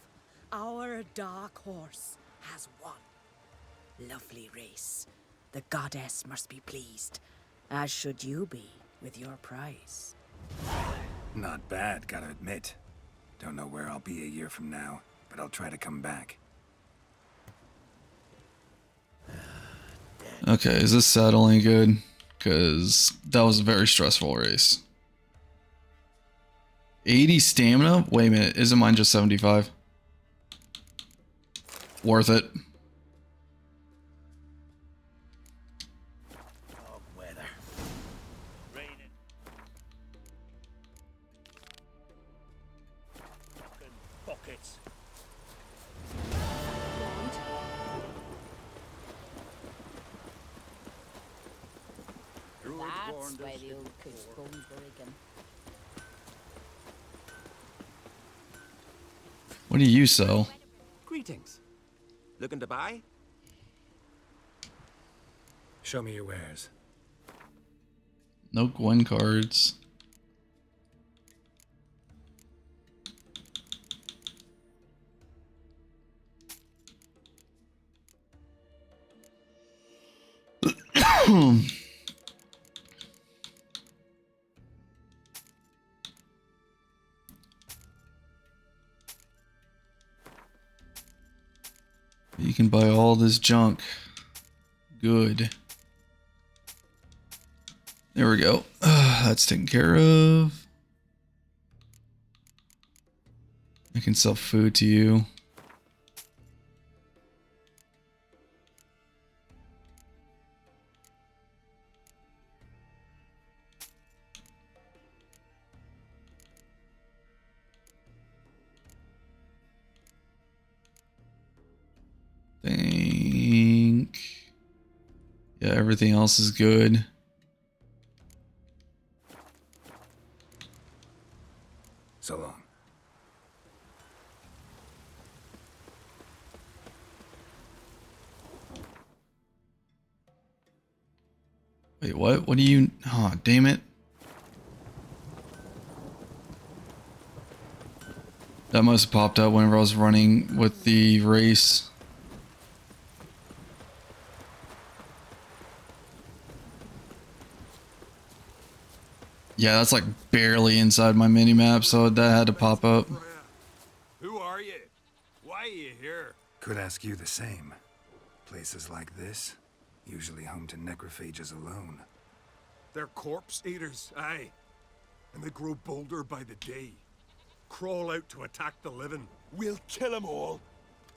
our dark horse, has won. Lovely race. The goddess must be pleased, as should you be with your prize. Not bad, gotta admit. Don't know where I'll be a year from now, but I'll try to come back. Okay, is this saddle any good? Because that was a very stressful race. 80 stamina? Wait a minute, isn't mine just 75? Worth it. Weather. Raining. Fucking buckets. That's why the old cook's bones were aching. What do you sell? Greetings. Looking to buy? Show me your wares. No Gwen cards. You can buy all this junk. Good. There we go. That's taken care of. I can sell food to you. Think. Yeah, everything else is good. So long. Wait, what? What do you... Oh, damn it. That must have popped up whenever I was running with the race. Yeah, that's like barely inside my mini-map, so that had to pop up. Who are you? Why are you here? Could ask you the same. Places like this, usually home to necrophages alone. They're corpse eaters, aye. And they grow bolder by the day. Crawl out to attack the living. We'll kill them all.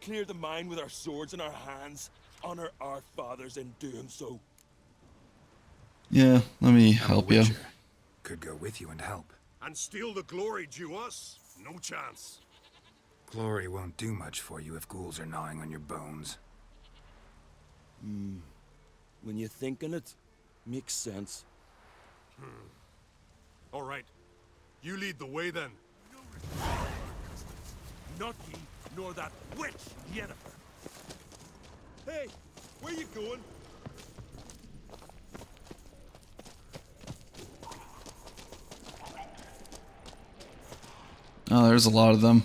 Clear the mine with our swords in our hands. Honor our fathers in doing so. Yeah, let me I'm a help you. witcher. Could go with you and help. And steal the glory due us? No chance. Glory won't do much for you if ghouls are gnawing on your bones. When you're thinking it, makes sense. All right. You lead the way then. Not ye, nor that witch, Yennefer. Hey, where you going? Oh, there's a lot of them.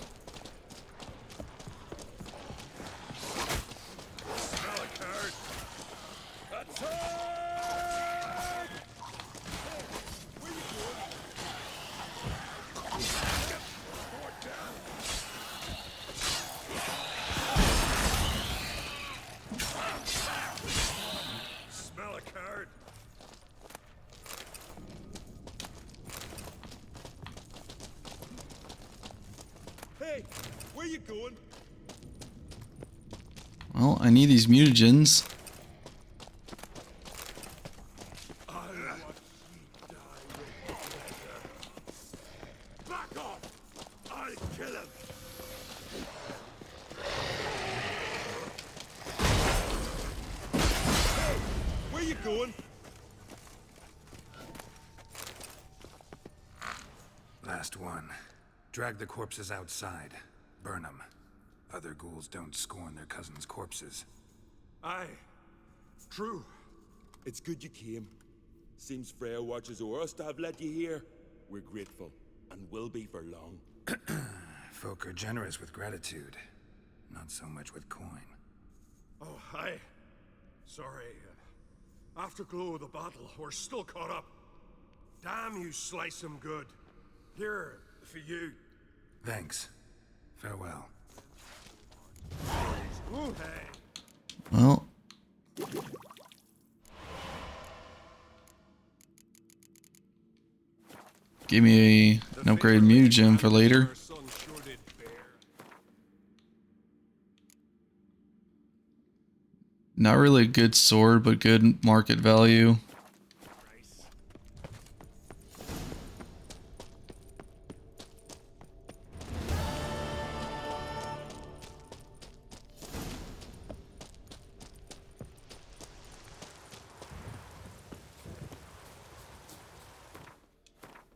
going? Well, I need these mutagens. Back off! I'll kill him! Hey, where you going? Last one. Drag the corpses outside. Burn them. Other ghouls don't scorn their cousins' corpses. Aye. True. It's good you came. Seems Freya watches over us to have let you here. We're grateful, and will be for long. Folk are generous with gratitude. Not so much with coin. Oh, aye. Sorry. Afterglow of the battle, we're still caught up. Damn, you slice him good. Here, for you. Thanks. Farewell. Hey. Well. Give me an upgrade mutagen for later. Not really a good sword, but good market value.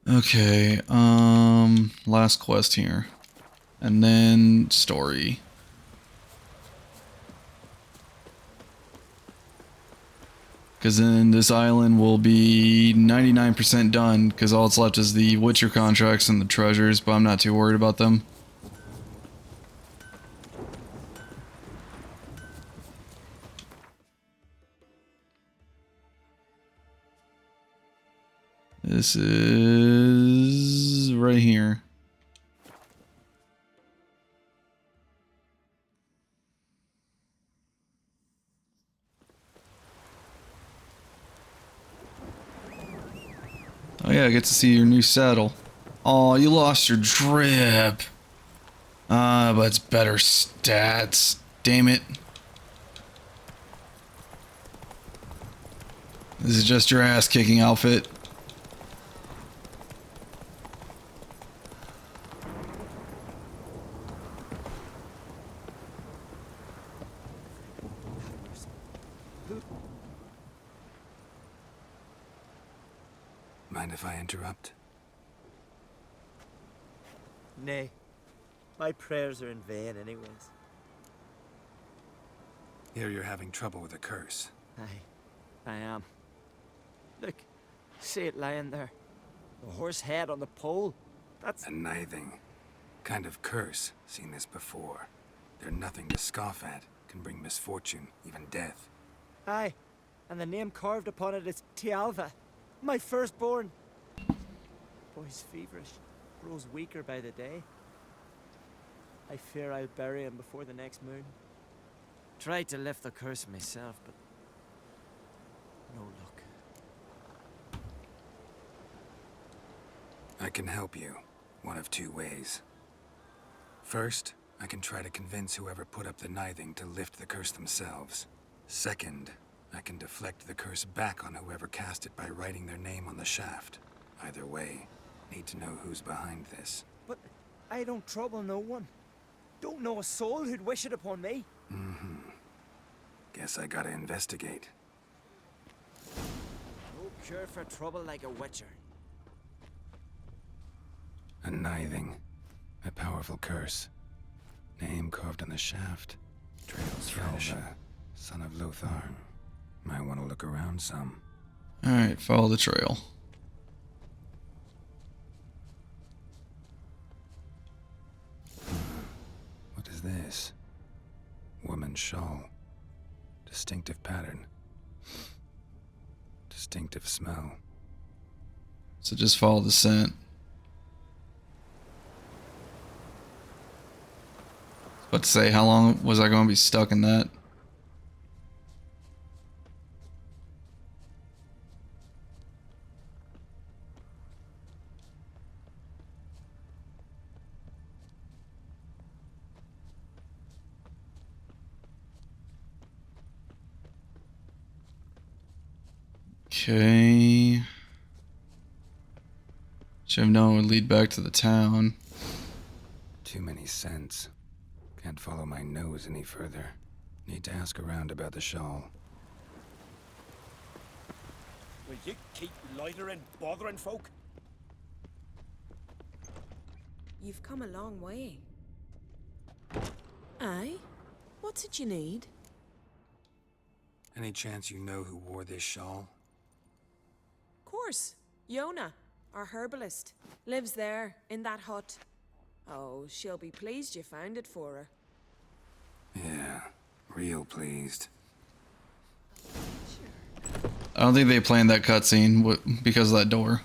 Okay, last quest here. And then story. Because then this island will be 99% done, because all that's left is the Witcher contracts and the treasures, but I'm not too worried about them. This is right here. Oh yeah, I get to see your new saddle. Oh, you lost your drip. But it's better stats. Damn it. This is just your ass kicking outfit. Mind if I interrupt? Nay. My prayers are in vain anyways. Here you're having trouble with a curse. Aye, I am. Look, see it lying there. The horse head on the pole. That's... A nithing. Kind of curse. Seen this before. They're nothing to scoff at. Can bring misfortune, even death. Aye, and the name carved upon it is Tialva, my firstborn. Boy's feverish, grows weaker by the day. I fear I'll bury him before the next moon. Tried to lift the curse myself, but no luck. I can help you, one of two ways. First, I can try to convince whoever put up the nithing to lift the curse themselves. Second, I can deflect the curse back on whoever cast it by writing their name on the shaft. Either way, need to know who's behind this. But I don't trouble no one. Don't know a soul who'd wish it upon me. Mm-hmm. Guess I gotta investigate. No cure for trouble like a witcher. A nithing. A powerful curse. Name carved on the shaft. Trails French. Son of Lothar. Might want to look around some. Alright, follow the trail. What is this? Woman's shawl. Distinctive pattern. Distinctive smell. So just follow the scent. But to say, how long was I going to be stuck in that? Okay. Should have known it would lead back to the town. Too many scents. Can't follow my nose any further. Need to ask around about the shawl. Will you keep loitering, bothering folk? You've come a long way. Aye? What's it you need? Any chance you know who wore this shawl? Course. Yona, our herbalist. Lives there, in that hut. Oh, she'll be pleased you found it for her. Yeah, real pleased. I don't think they planned that cutscene because of that door.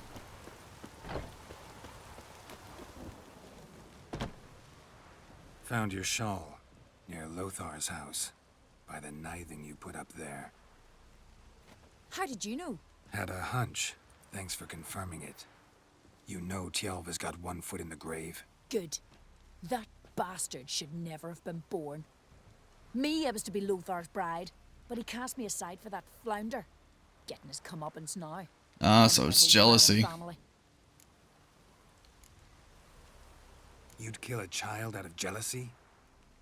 Found your shawl near Lothar's house by the knithing you put up there. How did you know? Had a hunch. Thanks for confirming it. You know Tjalva's got one foot in the grave. Good. That bastard should never have been born. Me, I was to be Lothar's bride, but he cast me aside for that flounder. Getting his comeuppance now. Ah, so it's jealousy. You'd kill a child out of jealousy?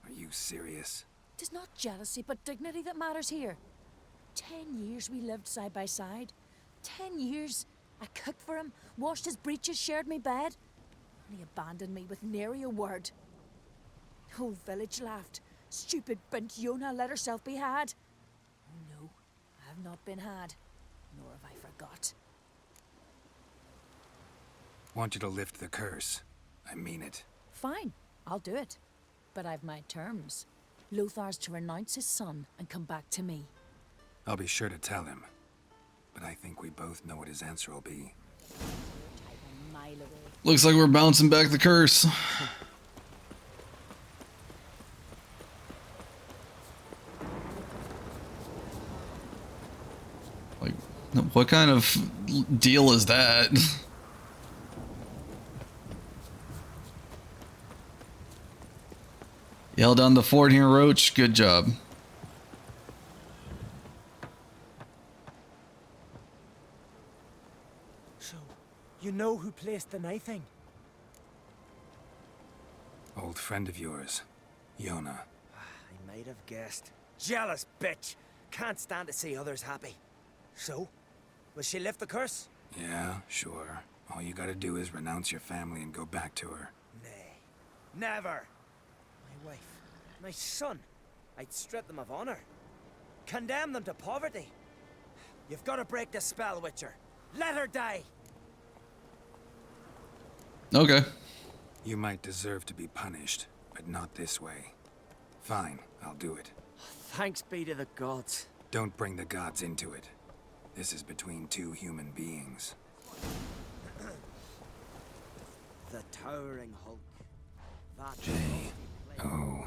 Are you serious? Tis not jealousy, but dignity that matters here. 10 years we lived side by side. 10 years. I cooked for him, washed his breeches, shared me bed. And he abandoned me with nary a word. Whole village laughed. Stupid bint Yona let herself be had. Oh no, I have not been had. Nor have I forgot. Want you to lift the curse. I mean it. Fine, I'll do it. But I've my terms. Lothar's to renounce his son and come back to me. I'll be sure to tell him. But I think we both know what his answer will be. Looks like we're bouncing back the curse. Like, what kind of deal is that? You held down the fort here, Roach. Good job. So, you know who placed the knifing? Old friend of yours, Yona. I might have guessed. Jealous bitch! Can't stand to see others happy. So, will she lift the curse? Yeah, sure. All you gotta do is renounce your family and go back to her. Nay. Never! My wife, my son. I'd strip them of honor. Condemn them to poverty. You've got to break the spell, Witcher. Let her die! Okay. You might deserve to be punished, but not this way. Fine, I'll do it. Thanks be to the gods. Don't bring the gods into it. This is between two human beings. The towering Hulk. That J-O-N-N-A.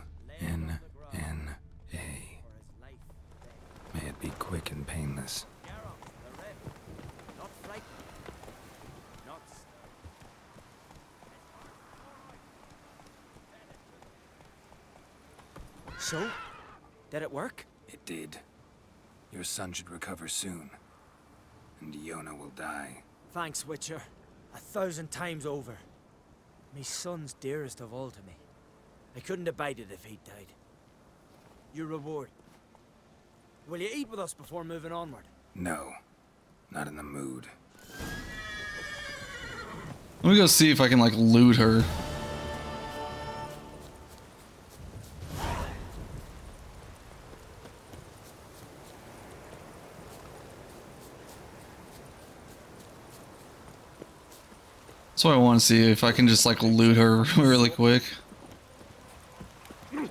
May it be quick and painless. Not frightened. Not So? Did it work? It did. Your son should recover soon. And Yona will die. Thanks, Witcher. 1,000 times over. Me son's dearest of all to me. I couldn't abide it if he'd died. Your reward. Will you eat with us before moving onward? No. Not in the mood. Let me go see if I can, like, loot her. That's what I want to see, if I can just, like, loot her really quick. Where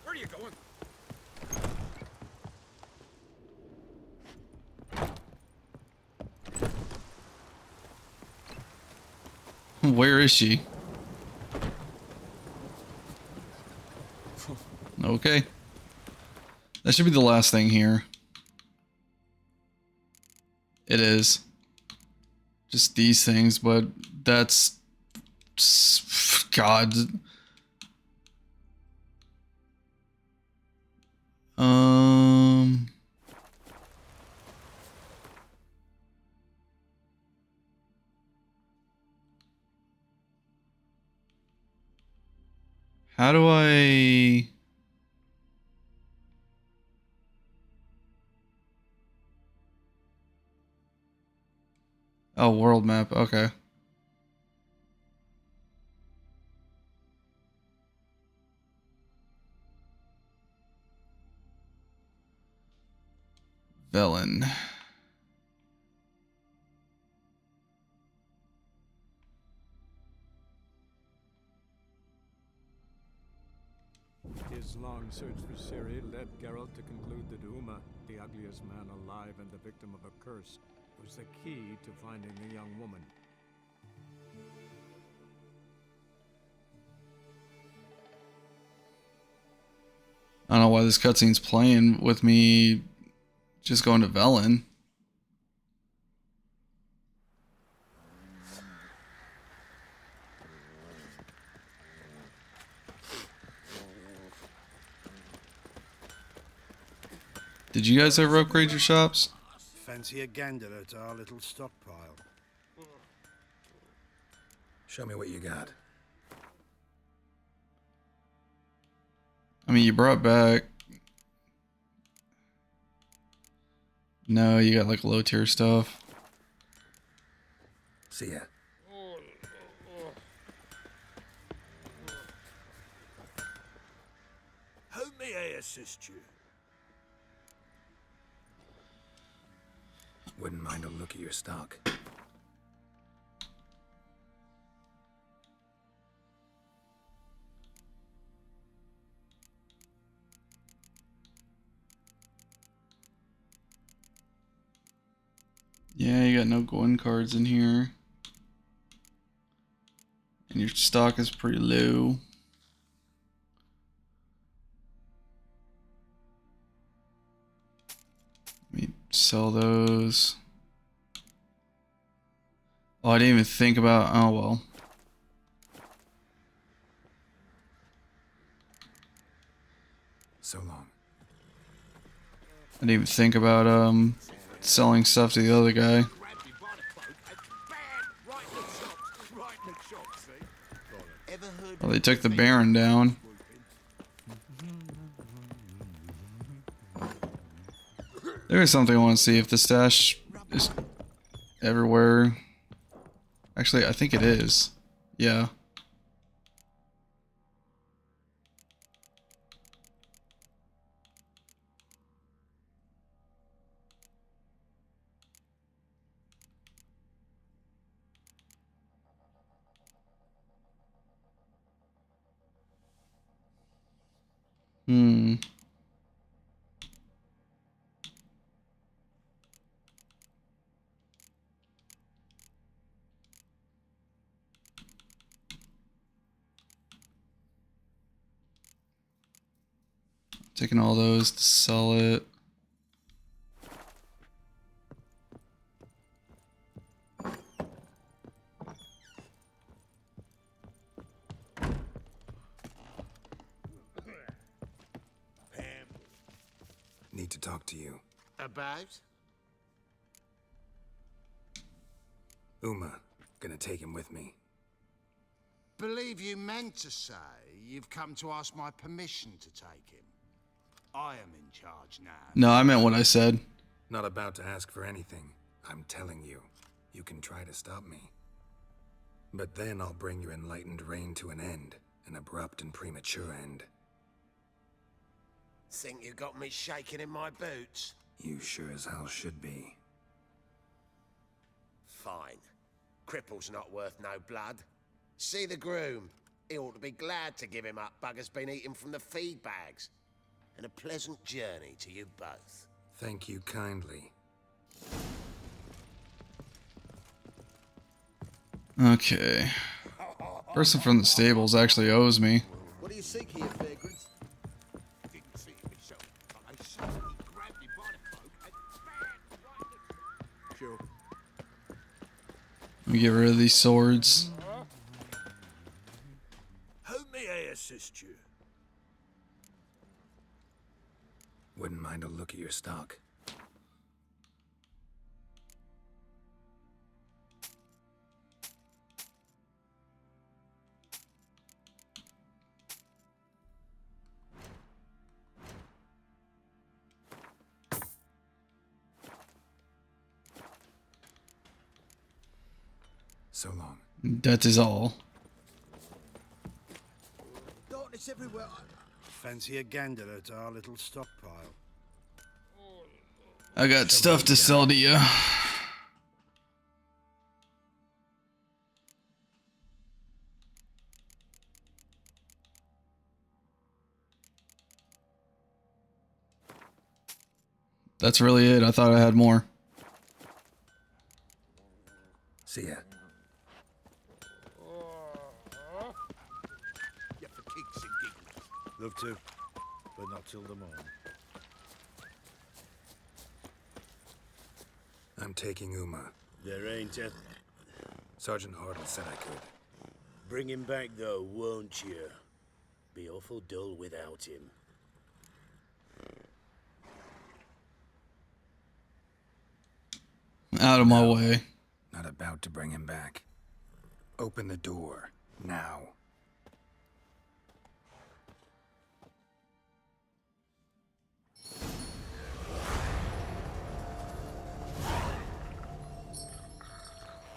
are you going? Where is she? Okay. That should be the last thing here. It is. Just these things, but that's... God. How do I... Oh, world map. Okay. Velen. His long search for Ciri led Geralt to conclude that Uma, the ugliest man alive and the victim of a curse, was the key to finding the young woman. I don't know why this cutscene's playing with me just going to Velen. Did you guys ever upgrade your shops? Fancy a gander at our little stockpile. Show me what you got. I mean, you brought back... No, you got like low tier stuff. See ya. How may I assist you? Wouldn't mind a look at your stock. Yeah, you got no Gwen cards in here. And your stock is pretty low. Let me sell those. Oh, I didn't even think about... Oh, well. So long. I didn't even think about, selling stuff to the other guy. Well, they took the Baron down. There is something I want to see if the stash is everywhere. Actually, I think it is. Yeah. Hmm. Taking all those to sell it. Need to talk to you. About? Uma, gonna take him with me. Believe you meant to say you've come to ask my permission to take him. I am in charge now. No, I meant what I said. Not about to ask for anything. I'm telling you, you can try to stop me. But then I'll bring your enlightened reign to an end. An abrupt and premature end. Think you got me shaking in my boots? You sure as hell should be. Fine. Cripple's not worth no blood. See the groom. He ought to be glad to give him up. Bugger's been eating from the feed bags. And a pleasant journey to you both. Thank you kindly. Okay. Person from the stables actually owes me. What do you seek here, vagrants? Didn't see it myself, but I saw he grabbed him by the cloak and bang! Right. Sure. Let me get rid of these swords. How may I assist you? Wouldn't mind a look at your stock. So long. That is all. Darkness everywhere. Fancy a gander at our little stockpile. I got stuff to sell to you. That's really it. I thought I had more. See ya. Yeah, for kicks and giggles. Love to, but not till the morning. I'm taking Uma. There ain't a... Sergeant Hartle said I could. Bring him back, though, won't you? Be awful dull without him. Out of my way. Not about to bring him back. Open the door. Now.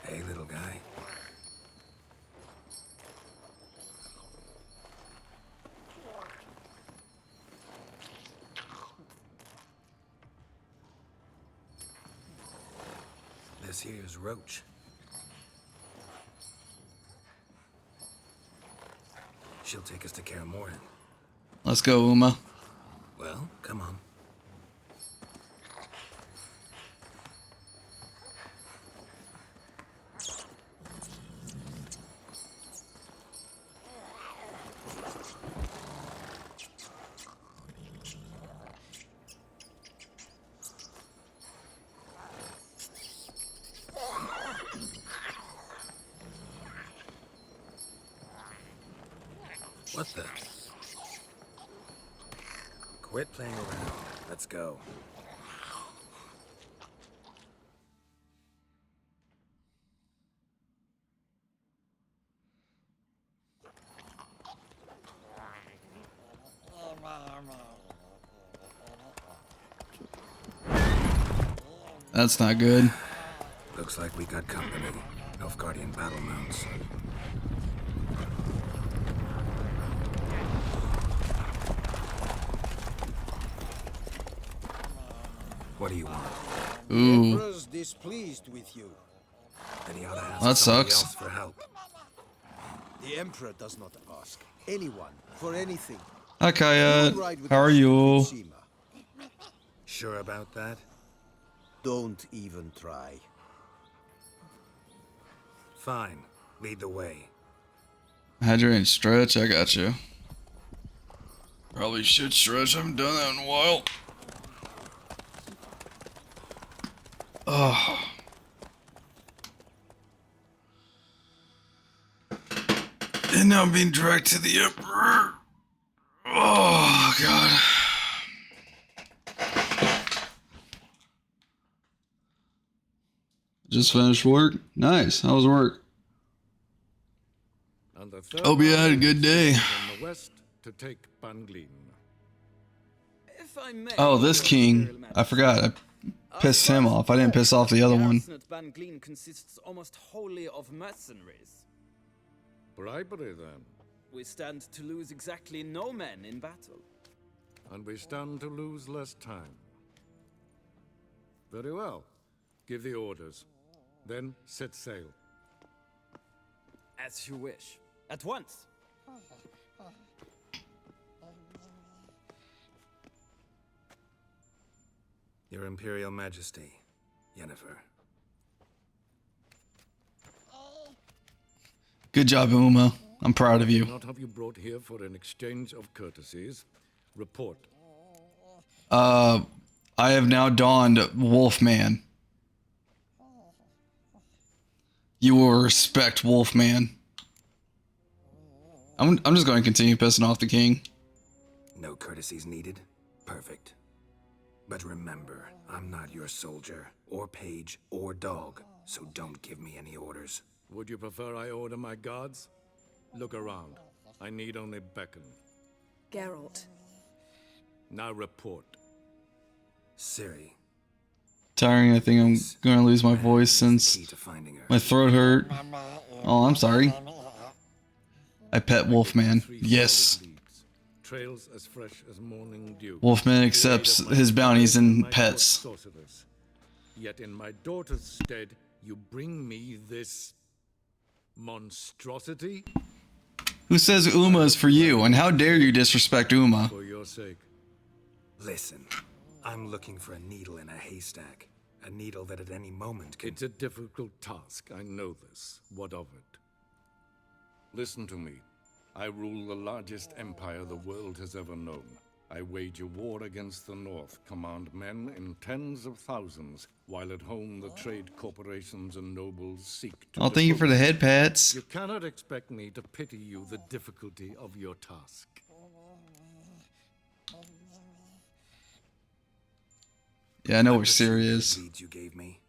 Hey, little guy. This here's Roach. She'll take us to Kaer Morhen. Let's go, Uma. Well, come on. What the? Quit playing around. Let's go. That's not good. Looks like we got company. Nilfgaardian battle mounts. What do you want? Ooh. Emperor's displeased with you. Then he ought to ask That somebody sucks. else for help. The Emperor does not ask anyone for anything. Hi, Kaya. You ride with How are us to you? Tsushima. Sure about that? Don't even try. Fine. Lead the way. Hydrate and stretch. I got you. Probably should stretch. I haven't done that in a while. Oh. And now I'm being dragged to the Emperor. Oh, God. Just finished work. Nice. How was work? And the third Hope you had a army good day. from the west to take Banglin. If I may, Oh, this king. I forgot. I pissed him off. I didn't piss off the other one. garrison at Banglin consists almost wholly of mercenaries. Bribery, then. We stand to lose exactly no men in battle. And we stand to lose less time. Very well. Give the orders. Then set sail. As you wish. At once. Your Imperial Majesty, Yennefer. Good job, Uma. I'm proud of you. Not have you brought here for an exchange of courtesies. Report. I have now donned Wolfman. You will respect Wolfman. I'm just going to continue pissing off the king. No courtesies needed. Perfect. But remember, I'm not your soldier, or page, or dog, so don't give me any orders. Would you prefer I order my guards? Look around. I need only beckon. Geralt. Now report. Ciri. tiring. I think I'm going to lose my voice since my throat hurt. Oh, I'm sorry. I pet Wolfman. Yes. Trails as fresh as morning dew. Wolfman accepts his bounties and pets. Yet in my daughter's stead, you bring me this monstrosity? Who says Uma is for you? And how dare you disrespect Uma? For your sake. Listen, I'm looking for a needle in a haystack. A needle that at any moment can... It's a difficult task, I know this. What of it? Listen to me. I rule the largest empire the world has ever known. I wage a war against the North, command men in tens of thousands, while at home the trade corporations and nobles seek to... Oh, thank you for the head pats. You cannot expect me to pity you the difficulty of your task. Yeah, I know where Ciri is. Leads you gave me.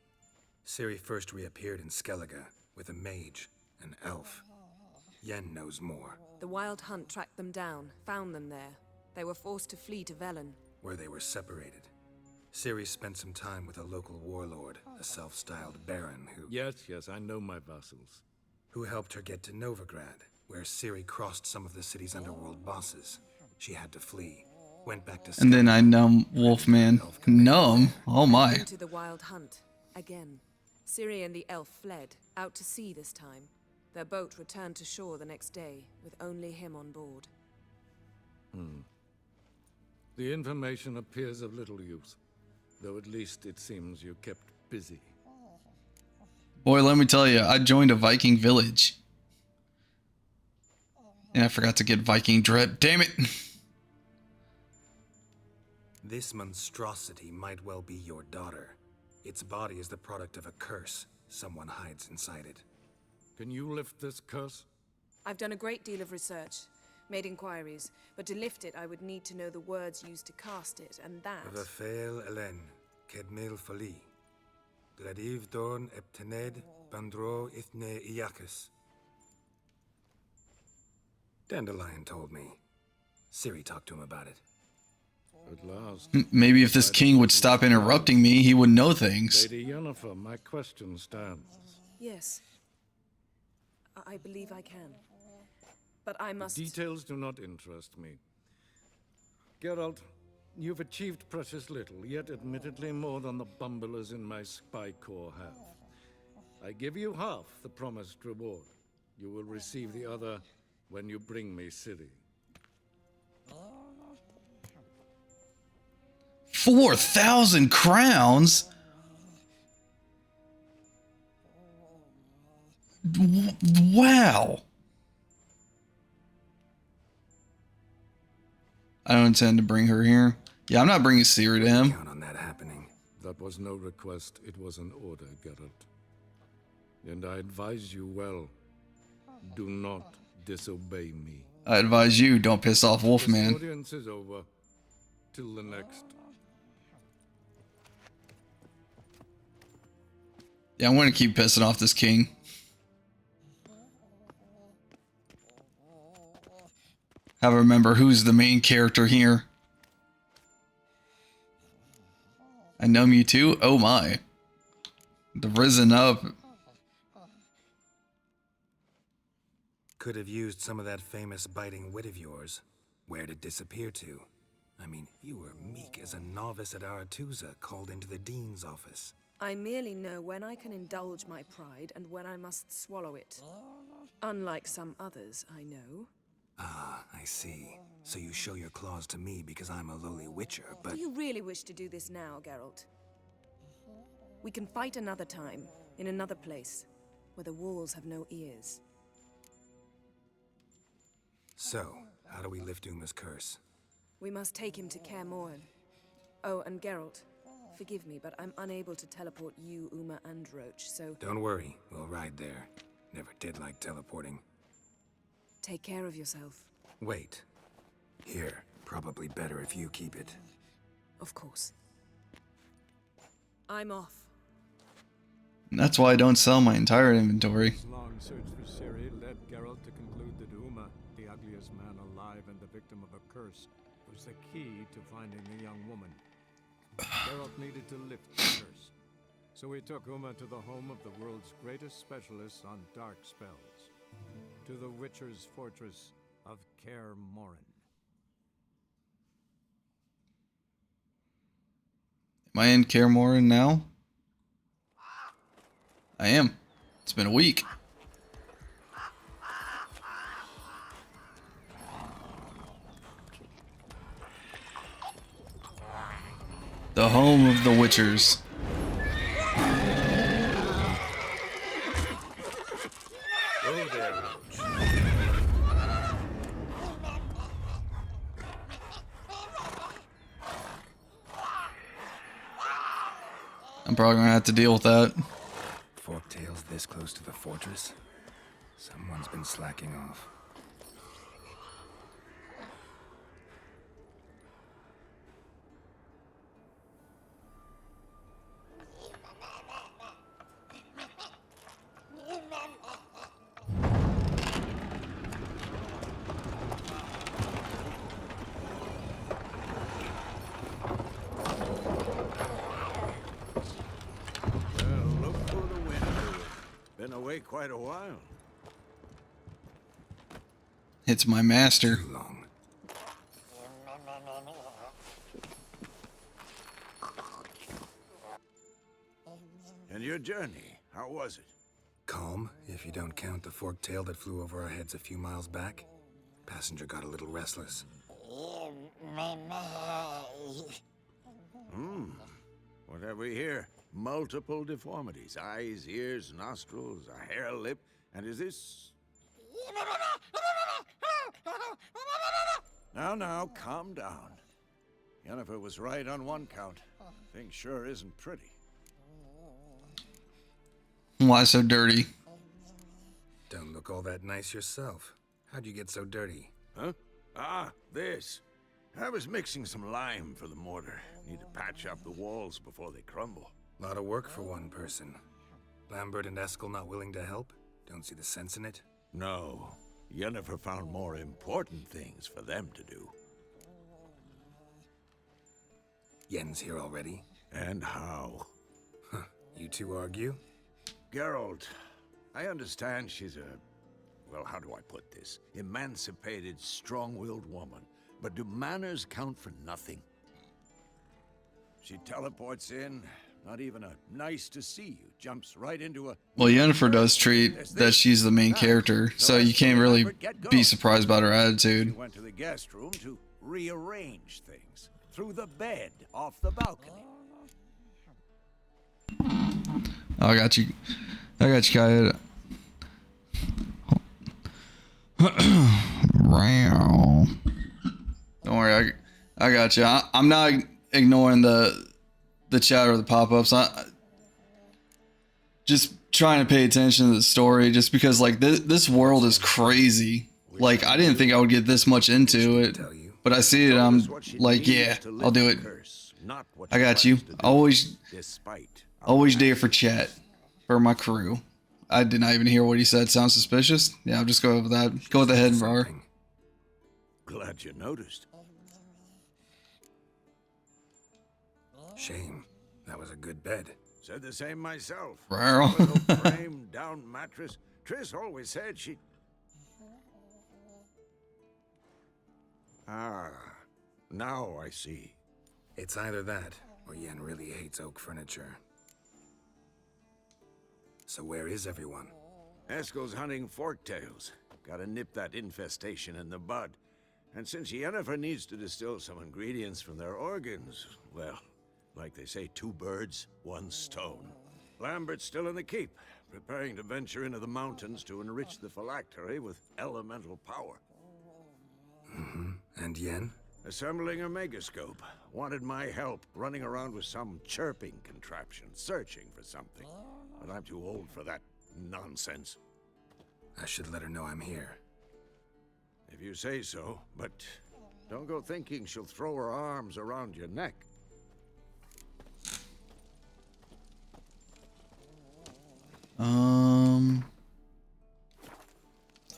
Ciri first reappeared in Skellige with a mage, an elf. Yen knows more. The Wild Hunt tracked them down, found them there. They were forced to flee to Velen, where they were separated. Ciri spent some time with a local warlord, a self-styled baron who... Yes, I know my vassals. Who helped her get to Novigrad, where Ciri crossed some of the city's underworld bosses. She had to flee. Went back to... And then I numb Wolfman. Numb? Oh my. To the Wild Hunt. Again. Ciri and the elf fled, out to sea this time. Their boat returned to shore the next day, with only him on board. The information appears of little use, though at least it seems you kept busy. Boy, let me tell you, I joined a Viking village. And I forgot to get Viking drip. Damn it! This monstrosity might well be your daughter. Its body is the product of a curse. Someone hides inside it. Can you lift this curse? I've done a great deal of research, made inquiries, but to lift it I would need to know the words used to cast it, and that... Vafael Elen, Kedmil Fali. Gladiv Dorn Eptened, Bandro Ithne Iakis. Dandelion told me. Ciri talked to him about it. At last. Maybe if this king would stop interrupting me, he would know things. Lady Yennefer, my question stands. Yes. I believe I can. But I must... Details do not interest me. Geralt, you've achieved precious little, yet admittedly more than the bumblers in my spy corps have. I give you half the promised reward. You will receive the other when you bring me Ciri. 4,000 crowns? Wow. I don't intend to bring her here. Yeah, I'm not bringing Ciri to him. Count on that happening. That was no request, it was an order, Geralt. And I advise you well. Do not disobey me. I advise you, don't piss off Wolfman. This audience is over. Till the next. Yeah, I'm gonna keep pissing off this king. Have to remember who's the main character here. I numb you too? Oh my. The risen up. Could have used some of that famous biting wit of yours. Where'd it disappear to? I mean, you were meek as a novice at Aretusa called into the dean's office. I merely know when I can indulge my pride and when I must swallow it. Unlike some others, I know. Ah, I see. So you show your claws to me because I'm a lowly witcher, but... Do you really wish to do this now, Geralt? We can fight another time, in another place, where the walls have no ears. So, how do we lift Uma's curse? We must take him to Kaer Morhen. Oh, and Geralt, forgive me, but I'm unable to teleport you, Uma, and Roach, so... Don't worry, we'll ride there. Never did like teleporting. Take care of yourself. Wait. Here, probably better if you keep it. Of course. I'm off. That's why I don't sell my entire inventory. This long search for Ciri led Geralt to conclude that Uma, the ugliest man alive and the victim of a curse, was the key to finding the young woman. Geralt needed to lift the curse. So we took Uma to the home of the world's greatest specialists on dark spells, to the Witcher's fortress of Kaer Morhen. Am I in Kaer Morhen now? I am. It's been a week. The home of the Witchers. Oh, there, Roach. I'm probably gonna have to deal with that. Forktails this close to the fortress? Someone's been slacking off. Been away quite a while. It's my master. Too long. And your journey, how was it? Calm, if you don't count the forktail that flew over our heads a few miles back. Passenger got a little restless. What have we here? Multiple deformities. Eyes, ears, nostrils, a hair lip. And is this... Now, calm down. Yennefer was right on one count. Thing sure isn't pretty. Why so dirty? Don't look all that nice yourself. How'd you get so dirty? Huh? Ah, this. I was mixing some lime for the mortar. Need to patch up the walls before they crumble. Lot of work for one person. Lambert and Eskel not willing to help? Don't see the sense in it? No. Yennefer found more important things for them to do. Yen's here already? And how? Huh. You two argue? Geralt, I understand she's a... well, how do I put this? Emancipated, strong-willed woman. But do manners count for nothing? She teleports in, not even a nice to see you, jumps right into a... Well, Yennefer does treat that she's the main character, so you can't really be surprised about her attitude. She went to the guest room to rearrange things. Through the bed, off the balcony. Oh, I got you. I got you, Kaya. Don't worry, I got you. I'm not ignoring the chat or the pop-ups. I just trying to pay attention to the story, just because like this world is crazy. Like I didn't think I would get this much into it, but I see it. I'm like, yeah, I'll do it. I got you. Always there for chat for my crew. I did not even hear what he said. Sounds suspicious? Yeah, I'll just go with that. Go with the head bar. Glad you noticed. Shame. That was a good bed. Said the same myself. Rare. Frame, down mattress. Triss always said she... Ah, now I see. It's either that, or Yen really hates oak furniture. So where is everyone? Eskel's hunting forktails. Gotta nip that infestation in the bud. And since Yennefer needs to distill some ingredients from their organs, well, like they say, 2 birds, 1 stone. Lambert's still in the keep, preparing to venture into the mountains to enrich the phylactery with elemental power. And Yen? Assembling a megascope. Wanted my help running around with some chirping contraption, searching for something. But I'm too old for that nonsense. I should let her know I'm here. If you say so, but don't go thinking she'll throw her arms around your neck.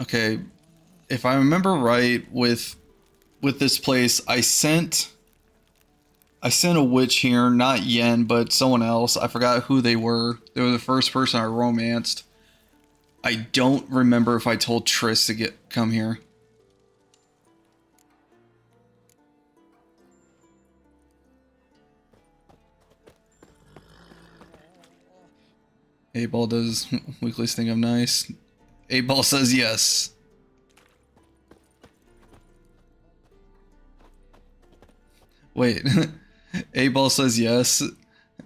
Okay, if I remember right, with this place, I sent I sent a witch here, not Yen, but someone else. I forgot who they were. They were the first person I romanced. I don't remember if I told Triss to come here. A-Ball does Weeklies think I'm nice. A-Ball says yes. Wait. A-Ball says yes.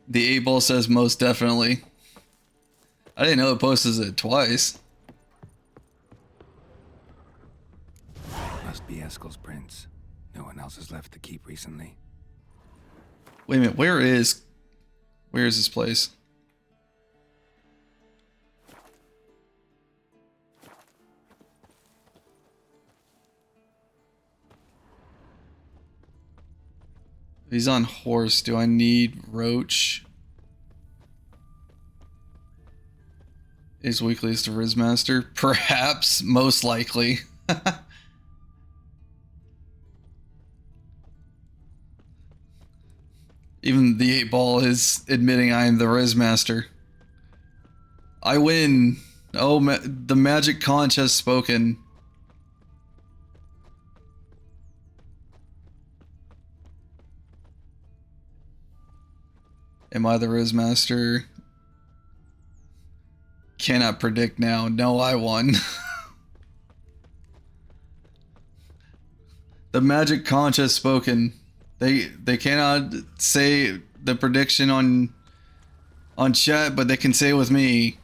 The A-Ball says most definitely. I didn't know it posted it twice. Must be Eskel's prints. No one else has left the keep recently. Wait a minute, where is this place? He's on horse. Do I need Roach? Is Weeklies to Rizmaster? Perhaps, most likely. Even the 8-Ball is admitting I am the Rizmaster. I win. Oh, the magic conch has spoken. Am I the Rizmaster? Cannot predict now. No, I won. The magic conch has spoken. They cannot say the prediction on chat, but they can say it with me.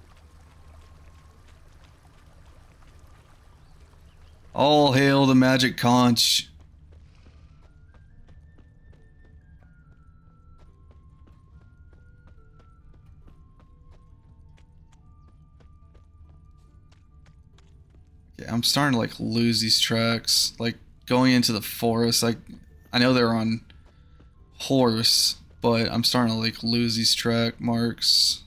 All hail the magic conch. Okay, I'm starting to like lose these tracks. Like going into the forest, like I know they're on horse, but I'm starting to like lose these track marks.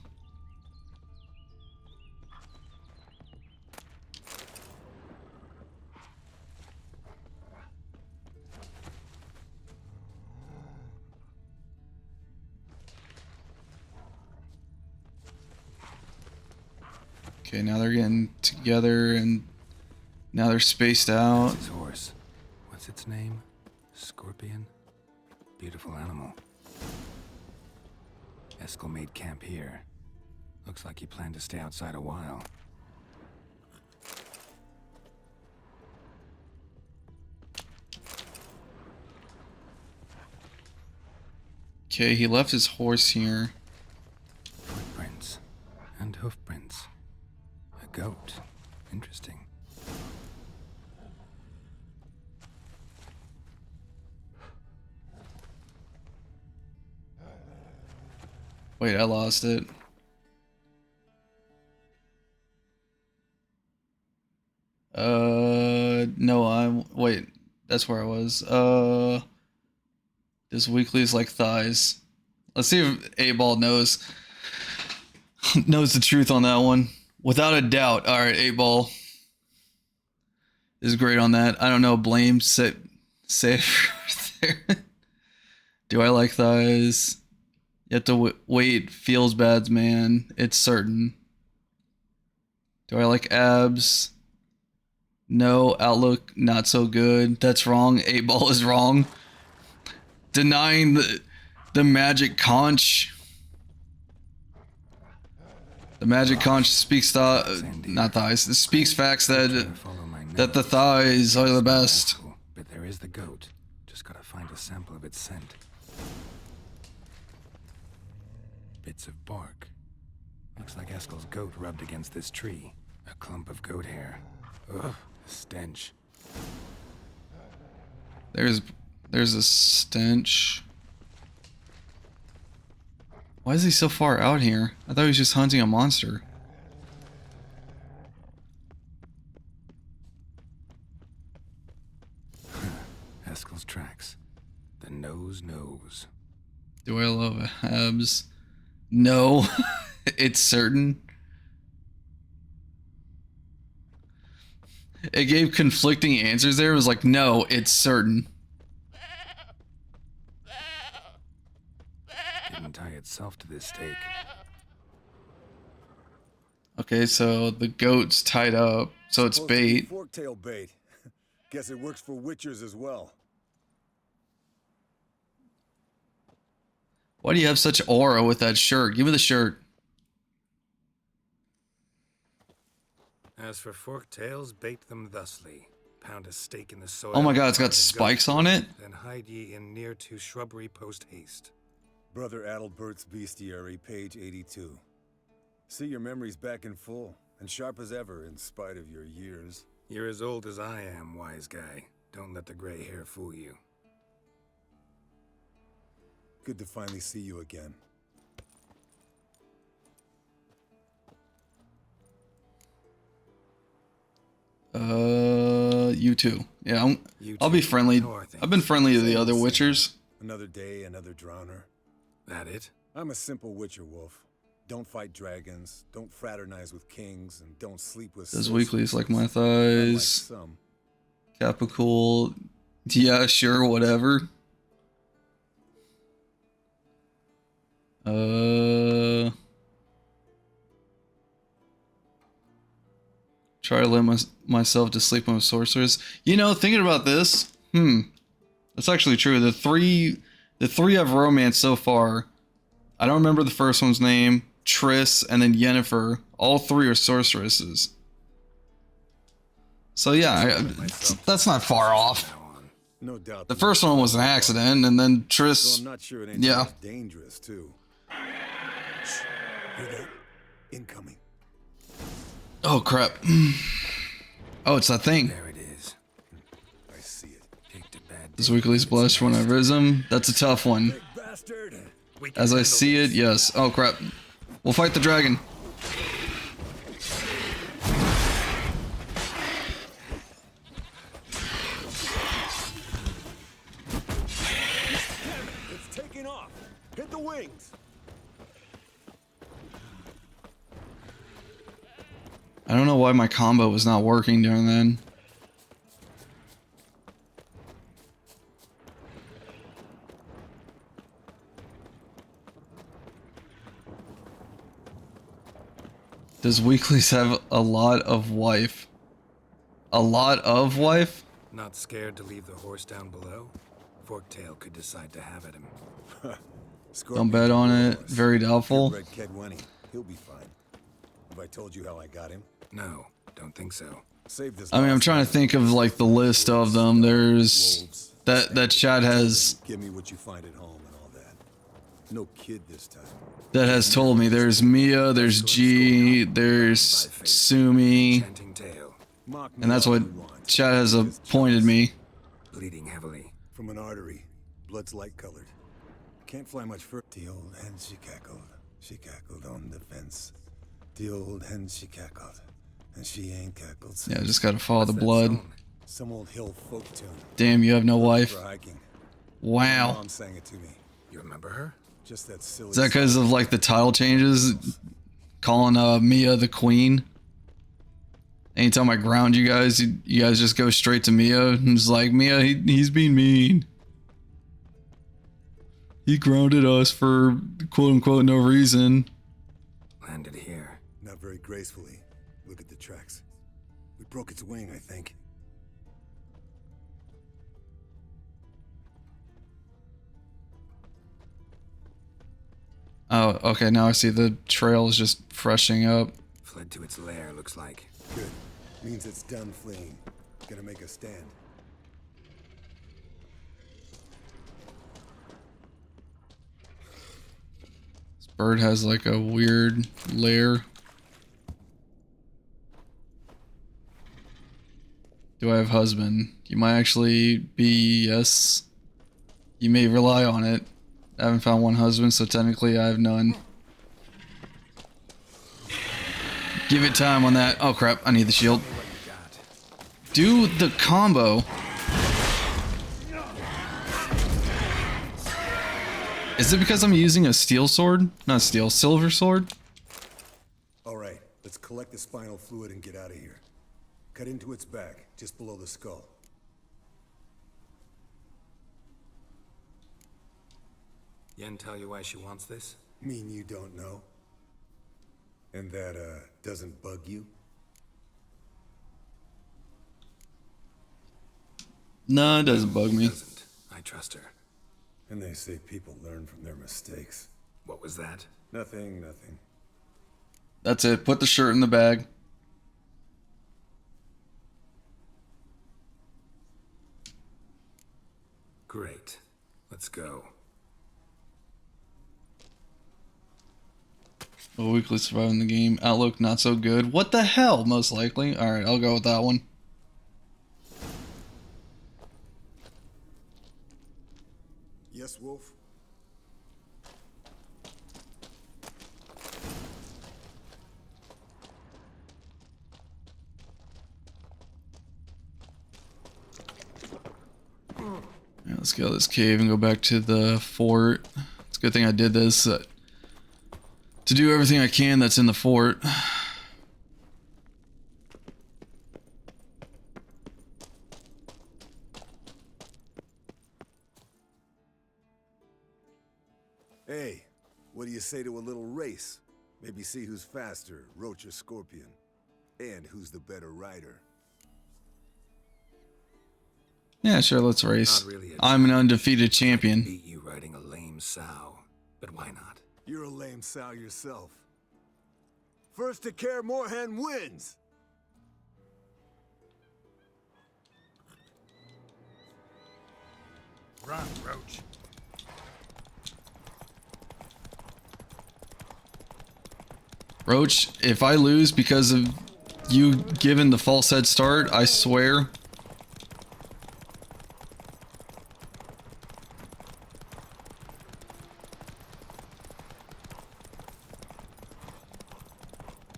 Okay, now they're getting together and now they're spaced out. That's his horse. What's its name? Scorpion? Beautiful animal. Eskel made camp here. Looks like he planned to stay outside a while. Okay, he left his horse here. Footprints and hoofprints. A goat. Interesting. Wait, I lost it. No, wait, that's where I was. This weekly is like thighs. Let's see if 8-Ball knows the truth on that one. Without a doubt. All right, 8-Ball is great on that. I don't know. Blame safe there. Do I like thighs? You have to wait. Feels bad, man. It's certain. Do I like abs? No. Outlook, not so good. That's wrong. 8-Ball is wrong. Denying the magic conch. The magic conch speaks not thighs. It speaks facts that the thighs are the best. But there is the goat. Just gotta find a sample of its scent. Bits of bark. Looks like Eskel's goat rubbed against this tree. A clump of goat hair. Ugh, stench. There's a stench. Why is he so far out here? I thought he was just hunting a monster. Eskel's tracks. The nose knows. Do I love abs? No. It's certain. It gave conflicting answers there. It was like, no, it's certain. won't tie itself to this stake. Okay, so the goat's tied up, so it's Supposed to be bait. forktail bait. Guess it works for witchers as well. Why do you have such aura with that shirt? Give me the shirt. As for forktails, bait them thusly. Pound a stake in the soil. Oh my god, it's got find a spikes goat, on it? Then hide ye in near to shrubbery post haste. Brother Adalbert's Bestiary, page 82. See your memories back in full, and sharp as ever in spite of your years. You're as old as I am, wise guy. Don't let the gray hair fool you. Good to finally see you again. You too. Yeah, I'll be friendly. I've been friendly to the other witchers. Another day, another drowner. That it? I'm a simple witcher, Wolf. Don't fight dragons, don't fraternize with kings, and don't sleep with Does sisters. weeklies like my Unlike thighs. some. Capicool. Yeah, sure, whatever. Try to let myself to sleep with sorceress. You know, thinking about this, that's actually true. The three I've romanced so far, I don't remember the first one's name, Triss, and then Yennefer. All three are sorceresses. So yeah, that's not far off. No doubt. The first one was an accident, and then Triss. So I'm not sure it ain't yeah. dangerous too. Hear that? Incoming. Oh crap. Oh, it's that thing. There it is. I see it. Take to bed. This weekly's blush when I rhythm. That's a tough one. Bastard. As I see it, yes. Oh crap. We'll fight the dragon. It's taking off. Hit the wings. I don't know why my combo was not working during then. Does weeklies have a lot of wife? A lot of wife? Not scared to leave the horse down below? Forktail could decide to have at him. Don't bet on it. Very doubtful. Purebred Kedwenny. He'll be fine. Have I told you how I got him? No, don't think so. Save this. I mean, I'm trying to think of like the list of them. There's that Chad has. Give me what you find at home and all that. No kid this time. That has told me there's Mia, there's G, there's Sumi, and that's what Chad has appointed me. Bleeding heavily. From an artery. Blood's light colored. Can't fly much further. The old hen she cackled. She cackled on the fence. The old hen she cackled. And she ain't cackled since. Yeah, just gotta follow the blood. Some old hill folk tune. Damn, you have no wife. For hiking. Wow. Mom sang it to me. You remember her? Just that silly. Is that because of like the title changes? Calling Mia the queen? Anytime I ground you guys, you guys just go straight to Mia and it's like, Mia, he's being mean. He grounded us for quote unquote no reason. Landed here. Not very gracefully. Look at the tracks. We broke its wing, I think. Oh, okay, now I see the trail is just freshening up. Fled to its lair, looks like. Good. Means it's done fleeing. Gonna make a stand. This bird has like a weird lair. Do I have husband? You might actually be yes. You may rely on it. I haven't found one husband, so technically I have none. Give it time on that. Oh crap, I need the shield. Do the combo. Is it because I'm using a steel sword? Not steel, silver sword? Alright, let's collect the spinal fluid and get out of here. Cut into its back, just below the skull. Yen tell you why she wants this? Mean you don't know? And that, doesn't bug you? No, it doesn't bug me. Doesn't. I trust her. And they say people learn from their mistakes. What was that? Nothing, nothing. That's it. Put the shirt in the bag. Great. Let's go. A weekly surviving the game. Outlook not so good. What the hell? Most likely. Alright, I'll go with that one. Yes, Wolf? Yeah, let's get out of this cave and go back to the fort. It's a good thing I did this. To do everything I can that's in the fort. Hey, what do you say to a little race? Maybe see who's faster, Roach or Scorpion. And who's the better rider. Yeah, sure, let's race. Not really I'm an undefeated champion. Beat you riding a lame sow, but why not? You're a lame sow yourself. First to Kaer Morhen wins! Run, Roach. Roach, if I lose because of you giving the false head start, I swear.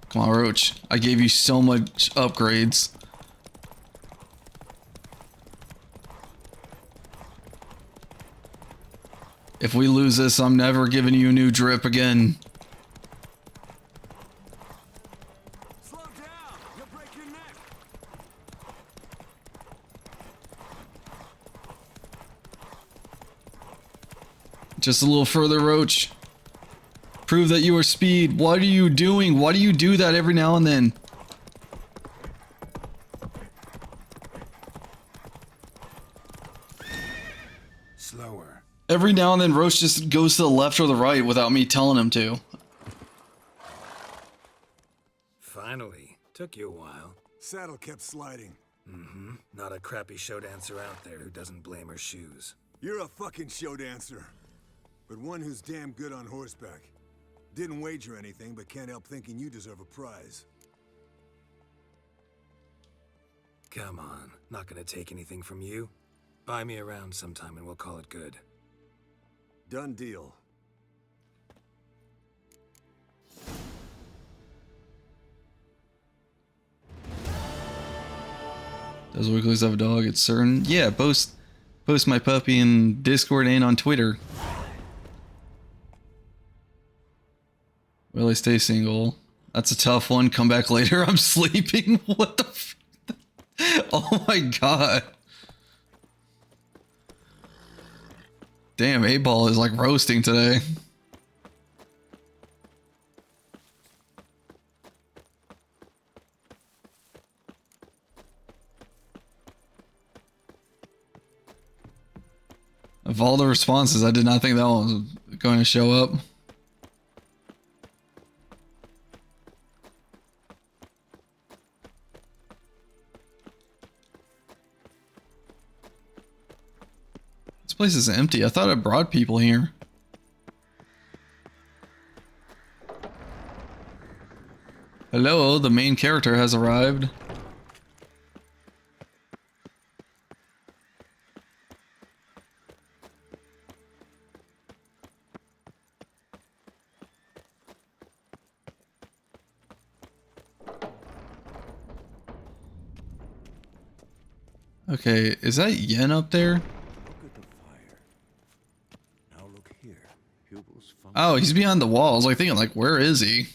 Come on, Roach. I gave you so much upgrades. If we lose this, I'm never giving you a new drip again. Slow down! You'll break your neck! Just a little further, Roach. Prove that you are speed. What are you doing? Why do you do that every now and then? Slower. Every now and then, Roach just goes to the left or the right without me telling him to. Finally. Took you a while. Saddle kept sliding. Mm-hmm. Not a crappy show dancer out there who doesn't blame her shoes. You're a fucking show dancer. But one who's damn good on horseback. Didn't wager anything, but can't help thinking you deserve a prize. Come on. Not gonna take anything from you. Buy me around sometime and we'll call it good. Done deal. Does Weeklies have a dog? It's certain. Yeah, post my puppy in Discord and on Twitter. Will I stay single? That's a tough one. Come back later. I'm sleeping. What the f— Oh my god. Damn, 8-Ball is like roasting today. Of all the responses, I did not think that one was going to show up. This place is empty. I thought I brought people here. Hello, the main character has arrived. Okay, is that Yen up there? Oh, he's behind the wall. I was like thinking, like, where is he?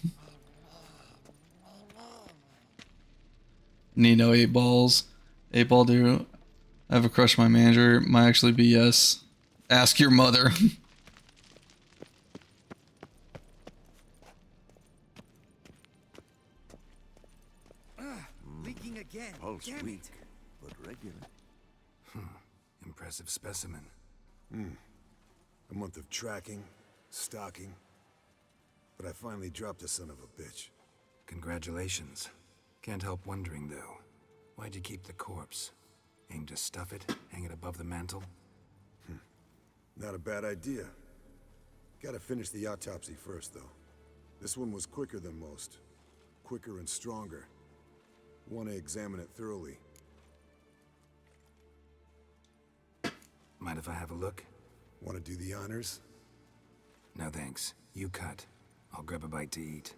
Need no 8-Balls. 8-Ball do I have a crush on my manager? Might actually be yes. Ask your mother. again. Pulse Damn weak, it. but regular. Impressive specimen. A month of tracking, stalking. But I finally dropped the son of a bitch. Congratulations. Can't help wondering, though. Why'd you keep the corpse? Aim to stuff it? Hang it above the mantle? Not a bad idea. Gotta finish the autopsy first, though. This one was quicker than most. Quicker and stronger. Want to examine it thoroughly. Mind if I have a look? Want to do the honors? No thanks. You cut. I'll grab a bite to eat.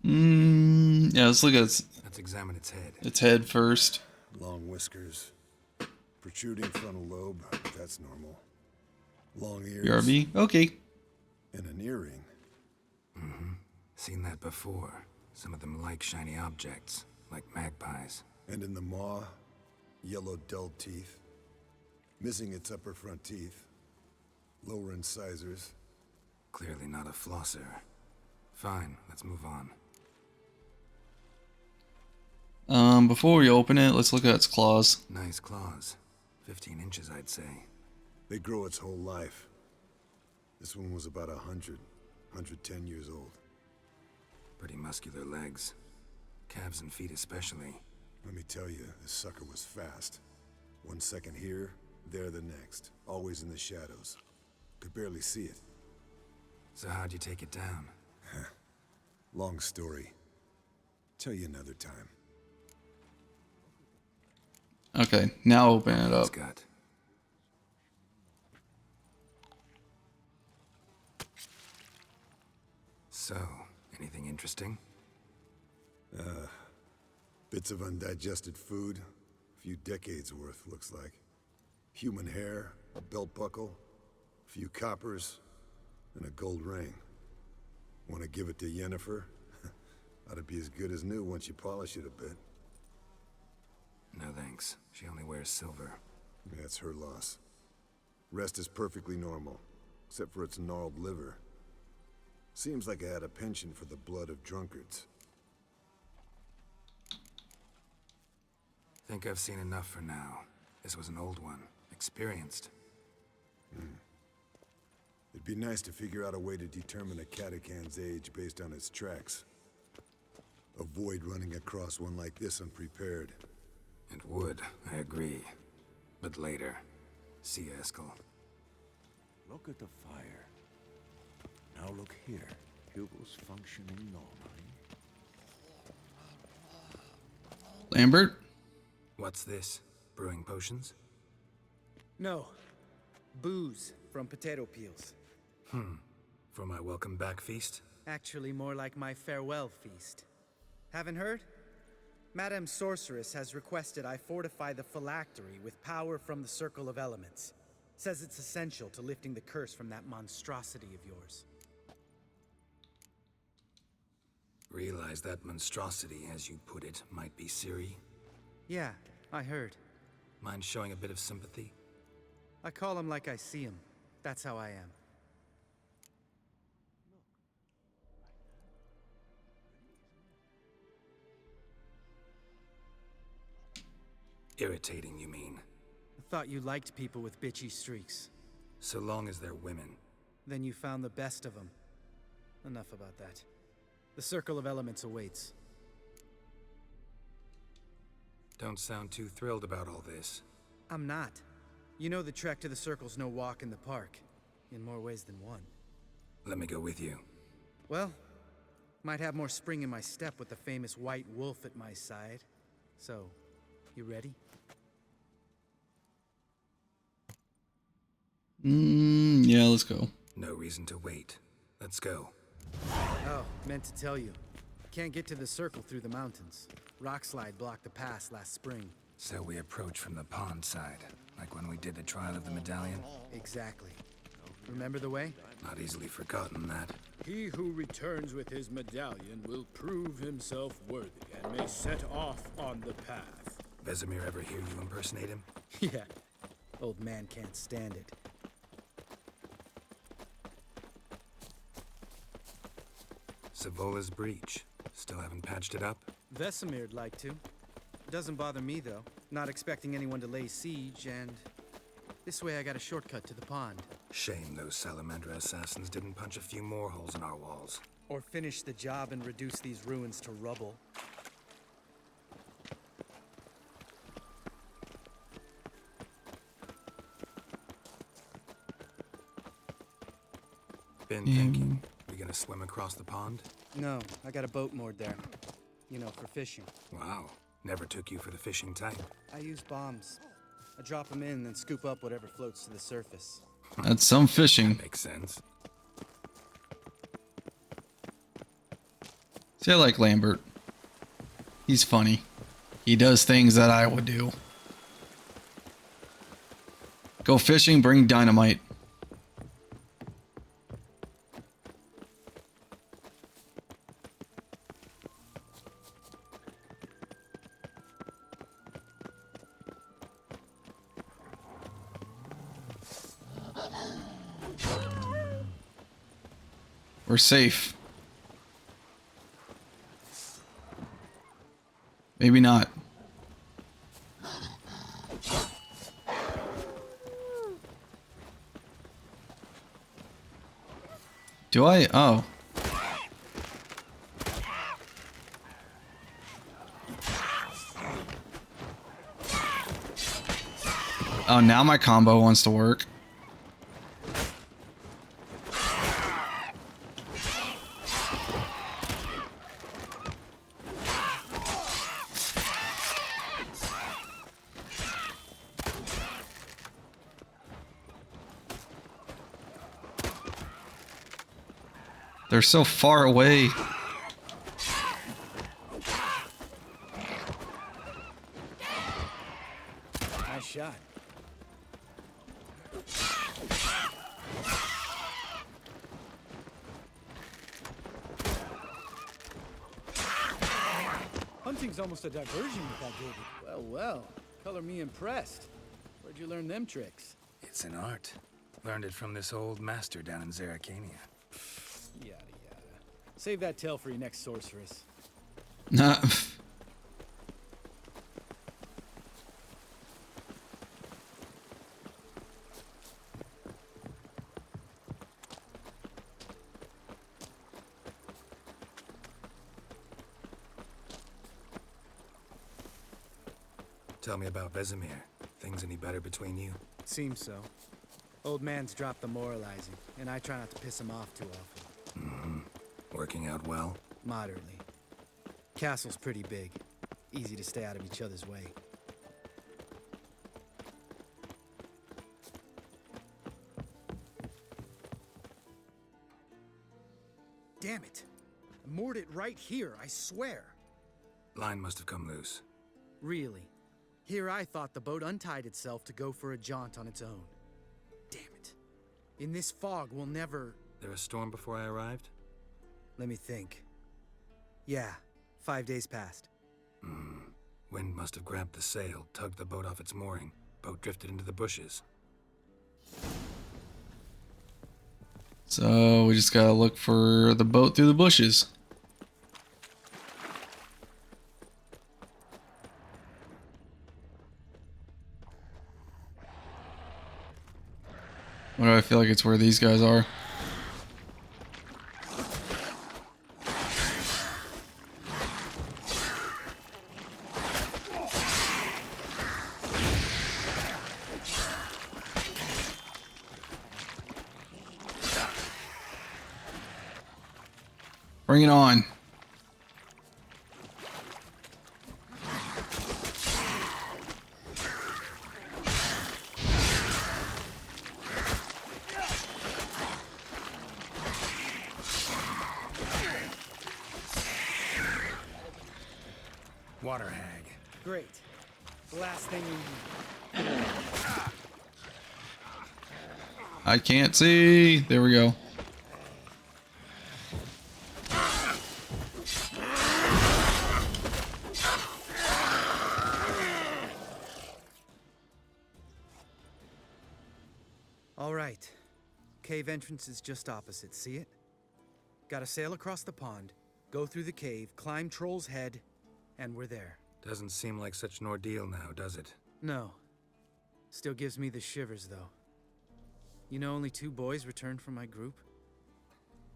Yeah, let's look at Let's examine its head. its head first. Long whiskers. Protruding frontal lobe. That's normal. Long ears. BRB? Okay. And an earring. Seen that before. Some of them like shiny objects, like magpies. And in the maw, yellow dull teeth. Missing its upper front teeth. Lower incisors. Clearly not a flosser. Fine, let's move on. Before we open it, let's look at its claws. Nice claws. 15 inches, I'd say. They grow its whole life. This one was about 110 years old. Pretty muscular legs. Calves and feet especially. Let me tell you, this sucker was fast. 1 second here, there the next. Always in the shadows. Could barely see it. So how'd you take it down? Long story. Tell you another time. Okay, now open it up. Got. So, anything interesting? Bits of undigested food. A few decades worth, looks like. Human hair, a belt buckle, a few coppers, and a gold ring. Want to give it to Yennefer? Ought to be as good as new once you polish it a bit. No thanks. She only wears silver. That's her loss. Rest is perfectly normal, except for its gnarled liver. Seems like I had a penchant for the blood of drunkards. Think I've seen enough for now. This was an old one. Experienced. It'd be nice to figure out a way to determine a catacan's age based on its tracks. Avoid running across one like this unprepared. It would, I agree. But later. See you, Eskel. Look at the fire. Now look here. Pupils functioning normally. Lambert? What's this? Brewing potions? No. Booze from potato peels. For my welcome back feast? Actually, more like my farewell feast. Haven't heard? Madame Sorceress has requested I fortify the phylactery with power from the Circle of Elements. Says it's essential to lifting the curse from that monstrosity of yours. Realize that monstrosity, as you put it, might be Ciri? Yeah, I heard. Mind showing a bit of sympathy? I call him like I see him. That's how I am. Irritating, you mean? I thought you liked people with bitchy streaks. So long as they're women. Then you found the best of them. Enough about that. The Circle of Elements awaits. Don't sound too thrilled about all this. I'm not. You know the trek to the Circle's no walk in the park. In more ways than one. Let me go with you. Well, might have more spring in my step with the famous White Wolf at my side. So, you ready? Yeah, let's go. No reason to wait. Let's go. Oh, meant to tell you. Can't get to the Circle through the mountains. Rockslide blocked the pass last spring. So we approach from the pond side, like when we did the trial of the medallion? Exactly. Remember the way? Not easily forgotten, that. He who returns with his medallion will prove himself worthy and may set off on the path. Vesemir ever hear you impersonate him? Yeah. Old man can't stand it. Savola's breach. Still haven't patched it up? Vesemir'd like to. Doesn't bother me, though. Not expecting anyone to lay siege, and this way I got a shortcut to the pond. Shame those Salamandra assassins didn't punch a few more holes in our walls. Or finish the job and reduce these ruins to rubble. Been thinking, we gonna swim across the pond? No, I got a boat moored there. You know, for fishing. Wow, never took you for the fishing type. I use bombs. I drop them in, then scoop up whatever floats to the surface. That's some fishing. That makes sense. See, I like Lambert. He's funny. He does things that I would do. Go fishing, bring dynamite. We're safe. Maybe not. Do I? Oh. Oh, now my combo wants to work. They're so far away. Nice shot. Hunting's almost a diversion with that baby. Well, well. Color me impressed. Where'd you learn them tricks? It's an art. Learned it from this old master down in Zerrikania. Yada yada. Save that tale for your next sorceress. Nah. Tell me about Vesemir. Things any better between you? Seems so. Old man's dropped the moralizing, and I try not to piss him off too often. Mm-hmm. Working out well? Moderately. Castle's pretty big. Easy to stay out of each other's way. Damn it! I moored it right here, I swear. Line must have come loose. Really? Here I thought the boat untied itself to go for a jaunt on its own. Damn it. In this fog, we'll never... There a storm before I arrived? Let me think. Yeah, 5 days passed. Wind must have grabbed the sail, tugged the boat off its mooring. Boat drifted into the bushes. So we just gotta look for the boat through the bushes. What do I feel like it's where these guys are? Bring it on. Water hag. Great. The last thing we need. I can't see. There we go. All right. Cave entrance is just opposite. See it? Gotta sail across the pond, go through the cave, climb Troll's Head, and we're there. Doesn't seem like such an ordeal now, does it? No. Still gives me the shivers, though. You know only 2 boys returned from my group?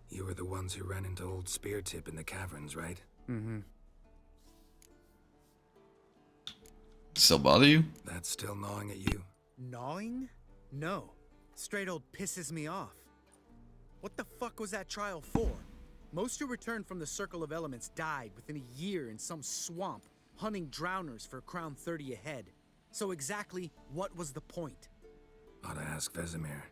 You were the ones who ran into old Speartip in the caverns, right? Mm-hmm. Still bother you? That's still gnawing at you? Gnawing? No. Straight old pisses me off. What the fuck was that trial for? Most who returned from the Circle of Elements died within a year in some swamp, hunting drowners for Crown 30 a head. So exactly what was the point? Ought to ask Vesemir.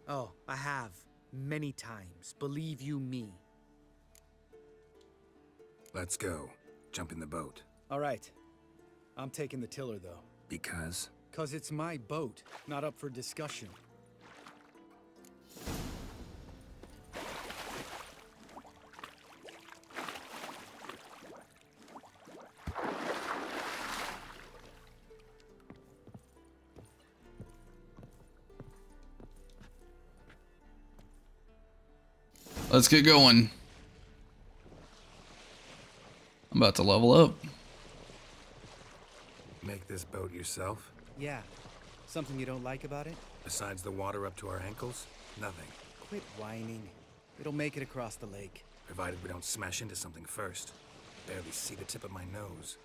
Oh, I have. Many times. Believe you me. Let's go. Jump in the boat. All right. I'm taking the tiller, though. Because? 'Cause it's my boat, not up for discussion. Let's get going. I'm about to level up. Make this boat yourself? Yeah. Something you don't like about it? Besides the water up to our ankles? Nothing. Quit whining. It'll make it across the lake. Provided we don't smash into something first. Barely see the tip of my nose.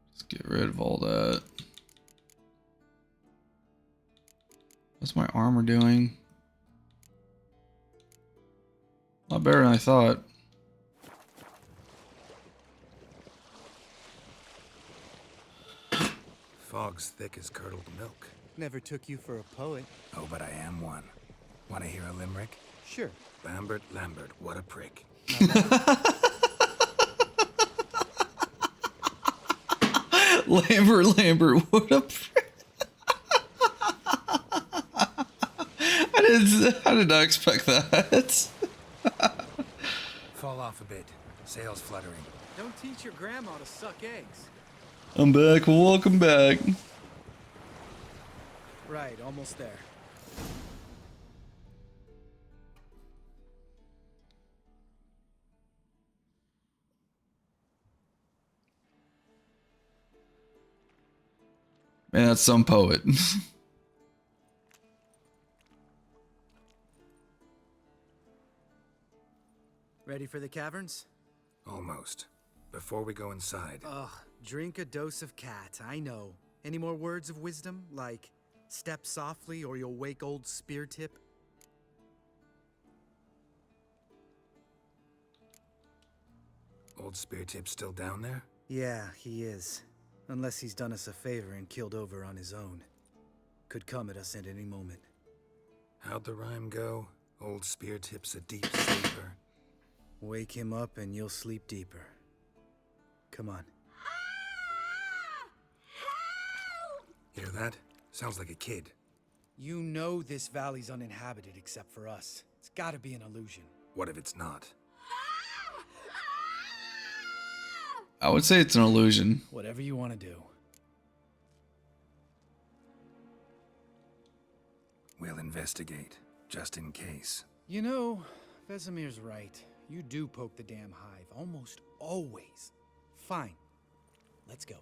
Let's get rid of all that. What's my armor doing? A lot better than I thought. Fog's thick as curdled milk. Never took you for a poet. Oh, but I am one. Want to hear a limerick? Sure. Lambert, what a prick. Lambert, what a prick. I did not expect that. Fall off a bit. Sails fluttering. Don't teach your grandma to suck eggs. I'm back. Welcome back. Right, almost there. Man, that's some poet. Ready for the caverns? Almost. Before we go inside. Ugh, drink a dose of cat, I know. Any more words of wisdom, like step softly or you'll wake old Speartip? Old Speartip's still down there? Yeah, he is. Unless he's done us a favor and killed over on his own. Could come at us at any moment. How'd the rhyme go? Old Speartip's a deep sleeper. Wake him up and you'll sleep deeper. Come on. Hear that? Sounds like a kid. You know this valley's uninhabited except for us. It's gotta be an illusion. What if it's not? I would say it's an illusion. Whatever you want to do. We'll investigate, just in case. You know, Vesemir's right. You do poke the damn hive, almost always. Fine. Let's go.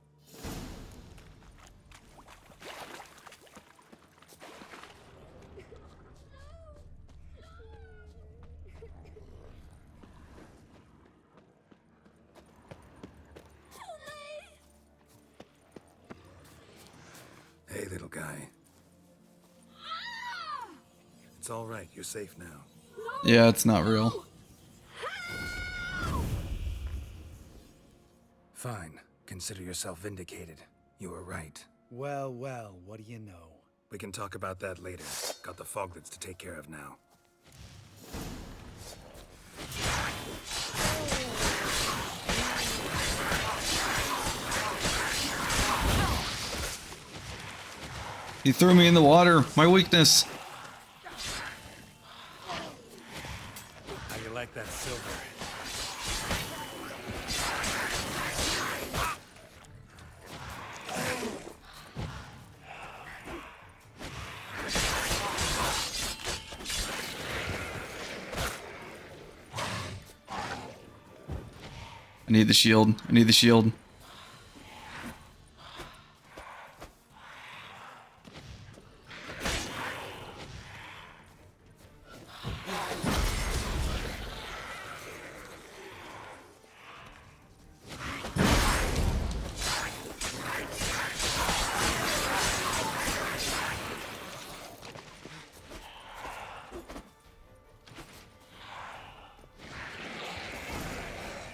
Hey, little guy. It's all right. You're safe now. Yeah, it's not real. Fine. Consider yourself vindicated. You were right. Well, well, what do you know? We can talk about that later. Got the foglets to take care of now. He threw me in the water. My weakness. I need the shield. I need the shield.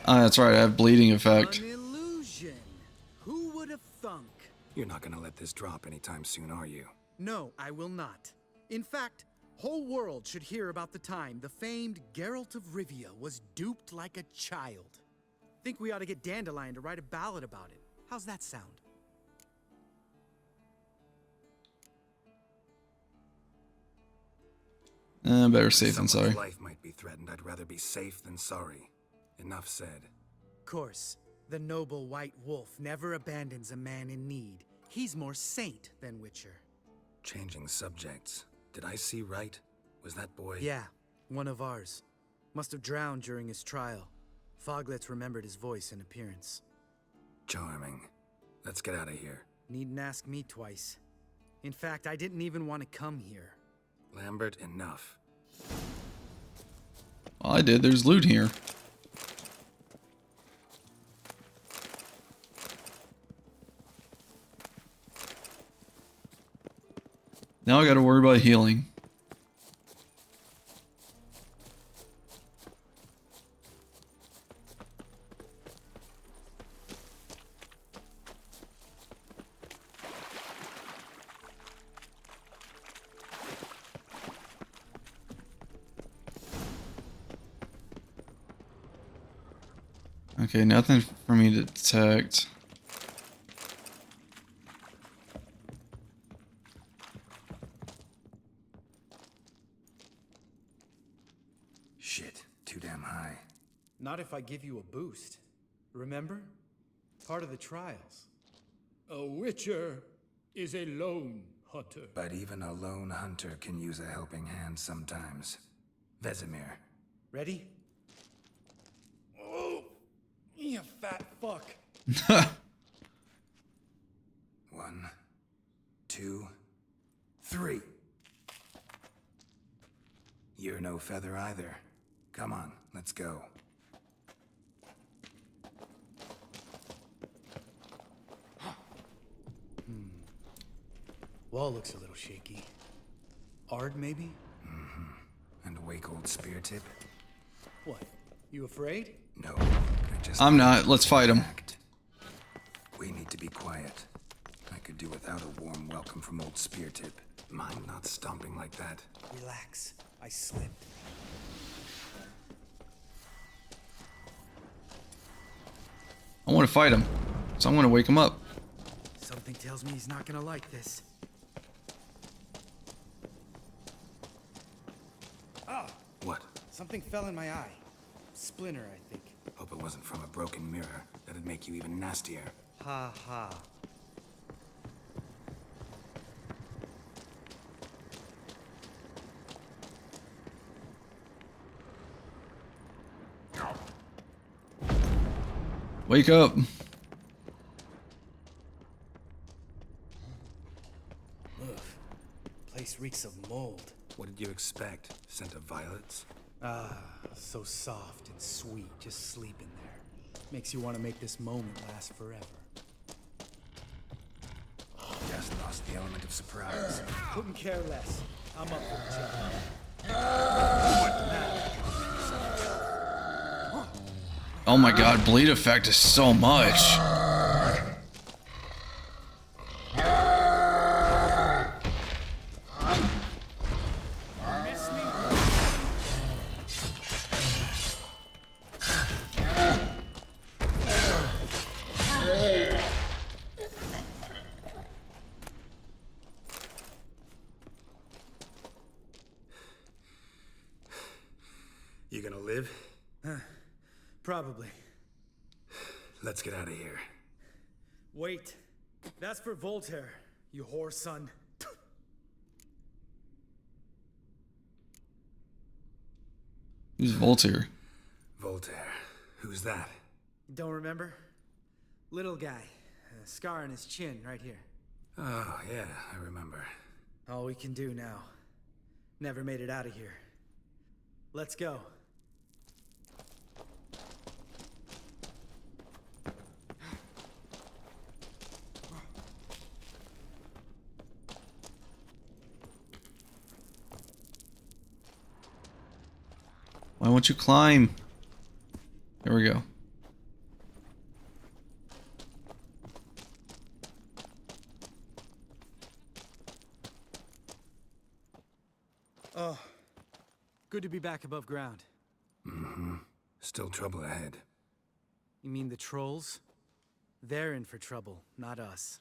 That's right, I have bleeding effect. An illusion. Who would have thunk? You're not gonna let this drop anytime soon, are you? No, I will not. In fact, whole world should hear about the time the famed Geralt of Rivia was duped like a child. Think we ought to get Dandelion to write a ballad about it. How's that sound? Better safe than sorry. Someone's life might be threatened. I'd rather be safe than sorry. Enough said. Of course, the noble white wolf never abandons a man in need. He's more saint than Witcher. Changing subjects. Did I see right? Was that boy? Yeah, one of ours. Must have drowned during his trial. Foglets remembered his voice and appearance. Charming. Let's get out of here. Needn't ask me twice. In fact, I didn't even want to come here. Lambert, enough. Well, I did. There's loot here. Now I gotta worry about healing. Okay, nothing for me to detect. Shit, too damn high. Not if I give you a boost. Remember? Part of the trials. A witcher is a lone hunter. But even a lone hunter can use a helping hand sometimes. Vesemir. Ready? Oh, you fat fuck. 1, 2, 3. You're no feather either. Come on, let's go. Wall looks a little shaky. Ard, maybe? Mm-hmm. And a wake old spear tip? What? You afraid? No, I'm not. Let's fight him. We need to be quiet. I could do without a warm welcome from old spear tip. Mine not stomping like that. Relax. I slipped. I want to fight him, so I'm going to wake him up. Something tells me he's not gonna like this. Ah! What? Something fell in my eye. Splinter, I think. Hope it wasn't from a broken mirror. That'd make you even nastier. Ha ha. Wake up. Ugh. Place reeks of mold. What did you expect? Scent of violets? Ah, so soft and sweet, just sleeping there. Makes you want to make this moment last forever. Just lost the element of surprise. Couldn't care less. I'm up for the job. Oh my god, bleed effect is so much. You gonna live? Probably. Let's get out of here. Wait. That's for Voltaire, you whore son. Who's Voltaire? Voltaire. Who's that? Don't remember? Little guy. A scar on his chin, right here. Oh, yeah, I remember. All we can do now. Never made it out of here. Let's go. Why won't you climb? There we go. Oh, good to be back above ground. Mm-hmm. Still trouble ahead. You mean the trolls? They're in for trouble, not us.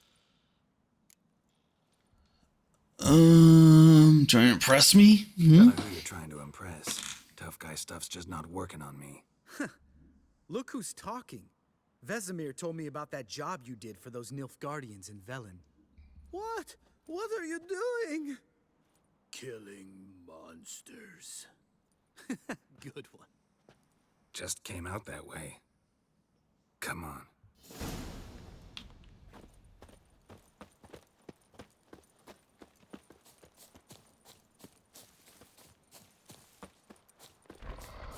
Trying to impress me? I don't know who you're trying to impress. Tough guy stuff's just not working on me. Look who's talking. Vesemir told me about that job you did for those Nilfgaardians in Velen. What? What are you doing? Killing monsters. Good one. Just came out that way. Come on.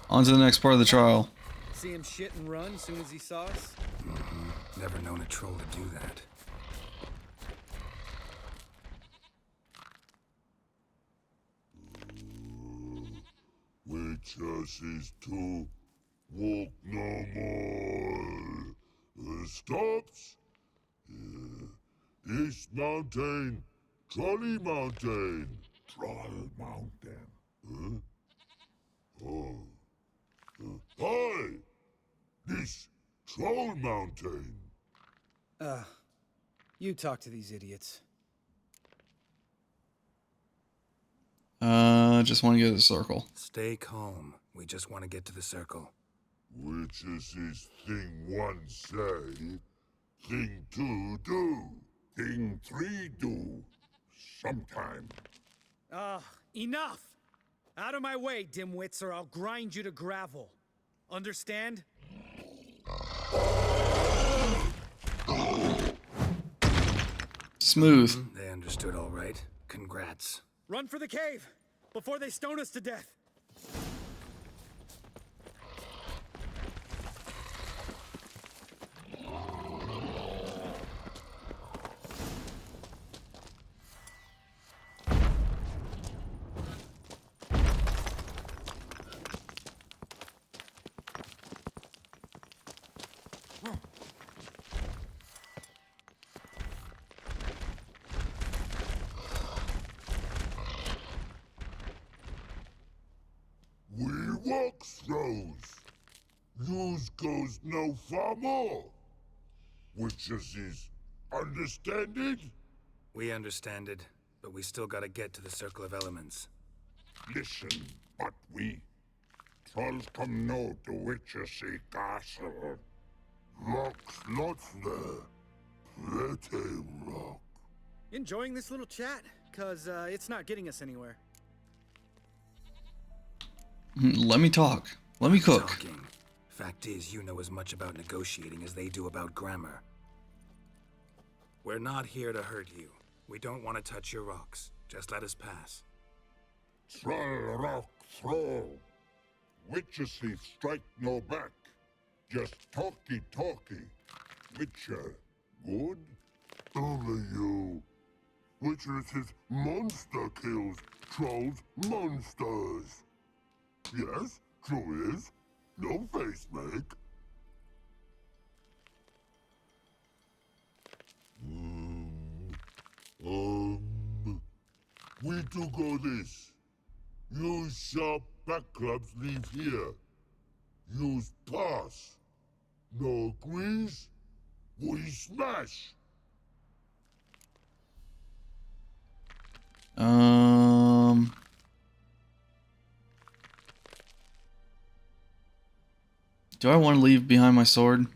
On to the next part of the trial. See him shit and run as soon as he saw us? Mm-hmm. Never known a troll to do that. Witches is to walk no more. Stops. East Mountain, Trolley Mountain. Troll Mountain. Huh? Oh. Hi! This Troll Mountain. You talk to these idiots. Just want to get to the circle. Stay calm. We just want to get to the circle. Witches is thing one say, thing two do, thing three do. Sometime. Enough! Out of my way, dimwits, or I'll grind you to gravel. Understand? Smooth. They understood all right. Congrats. Run for the cave! Before they stone us to death! We walk throws. Yous goes no far more. Witches is understand it? We understand it, but we still gotta get to the Circle of Elements. Listen, but we trolls come no to Witches castle. Rocks lots there. Pretty rock. Enjoying this little chat? Cause, it's not getting us anywhere. Let me talk. Let me cook. Talking. Fact is, you know as much about negotiating as they do about grammar. We're not here to hurt you. We don't want to touch your rocks. Just let us pass. Troll rock throw. Witches strike no back. Just talky. Witcher, good? Only you. Witches monster kills. Trolls monsters. Yes, true is. No face make. We do go this. Use sharp back clubs leave here. Use pass. No agrees? We smash. Do I want to leave behind my sword?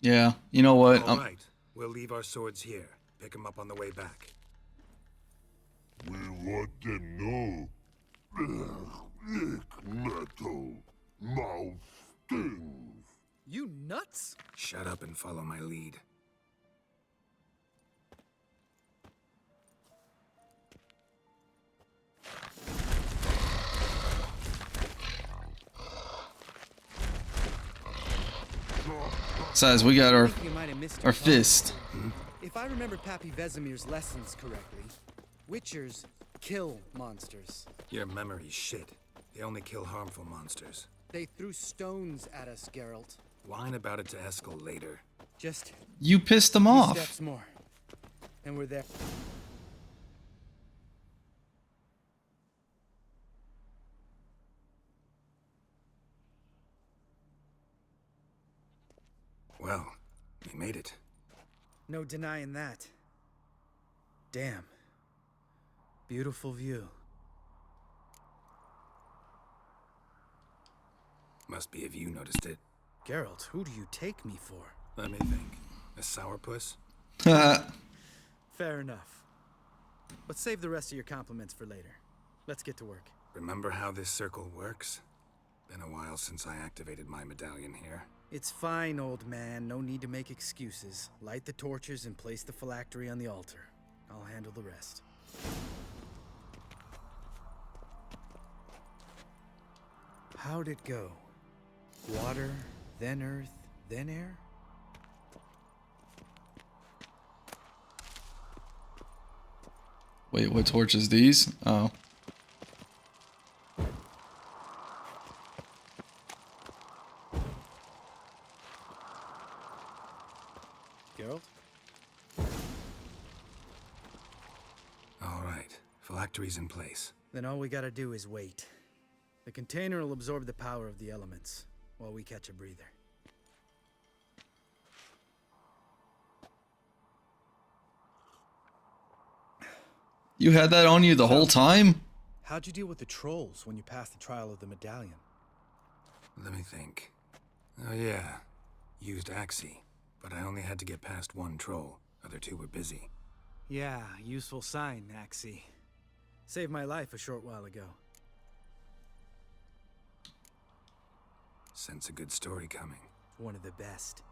Yeah, you know what? All right, we'll leave our swords here. Pick them up on the way back. We want them know. Ick metal. Mouth stings. You nuts? Shut up and follow my lead. Besides, we got our You might have missed our your fist. If I remember Pappy Vesemir's lessons correctly, Witchers kill monsters. Your memory's shit. They only kill harmful monsters. They threw stones at us, Geralt. Whine about it to Eskel later. Just You pissed them few off. steps more, and we're there. Well, we made it. No denying that. Damn. Beautiful view. Must be if you noticed it. Geralt, who do you take me for? Let me think. A sourpuss? Fair enough. But save the rest of your compliments for later. Let's get to work. Remember how this circle works? Been a while since I activated my medallion here. It's fine, old man. No need to make excuses. Light the torches and place the phylactery on the altar. I'll handle the rest. How'd it go? Water, then earth, then air? Wait, what torches these? Oh. Geralt? All right. Phylactery's in place. Then all we gotta do is wait. The container will absorb the power of the elements, while we catch a breather. You had that on you the whole time? How'd you deal with the trolls when you passed the trial of the medallion? Let me think. Oh yeah. Used Axie. But I only had to get past one troll. Other two were busy. Yeah, useful sign, Axie. Saved my life a short while ago. Sense a good story coming. One of the best.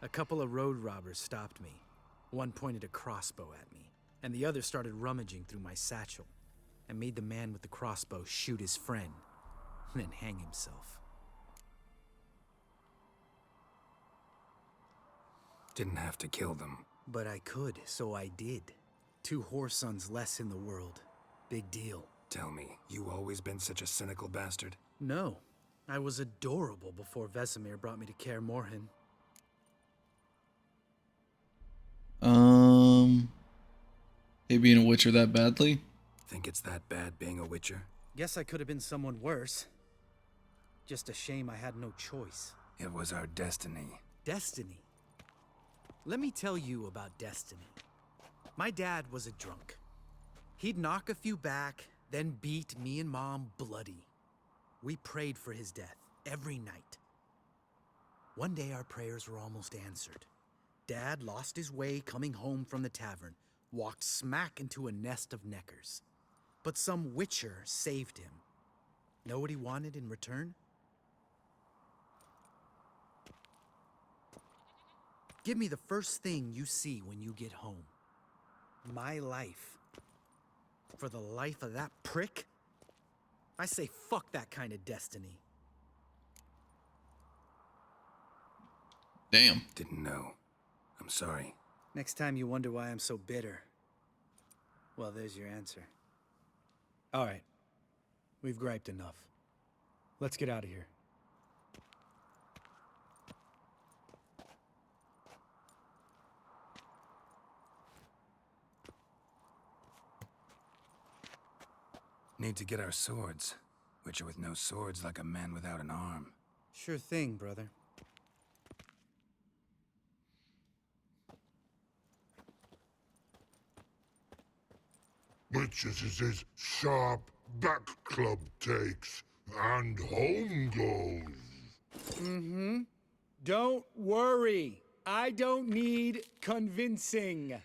A couple of road robbers stopped me. One pointed a crossbow at me, and the other started rummaging through my satchel, and made the man with the crossbow shoot his friend, then hang himself. Didn't have to kill them. But I could, so I did. 2 whoresons less in the world. Big deal. Tell me, you always been such a cynical bastard? No. I was adorable before Vesemir brought me to Kaer Morhen. Hate being a witcher that badly? Think it's that bad being a witcher? Guess I could have been someone worse. Just a shame I had no choice. It was our destiny. Destiny? Let me tell you about destiny. My dad was a drunk. He'd knock a few back, then beat me and Mom bloody. We prayed for his death every night. One day our prayers were almost answered. Dad lost his way coming home from the tavern, walked smack into a nest of neckers. But some witcher saved him. Know what he wanted in return? Give me the first thing you see when you get home. My life. For the life of that prick? I say fuck that kind of destiny. Damn. Didn't know. I'm sorry. Next time you wonder why I'm so bitter, well, there's your answer. All right. We've griped enough. Let's get out of here. Need to get our swords. Witcher with no swords like a man without an arm. Sure thing, brother. Witches is his sharp back club takes, and home goes. Mm-hmm. Don't worry. I don't need convincing.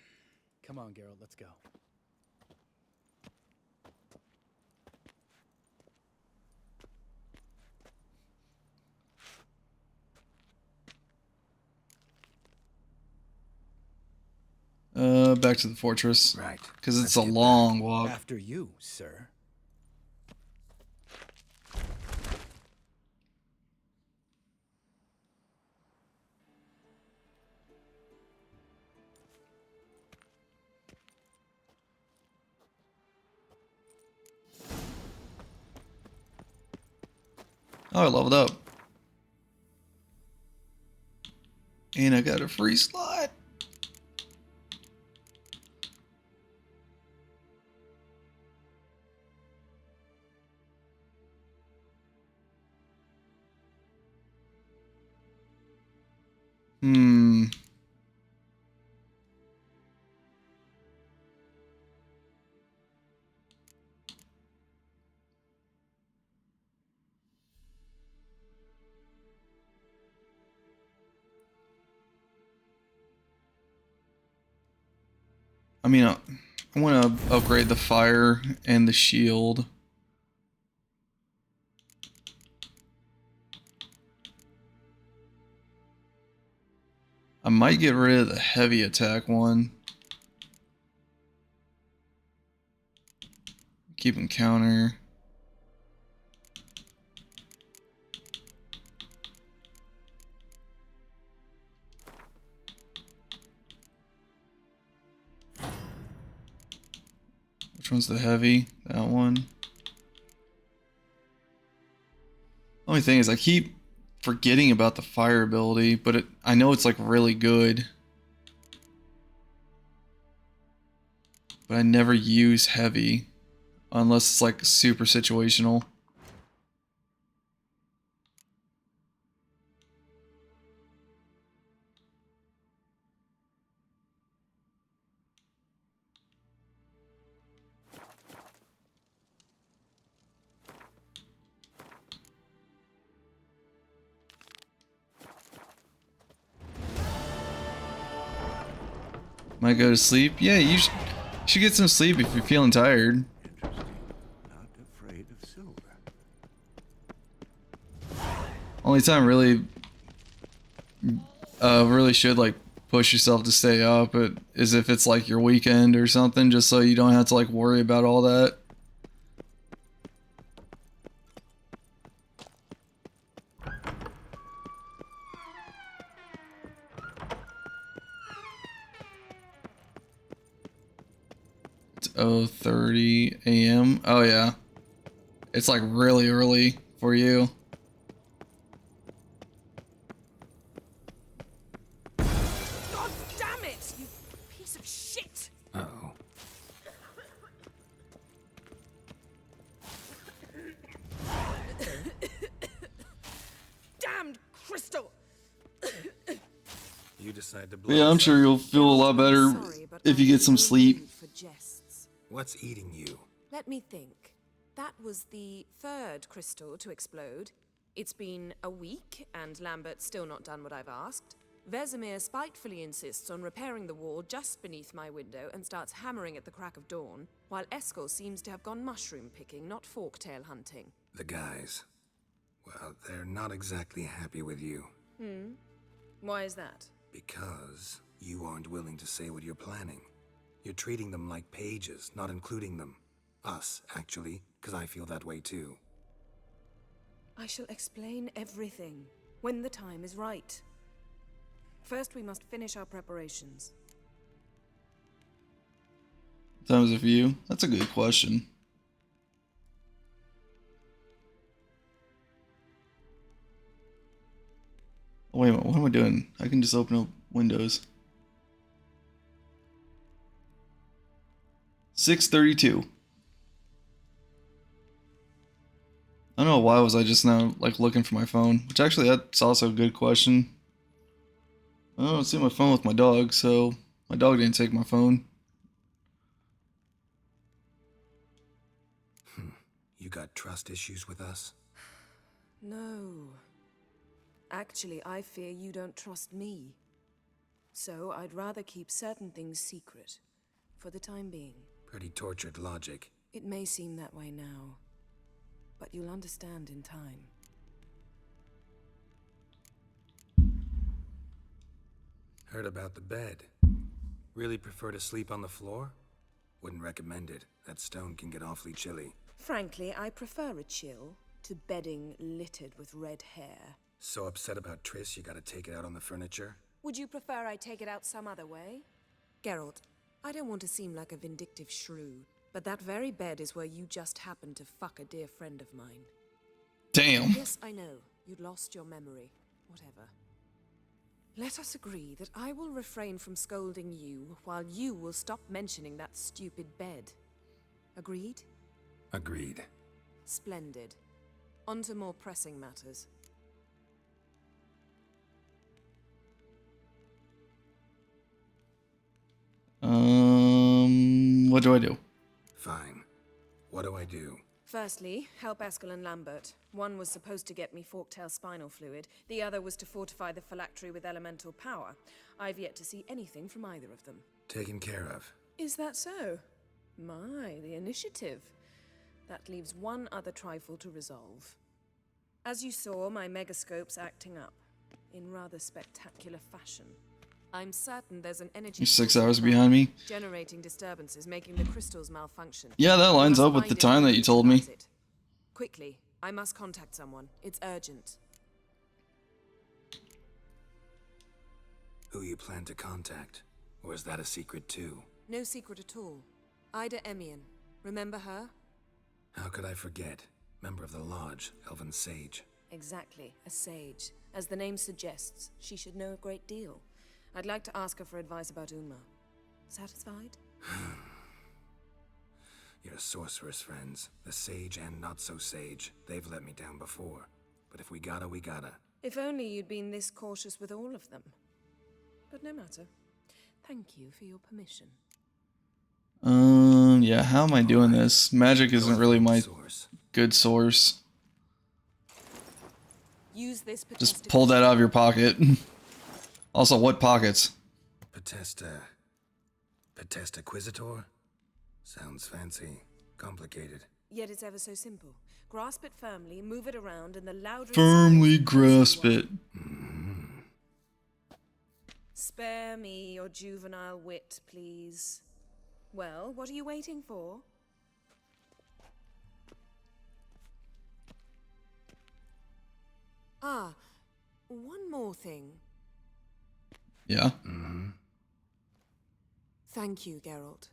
Come on, Geralt, let's go. back to the fortress. Right. Because it's a long walk. After you, sir. Oh, I leveled up. And I got a free slot. Hmm. I mean, I want to upgrade the fire and the shield. I might get rid of the heavy attack one. Keep him counter. Which one's the heavy? That one. Only thing is I keep forgetting about the fire ability, but I know it's like really good. But I never use heavy unless it's like super situational. Might go to sleep? Yeah, you should get some sleep if you're feeling tired. Not afraid of silver. Only time really should like push yourself to stay up is if it's like your weekend or something, just so you don't have to like worry about all that. It's 0:30 a.m. Oh yeah. It's like really early for you. God damn it, you piece of shit! Uh-oh. Damned crystal! You decide to But yeah, I'm sure you'll feel a lot better if you get some sleep. What's eating you? Let me think. That was the third crystal to explode. It's been a week, and Lambert's still not done what I've asked. Vesemir spitefully insists on repairing the wall just beneath my window and starts hammering at the crack of dawn, while Eskel seems to have gone mushroom picking, not forktail hunting. The guys. Well, they're not exactly happy with you. Why is that? Because you aren't willing to say what you're planning. You're treating them like pages, not including them. Us, actually, because I feel that way too. I shall explain everything when the time is right. First, we must finish our preparations. Times of view? That's a good question. Oh, wait a minute, what am I doing? I can just open up Windows. 6:32. I don't know why was I just now like looking for my phone, which actually that's also a good question. I don't see my phone with my dog, so my dog didn't take my phone. You got trust issues with us? No. Actually, I fear you don't trust me. So I'd rather keep certain things secret, for the time being. Pretty tortured logic. It may seem that way now, but you'll understand in time. Heard about the bed. Really prefer to sleep on the floor? Wouldn't recommend it. That stone can get awfully chilly. Frankly, I prefer a chill to bedding littered with red hair. So upset about Triss, you gotta take it out on the furniture? Would you prefer I take it out some other way? Geralt, I don't want to seem like a vindictive shrew, but that very bed is where you just happened to fuck a dear friend of mine. Damn. Yes, I know. You'd lost your memory. Whatever. Let us agree that I will refrain from scolding you while you will stop mentioning that stupid bed. Agreed? Agreed. Splendid. On to more pressing matters. What do I do? Fine. What do I do? Firstly, help Eskel and Lambert. One was supposed to get me forktail spinal fluid, the other was to fortify the phylactery with elemental power. I've yet to see anything from either of them. Taken care of. Is that so? My, the initiative. That leaves one other trifle to resolve. As you saw, my megascope's acting up, in rather spectacular fashion. I'm certain there's an energy... You're 6 hours behind me. Generating disturbances, making the crystals malfunction. Yeah, that lines up with the time that you told me. Quickly, I must contact someone. It's urgent. Who you plan to contact? Or is that a secret too? No secret at all. Ida Emian. Remember her? How could I forget? Member of the Lodge, Elven Sage. Exactly, a sage. As the name suggests, she should know a great deal. I'd like to ask her for advice about Uma. Satisfied? Your sorceress friends, the sage and not so sage, they've let me down before. But if we gotta, we gotta. If only you'd been this cautious with all of them. But no matter. Thank you for your permission. Yeah, how am I doing this? Magic isn't really my good source. Use this Just pull that out of your pocket. Also, what pockets? Potesta Quisitor? Sounds fancy. Complicated. Yet it's ever so simple. Grasp it firmly, move it around, and the louder... Firmly grasp it. Spare me your juvenile wit, please. Well, what are you waiting for? Ah, one more thing. Yeah. Thank you, Geralt.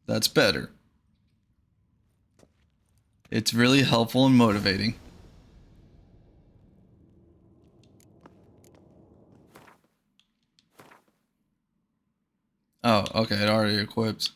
That's better. It's really helpful and motivating. Oh, okay, it already equips.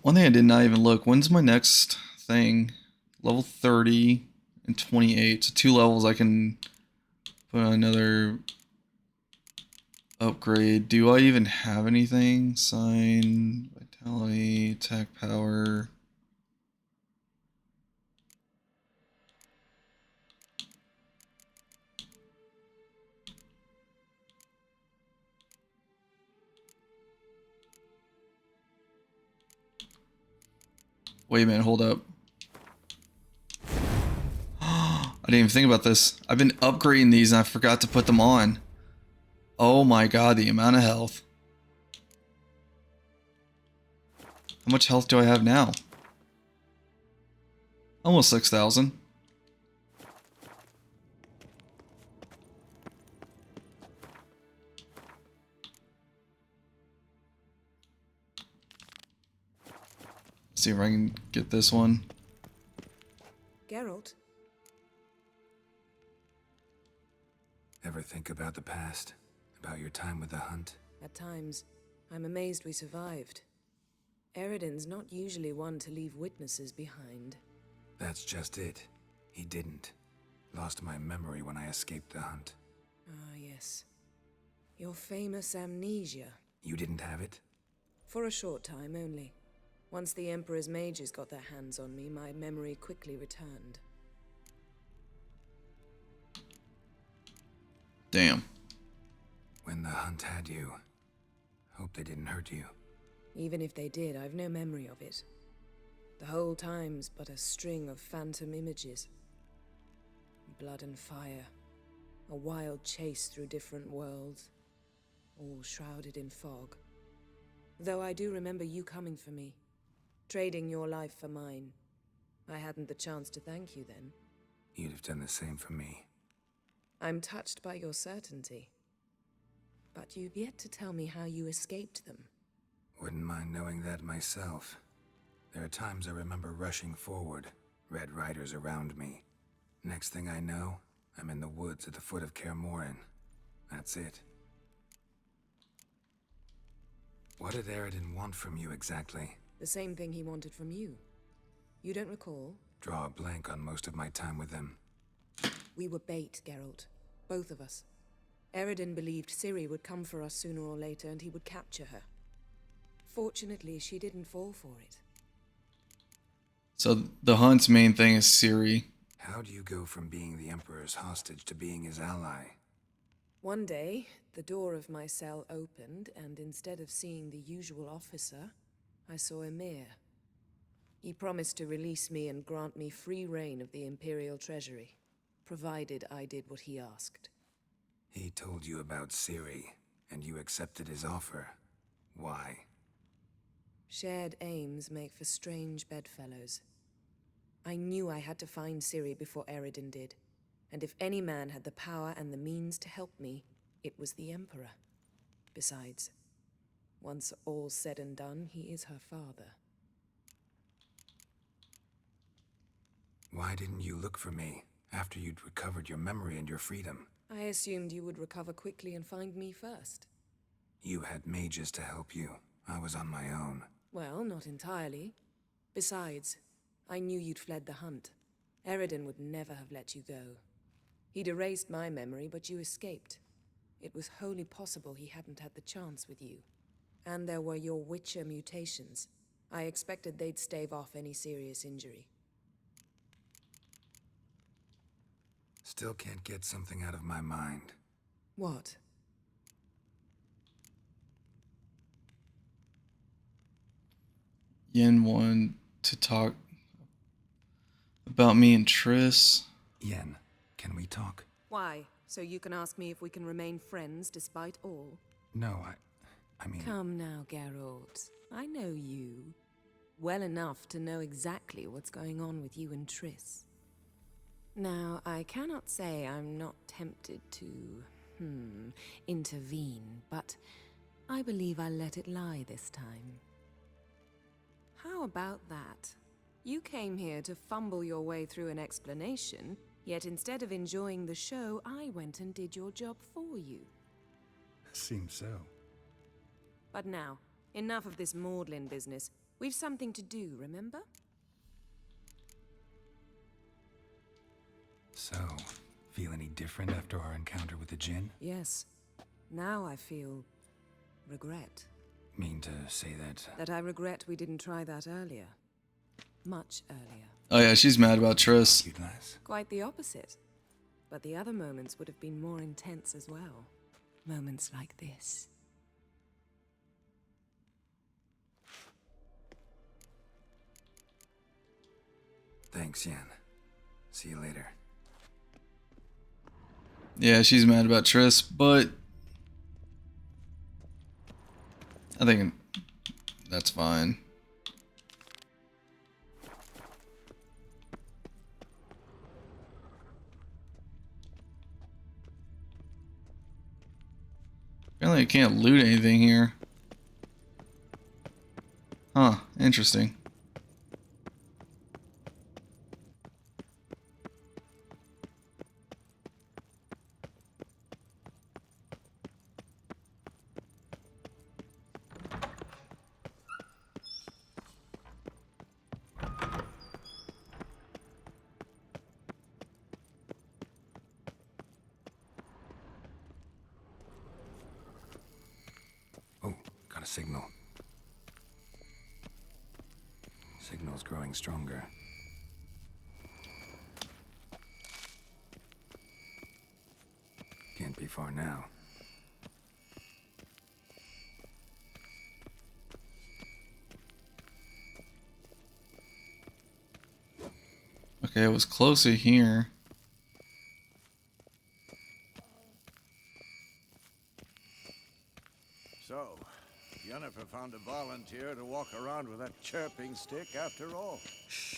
One thing I did not even look. When's my next thing? Level 30 and 28. So 2 levels I can put on another upgrade. Do I even have anything? Sign, vitality, attack power. Wait a minute, hold up. I didn't even think about this. I've been upgrading these and I forgot to put them on. Oh my god, the amount of health. How much health do I have now? Almost 6,000. See if I can get this one. Geralt? Ever think about the past? About your time with the hunt? At times, I'm amazed we survived. Eridan's not usually one to leave witnesses behind. That's just it. He didn't. Lost my memory when I escaped the hunt. Ah, yes. Your famous amnesia. You didn't have it? For a short time only. Once the Emperor's mages got their hands on me, my memory quickly returned. Damn. When the hunt had you, hope they didn't hurt you. Even if they did, I've no memory of it. The whole time's but a string of phantom images. Blood and fire. A wild chase through different worlds. All shrouded in fog. Though I do remember you coming for me. Trading your life for mine. I hadn't the chance to thank you then. You'd have done the same for me. I'm touched by your certainty. But you've yet to tell me how you escaped them. Wouldn't mind knowing that myself. There are times I remember rushing forward, Red Riders around me. Next thing I know, I'm in the woods at the foot of Kaer Morhen. That's it. What did Eredin want from you exactly? The same thing he wanted from you. You don't recall? Draw a blank on most of my time with them. We were bait, Geralt. Both of us. Eredin believed Ciri would come for us sooner or later and he would capture her. Fortunately, she didn't fall for it. So the hunt's main thing is Ciri. How do you go from being the Emperor's hostage to being his ally? One day, the door of my cell opened, and instead of seeing the usual officer, I saw Emir. He promised to release me and grant me free reign of the Imperial Treasury, provided I did what he asked. He told you about Ciri, and you accepted his offer. Why? Shared aims make for strange bedfellows. I knew I had to find Ciri before Eredin did, and if any man had the power and the means to help me, it was the Emperor. Besides, once all's said and done, he is her father. Why didn't you look for me after you'd recovered your memory and your freedom? I assumed you would recover quickly and find me first. You had mages to help you. I was on my own. Well, not entirely. Besides, I knew you'd fled the hunt. Eredin would never have let you go. He'd erased my memory, but you escaped. It was wholly possible he hadn't had the chance with you. And there were your Witcher mutations. I expected they'd stave off any serious injury. Still can't get something out of my mind. What? Yen wanted to talk about me and Triss. Yen, can we talk? Why? So you can ask me if we can remain friends despite all? No, I mean... Come now, Geralt. I know you. Well enough to know exactly what's going on with you and Triss. Now, I cannot say I'm not tempted to, intervene, but I believe I'll let it lie this time. How about that? You came here to fumble your way through an explanation, yet instead of enjoying the show, I went and did your job for you. Seems so. But now, enough of this maudlin business. We've something to do, remember? So, feel any different after our encounter with the Djinn? Yes. Now I feel... regret. Mean to say that... That I regret we didn't try that earlier. Much earlier. Oh yeah, she's mad about Triss. Quite the opposite. But the other moments would have been more intense as well. Moments like this. Thanks, Yen. See you later. Yeah, she's mad about Triss, but I think that's fine. Apparently I can't loot anything here. Huh, interesting. Got a signal. Signal's growing stronger. Can't be pretty far now. Okay, it was closer here. So, Jennifer found a volunteer to walk around with that chirping stick after all. Shh.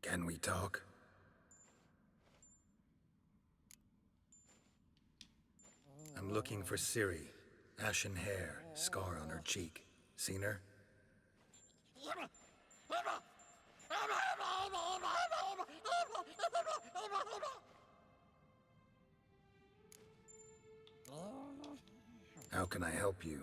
Can we talk? I'm looking for Ciri. Ashen hair, scar on her cheek. Seen her? How can I help you?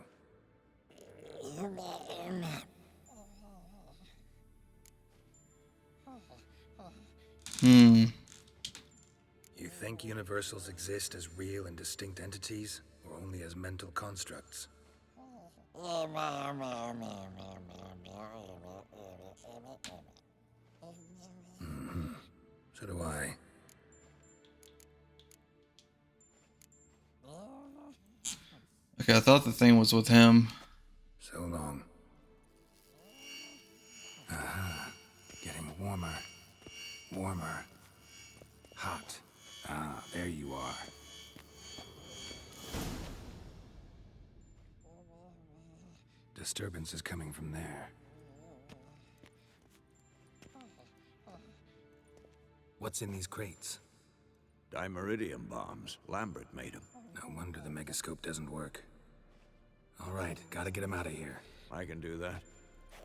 You think universals exist as real and distinct entities, or only as mental constructs? So do I. Okay, I thought the thing was with him. So long. Aha. Getting warmer. Warmer. Hot. Ah, there you are. Disturbance is coming from there. What's in these crates? Dimeridium bombs. Lambert made them. No wonder the megascope doesn't work. All right, gotta get him out of here. I can do that.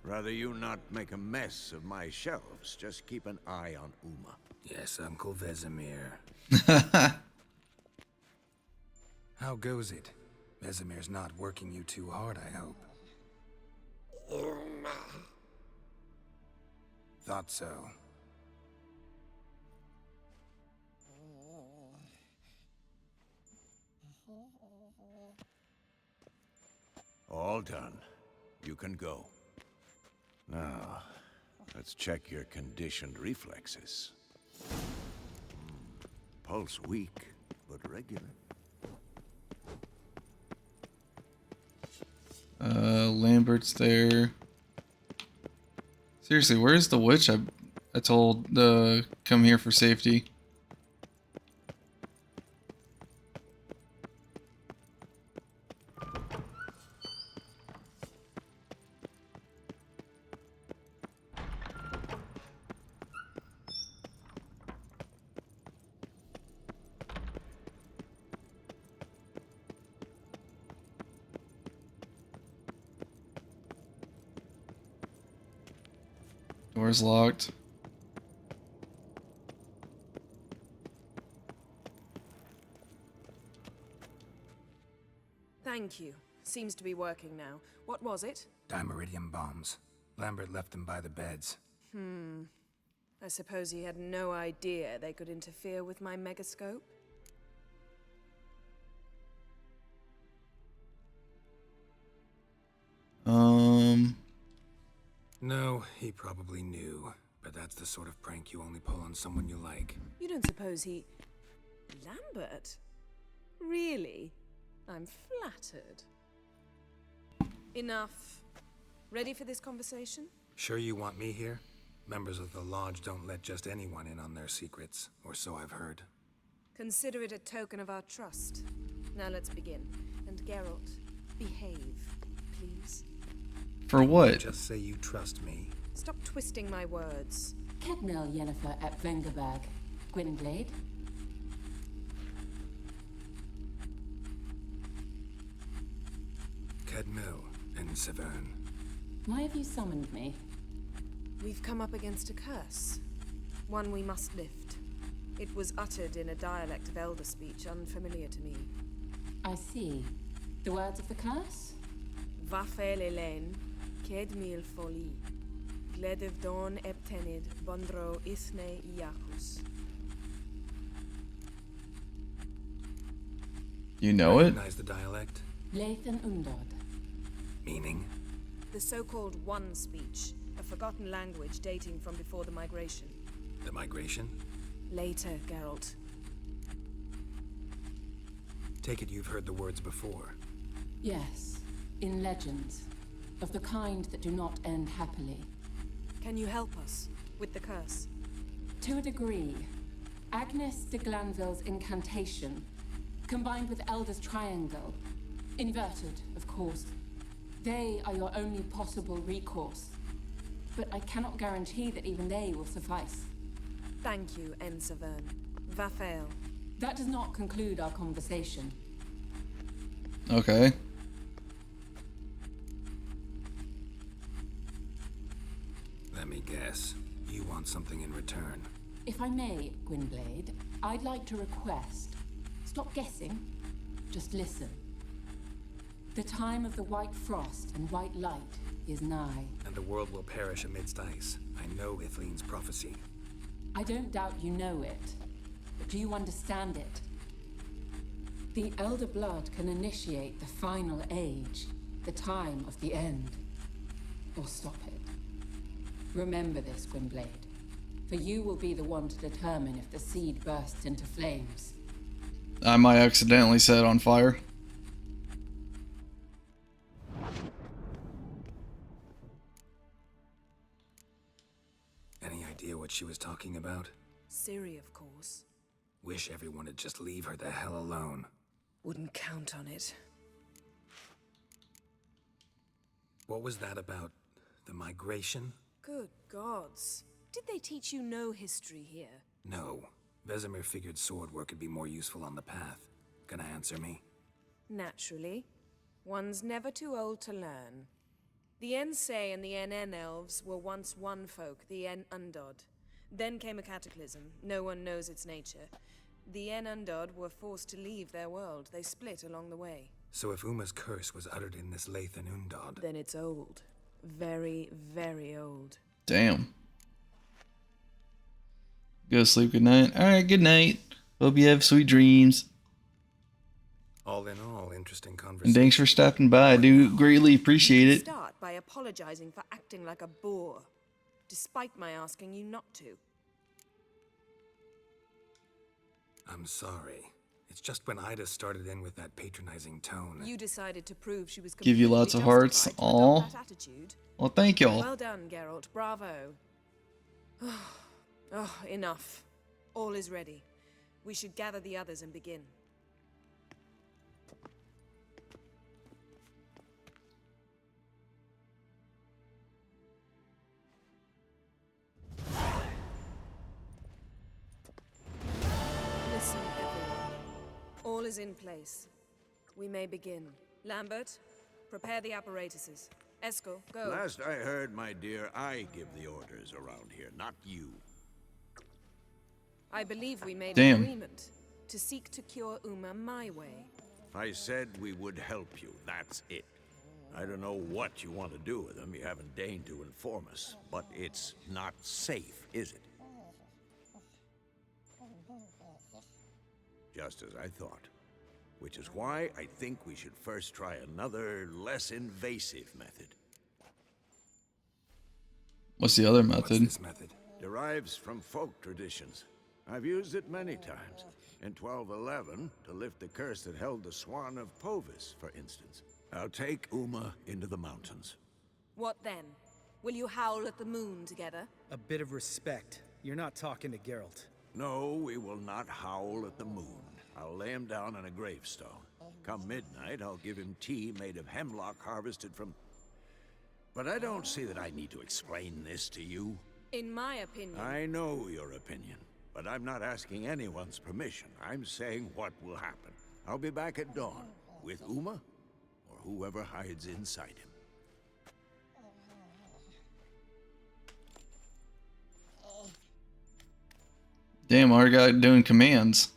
Rather you not make a mess of my shelves. Just keep an eye on Uma. Yes, Uncle Vesemir. How goes it? Vesemir's not working you too hard, I hope. Thought so. All done. You can go. Now, let's check your conditioned reflexes. Pulse weak, but regular. Lambert's there. Seriously, where's the witch I told to come here for safety? Door's locked. Thank you. Seems to be working now. What was it? Dimeridium bombs. Lambert left them by the beds. I suppose he had no idea they could interfere with my megascope? No, he probably knew. But that's the sort of prank you only pull on someone you like. You don't suppose he... Lambert? Really? I'm flattered. Enough. Ready for this conversation? Sure you want me here? Members of the Lodge don't let just anyone in on their secrets, or so I've heard. Consider it a token of our trust. Now let's begin. And Geralt, behave, please. For what? Just say you trust me. Stop twisting my words. Kednel Yennefer at Vengerberg. Gwynblade. Kedmil and Severn. Why have you summoned me? We've come up against a curse. One we must lift. It was uttered in a dialect of Elder speech unfamiliar to me. I see. The words of the curse? Vafel Elaine, Kedmil Foli, Gledev Don Eptenid, Bondro Isne Iacus. You know it? Recognize the dialect? Lathan Undod. Meaning? The so-called One speech, a forgotten language dating from before the migration. The migration? Later, Geralt. Take it you've heard the words before. Yes, in legends, of the kind that do not end happily. Can you help us with the curse? To a degree. Agnes de Glanville's incantation, combined with Elder's triangle, inverted, of course. They are your only possible recourse. But I cannot guarantee that even they will suffice. Thank you, Ensavern. Vafael. That does not conclude our conversation. Okay. Let me guess. You want something in return. If I may, Gwynblade, I'd like to request. Stop guessing. Just listen. The time of the white frost and white light is nigh. And the world will perish amidst ice. I know Ithleen's prophecy. I don't doubt you know it. But do you understand it? The Elder Blood can initiate the final age, the time of the end. Or stop it. Remember this, Gwynblade. For you will be the one to determine if the seed bursts into flames. I might accidentally set it on fire. Any idea what she was talking about? Ciri, of course. Wish everyone would just leave her the hell alone. Wouldn't count on it. What was that about? The migration? Good gods. Did they teach you no history here? No. Vesemir figured sword work would be more useful on the path. Gonna answer me? Naturally. One's never too old to learn. The Ensei and the NN elves were once one folk, the En Undod. Then came a cataclysm. No one knows its nature. The En Undod were forced to leave their world. They split along the way. So if Uma's curse was uttered in this Lathan Undod... Then it's old. Very, very old. Damn. Go to sleep, good night. Alright, good night. Hope you have sweet dreams. All in all, interesting And conversation. thanks for stopping by. I do greatly appreciate it. Start by apologizing for acting like a boor, despite my asking you not to. I'm sorry. It's just when Ida started in with that patronizing tone. You decided to prove she was Give you lots of hearts. justified to Aw. adopt that attitude. Well, thank y'all. Well done, Geralt. Bravo. Oh, enough. All is ready. We should gather the others and begin. Listen, everyone. All is in place. We may begin. Lambert, prepare the apparatuses. Eskel, go. Last I heard, my dear, I give the orders around here, not you. I believe we made Damn. an agreement to seek to cure Uma my way. I said we would help you, that's it. I don't know what you want to do with them, you haven't deigned to inform us. But it's not safe, is it? Just as I thought. Which is why I think we should first try another, less invasive method. What's the other What's method? this method? Derives from folk traditions. I've used it many times. In 1211, to lift the curse that held the Swan of Povis, for instance. I'll take Uma into the mountains. What then? Will you howl at the moon together? A bit of respect. You're not talking to Geralt. No, we will not howl at the moon. I'll lay him down on a gravestone. Come midnight, I'll give him tea made of hemlock harvested from... But I don't see that I need to explain this to you. In my opinion... I know your opinion, but I'm not asking anyone's permission. I'm saying what will happen. I'll be back at dawn, with Uma, or whoever hides inside him. Damn, our guy doing commands.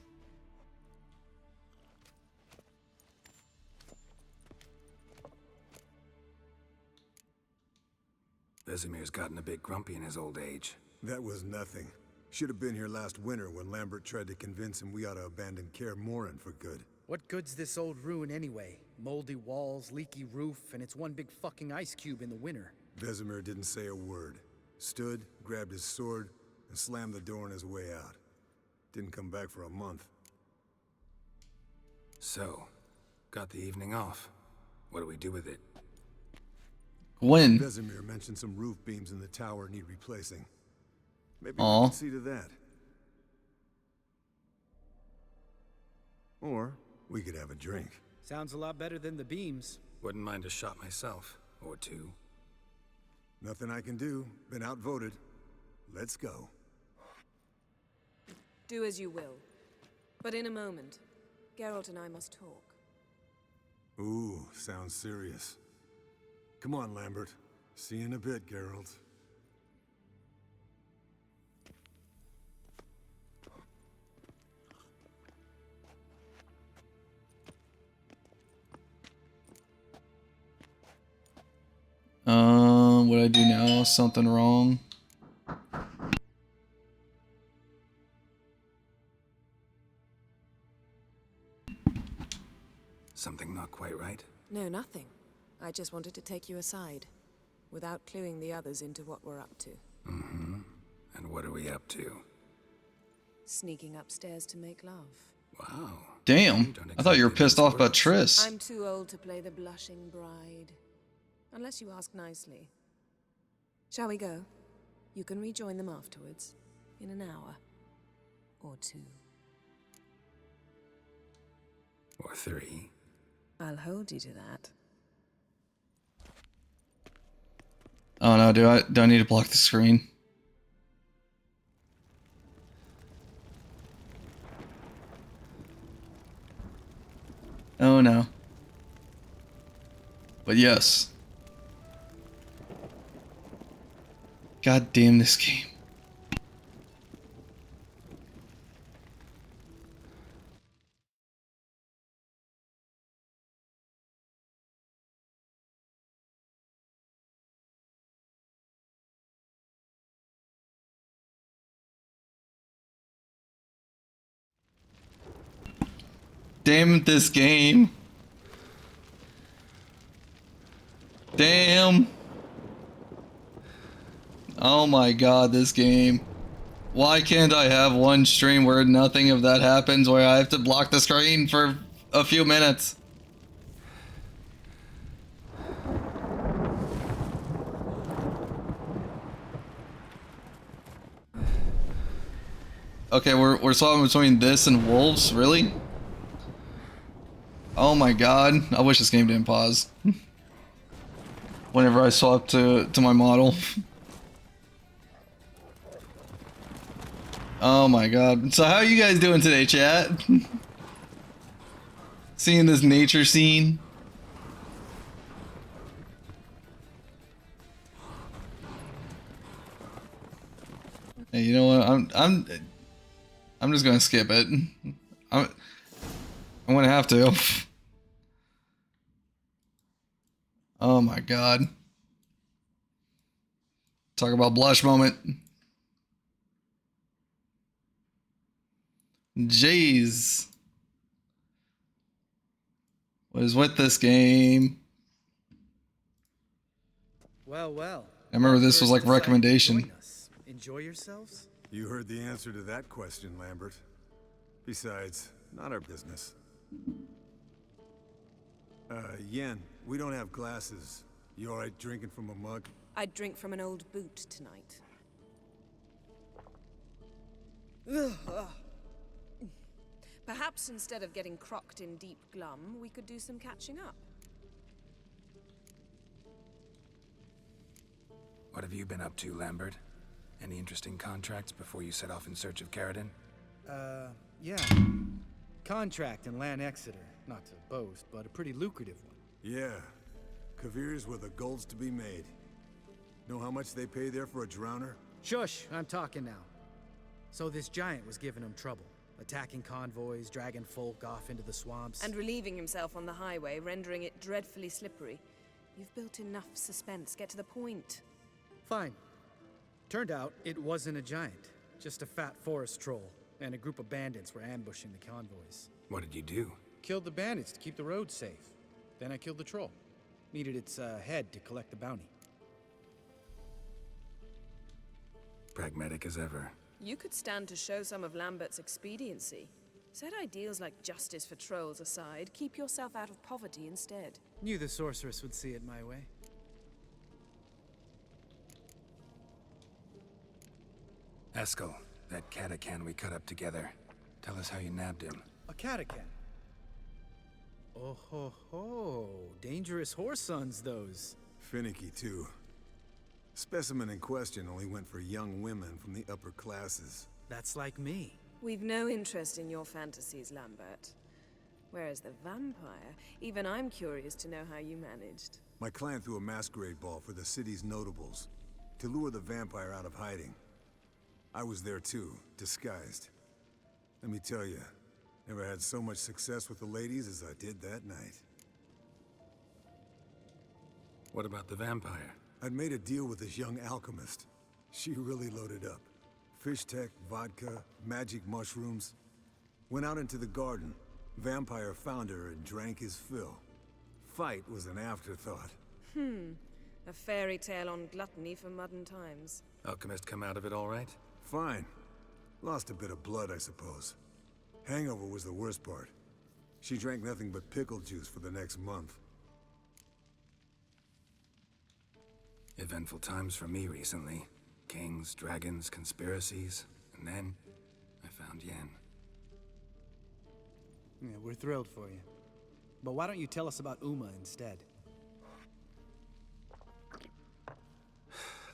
Vesemir's gotten a bit grumpy in his old age. That was nothing. Should have been here last winter when Lambert tried to convince him we ought to abandon Kaer Morhen for good. What good's this old ruin anyway? Moldy walls, leaky roof, and it's one big fucking ice cube in the winter. Vesemir didn't say a word. Stood, grabbed his sword, and slammed the door on his way out. Didn't come back for a month. So, got the evening off. What do we do with it? When? Vesemir mentioned some roof beams in the tower need replacing. Maybe we Aw. can see to that. Or we could have a drink. Sounds a lot better than the beams. Wouldn't mind a shot myself, or two. Nothing I can do. Been outvoted. Let's go. Do as you will. But in a moment, Geralt and I must talk. Ooh, sounds serious. Come on, Lambert. See you in a bit, Geralt. What do I do now? Something wrong? Something not quite right? No, nothing. I just wanted to take you aside, without cluing the others into what we're up to. Mm-hmm. And what are we up to? Sneaking upstairs to make love. Wow. Damn. I thought you were pissed off about Triss. I'm too old to play the blushing bride. Unless you ask nicely. Shall we go? You can rejoin them afterwards, in an hour. Or 2. Or 3. I'll hold you to that. Oh no, do I need to block the screen? Oh no. But yes. God damn this game. Damn this game. Damn. Oh my god, this game. Why can't I have one stream where nothing of that happens, where I have to block the screen for a few minutes? Okay, we're swapping between this and wolves, really? Oh my god, I wish this game didn't pause. Whenever I swap to my model. Oh my god. So how are you guys doing today, chat? Seeing this nature scene? Hey, you know what? I'm just gonna skip it. I'm gonna have to. Oh my god. Talk about blush moment. Jeez. What is with this game? Well, well. I remember this was like a recommendation. Join us. Enjoy yourselves? You heard the answer to that question, Lambert. Besides, not our business. Yen, we don't have glasses. You alright drinking from a mug? I'd drink from an old boot tonight. Perhaps instead of getting crocked in deep glum, we could do some catching up. What have you been up to, Lambert? Any interesting contracts before you set off in search of Caradon? Yeah. Contract in Lan Exeter. Not to boast, but a pretty lucrative one. Yeah. Kavir's where the gold's to be made. Know how much they pay there for a drowner? Shush, I'm talking now. So this giant was giving him trouble. Attacking convoys, dragging folk off into the swamps. And relieving himself on the highway, rendering it dreadfully slippery. You've built enough suspense. Get to the point. Fine. Turned out it wasn't a giant. Just a fat forest troll. And a group of bandits were ambushing the convoys. What did you do? Killed the bandits to keep the road safe. Then I killed the troll. Needed its head to collect the bounty. Pragmatic as ever. You could stand to show some of Lambert's expediency. Set ideals like justice for trolls aside, keep yourself out of poverty instead. Knew the sorceress would see it my way. Eskel, that catacan we cut up together. Tell us how you nabbed him. A catacan? Oh ho ho. Dangerous horse sons, those. Finicky, too. Specimen in question only went for young women from the upper classes. That's like me. We've no interest in your fantasies, Lambert. Whereas the vampire, even I'm curious to know how you managed. My clan threw a masquerade ball for the city's notables to lure the vampire out of hiding. I was there too, disguised. Let me tell you, never had so much success with the ladies as I did that night. What about the vampire? I'd made a deal with this young alchemist. She really loaded up. Fish tech, vodka, magic mushrooms. Went out into the garden. Vampire found her and drank his fill. Fight was an afterthought. A fairy tale on gluttony for modern times. Alchemist come out of it all right? Fine. Lost a bit of blood, I suppose. Hangover was the worst part. She drank nothing but pickle juice for the next month. Eventful times for me recently. Kings, dragons, conspiracies, and then I found Yen. Yeah, we're thrilled for you. But why don't you tell us about Uma instead?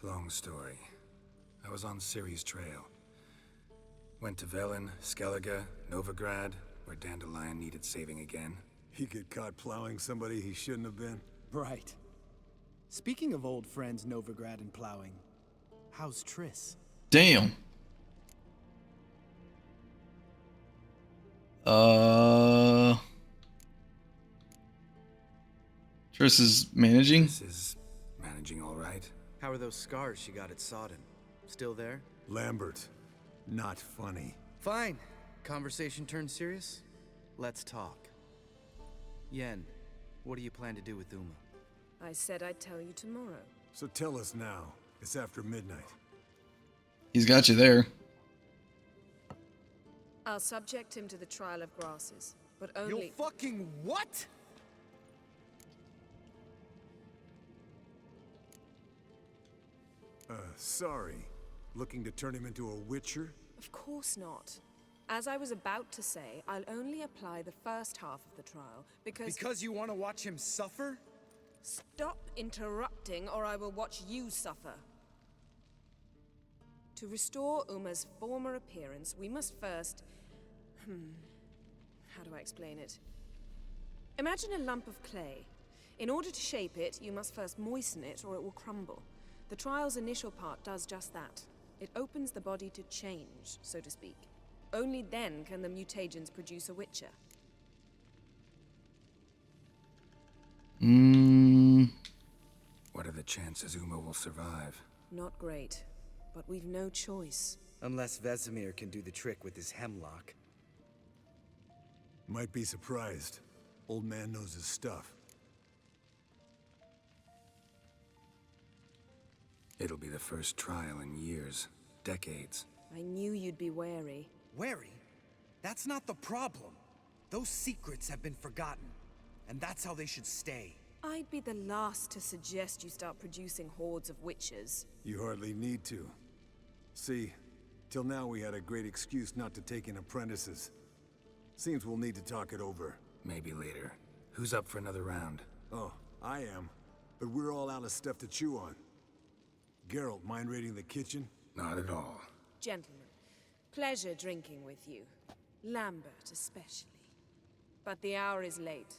Long story. I was on Ciri's trail. Went to Velen, Skellige, Novigrad, where Dandelion needed saving again. He get caught plowing somebody he shouldn't have been? Right. Speaking of old friends Novigrad and plowing, how's Triss? Damn. Triss is managing? Triss is managing all right. How are those scars she got at Sodden? Still there? Lambert. Not funny. Fine. Conversation turned serious? Let's talk. Yen, what do you plan to do with Uma? I said I'd tell you tomorrow. So tell us now. It's after midnight. He's got you there. I'll subject him to the trial of grasses, but only— You'll fucking what? Sorry. Looking to turn him into a witcher? Of course not. As I was about to say, I'll only apply the first half of the trial, because— Because you want to watch him suffer? Stop interrupting, or I will watch you suffer. To restore Uma's former appearance, we must first— how do I explain it? Imagine a lump of clay. In order to shape it, you must first moisten it, or it will crumble. The trial's initial part does just that. It opens the body to change, so to speak. Only then can the mutagens produce a witcher. What are the chances Uma will survive? Not great, but we've no choice. Unless Vesemir can do the trick with his hemlock. Might be surprised. Old man knows his stuff. It'll be the first trial in years, decades. I knew you'd be wary. Wary? That's not the problem. Those secrets have been forgotten, and that's how they should stay. I'd be the last to suggest you start producing hordes of witches. You hardly need to. See, till now we had a great excuse not to take in apprentices. Seems we'll need to talk it over. Maybe later. Who's up for another round? Oh, I am. But we're all out of stuff to chew on. Geralt, mind raiding the kitchen? Not at all. Gentlemen, pleasure drinking with you. Lambert especially. But the hour is late.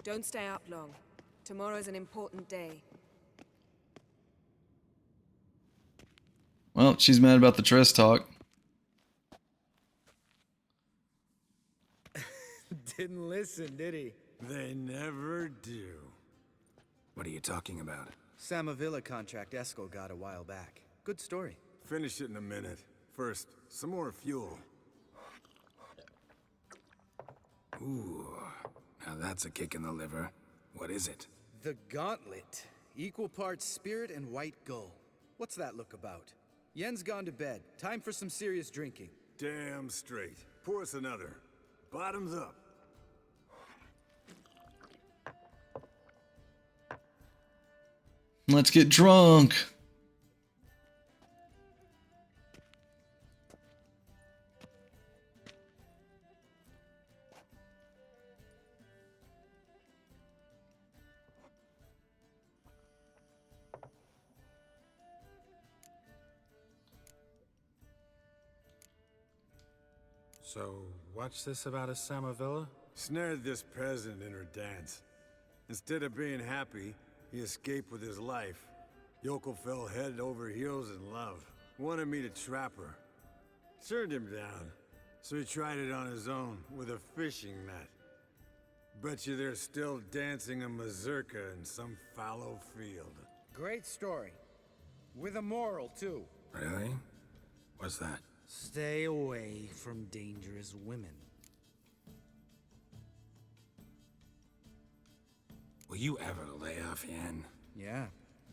Don't stay up long. Tomorrow's an important day. Well, she's mad about the Triss talk. Didn't listen, did he? They never do. What are you talking about? Samavilla contract Eskel got a while back. Good story. Finish it in a minute. First, some more fuel. Ooh, now that's a kick in the liver. What is it? The gauntlet. Equal parts spirit and white gull. What's that look about? Yen's gone to bed. Time for some serious drinking. Damn straight. Pour us another. Bottoms up. Let's get drunk. So, what's this about a Samavilla? Snared this peasant in her dance. Instead of being happy, he escaped with his life. Yokel fell head over heels in love. Wanted me to trap her. Turned him down. So he tried it on his own, with a fishing net. Bet you they're still dancing a mazurka in some fallow field. Great story. With a moral, too. Really? What's that? Stay away from dangerous women. Will you ever lay off, Yen? Yeah,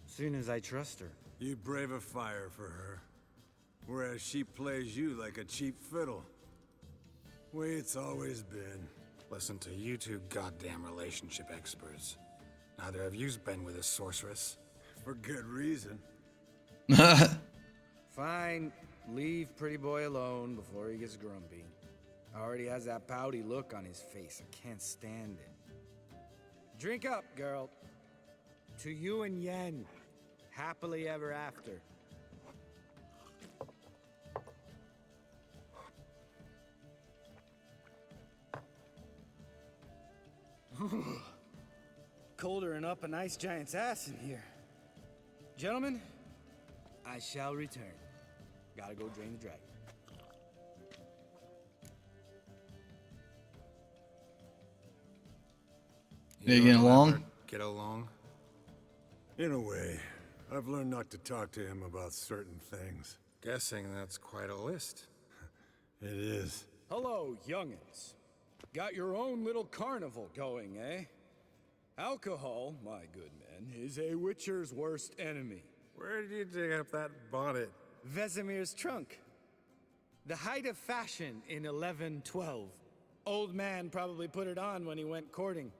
soon as I trust her. You'd brave a fire for her. Whereas she plays you like a cheap fiddle. Way it's always been. Listen to you two goddamn relationship experts. Neither of you's been with a sorceress. For good reason. Fine. Leave pretty boy alone before he gets grumpy. Already has that pouty look on his face. I can't stand it. Drink up, girl. To you and Yen. Happily ever after. Colder and up a nice giant's ass in here. Gentlemen, I shall return. Gotta go drain the dragon. They getting along? Get along? In a way. I've learned not to talk to him about certain things. Guessing that's quite a list. It is. Hello, youngins. Got your own little carnival going, eh? Alcohol, my good men, is a witcher's worst enemy. Where did you dig up that bonnet? Vesemir's trunk. The height of fashion in 1112. Old man probably put it on when he went courting.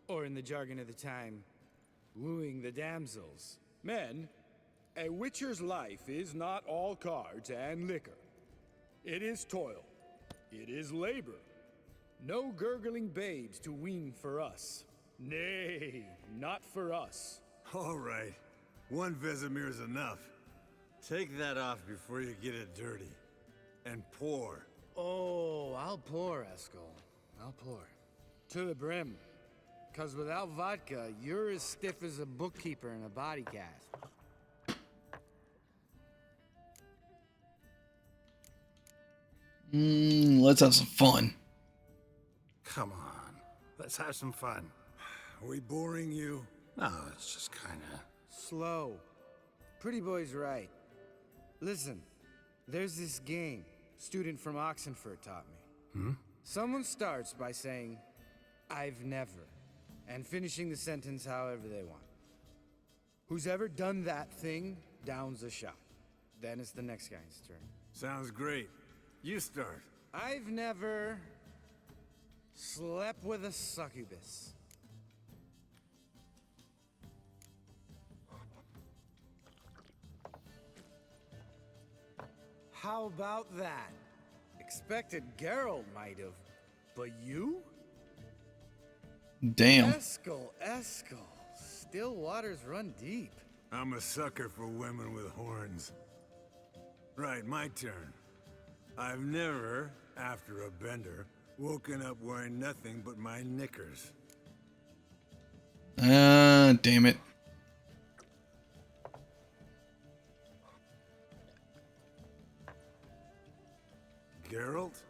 Or in the jargon of the time, wooing the damsels. Men, a witcher's life is not all cards and liquor. It is toil. It is labor. No gurgling babes to wean for us. Nay, not for us. All right. One Vesemir's enough. Take that off before you get it dirty. And pour. Oh, I'll pour, Eskel. I'll pour. To the brim. 'Cause without vodka, you're as stiff as a bookkeeper in a body cast. Let's have some fun. Come on. Let's have some fun. Are we boring you? No, it's just kinda... Slow. Pretty boy's right. Listen, there's this game student from Oxenford taught me. Someone starts by saying, I've never, and finishing the sentence however they want. Who's ever done that thing downs a shot. Then it's the next guy's turn. Sounds great. You start. I've never slept with a succubus. How about that? Expected Geralt might have, but you? Damn. Eskel. Still waters run deep. I'm a sucker for women with horns. Right, my turn. I've never, after a bender, woken up wearing nothing but my knickers. Damn it. Geralt?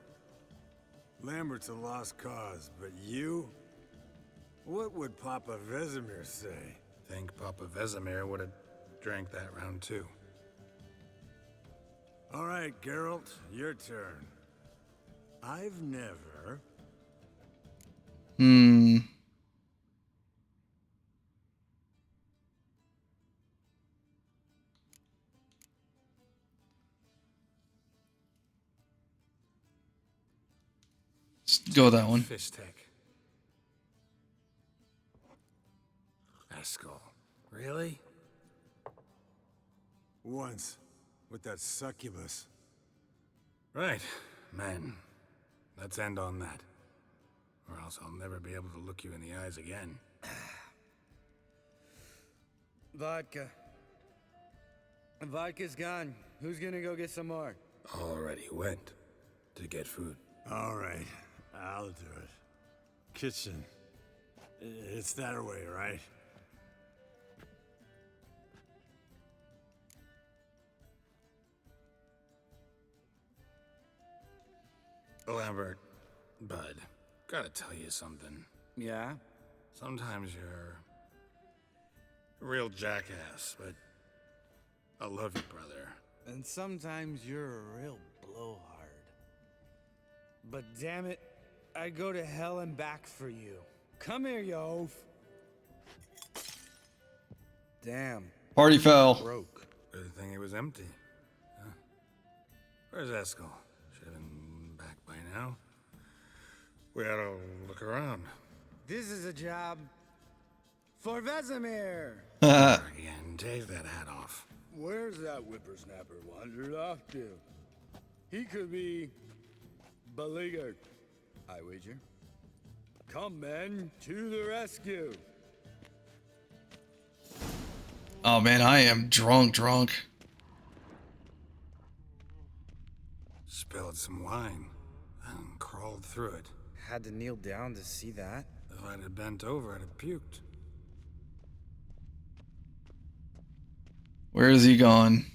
Lambert's a lost cause, but you? What would Papa Vesemir say? Think Papa Vesemir would have drank that round too. All right, Geralt, your turn. I've never... Go with that one. Fish tech. Eskel. Really? Once, with that succubus. Right, man. Let's end on that. Or else I'll never be able to look you in the eyes again. Vodka. Vodka's gone. Who's gonna go get some more? Already went to get food. All right, I'll do it. Kitchen. It's that way, right? Lambert, bud, gotta tell you something. Yeah? Sometimes you're a real jackass, but I love you, brother. And sometimes you're a real blowhard. But damn it, I'd go to hell and back for you. Come here, you oaf. Damn. Party foul. Broke. Good thing it was empty. Huh? Where's Eskel? Should have been back by now. We ought to look around. This is a job for Vesemir. Again, take that hat off. Where's that whippersnapper wandered off to? He could be beleaguered, I wager. Come, men, to the rescue. Oh man, I am drunk. Spilled some wine and crawled through it. Had to kneel down to see that. If I'd have bent over, I'd have puked. Where is he gone?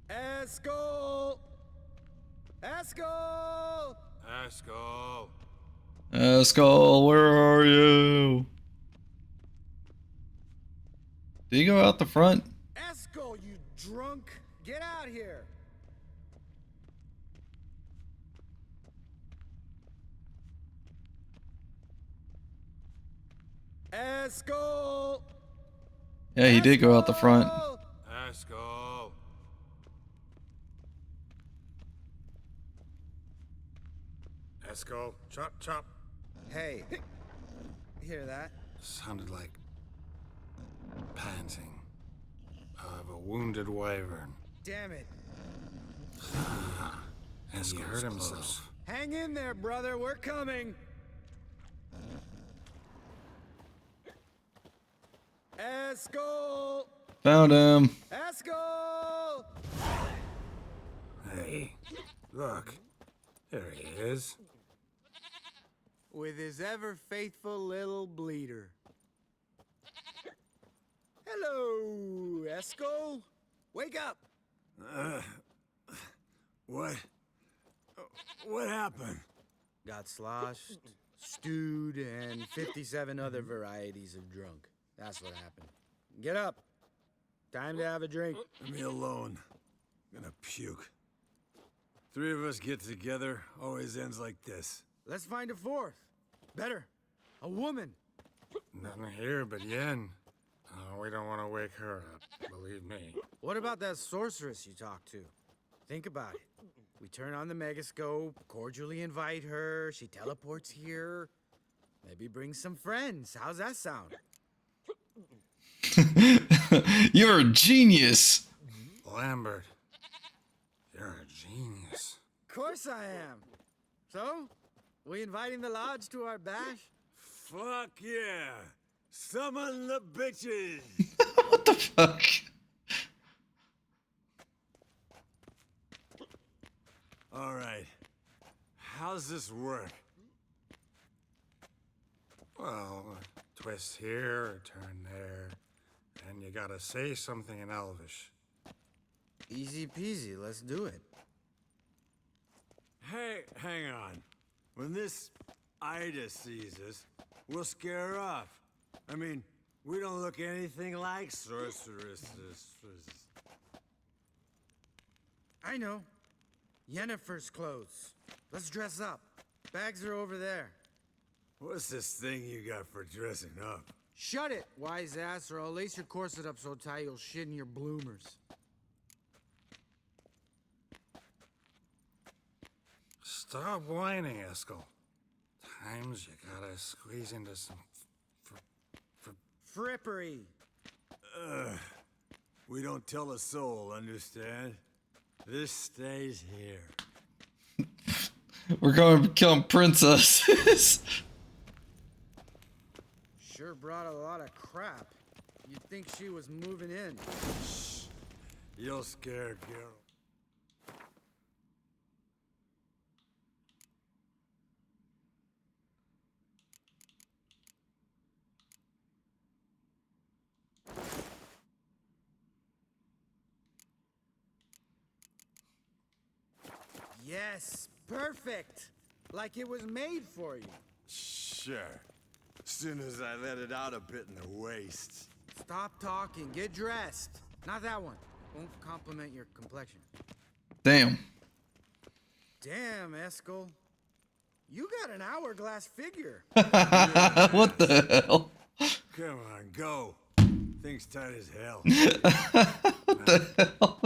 Eskel! Eskel! Eskel! Eskel, where are you? Did he go out the front? Eskel, you drunk! Get out here! Eskel! Yeah, he did go out the front. Eskel! Eskel, chop, chop. Hey, hear that? Sounded like panting of a wounded wyvern. Damn it. Eskel hurt himself. Hang in there, brother. We're coming. Eskel! Found him. Eskel! Hey, look. There he is. With his ever faithful little bleeder. Hello, Eskel. Wake up. What? What happened? Got sloshed, stewed, and 57 other varieties of drunk. That's what happened. Get up. Time to have a drink. Leave me alone. I'm gonna puke. Three of us get together, always ends like this. Let's find a fourth. Better. A woman. Nothing here but Yen. Oh, we don't want to wake her up, believe me. What about that sorceress you talked to? Think about it. We turn on the megascope, cordially invite her, she teleports here. Maybe bring some friends. How's that sound? You're a genius. Lambert, you're a genius. Of course I am. So, we inviting the lodge to our bash? Fuck yeah! Summon the bitches! What the fuck? All right. How's this work? Well, a twist here, a turn there, and you gotta say something in Elvish. Easy peasy, let's do it. Hey, hang on. When this Ida sees us, we'll scare her off. I mean, we don't look anything like sorceresses. I know. Yennefer's clothes. Let's dress up. Bags are over there. What's this thing you got for dressing up? Shut it, wise ass, or I'll lace your corset up so tight you'll shit in your bloomers. Stop whining, Eskel. Times you gotta squeeze into some Frippery. We don't tell a soul, understand? This stays here. We're going to kill princesses. Sure brought a lot of crap. You'd think she was moving in. Shh. You're scared, girl. Yes, perfect. Like it was made for you. Sure. As soon as I let it out a bit in the waist. Stop talking. Get dressed. Not that one. Won't compliment your complexion. Damn. Damn, Eskel. You got an hourglass figure. What the hell? Come on, go. Thing's tight as hell. What the hell?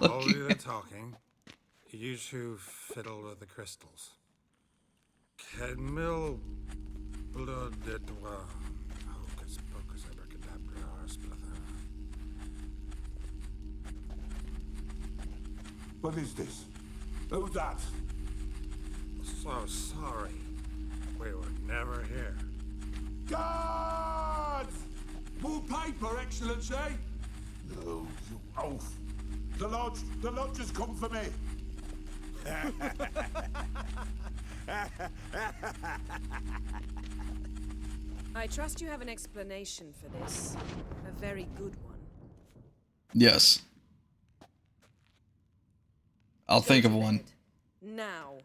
Hold you the talking. You two fiddle with the crystals. Cadmil blood et hocus pocus abracadabra splather. What is this? Who's that? So sorry. We were never here. Guards! More paper, Excellency! No, you oaf! The lodge has come for me! I trust you have an explanation for this. A very good one. Yes. I'll think of one. Now.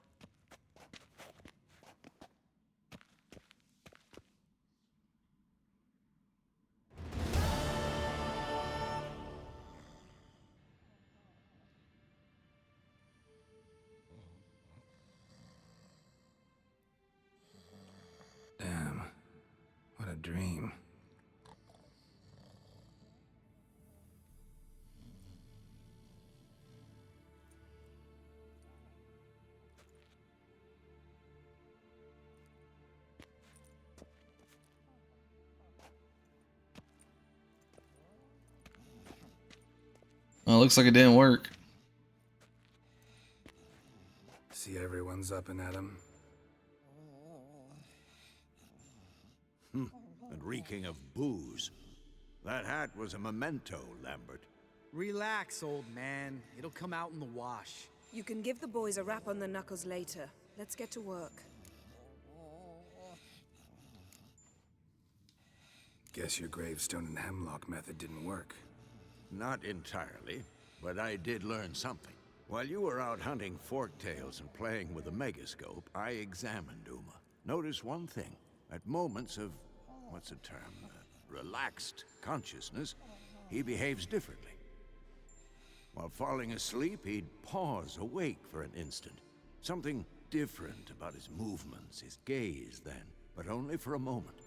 Damn. What a dream. Well, it looks like it didn't work. See, everyone's up and at 'em. And reeking of booze. That hat was a memento, Lambert. Relax, old man. It'll come out in the wash. You can give the boys a rap on the knuckles later. Let's get to work. Guess your gravestone and hemlock method didn't work. Not entirely, but I did learn something. While you were out hunting forktails and playing with a megascope, I examined Uma. Notice one thing. At moments of, what's the term, relaxed consciousness, he behaves differently. While falling asleep, he'd pause awake for an instant. Something different about his movements, his gaze then, but only for a moment.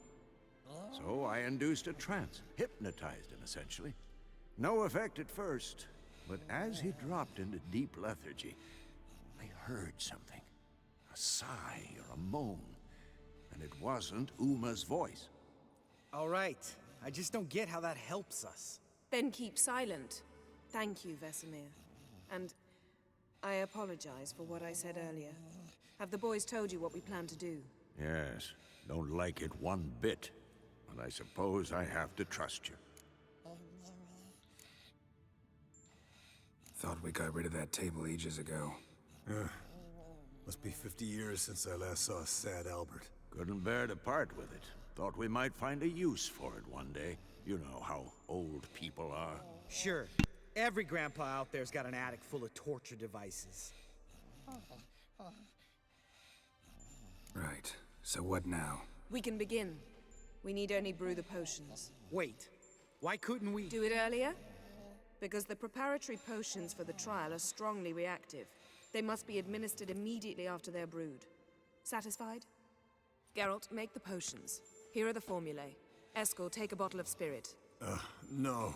So I induced a trance, hypnotized him essentially. No effect at first, but as he dropped into deep lethargy, I heard something. A sigh or a moan. And it wasn't Uma's voice. All right. I just don't get how that helps us. Then keep silent. Thank you, Vesemir. And I apologize for what I said earlier. Have the boys told you what we plan to do? Yes, don't like it one bit. But I suppose I have to trust you. Thought we got rid of that table ages ago. Must be 50 years since I last saw sad Albert. Couldn't bear to part with it. Thought we might find a use for it one day. You know how old people are. Sure. Every grandpa out there's got an attic full of torture devices. Right. So what now? We can begin. We need only brew the potions. Wait. Why couldn't we... Do it earlier? Because the preparatory potions for the trial are strongly reactive. They must be administered immediately after they're brewed. Satisfied? Geralt, make the potions. Here are the formulae. Eskel, take a bottle of spirit. No.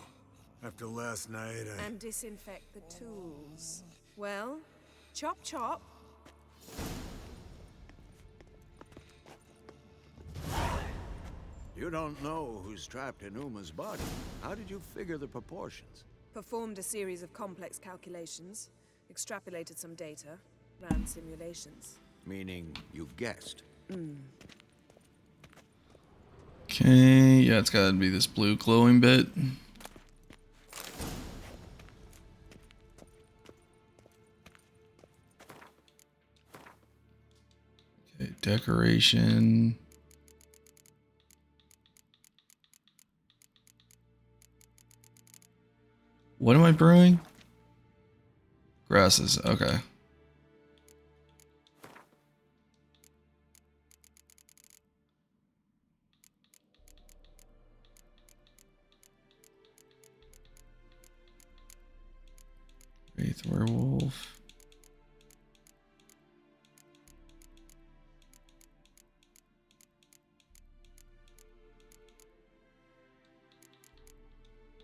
After last night, And disinfect the tools. Well, chop chop. You don't know who's trapped in Uma's body. How did you figure the proportions? Performed a series of complex calculations, extrapolated some data, ran simulations. Meaning you guessed. Okay, yeah, it's gotta be this blue glowing bit. Okay, decoration. What am I brewing? Grasses, okay. Wraith werewolf.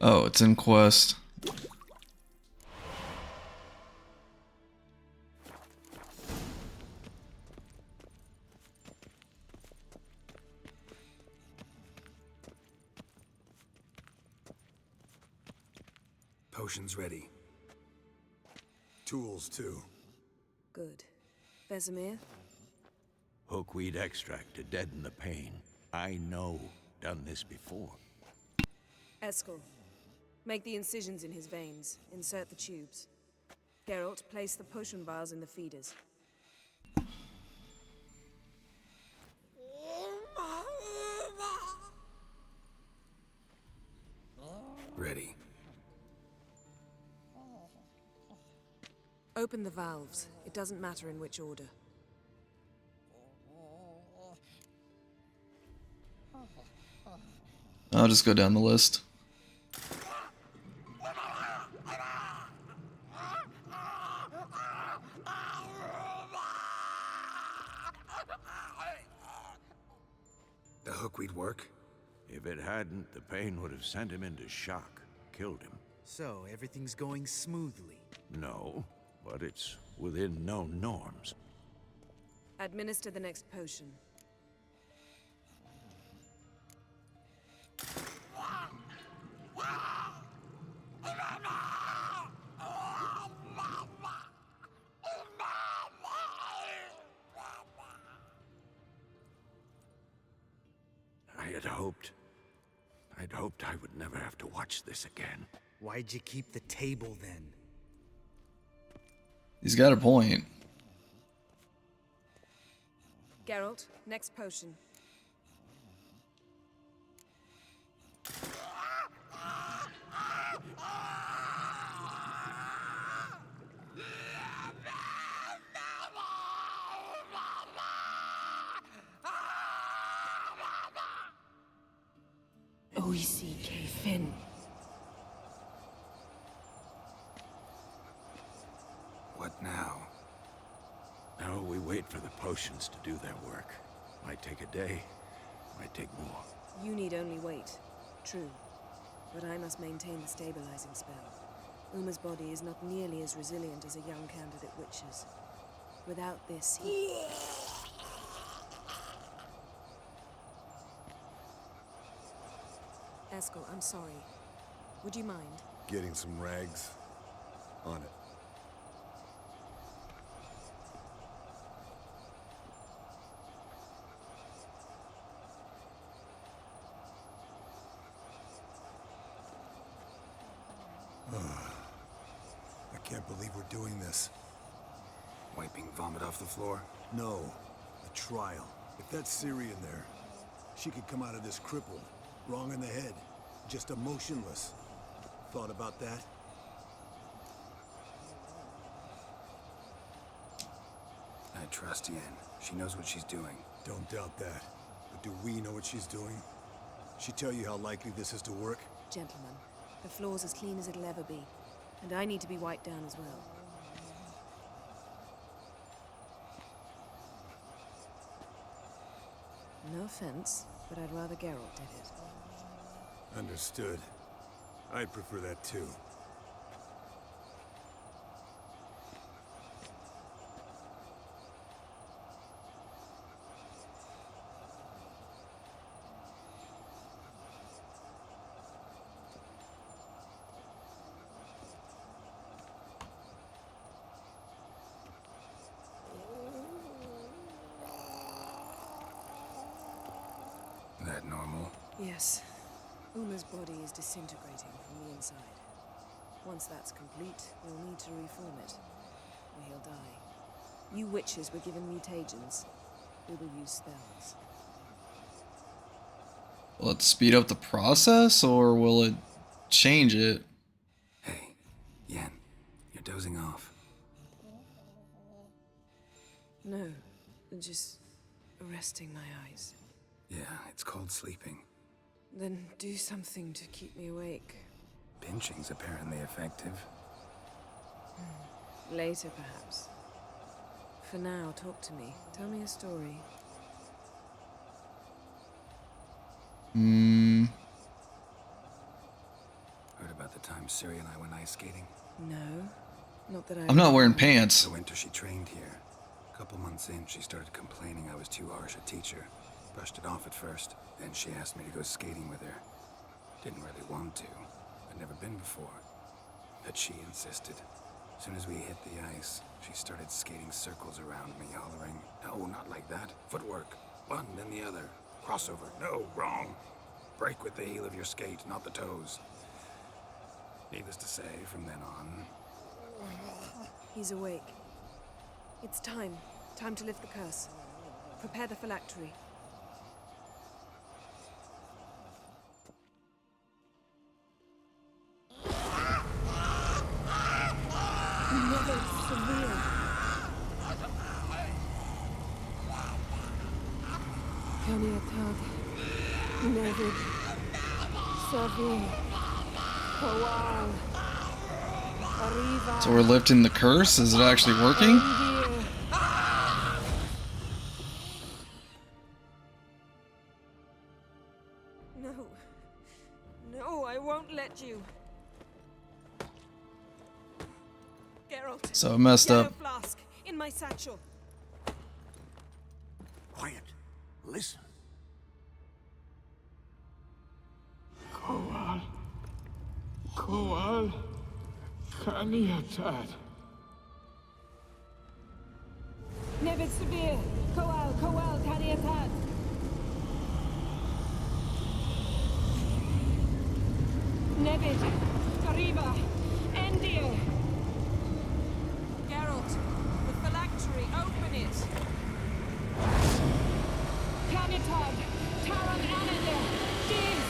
Oh, it's in quest. Potions ready. Tools, too. Good. Vesemir? Hookweed extract to deaden the pain. I know. Done this before. Eskel. Make the incisions in his veins. Insert the tubes. Geralt, place the potion vials in the feeders. Ready. Open the valves. It doesn't matter in which order. I'll just go down the list. The hookweed work? If it hadn't, the pain would have sent him into shock. Killed him. So, everything's going smoothly? No, but it's within known norms. Administer the next potion. I'd hoped I would never have to watch this again. Why'd you keep the table then? He's got a point. Geralt, next potion. O-E-C-K Finn. What now? Now we wait for the potions to do their work. Might take a day, might take more. You need only wait. True. But I must maintain the stabilizing spell. Uma's body is not nearly as resilient as a young candidate witch's. Without this, he... Eskel, I'm sorry. Would you mind? Getting some rags. On it. I can't believe we're doing this. Wiping vomit off the floor? No, the trial. If that's Ciri in there, she could come out of this crippled, wrong in the head, just emotionless. Thought about that? I trust Yen. She knows what she's doing. Don't doubt that. But do we know what she's doing? She tell you how likely this is to work? Gentlemen, the floor's as clean as it'll ever be. And I need to be wiped down as well. No offense, but I'd rather Geralt did it. Understood. I'd prefer that too. Yes. Uma's body is disintegrating from the inside. Once that's complete, we'll need to reform it, or he'll die. You witches were given mutagens. We will use spells. Will it speed up the process, or will it change it? Hey, Yen, you're dozing off. No, just resting my eyes. Yeah, it's called sleeping. Then do something to keep me awake. Pinching's apparently effective. Later, perhaps. For now, talk to me. Tell me a story. Heard about the time Siri and I went ice skating? No, not that I'm not wearing pants. The winter she trained here. A couple months in, she started complaining I was too harsh a teacher. Brushed it off at first. Then she asked me to go skating with her. Didn't really want to. I'd never been before. But she insisted. As soon as we hit the ice, she started skating circles around me, hollering, "No, not like that. Footwork. One, then the other. Crossover. No, wrong. Break with the heel of your skate, not the toes." Needless to say, from then on... He's awake. It's time. Time to lift the curse. Prepare the phylactery. Never severe. Kaniatag. Nevid. Savir. Kowal. Arriva. So we're lifting the curse? Is it actually working? No. No, I won't let you. Geralt. So it messed up. Yellow flask in my satchel. Quiet. Listen. Kowal. Kowal. Kaniatad. Nevid Severe. Kowal, Kaniatad. Nevid. Arriva. Endir. Geralt, the phylactery, open it. Kaniatad. Taran Anandir. Div.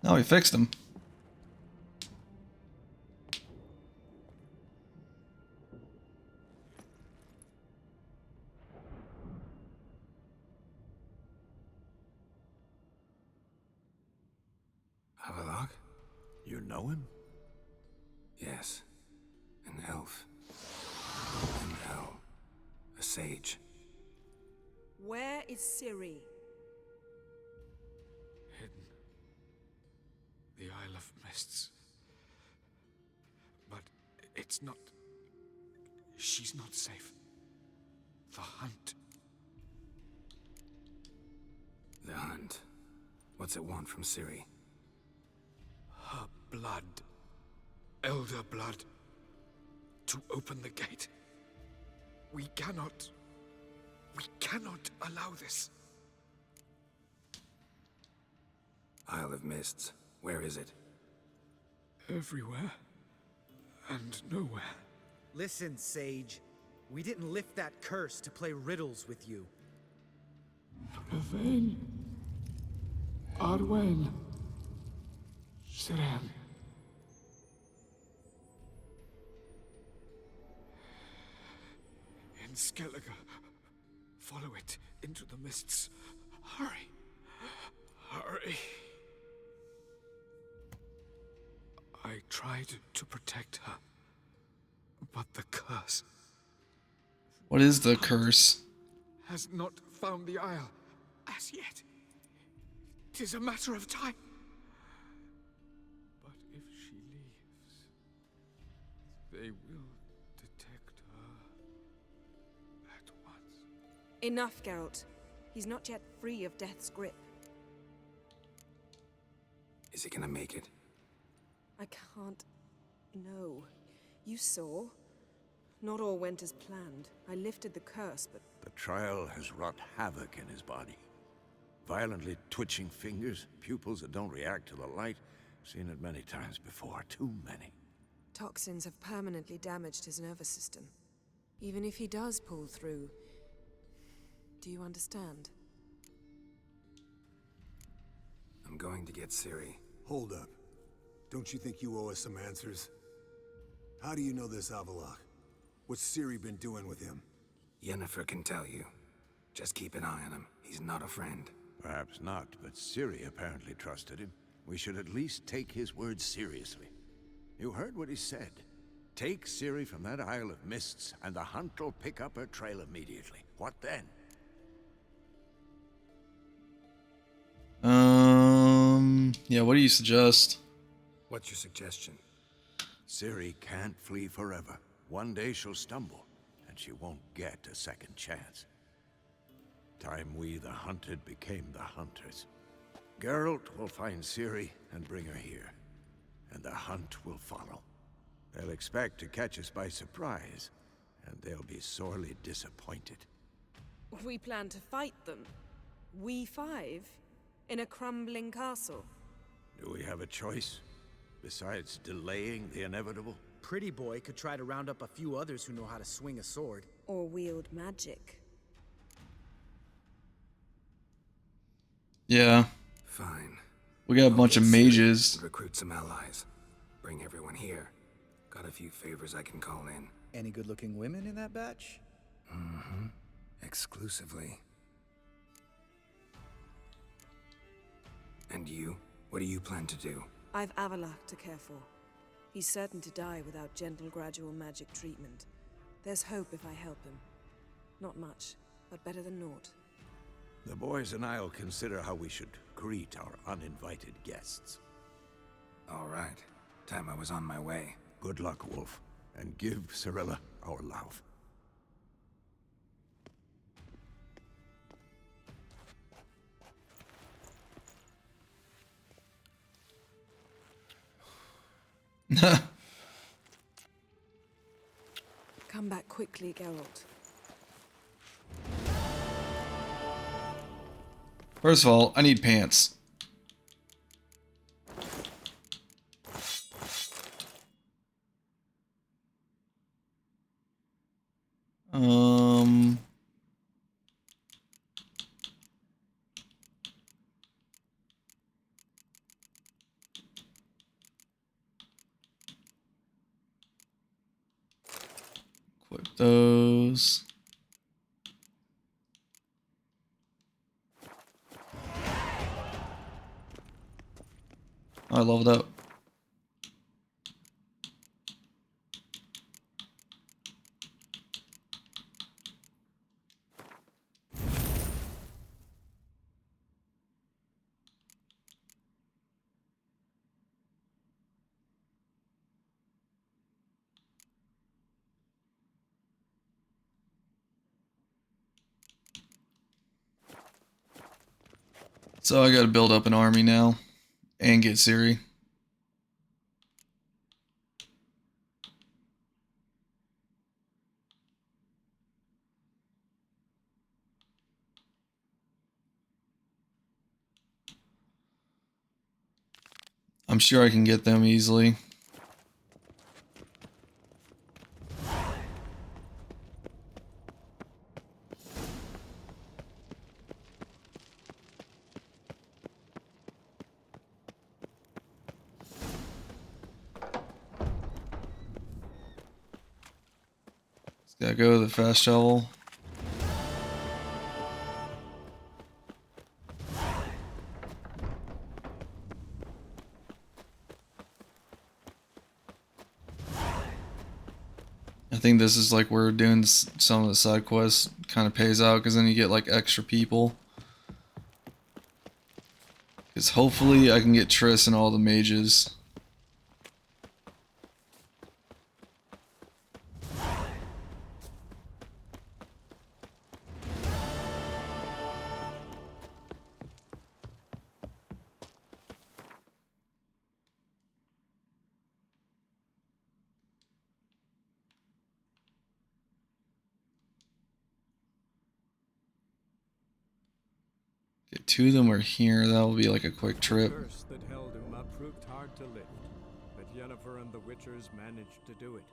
Oh, we fixed him. Havelock? You know him? Yes. An elf. An elf. A sage. Where is Ciri? Hidden. The Isle of Mists. But it's not... She's not safe. The hunt. The hunt. What's it want from Ciri? Her blood. Elder blood. To open the gate. We cannot allow this. Isle of Mists. Where is it? Everywhere. And nowhere. Listen, Sage. We didn't lift that curse to play riddles with you. Yvain. Arwen. Siren. In Skellige. Follow it into the mists. Hurry. Hurry. I tried to protect her, but the curse What is the curse? has not found the Isle as yet. 'Tis a matter of time. But if she leaves, they will detect her at once. Enough, Geralt. He's not yet free of death's grip. Is he gonna make it? I can't... No. You saw? Not all went as planned. I lifted the curse, but The trial has wrought havoc in his body. Violently twitching fingers, pupils that don't react to the light. Seen it many times before, too many. toxins have permanently damaged his nervous system. Even if he does pull through, do you understand? I'm going to get Ciri. Hold up. Don't you think you owe us some answers? How do you know this Avalok? What's Ciri been doing with him? Yennefer can tell you. Just keep an eye on him. He's not a friend. Perhaps not, but Ciri apparently trusted him. We should at least take his words seriously. You heard what he said. Take Ciri from that Isle of Mists, and the hunt will pick up her trail immediately. What then? Yeah, what do you suggest? What's your suggestion? Ciri can't flee forever. One day she'll stumble, and she won't get a second chance. Time we, the hunted, became the hunters. Geralt will find Ciri and bring her here, and the hunt will follow. They'll expect to catch us by surprise, and they'll be sorely disappointed. We plan to fight them. We five? In a crumbling castle? Do we have a choice? Besides delaying the inevitable? Pretty Boy could try to round up a few others who know how to swing a sword. Or wield magic. Yeah. Fine. We got a bunch of mages. Recruit some allies. Bring everyone here. Got a few favors I can call in. Any good-looking women in that batch? Mm-hmm. Exclusively. And you? What do you plan to do? I've Avalok to care for. He's certain to die without gentle, gradual magic treatment. There's hope if I help him. Not much, but better than naught. The boys and I'll consider how we should greet our uninvited guests. All right. Time I was on my way. Good luck, Wolf. And give Cirilla our love. Come back quickly, Geralt. First of all, I need pants. Equip those. I leveled up. So I gotta build up an army now and get Ciri. I'm sure I can get them easily. Just gotta go to the fast travel. I think this is like where doing some of the side quests kind of pays out, because then you get like extra people. Because hopefully I can get Triss and all the mages. Get two of them are here. That'll be like a quick trip. The curse that held Uma proved hard to lift, but Yennefer and the Witchers managed to do it.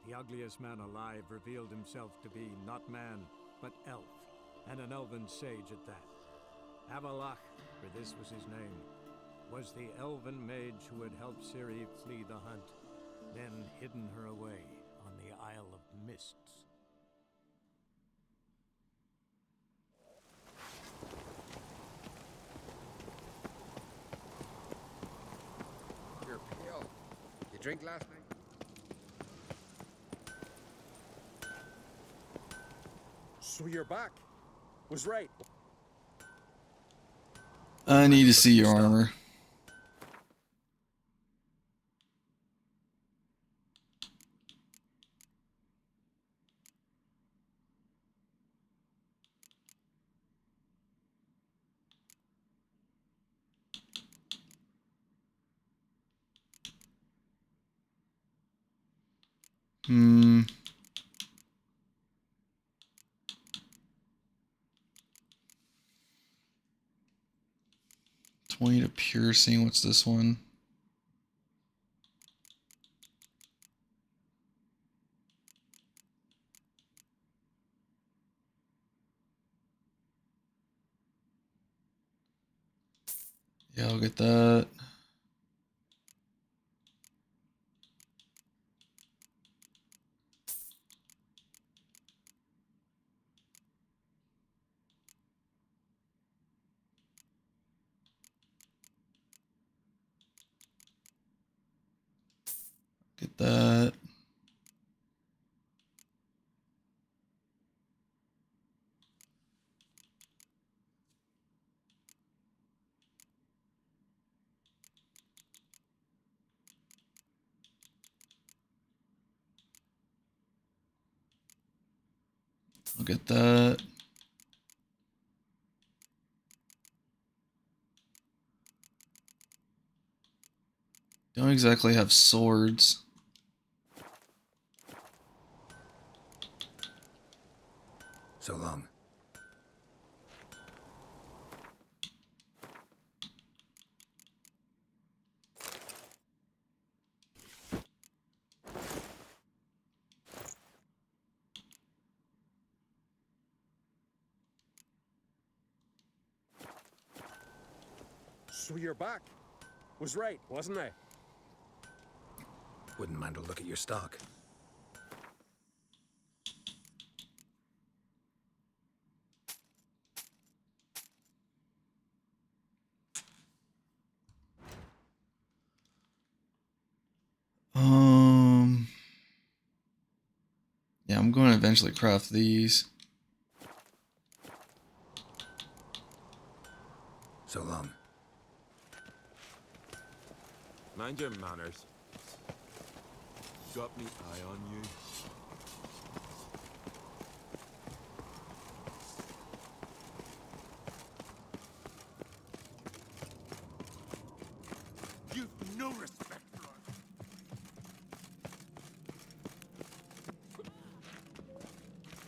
The ugliest man alive revealed himself to be not man, but elf, and an elven sage at that. Avalach, for this was his name, was the elven mage who had helped Ciri flee the hunt, then hidden her away on the Isle of Mists. You're pale. You drink last night? So you're back. Was right. I need to see your armor. Hmm. 20 to piercing. What's this one? Yeah, I'll get that. Get that. I'll get that. Don't exactly have swords. So long. So you're back. Was right, wasn't I? Wouldn't mind a look at your stock. Yeah, I'm going to eventually craft these. So long. Mind your manners. Got me eye on you. You've no respect for us.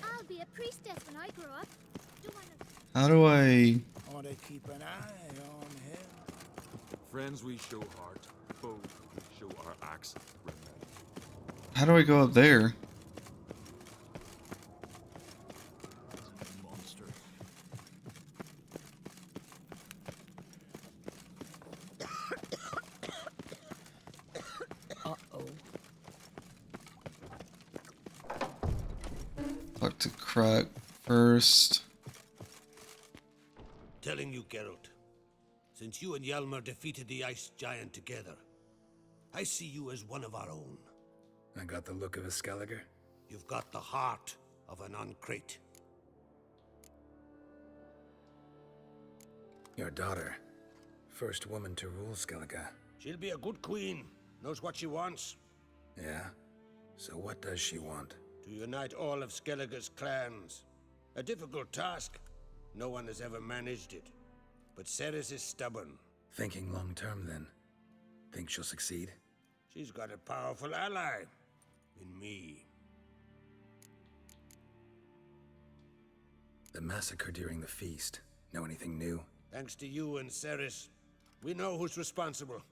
I'll be a priestess when I grow up. How do I... Ought to keep an eye on him. Friends we show heart, foes we show our axe. How do I go up there? Monster. Talk to Crack first. Telling you, Geralt, since you and Hjalmar defeated the Ice Giant together, I see you as one of our own. I got the look of a Skelliger. You've got the heart of an Uncrate. Your daughter. First woman to rule Skellige. She'll be a good queen. Knows what she wants. Yeah? So what does she want? To unite all of Skellige's clans. A difficult task. No one has ever managed it. But Ceres is stubborn. Thinking long term, then. Think she'll succeed? She's got a powerful ally. In me. The massacre during the feast. Know anything new? Thanks to you and Ceres, we know who's responsible.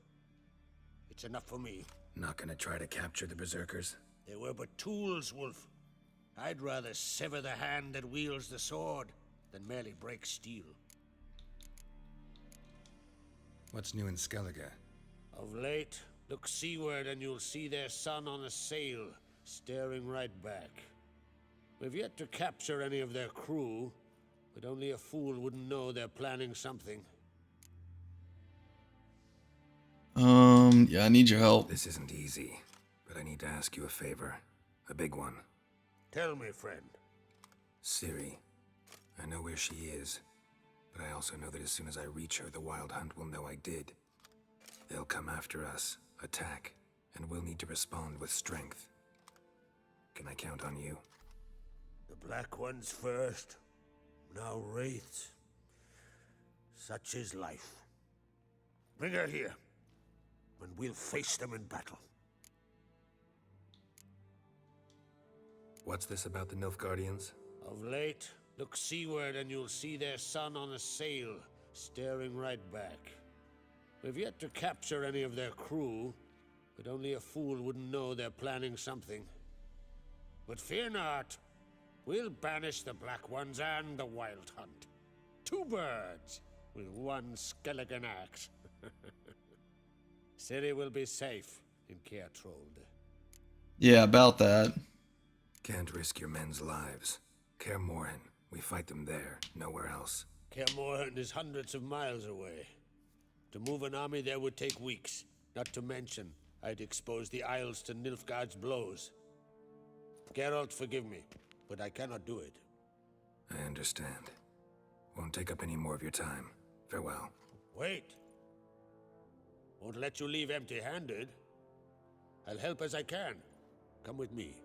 It's enough for me. Not gonna try to capture the Berserkers? They were but tools, Wolf. I'd rather sever the hand that wields the sword than merely break steel. What's new in Skellige? Of late, look seaward and you'll see their sun on a sail, staring right back. We've yet to capture any of their crew, but only a fool wouldn't know they're planning something. Yeah, I need your help. This isn't easy, but I need to ask you a favor. A big one. Tell me, friend. Ciri. I know where she is, but I also know that as soon as I reach her, the Wild Hunt will know I did. They'll come after us, attack, and we'll need to respond with strength. Can I count on you? The Black Ones first, now Wraiths. Such is life. Bring her here, and we'll face them in battle. What's this about the Nilfgaardians? Of late, look seaward and you'll see their sun on a sail, staring right back. We've yet to capture any of their crew, but only a fool wouldn't know they're planning something. But fear not, we'll banish the Black Ones and the Wild Hunt. 2 birds with 1 skeleton axe. Ciri will be safe in Keatrold. Yeah, about that. Can't risk your men's lives. Kaer Morhen, we fight them there, nowhere else. Kaer Morhen is hundreds of miles away. To move an army there would take weeks. Not to mention, I'd expose the Isles to Nilfgaard's blows. Geralt, forgive me, but I cannot do it. I understand. Won't take up any more of your time. Farewell. Wait. Won't let you leave empty-handed. I'll help as I can. Come with me.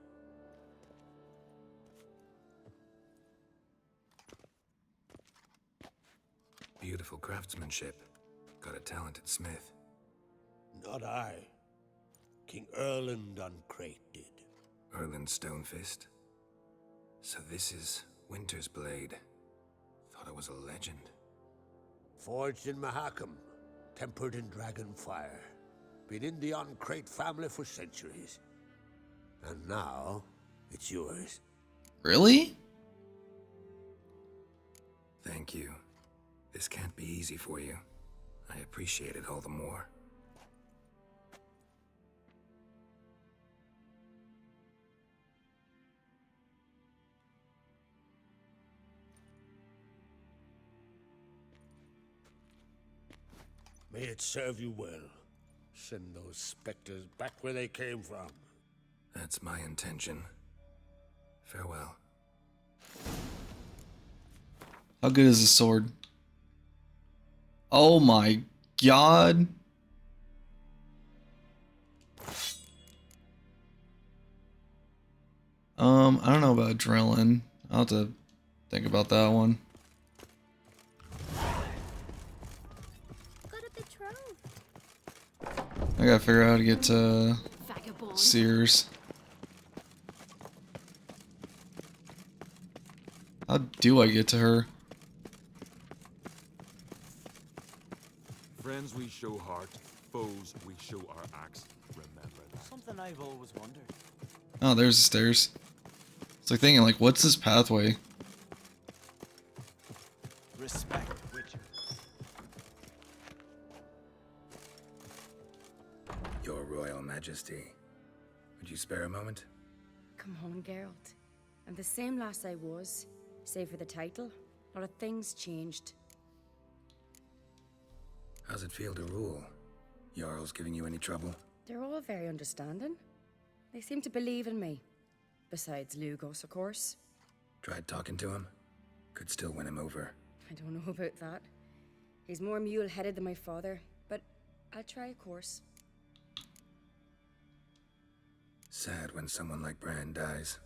Beautiful craftsmanship. Got a talented smith. Not I. King Erland Uncrate did. Erland Stonefist? So this is Winter's Blade. Thought it was a legend. Forged in Mahakam, tempered in dragon fire. Been in the Uncrate family for centuries. And now, it's yours. Really? Thank you. This can't be easy for you. I appreciate it all the more. May it serve you well. Send those specters back where they came from. That's my intention. Farewell. How good is the sword? Oh my god. I don't know about adrenaline. I'll have to think about that one. Got a betrothed. I gotta figure out how to get to Sears. How do I get to her? Friends we show heart, foes we show our axe. Remember that. Something I've always wondered. Oh, there's the stairs. It's like thinking, like, what's this pathway? Respect, Witcher. Your Royal Majesty. Would you spare a moment? Come on, Geralt. I'm the same lass I was, save for the title. A lot of things changed. How's it feel to rule? Jarl's giving you any trouble? They're all very understanding. They seem to believe in me. Besides Lugos, of course. Tried talking to him? Could still win him over. I don't know about that. He's more mule-headed than my father, but I'll try, of course. Sad when someone like Bran dies.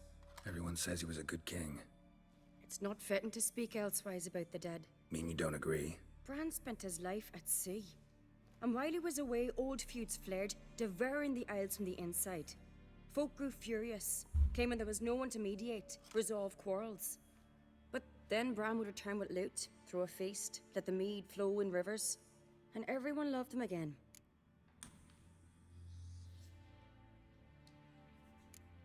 Everyone says he was a good king. It's not fitting to speak elsewise about the dead. Mean you don't agree? Bran spent his life at sea. And while he was away, old feuds flared, devouring the Isles from the inside. Folk grew furious, claiming there was no one to mediate, resolve quarrels. But then Bran would return with loot, throw a feast, let the mead flow in rivers, and everyone loved him again.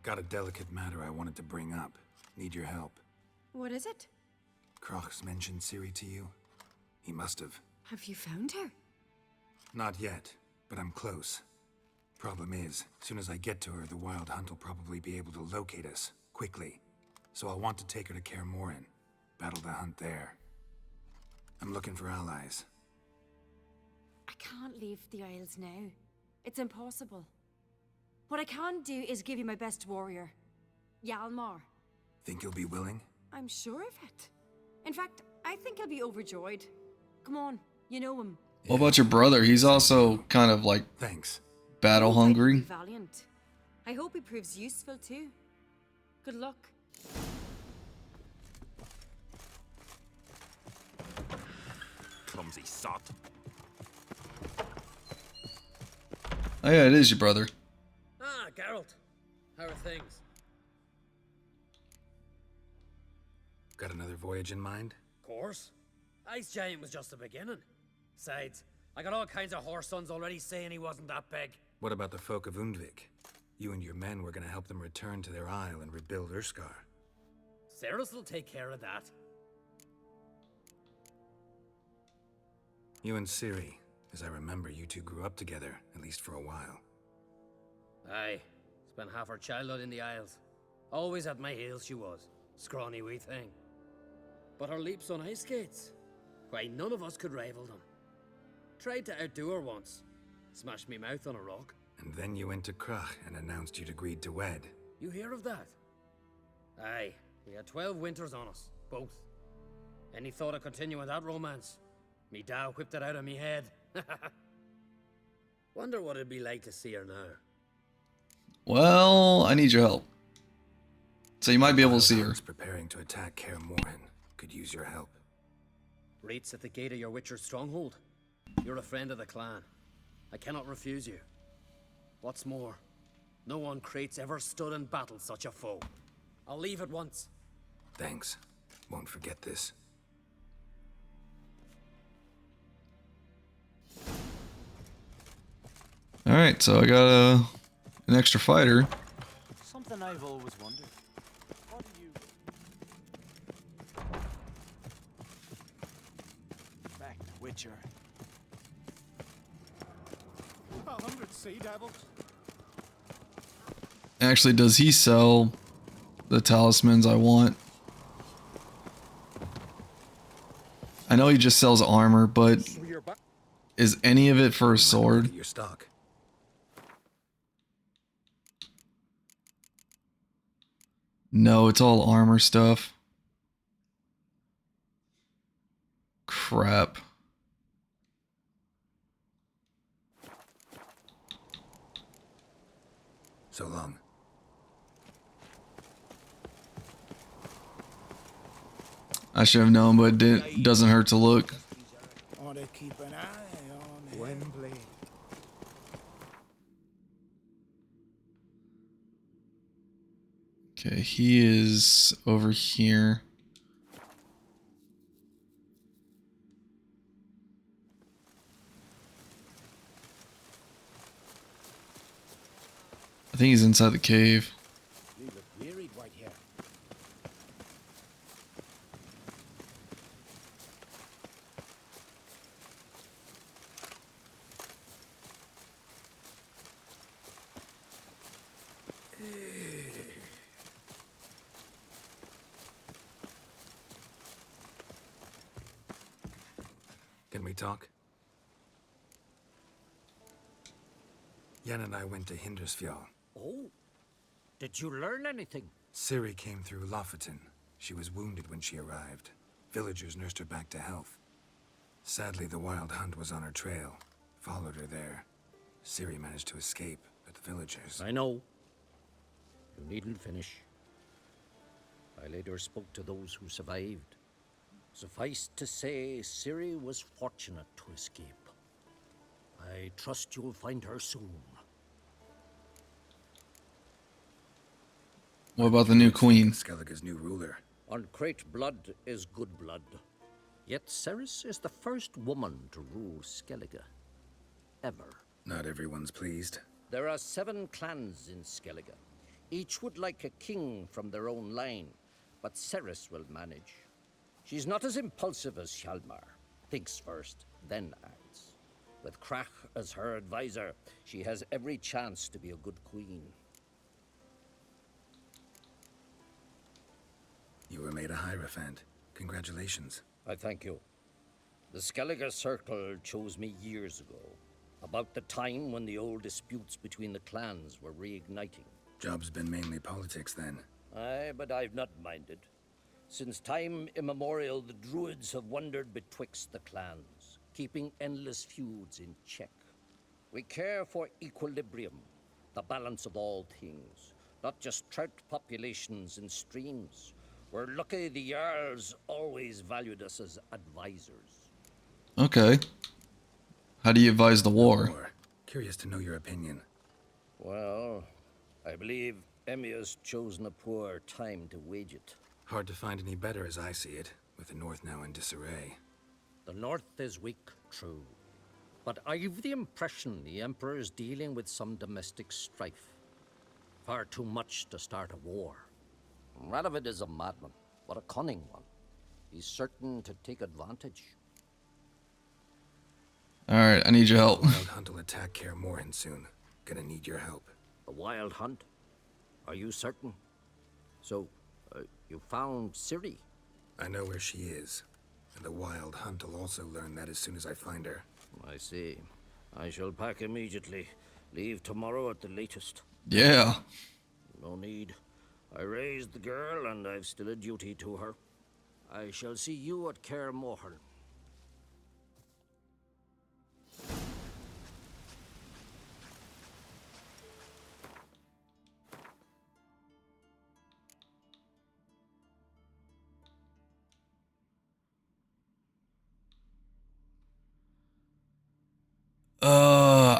Got a delicate matter I wanted to bring up. Need your help. What is it? Kroch's mentioned Ciri to you? He must have. Have you found her? Not yet, but I'm close. Problem is, soon as I get to her, the Wild Hunt will probably be able to locate us, quickly. So I'll want to take her to Kaer Morhen, battle the hunt there. I'm looking for allies. I can't leave the Isles now. It's impossible. What I can do is give you my best warrior, Hjalmar. Think you'll be willing? I'm sure of it. In fact, I think he'll be overjoyed. Come on, you know him. What about your brother? He's also kind of like thanks, battle hungry. Be valiant. I hope he proves useful too. Good luck. Clumsy sot. Oh yeah, it is your brother. Ah, Geralt. How are things? Got another voyage in mind? Of course. Ice Giant was just the beginning. Besides, I got all kinds of horse sons already saying he wasn't that big. What about the folk of Undvik? You and your men were gonna help them return to their isle and rebuild Urskar. Cerys will take care of that. You and Ciri, as I remember, you two grew up together, at least for a while. Aye. Spent half her childhood in the Isles. Always at my heels she was. Scrawny wee thing. But her leaps on ice skates, why, none of us could rival them. Tried to outdo her once. Smashed me mouth on a rock. And then you went to Kroch and announced you'd agreed to wed. You hear of that? Aye. We had 12 winters on us, both. Any thought of continuing that romance? Me da whipped it out of me head. Wonder what it'd be like to see her now. Well, I need your help. So you might be able to see her. Preparing to attack Kaer Morhen. Could use your help. Rates at the gate of your Witcher's stronghold. You're a friend of the clan. I cannot refuse you. What's more, no one Krait's ever stood and battled such a foe. I'll leave at once. Thanks. Won't forget this. Alright, so I got an extra fighter. Something I've always wondered. What do you... Back to Witcher. 100 sea devils. Actually, does he sell the talismans I want? I know he just sells armor, but is any of it for a sword? Your stock. No, it's all armor stuff. Crap. So long. I should have known, but it doesn't hurt to look. Ought to keep an eye on Wembley. Okay, he is over here. I think he's inside the cave. You look wearied right here. Can we talk? Yen and I went to Hindersfjall. Oh? Did you learn anything? Ciri came through Lofoten. She was wounded when she arrived. Villagers nursed her back to health. Sadly, the Wild Hunt was on her trail. Followed her there. Ciri managed to escape, but the villagers... I know. You needn't finish. I later spoke to those who survived. Suffice to say, Ciri was fortunate to escape. I trust you'll find her soon. What about the new queen? Skellige's new ruler. On Crate blood is good blood. Yet Ceres is the first woman to rule Skellige. Ever. Not everyone's pleased. There are 7 clans in Skellige. Each would like a king from their own line, but Ceres will manage. She's not as impulsive as Hjalmar. Thinks first, then acts. With Krach as her advisor, she has every chance to be a good queen. You were made a Hierophant. Congratulations. I thank you. The Skellige Circle chose me years ago, about the time when the old disputes between the clans were reigniting. Job's been mainly politics then. Aye, but I've not minded. Since time immemorial, the Druids have wandered betwixt the clans, keeping endless feuds in check. We care for equilibrium, the balance of all things, not just trout populations and streams. We're lucky the Jarls always valued us as advisors. Okay. How do you advise the war? Curious to know your opinion. Well, I believe Emmia's chosen a poor time to wage it. Hard to find any better as I see it, with the North now in disarray. The North is weak, true. But I've the impression the Emperor's dealing with some domestic strife. Far too much to start a war. Radovid is a madman, but a cunning one. He's certain to take advantage. Alright, I need your help. Wild Hunt will attack Kaer Morhen soon. Gonna need your help. The Wild Hunt? Are you certain? So, you found Ciri? I know where she is. And the Wild Hunt will also learn that as soon as I find her. I see. I shall pack immediately. Leave tomorrow at the latest. Yeah. No need. I raised the girl, and I've still a duty to her. I shall see you at Kaer Morhen.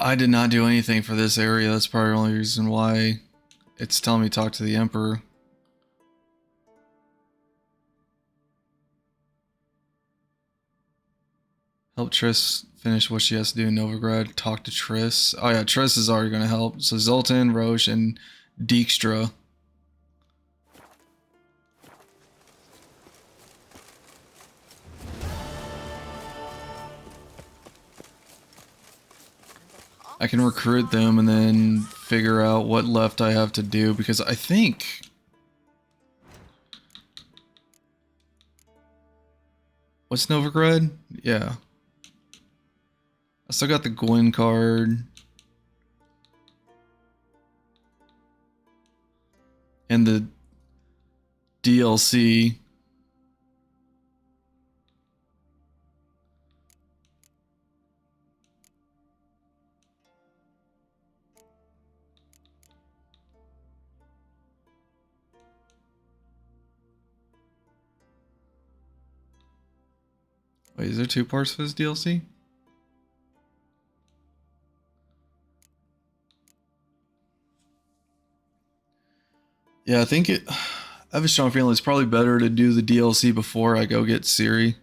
I did not do anything for this area. That's probably the only reason why it's telling me to talk to the Emperor. Help Triss finish what she has to do in Novigrad. Talk to Triss. Oh yeah, Triss is already going to help. So Zoltan, Roche, and Dijkstra. I can recruit them and then figure out what left I have to do, because I think... What's Novigrad? Yeah. I still got the Gwyn card. And the DLC. Wait, is there 2 parts for this DLC? Yeah, I think I have a strong feeling it's probably better to do the DLC before I go get Ciri.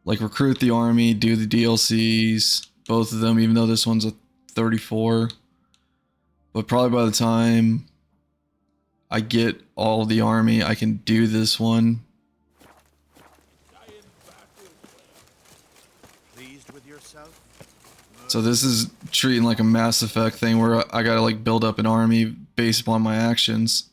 Like, recruit the army, do the DLCs, both of them, even though this one's a 34. But probably by the time I get all the army, I can do this one. So this is treating like a Mass Effect thing where I gotta like build up an army based upon my actions.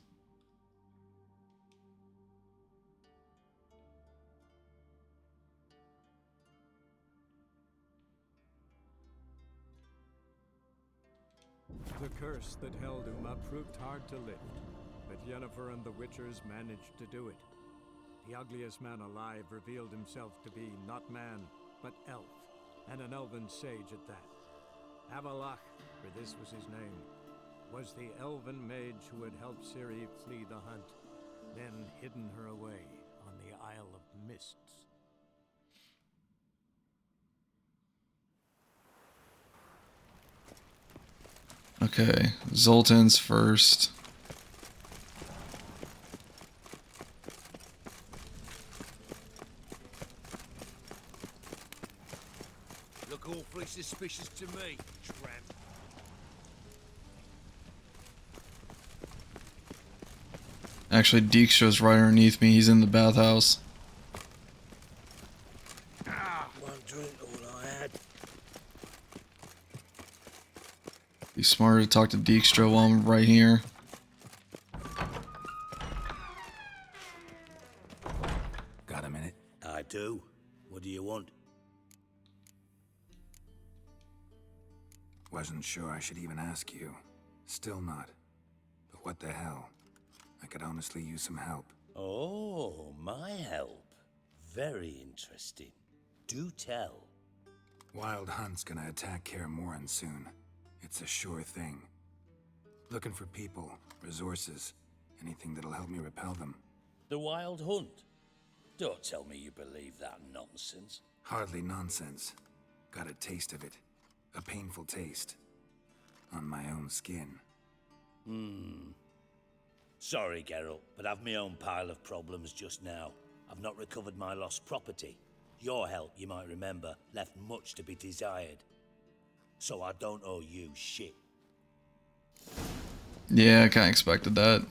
The curse that held Uma proved hard to lift, but Yennefer and the Witchers managed to do it. The ugliest man alive revealed himself to be not man, but elf, and an elven sage at that. Avalach, for this was his name, was the elven mage who had helped Ciri flee the hunt, then hidden her away on the Isle of Mists. Okay, Zoltan's first. me, tramp. Actually, Dijkstra's right underneath me. He's in the bathhouse. One drink, all I had. Be smarter to talk to Dijkstra while I'm right here. Got a minute? I do. What do you want? Wasn't sure I should even ask you. Still not. But what the hell? I could honestly use some help. Oh, my help. Very interesting. Do tell. Wild Hunt's gonna attack Kaer Morhen soon. It's a sure thing. Looking for people, resources, anything that'll help me repel them. The Wild Hunt? Don't tell me you believe that nonsense. Hardly nonsense. Got a taste of it. A painful taste. On my own skin. Sorry, Geralt, but I've my own pile of problems just now. I've not recovered my lost property. Your help, you might remember, left much to be desired. So I don't owe you shit. Yeah, I kinda expected that.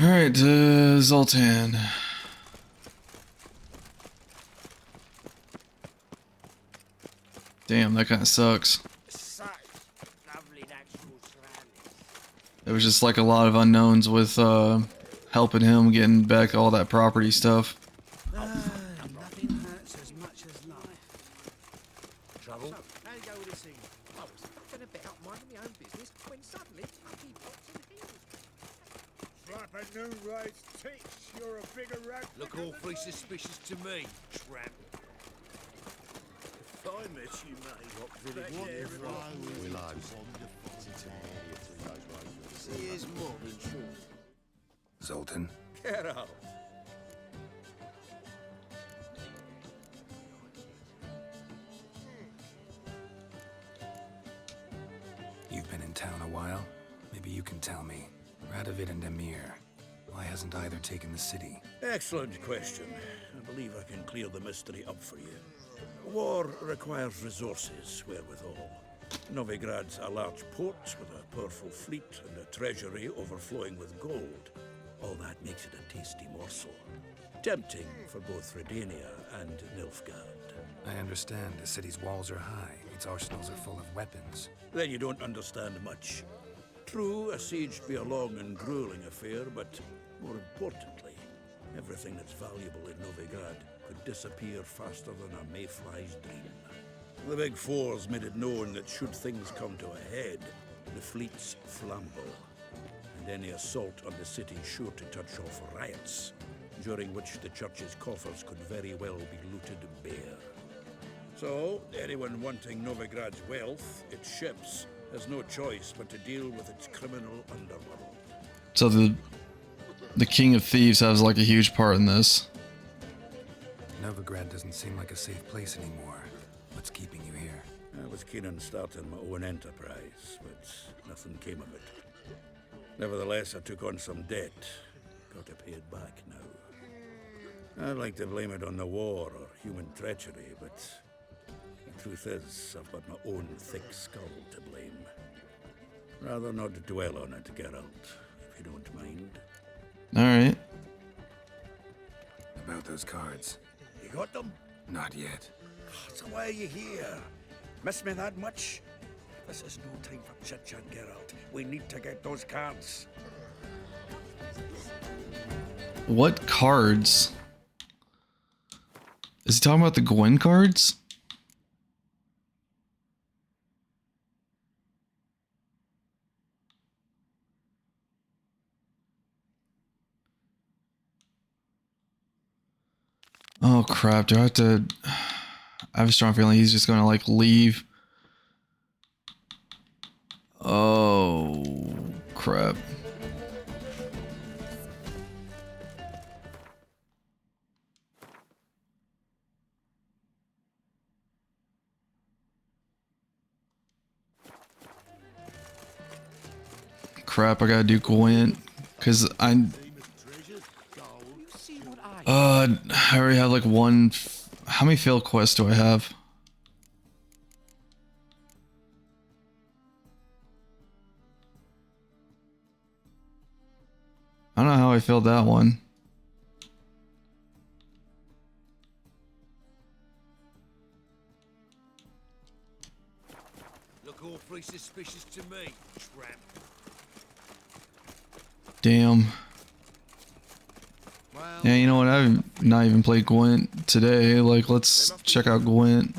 Alright, Zoltan. Damn, that kinda sucks. There was just like a lot of unknowns with helping him getting back all that property stuff. Nothing hurts as much as life. Trouble? So, how you go with this evening? I was fucking about minding my own business when suddenly Puppy pops in here. Flapping noon rides teats. You're a bigger rat. Look awfully suspicious to me, tramp. If I met you, mate. What did he want you from? Willow. See his mum in truth. Zoltan? Get out. You've been in town a while. Maybe you can tell me. Radovid and Emir. Why hasn't either taken the city? Excellent question. I believe I can clear the mystery up for you. War requires resources, wherewithal. Novigrad's a large port with a powerful fleet and a treasury overflowing with gold. All that makes it a tasty morsel. Tempting for both Redania and Nilfgaard. I understand. The city's walls are high. Its arsenals are full of weapons. Then you don't understand much. True, a siege be a long and grueling affair, but more importantly, everything that's valuable in Novigrad could disappear faster than a mayfly's dream. The Big Four's made it known that should things come to a head, the fleet's flambeau, and any assault on the city sure to touch off riots, during which the church's coffers could very well be looted bare. So, anyone wanting Novigrad's wealth, its ships, has no choice but to deal with its criminal underworld. So the King of Thieves has like a huge part in this. Novigrad doesn't seem like a safe place anymore. What's keeping you here? I was keen on starting my own enterprise, but nothing came of it. Nevertheless, I took on some debt. Got to pay it back now. I'd like to blame it on the war or human treachery, but the truth is, I've got my own thick skull to blame. Rather not dwell on it, Geralt, if you don't mind. Alright. About those cards. You got them? Not yet. So why are you here? Miss me that much? This is no time for chit-chat, Geralt. We need to get those cards. What cards? Is he talking about the Gwen cards? Oh crap, do I have to... I have a strong feeling he's just gonna like leave. Oh crap. Crap, I gotta do Gwen. Cause I already have like one. How many failed quests do I have? I don't know how I failed that one. Look awfully suspicious to me, tramp. Damn. Yeah, you know what? I've not even played Gwent today. Like, let's check out Gwent.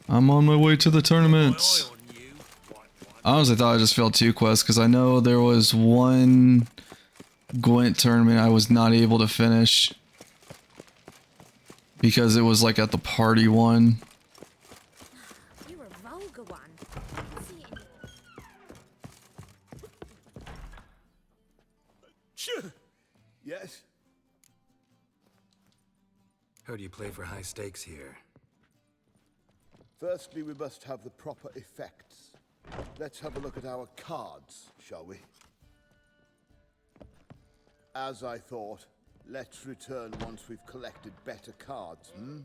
I'm on my way to the tournaments. I honestly thought I just failed 2 quests because I know there was one Gwent tournament I was not able to finish because it was like at the party one. You're a vulgar one. Yes? Heard you play for high stakes here. Firstly, we must have the proper effects. Let's have a look at our cards, shall we? As I thought, let's return once we've collected better cards, hmm?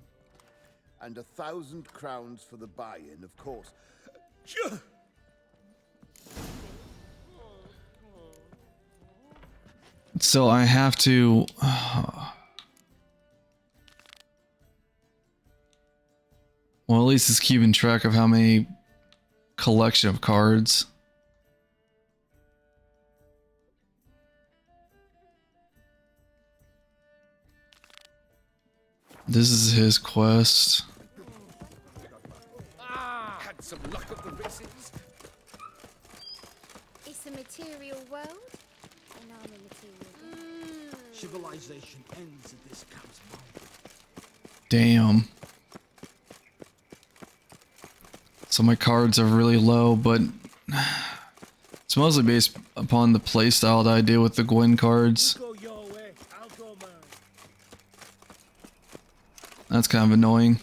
And 1,000 crowns for the buy-in, of course. So I have to... Well, at least it's keeping track of how many collection of cards. This is his quest. Had some luck at the races. It's a material world, and I'm a material world. Civilization ends at this camp's mouth. Damn. So my cards are really low, but it's mostly based upon the playstyle that I do with the Gwyn cards. That's kind of annoying.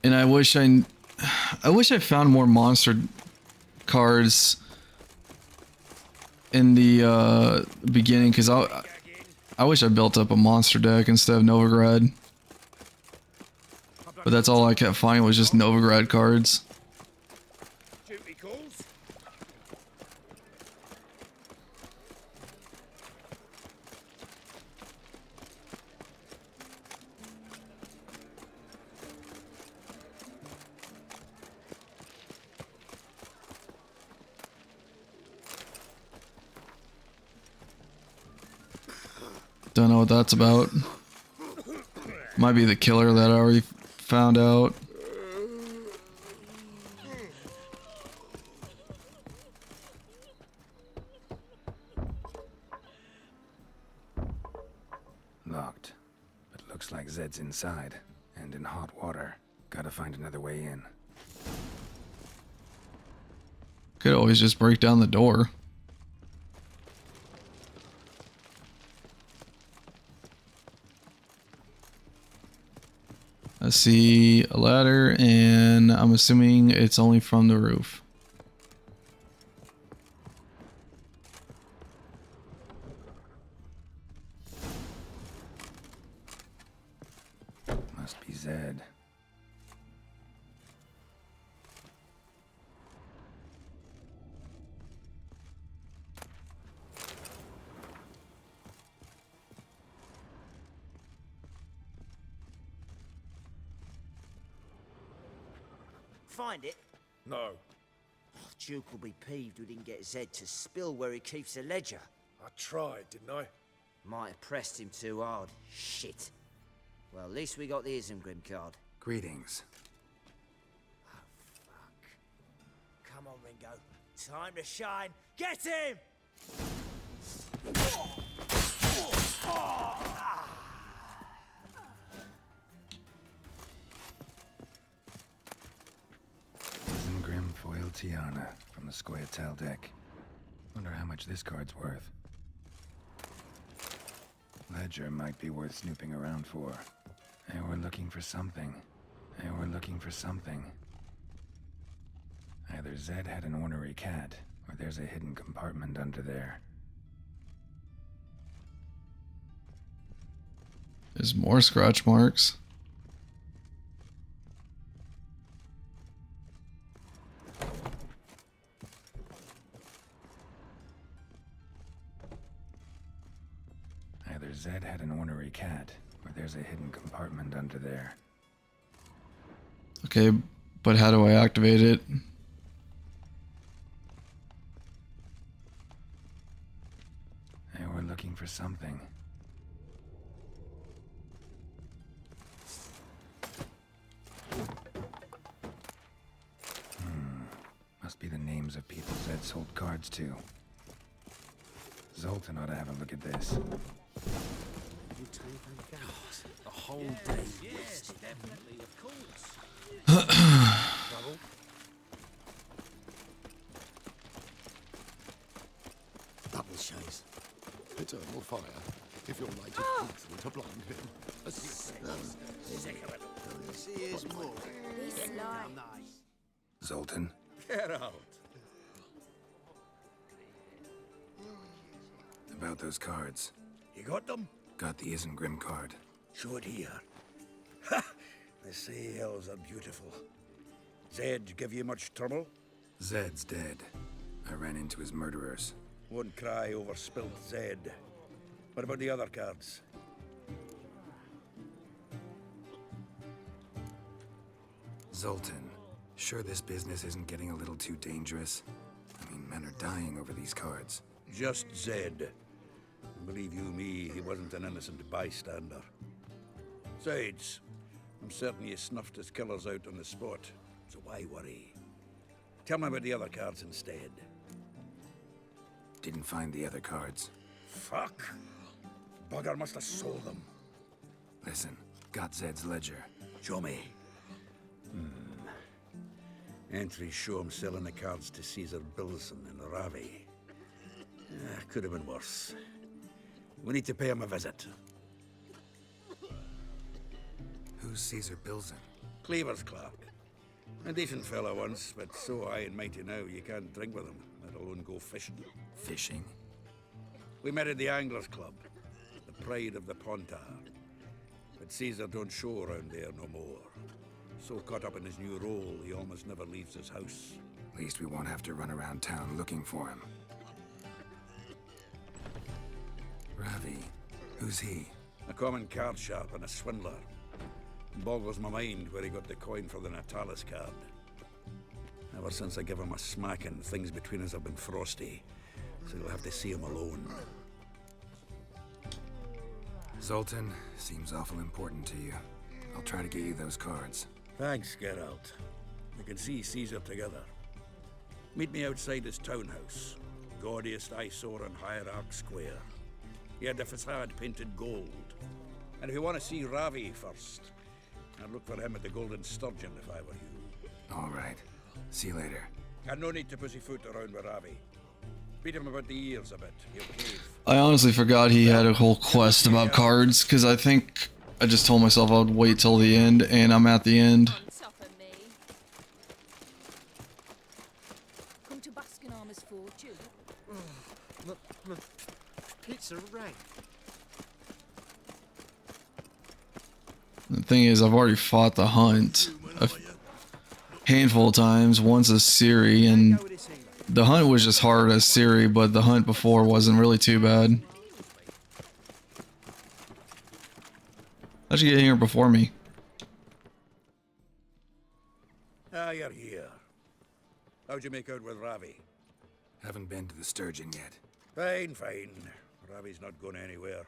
And I wish I found more monster cards in the beginning, because I wish I built up a monster deck instead of Novigrad. But that's all I kept finding was just Novigrad cards. Duty calls. Don't know what that's about. Might be the killer that I already found out. Locked. But looks like Zed's inside. And in hot water. Gotta find another way in. Could always just break down the door. I see a ladder, and I'm assuming it's only from the roof. Must be Zed. Find it? No. Duke will be peeved we didn't get Zed to spill where he keeps the ledger. I tried, didn't I? Might have pressed him too hard. Shit. Well, at least we got the Isengrim card. Greetings. Oh, fuck. Come on, Ringo. Time to shine. Get him! Tiana from the Scoia'tael deck. Wonder how much this card's worth. Ledger might be worth snooping around for. They were looking for something. They were looking for something. Either Zed had an ornery cat, or there's a hidden compartment under there. There's more scratch marks. Either Zed had an ornery cat, or there's a hidden compartment under there. Okay, but how do I activate it? They were looking for something. Must be the names of people Zed sold cards to. Zoltan ought to have a look at this. The whole day. Yes, definitely, of course. Trouble? Double chase. Eternal fire. If your light is excellent to blind him. This is more. This lie. Zoltan? Get out. About those cards. You got them? Got the Isengrim card. Show it here. Ha! The sails are beautiful. Zed give you much trouble? Zed's dead. I ran into his murderers. Won't cry over spilt Zed. What about the other cards? Zoltan, sure this business isn't getting a little too dangerous? I mean, men are dying over these cards. Just Zed. Believe you me, he wasn't an innocent bystander. Besides, I'm certain he snuffed his killers out on the spot, so why worry? Tell me about the other cards instead. Didn't find the other cards. Fuck! Bugger must have sold them. Listen, got Zed's ledger. Show me. Entries show him selling the cards to Caesar Bilson in Ravi. Could have been worse. We need to pay him a visit. Who's Caesar Bilson? Cleaver's clerk. A decent fellow once, but so high and mighty now you can't drink with him, let alone go fishing. Fishing? We met at the Anglers Club, the pride of the Pontard. But Caesar don't show around there no more. So caught up in his new role, he almost never leaves his house. At least we won't have to run around town looking for him. Ravi, who's he? A common card sharp and a swindler. Boggles my mind where he got the coin for the Natalis card. Ever since I gave him a smacking, things between us have been frosty. So you'll have to see him alone. Zoltan, seems awful important to you. I'll try to get you those cards. Thanks, Geralt. We can see Caesar together. Meet me outside his townhouse. Gaudiest eyesore on Hierarch Square. He had the facade painted gold. And if you want to see Ravi first, I'd look for him at the Golden Sturgeon if I were you. All right. See you later. And no need to pussyfoot around with Ravi. Beat him about the ears a bit. He'll cave. I honestly forgot he had a whole quest about cards, because I think I just told myself I would wait till the end, and I'm at the end. Come to Baskinarma's fortune. Pizza right. The thing is, I've already fought the hunt a handful of times, once as Ciri, and the hunt was just hard as Ciri, but the hunt before wasn't really too bad. How'd you get here before me? Ah, you're here. How'd you make out with Ravi? Haven't been to the Sturgeon yet. Fine, fine. Ravi's not going anywhere.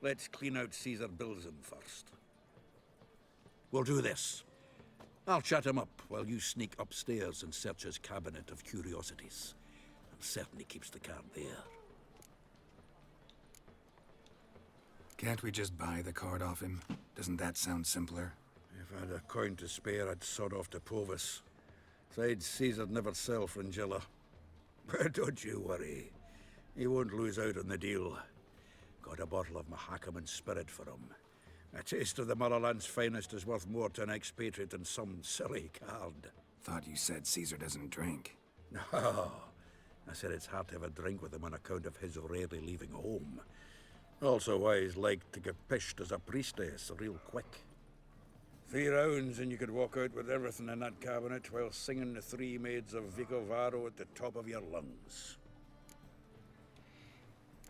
Let's clean out Caesar Bilson first. We'll do this. I'll chat him up while you sneak upstairs and search his cabinet of curiosities. I'm certain he keeps the card there. Can't we just buy the card off him? Doesn't that sound simpler? If I had a coin to spare, I'd sod off to Povis. Besides, Caesar never sell Fringilla. But don't you worry. He won't lose out on the deal. Got a bottle of Mahakaman spirit for him. A taste of the motherland's finest is worth more to an expatriate than some silly card. Thought you said Caesar doesn't drink. No. I said it's hard to have a drink with him on account of his rarely leaving home. Also why he's like to get pished as a priestess real quick. 3 rounds and you could walk out with everything in that cabinet while singing the 3 maids of Vicovaro at the top of your lungs.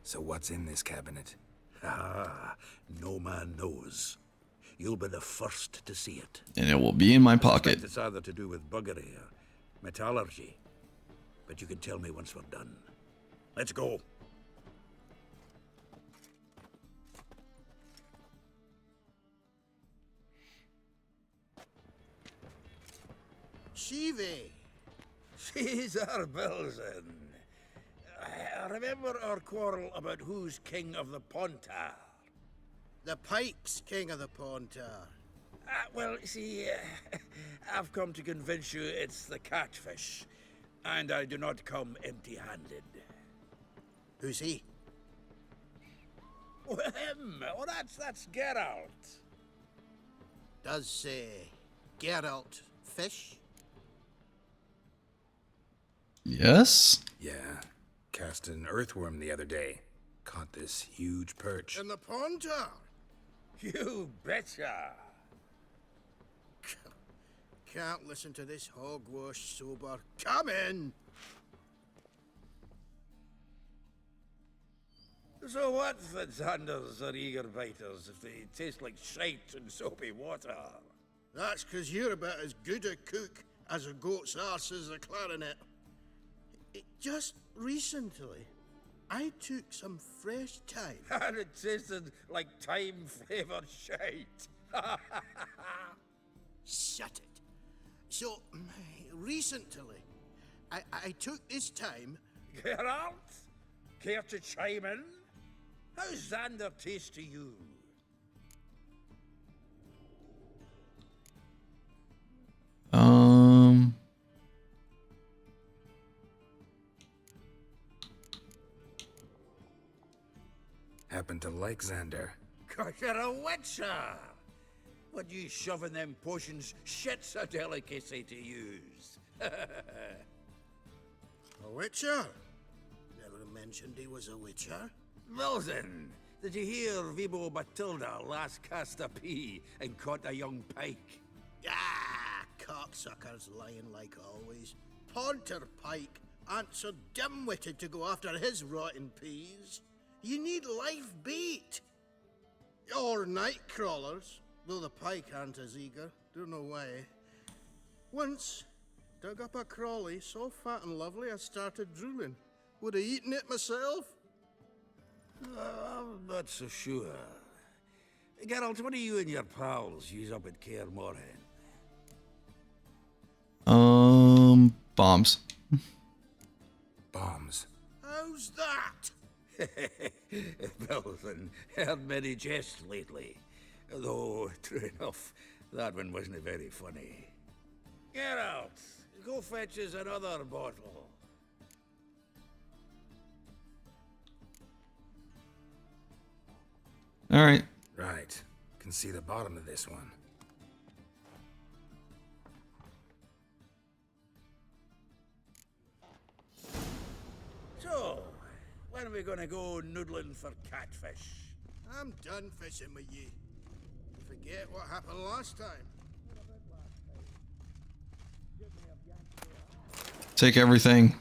So what's in this cabinet? Ah, no man knows. You'll be the first to see it. And it will be in my I pocket. suspect it's either to do with buggery or metallurgy. But you can tell me once we're done. Let's go. Shivi! Caesar Belzen. Remember our quarrel about who's king of the Pontar? The Pike's king of the Pontar. Well, see, I've come to convince you it's the catfish. And I do not come empty-handed. Who's he? Well, him. Oh, that's Geralt. Does, Geralt fish? Yes? Yeah. Cast an earthworm the other day. Caught this huge perch. In the Pontar? You betcha. Can't listen to this hogwash sober. Come in! So what's the Xanders or eager biters if they taste like shite and soapy water? That's 'cause you're about as good a cook as a goat's arse is a clarinet. Just recently, I took some fresh thyme. And it tasted like thyme-flavored shite. Shut it. So, recently, I took this time... Geralt? Care to chime in? How's Xander taste to you? Happen to like Xander. 'Cause you're a witcher! What you shoving them potions shit's a delicacy to use. A witcher? Never mentioned he was a witcher. Wilson, did you hear Vibo Batilda last cast a pea and caught a young pike? Ah, cocksuckers lying like always. Pontar Pike aren't so dim-witted to go after his rotten peas. You need live bait. Or night crawlers, though the pike aren't as eager. Don't know why. Once, dug up a crawly so fat and lovely I started drooling. Would have eaten it myself. I'm not so sure. Geralt, what do you and your pals use up at Kaer Morhen? Bombs. Bombs. How's that? Belson, heard many jests lately. Though, true enough, that one wasn't very funny. Geralt, go fetch us another bottle. All right. Right. Can see the bottom of this one. So, when are we gonna go noodling for catfish? I'm done fishing with you. Forget what happened last time. Take everything.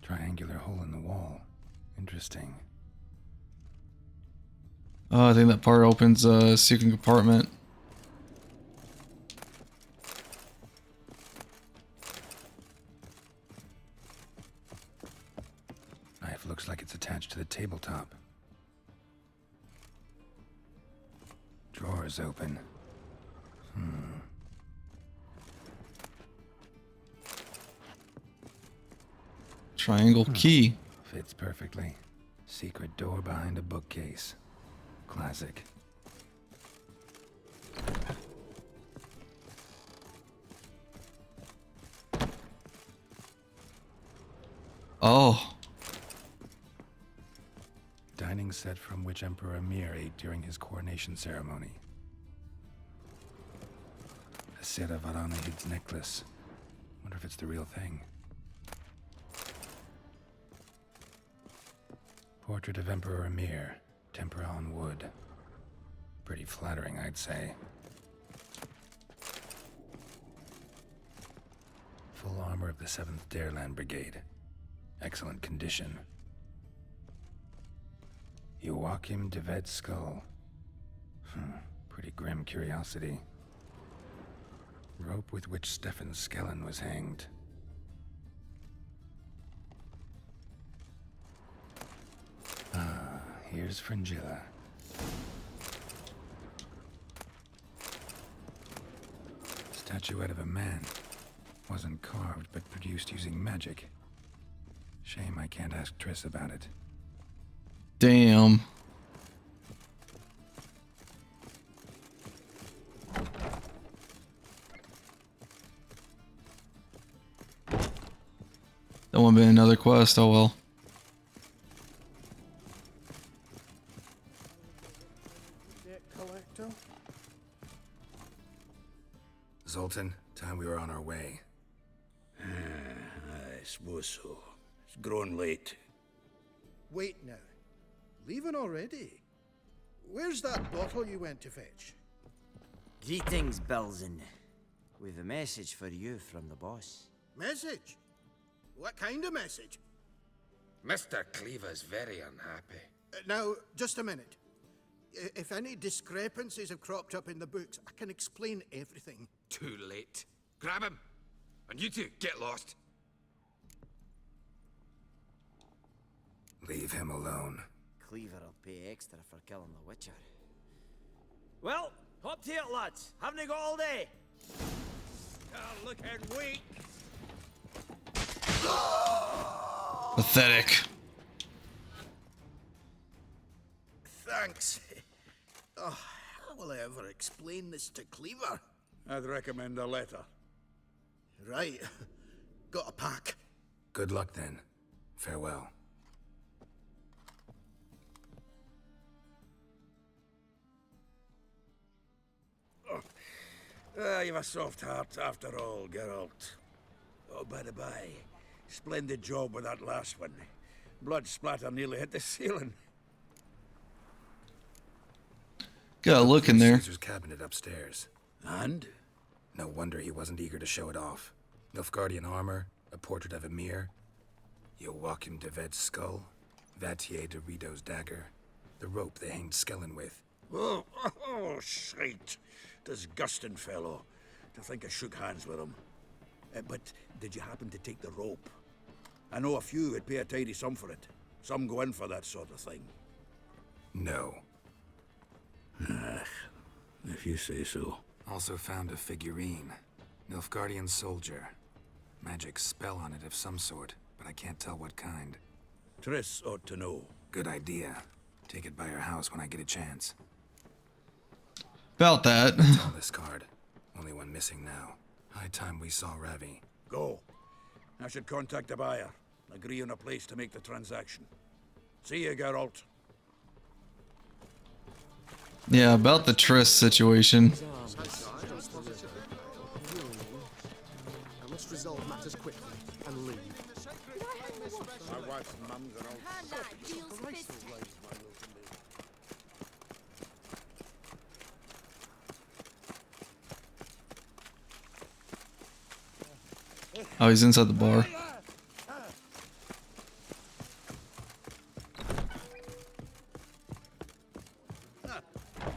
Triangular hole in the wall. Interesting. Oh, I think that part opens a secret compartment. Knife looks like it's attached to the tabletop. Drawer is open. Triangle key. Fits perfectly. Secret door behind a bookcase. Classic. Oh. Dining set from which Emperor Amir ate during his coronation ceremony. A Sera Varanahid's necklace. Wonder if it's the real thing. Portrait of Emperor Amir. Tempera on wood. Pretty flattering, I'd say. Full armor of the 7th Dareland Brigade. Excellent condition. Joachim de Ved's skull. Pretty grim curiosity. Rope with which Stefan Skellen was hanged. Here's Fringilla. Statuette of a man. Wasn't carved, but produced using magic. Shame I can't ask Triss about it. Damn. That won't be another quest, oh well. Zoltan, time we were on our way. I suppose so. It's growing late. Wait now. Leaving already? Where's that bottle you went to fetch? Greetings, Belzen. We've a message for you from the boss. Message? What kind of message? Mr. Cleaver's very unhappy. Now, just a minute. If any discrepancies have cropped up in the books, I can explain everything. Too late. Grab him. And you two, get lost. Leave him alone. Cleaver will pay extra for killing the Witcher. Well, hop to it, lads. Haven't you got all day? Looking weak. Pathetic. Thanks. Oh, how will I ever explain this to Cleaver? I'd recommend a letter. Right. Got a pack. Good luck then. Farewell. You've a soft heart after all, Geralt. Oh, by the by, splendid job with that last one. Blood splatter nearly hit the ceiling. Got a look in there. Caesar's cabinet upstairs. And? No wonder he wasn't eager to show it off. Nilfgaardian armor, a portrait of Emir, Joachim de Ved's skull, Vatier de Rideau's dagger, the rope they hanged Skellen with. Oh, shite. Disgusting fellow. To think I shook hands with him. But did you happen to take the rope? I know a few would pay a tidy sum for it. Some go in for that sort of thing. No. If you say so. Also found a figurine. Nilfgaardian soldier. Magic spell on it of some sort, but I can't tell what kind. Triss ought to know. Good idea. Take it by her house when I get a chance. About that. That's all this card. Only one missing now. High time we saw Ravi. Go. I should contact the buyer. Agree on a place to make the transaction. See you, Geralt. Yeah, about the Triss situation. I must resolve matters quickly and leave. My wife's mum's an old Oh, he's inside the bar.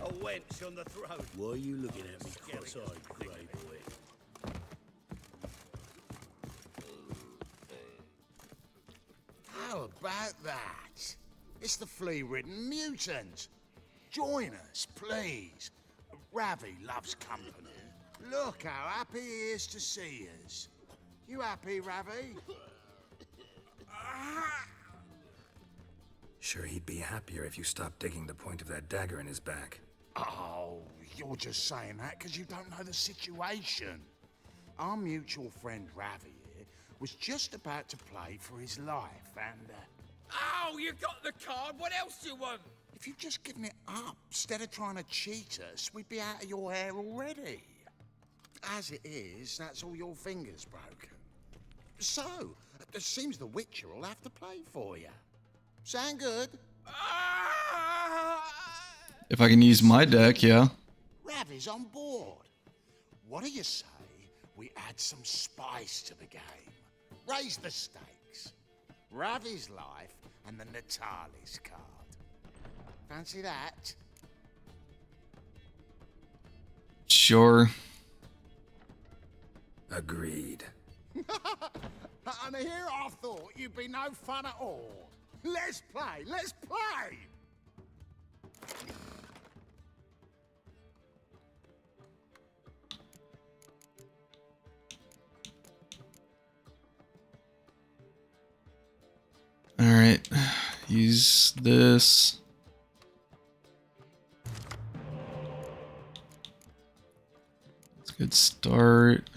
A wench on the throat. Why are you looking at me cross-eyed, grey boy? How about that? It's the flea-ridden mutant. Join us, please. Ravi loves company. Look how happy he is to see us. You happy, Ravi? Sure he'd be happier if you stopped digging the point of that dagger in his back. Oh, you're just saying that because you don't know the situation. Our mutual friend Ravi here was just about to play for his life, and Oh, you got the card. What else do you want? if you'd just given it up instead of trying to cheat us, we'd be out of your hair already. As it is, that's all your fingers broken. So, it seems the Witcher will have to play for you. Sound good? If I can use my deck, yeah. Ravi's on board. What do you say we add some spice to the game? Raise the stakes. Ravi's life and the Natalis card. Fancy that? Sure. Agreed. And here I thought you'd be no fun at all. Let's play, let's play! Alright. Use this. That's a good start.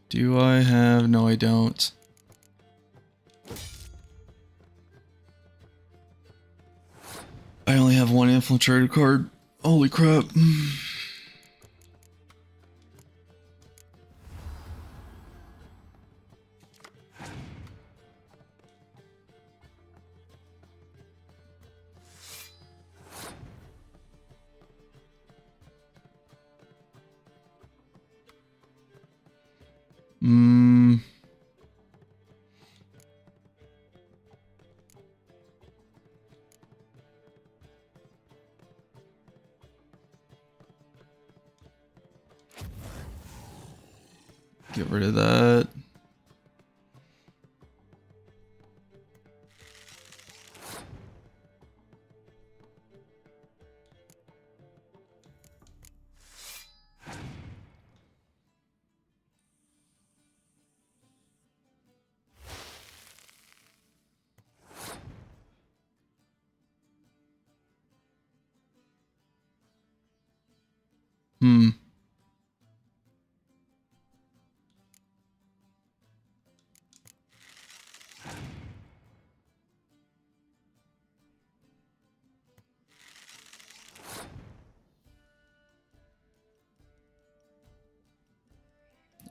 Do I have? No, I don't. I only have one infiltrator card. Holy crap. Get rid of that.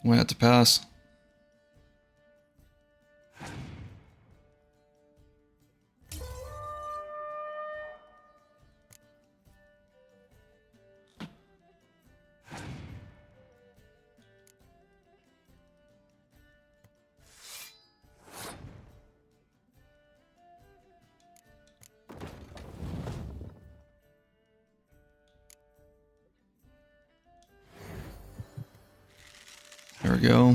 Might have to pass. There we go.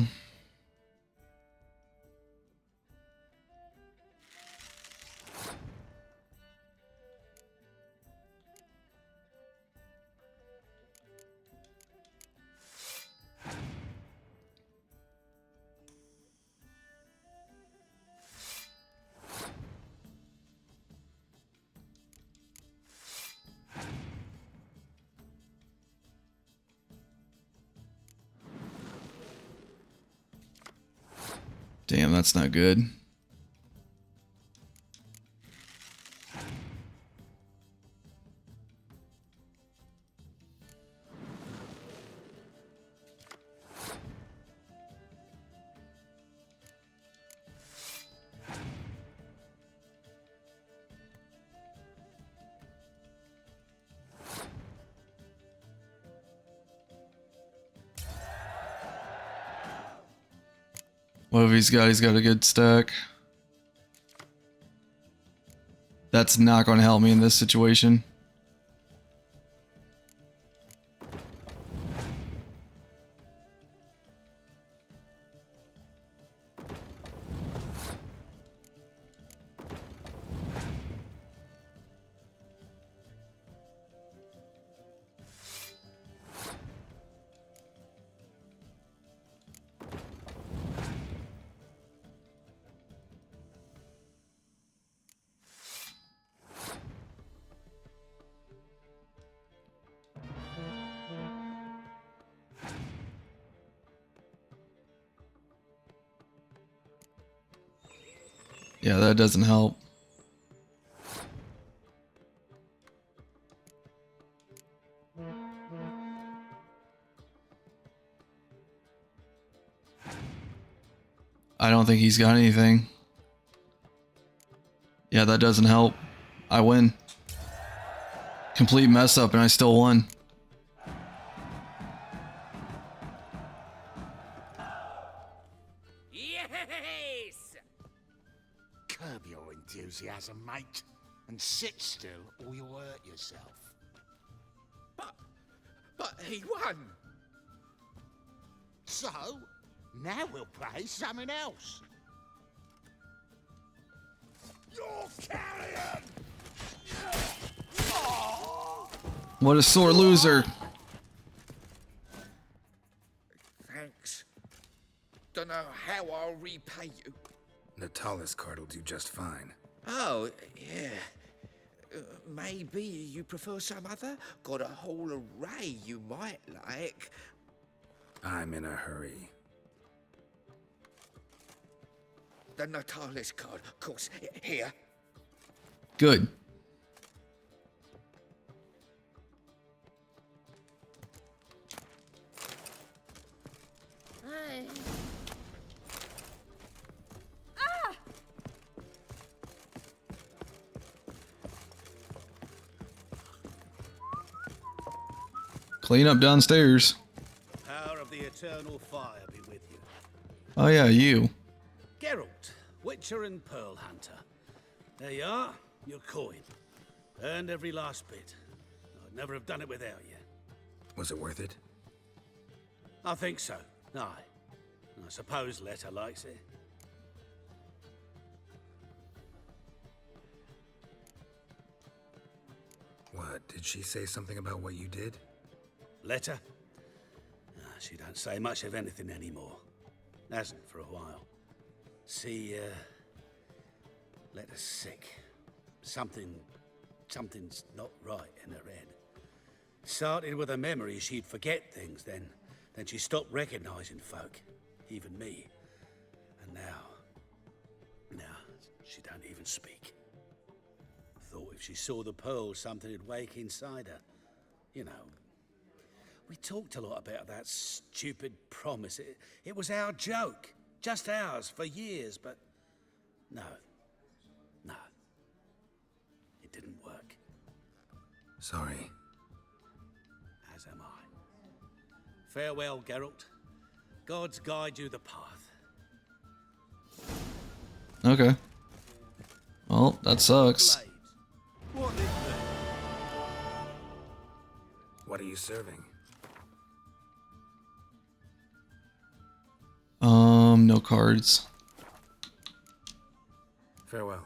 Damn, that's not good. What have he's got? He's got a good stack. That's not going to help me in this situation. Yeah, that doesn't help. I don't think he's got anything. Yeah, that doesn't help. I win. Complete mess up and I still won. Yes! Curb your enthusiasm, mate, and sit still or you'll hurt yourself. But he won. So, now we'll play something else. You're carrion! What a sore loser. Thanks. Don't know how I'll repay you. Natalis card will do just fine. Oh, yeah. Maybe you prefer some other? Got a whole array you might like. I'm in a hurry. The Natalis card, of course. Here. Good. Hi. Clean up downstairs. Power of the eternal fire be with you. Oh yeah, you. Geralt, Witcher and Pearl Hunter. There you are, your coin. Earned every last bit. I'd never have done it without you. Was it worth it? I think so. Aye. I suppose Letta likes it. What, did she say something about what you did? Letta? She don't say much of anything anymore. Hasn't for a while. See, Letta's sick. Something's not right in her head. Started with a memory she'd forget things, then she stopped recognizing folk, even me. And now she don't even speak. Thought if she saw the pearl, something'd wake inside her. You know, we talked a lot about that stupid promise. It was our joke, just ours for years, but no, it didn't work. Sorry. As am I. Farewell, Geralt. Gods guide you the path. Okay. Well, that sucks. What are you serving? No cards. Farewell.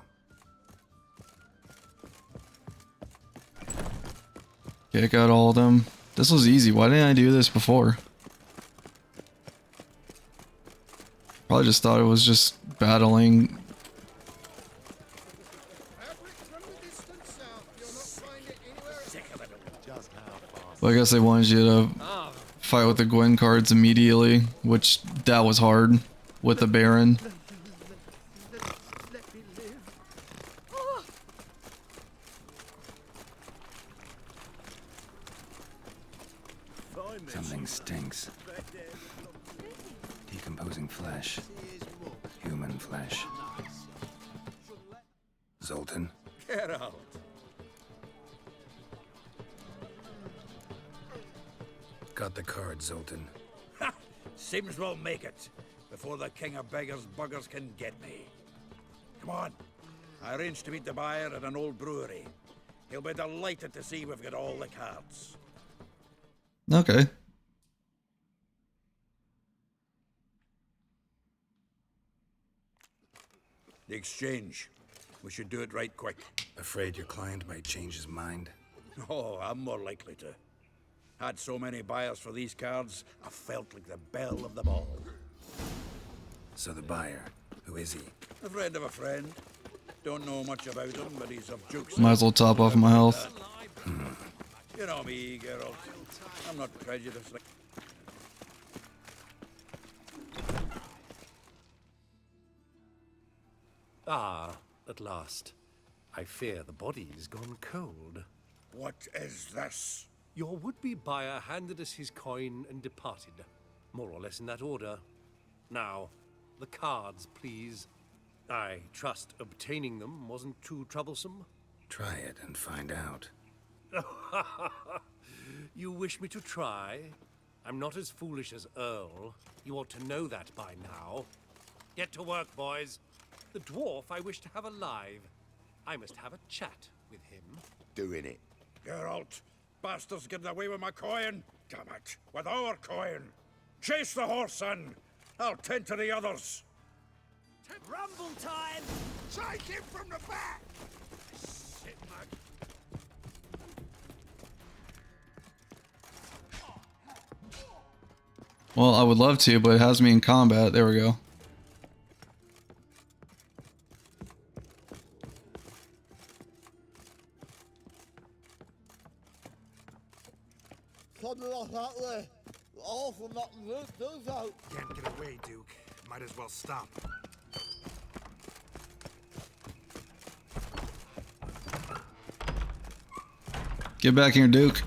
Okay, I got all of them. This was easy. Why didn't I do this before? Probably just thought it was just battling. Well, I guess they wanted you to fight with the Gwen cards immediately, which that was hard with the Baron. Something stinks. Decomposing flesh. Human flesh. Zoltan? Get out. Got the card, Zoltan. Ha! Seems we'll make it before the king of beggars buggers can get me. Come on. I arranged to meet the buyer at an old brewery. He'll be delighted to see we've got all the cards. Okay. The exchange. We should do it right quick. Afraid your client might change his mind? Oh, I'm more likely to. Had so many buyers for these cards, I felt like the belle of the ball. So the buyer, who is he? A friend of a friend. Don't know much about him, but he's of jokes. Might as well top off my health. You know me, Geralt. I'm not prejudiced. Ah, at last. I fear the body's gone cold. What is this? Your would-be buyer handed us his coin and departed. More or less in that order. Now, the cards, please. I trust obtaining them wasn't too troublesome. Try it and find out. You wish me to try? I'm not as foolish as Earl. You ought to know that by now. Get to work, boys. The dwarf I wish to have alive. I must have a chat with him. Doing it. Geralt, bastards getting away with my coin. Damn it, with our coin. Chase the horse, son. I'll tend to the others. Rumble time! Take him from the back! Shit, mug. Well, I would love to, but it has me in combat. There we go. Coming off that way. Awful not root those out. Can't get away, Duke. Might as well stop. Get back here, Duke.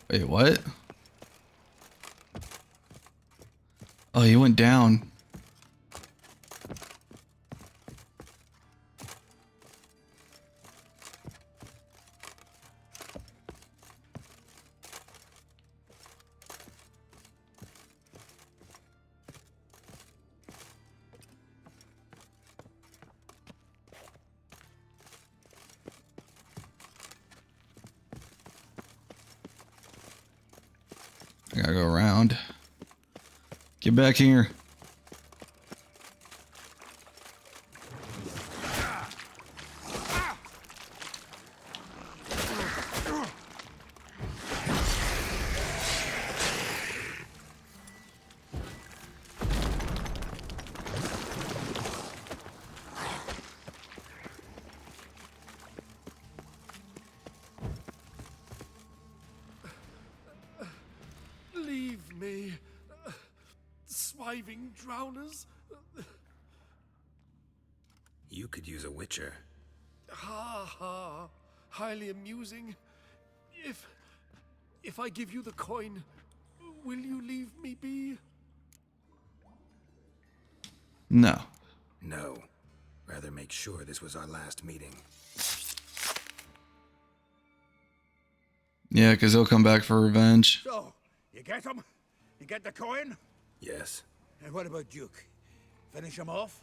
Wait, what? Oh, he went down. I gotta go around. Get back here. Leave me. Swiving drowners. You could use a witcher. Ha ha. Highly amusing. If I give you the coin, will you leave me be? No. No. Rather make sure this was our last meeting. Yeah, because he'll come back for revenge. So, you get him? You get the coin? Yes. And what about Duke? Finish him off?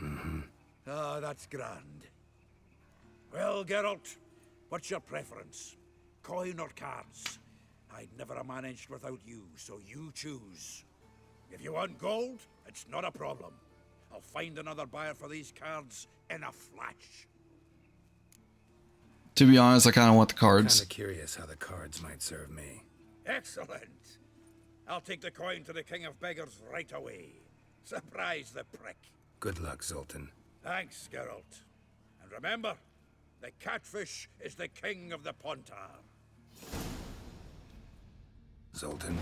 Mm-hmm. Ah, that's grand. Well, Geralt, what's your preference? Coin or cards? I'd never have managed without you, so you choose. If you want gold, it's not a problem. I'll find another buyer for these cards in a flash. To be honest, I kind of want the cards. Kinda curious how the cards might serve me. Excellent. I'll take the coin to the King of Beggars right away. Surprise the prick. Good luck, Zoltan. Thanks, Geralt. And remember, the catfish is the king of the Pontar. Zoltan?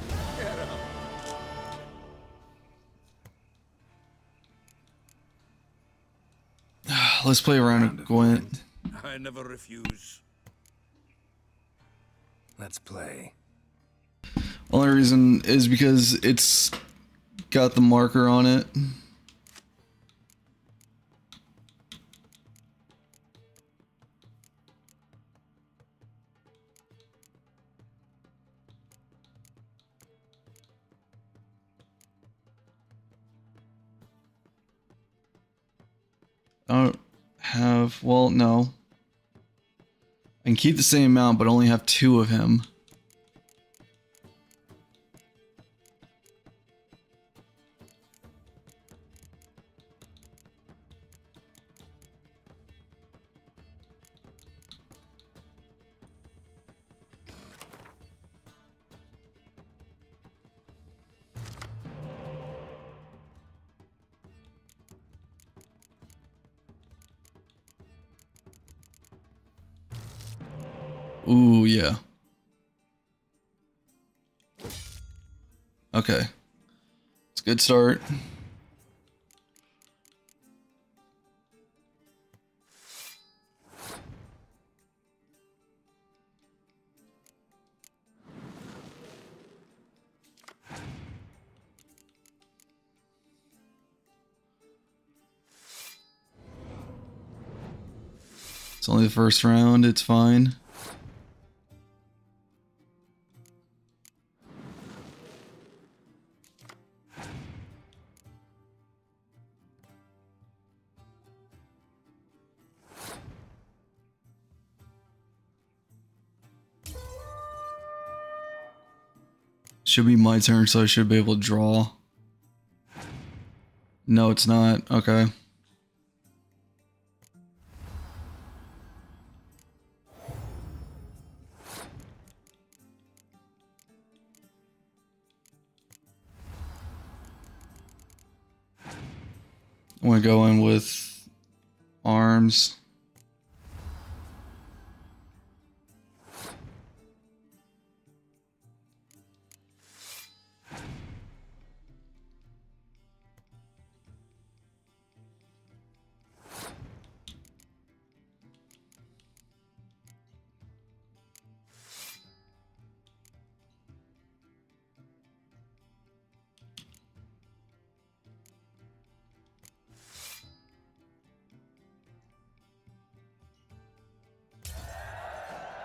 Let's play around and Gwent. I never refuse. Let's play. Only reason is because it's got the marker on it. I don't have, well, no. I can keep the same amount, but only have 2 of him. Ooh, yeah. Okay. It's a good start. It's only the first round, it's fine. Should be my turn, so I should be able to draw. No, it's not. Okay. I'm gonna go in with arms.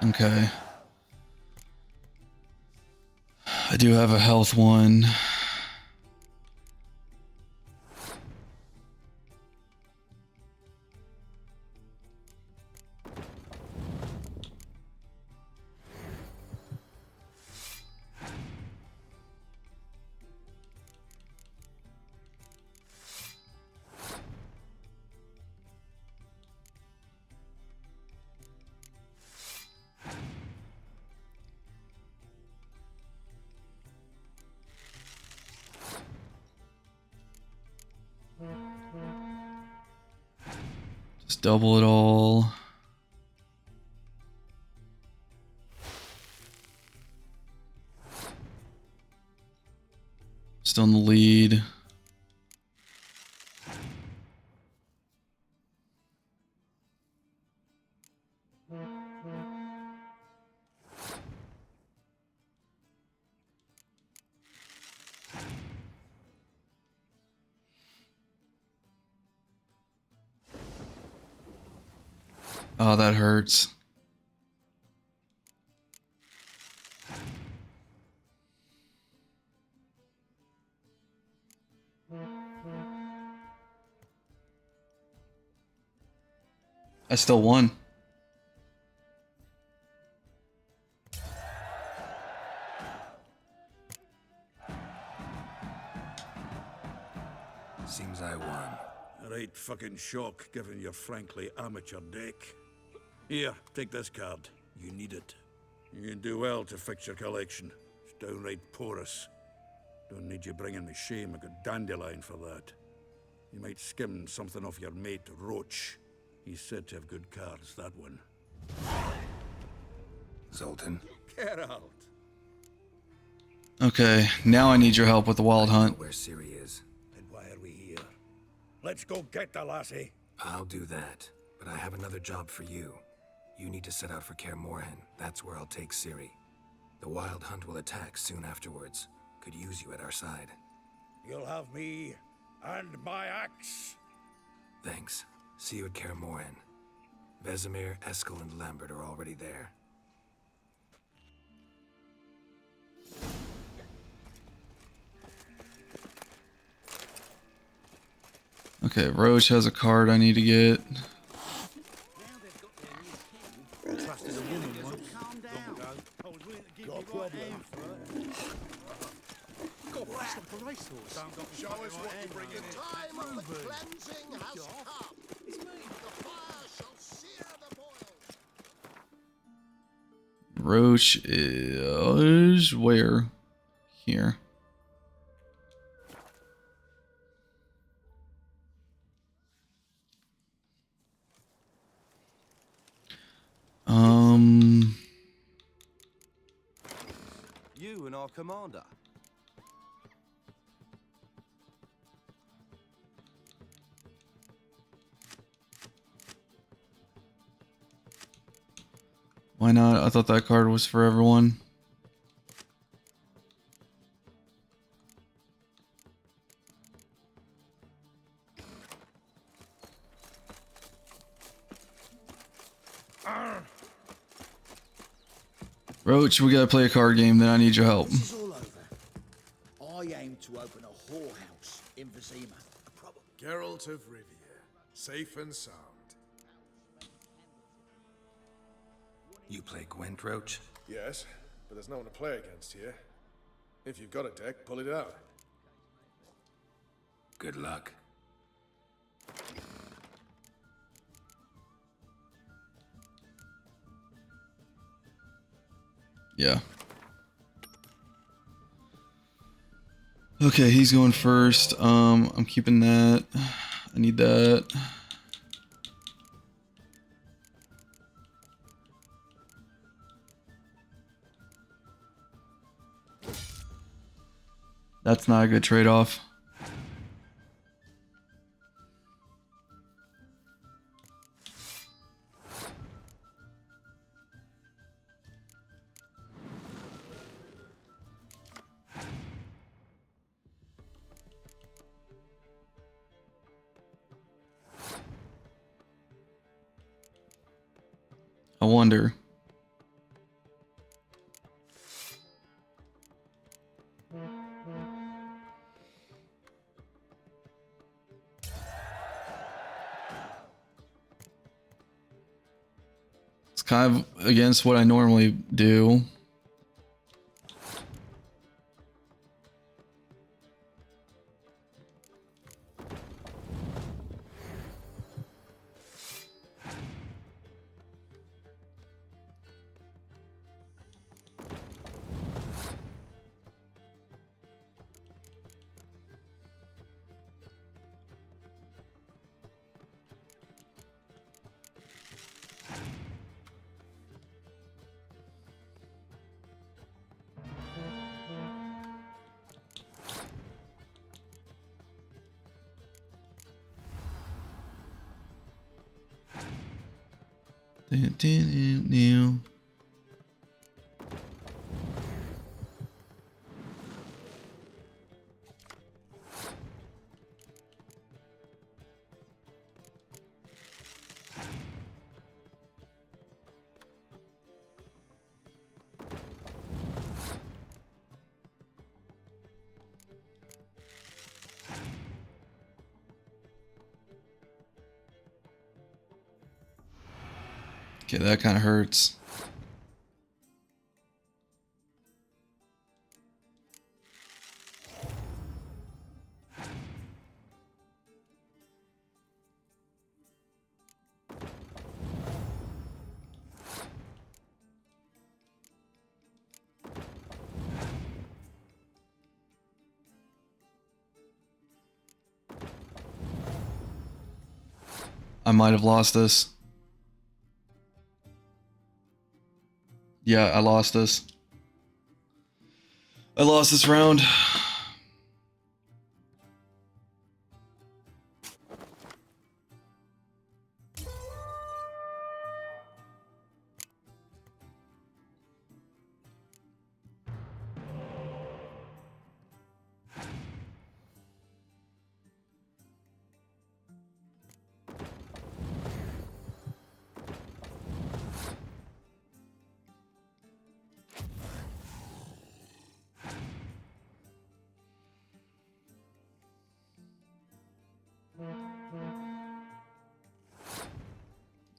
Okay. I do have a health one. Just double it all. Still in the lead. Oh, that hurts. I still won. Seems I won. A right fucking shock, given your frankly amateur deck. Here, take this card. You need it. You do well to fix your collection. It's downright porous. Don't need you bringing me shame. I got dandelion for that. You might skim something off your mate, Roach. He's said to have good cards, that one. Zoltan. Get out. Okay, now I need your help with the wild hunt. Where Ciri is. Then why are we here? Let's go get the lassie. I'll do that, but I have another job for you. You need to set out for Kaer Morhen. That's where I'll take Ciri. The Wild Hunt will attack soon afterwards. Could use you at our side. You'll have me and my axe. Thanks. See you at Kaer Morhen. Vesemir, Eskel, and Lambert are already there. Okay, Roach has a card I need to get. Trusted a woman once. Calm down. I was willing to give you right hand for it. God, that's not a racehorse. Show us what you bring in. Time of the cleansing has come. The fire shall sear the boils. Roach is where? Here. you and our commander. Why not? I thought that card was for everyone. Roach, we gotta play a card game, then I need your help. This is all over. I aim to open a whorehouse in Vizima. Geralt of Rivia, safe and sound. You play Gwent, Roach? Yes, but there's no one to play against here. If you've got a deck, pull it out. Good luck. Yeah. Okay, he's going first. I'm keeping that. I need that. That's not a good trade-off. I wonder. It's kind of against what I normally do. New. Okay, that kind of hurts. I might have lost this. Yeah, I lost this. I lost this round.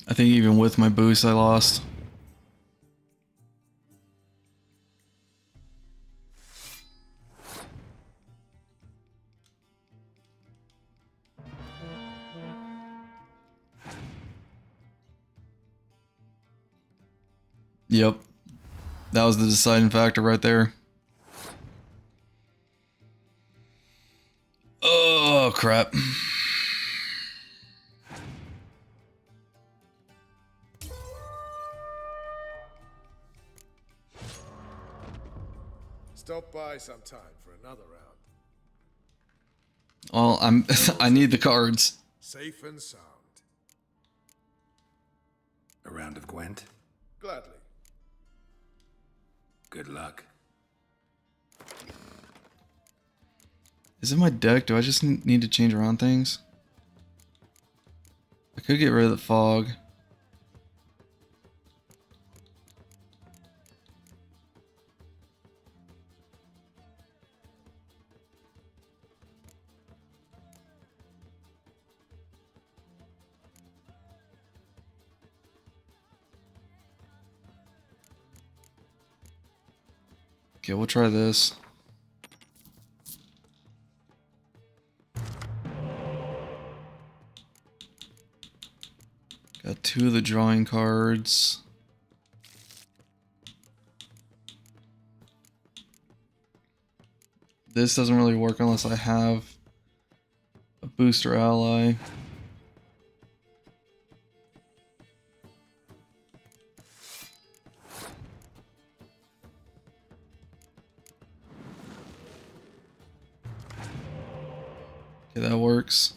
I think even with my boost, I lost. Yep. That was the deciding factor right there. Oh, crap. by some time for another round. Well, I need the cards. Safe and sound. A round of Gwent? Gladly. Good luck. Is it my deck? Do I just need to change around things? I could get rid of the fog. Okay, we'll try this. Got 2 of the drawing cards. This doesn't really work unless I have a booster ally. Okay, that works.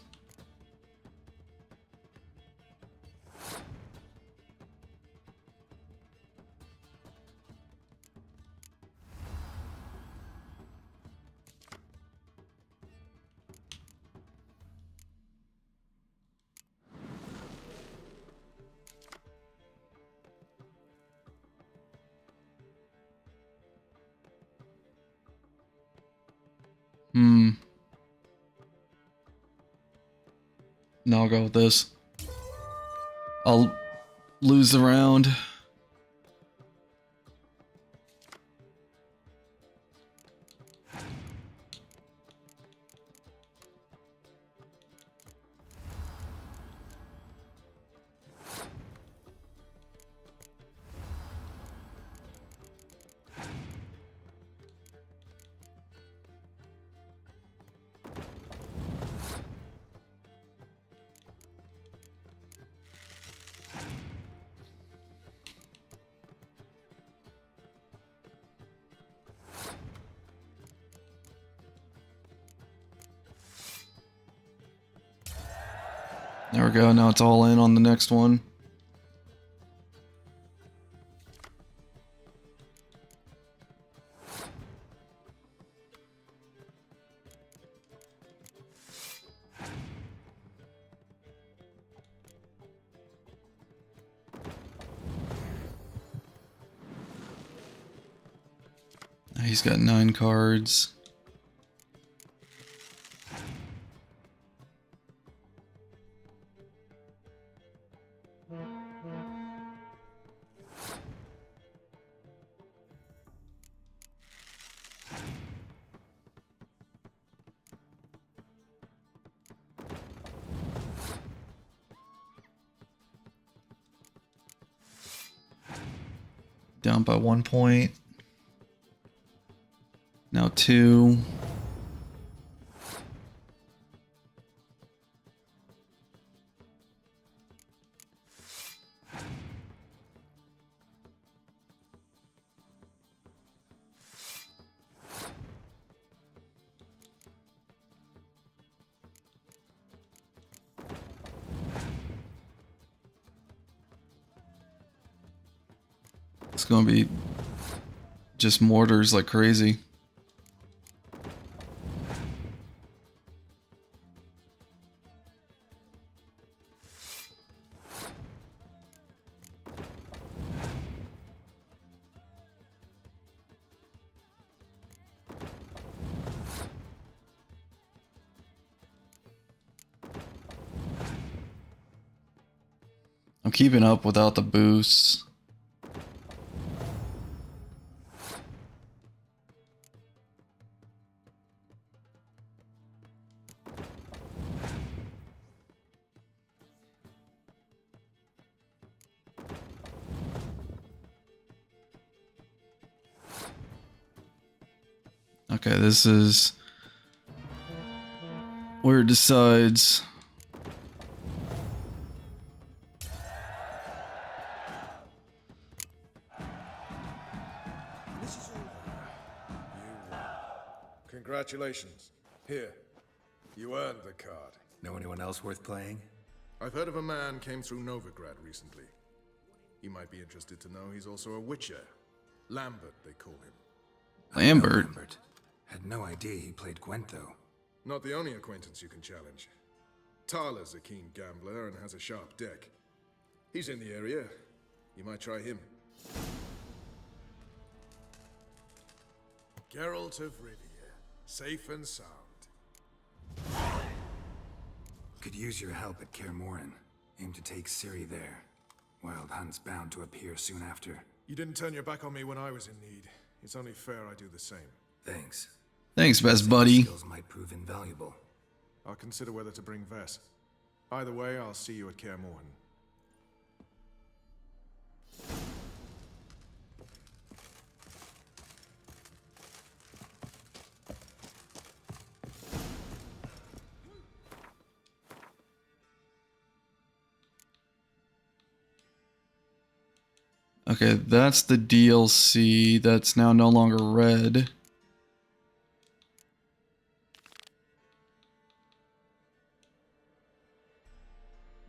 No, I'll go with this. I'll lose the round. There we go, now it's all in on the next one. He's got 9 cards. Down by 1 point. Now 2. It's gonna be just mortars like crazy. I'm keeping up without the boosts. Okay, this is where it decides. This is over. You won. Congratulations. Here, you earned the card. Know anyone else worth playing? I've heard of a man came through Novigrad recently. You might be interested to know he's also a witcher. Lambert, they call him. Lambert? Lambert. Had no idea he played Gwent, though. Not the only acquaintance you can challenge. Tala's a keen gambler and has a sharp deck. He's in the area. You might try him. Geralt of Rivia. Safe and sound. Could use your help at Kaer Morhen. Aim to take Ciri there. Wild Hunt's bound to appear soon after. You didn't turn your back on me when I was in need. It's only fair I do the same. Thanks. Thanks, best buddy. Skills might prove invaluable. I'll consider whether to bring Vess. Either way, I'll see you at Kaer Morhen. Okay, that's the DLC that's now no longer red.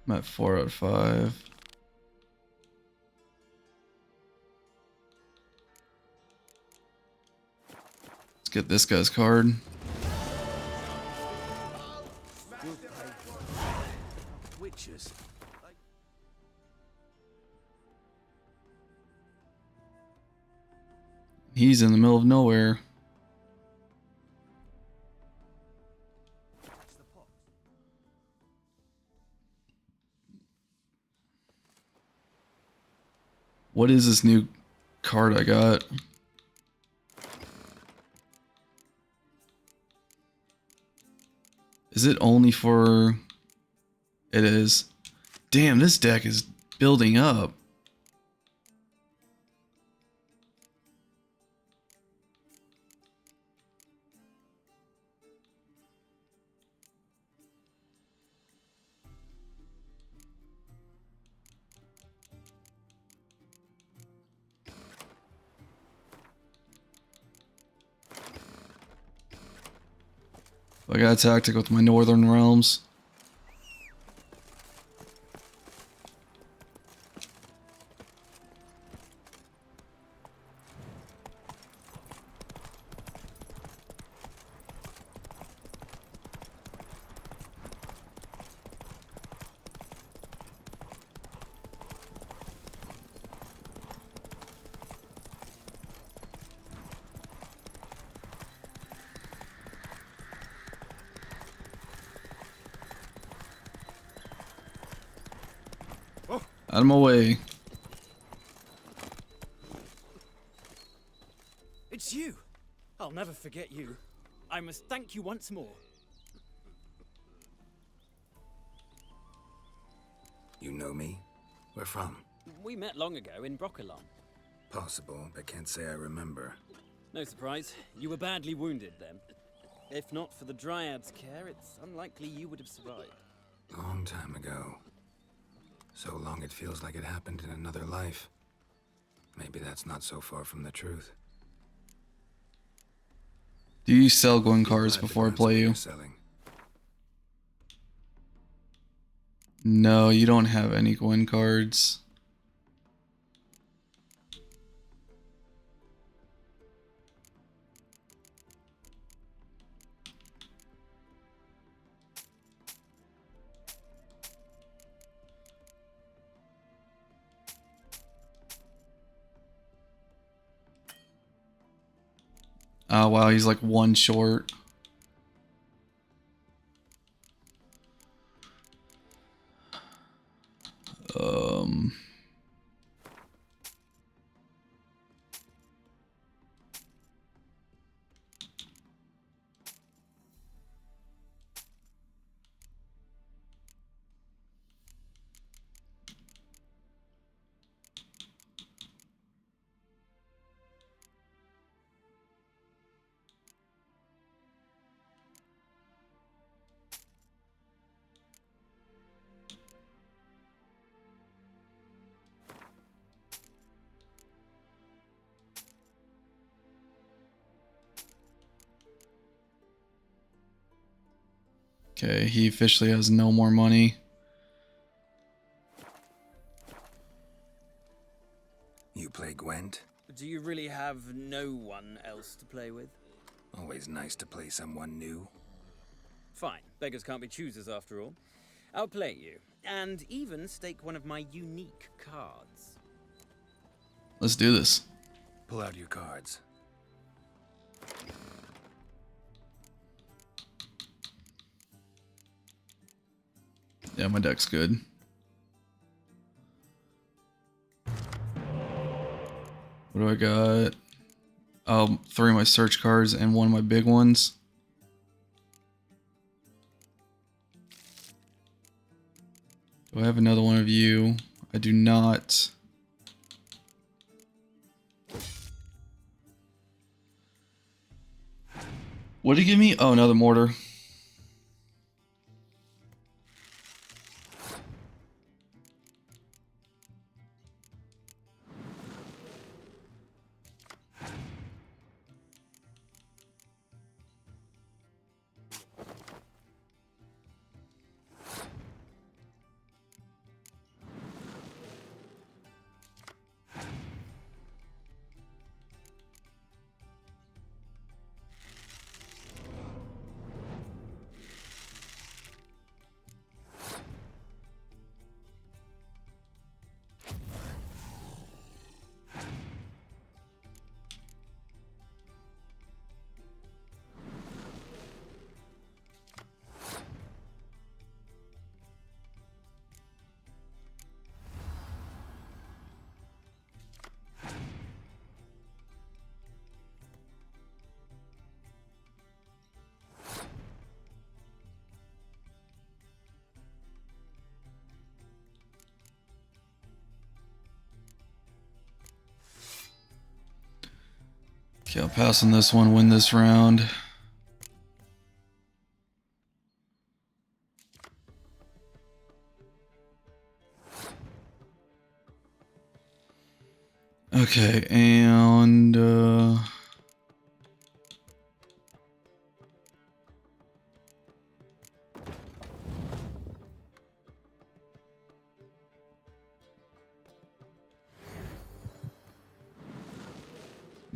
I'm at 4 out of 5. Let's get this guy's card. Witches. He's in the middle of nowhere. What is this new card I got? Is it only for... It is. Damn, this deck is building up. I got a tactic with my Northern Realms. Out of my way. It's you! I'll never forget you. I must thank you once more. You know me? Where from? We met long ago in Brokilon. Possible, but can't say I remember. No surprise, you were badly wounded then. If not for the Dryad's care, it's unlikely you would have survived. Long time ago. So long it feels like it happened in another life. Maybe that's not so far from the truth. Do you sell Gwyn cards before I play you? No, you don't have any Gwyn cards. Oh wow, he's like one short. Okay, he officially has no more money. You play Gwent? Do you really have no one else to play with? Always nice to play someone new. Fine. Beggars can't be choosers after all. I'll play you, and even stake one of my unique cards. Let's do this. Pull out your cards. Yeah, my deck's good. What do I got? Oh, 3 of my search cards and 1 of my big ones. Do I have another one of you? I do not. What did he give me? Oh, another mortar. Okay, I'll pass on this one, win this round. Okay, and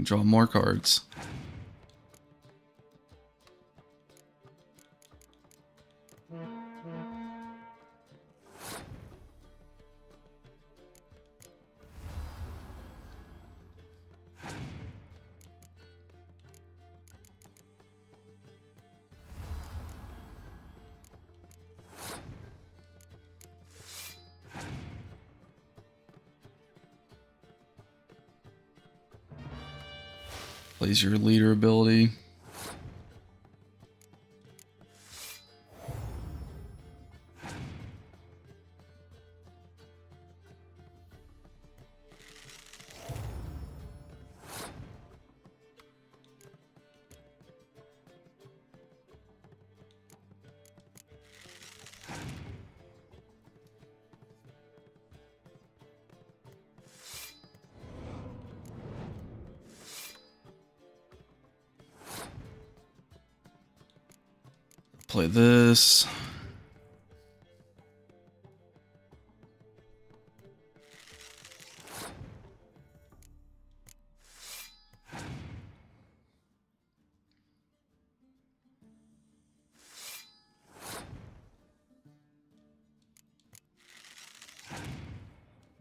draw more cards. Plays your leader ability. Play this.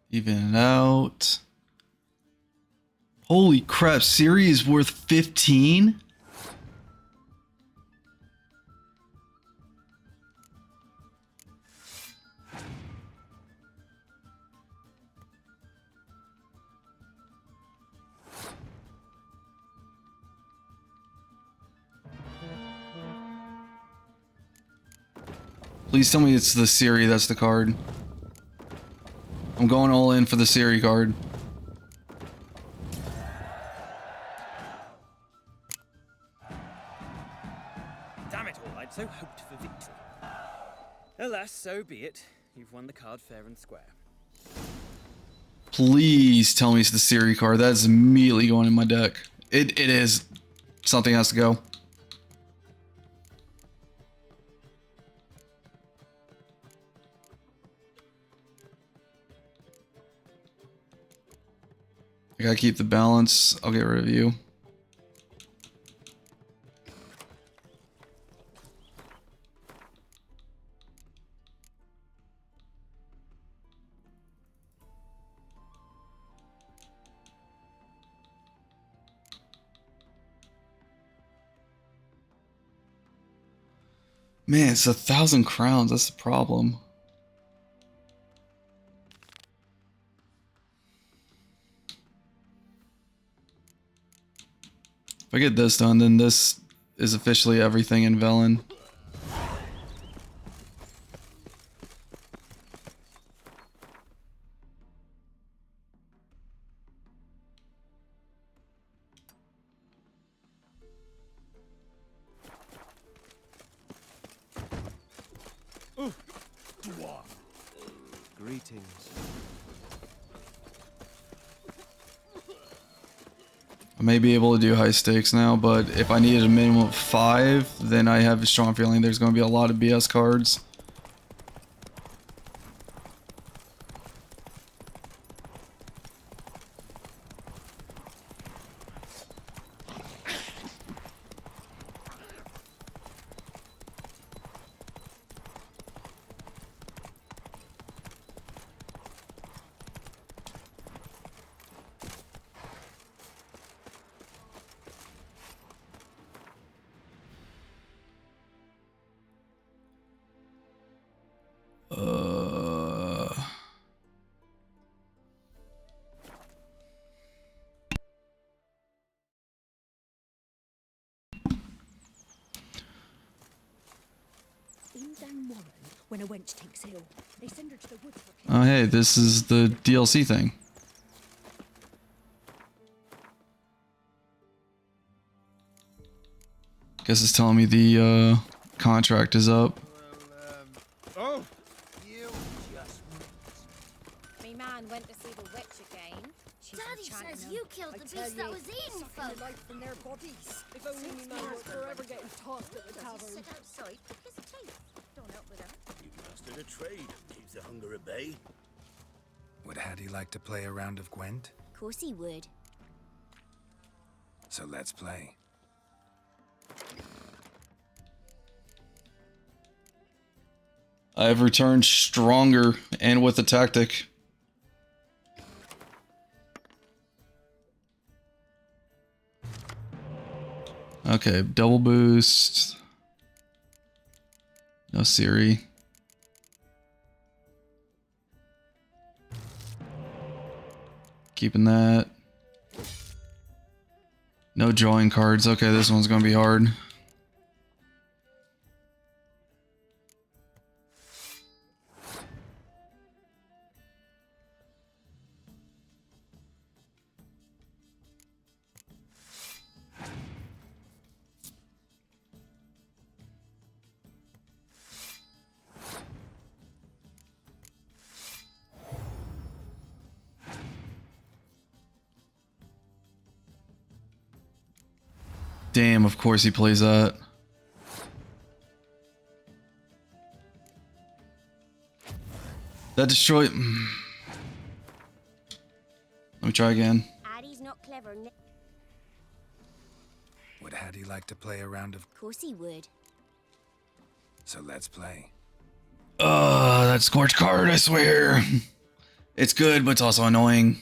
Even it out. Holy crap, Siri is worth 15? Please tell me it's the Siri that's the card. I'm going all in for the Siri card. Damn it all, I'd so hoped for victory. Alas, so be it. You've won the card fair and square. Please tell me it's the Siri card. That is immediately going in my deck. It is. Something has to go. I gotta keep the balance. I'll get rid of you. Man, it's 1,000 crowns. That's the problem. If I get this done, then this is officially everything in Velen. Greetings. I may be able to do high stakes now, but if I needed a minimum of 5, then I have a strong feeling there's going to be a lot of BS cards. In down Warren, when a wench takes ill, they send her to the woods for Oh, hey, this is the DLC thing. Guess it's telling me the contract is up. Oh, you just. Me man went to see the witch again. She's Daddy enchanting says them. you killed the beast that was eating sucking folk. the life from their bodies. If only me man was forever getting tossed at the tavern. Sit outside, pick his teeth. Don't help with her. You mastered a trade. Keeps the hunger at bay. Would Hattie like to play a round of Gwent? Of course he would. So let's play. I have returned stronger and with a tactic. Okay, double boost. No Siri. Keeping that. No drawing cards. Okay, this one's gonna be hard. Damn, of course he plays that. That destroyed. Let me try again. Addie's not clever. Would Hattie like to play a round of... Of course he would. So let's play. That scorch card, I swear. It's good, but it's also annoying.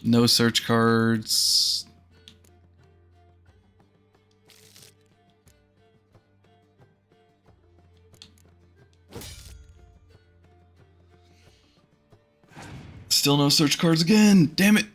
No search cards. Still no search cards again. Damn it.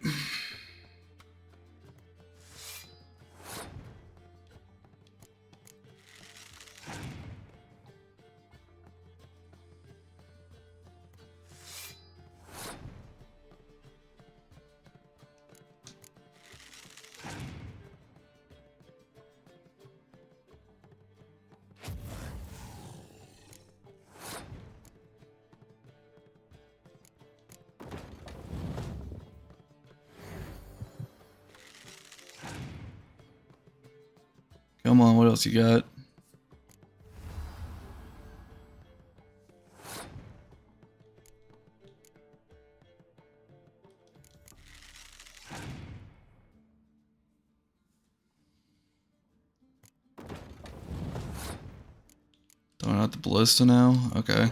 Come on, what else you got? Going out the ballista now? Okay.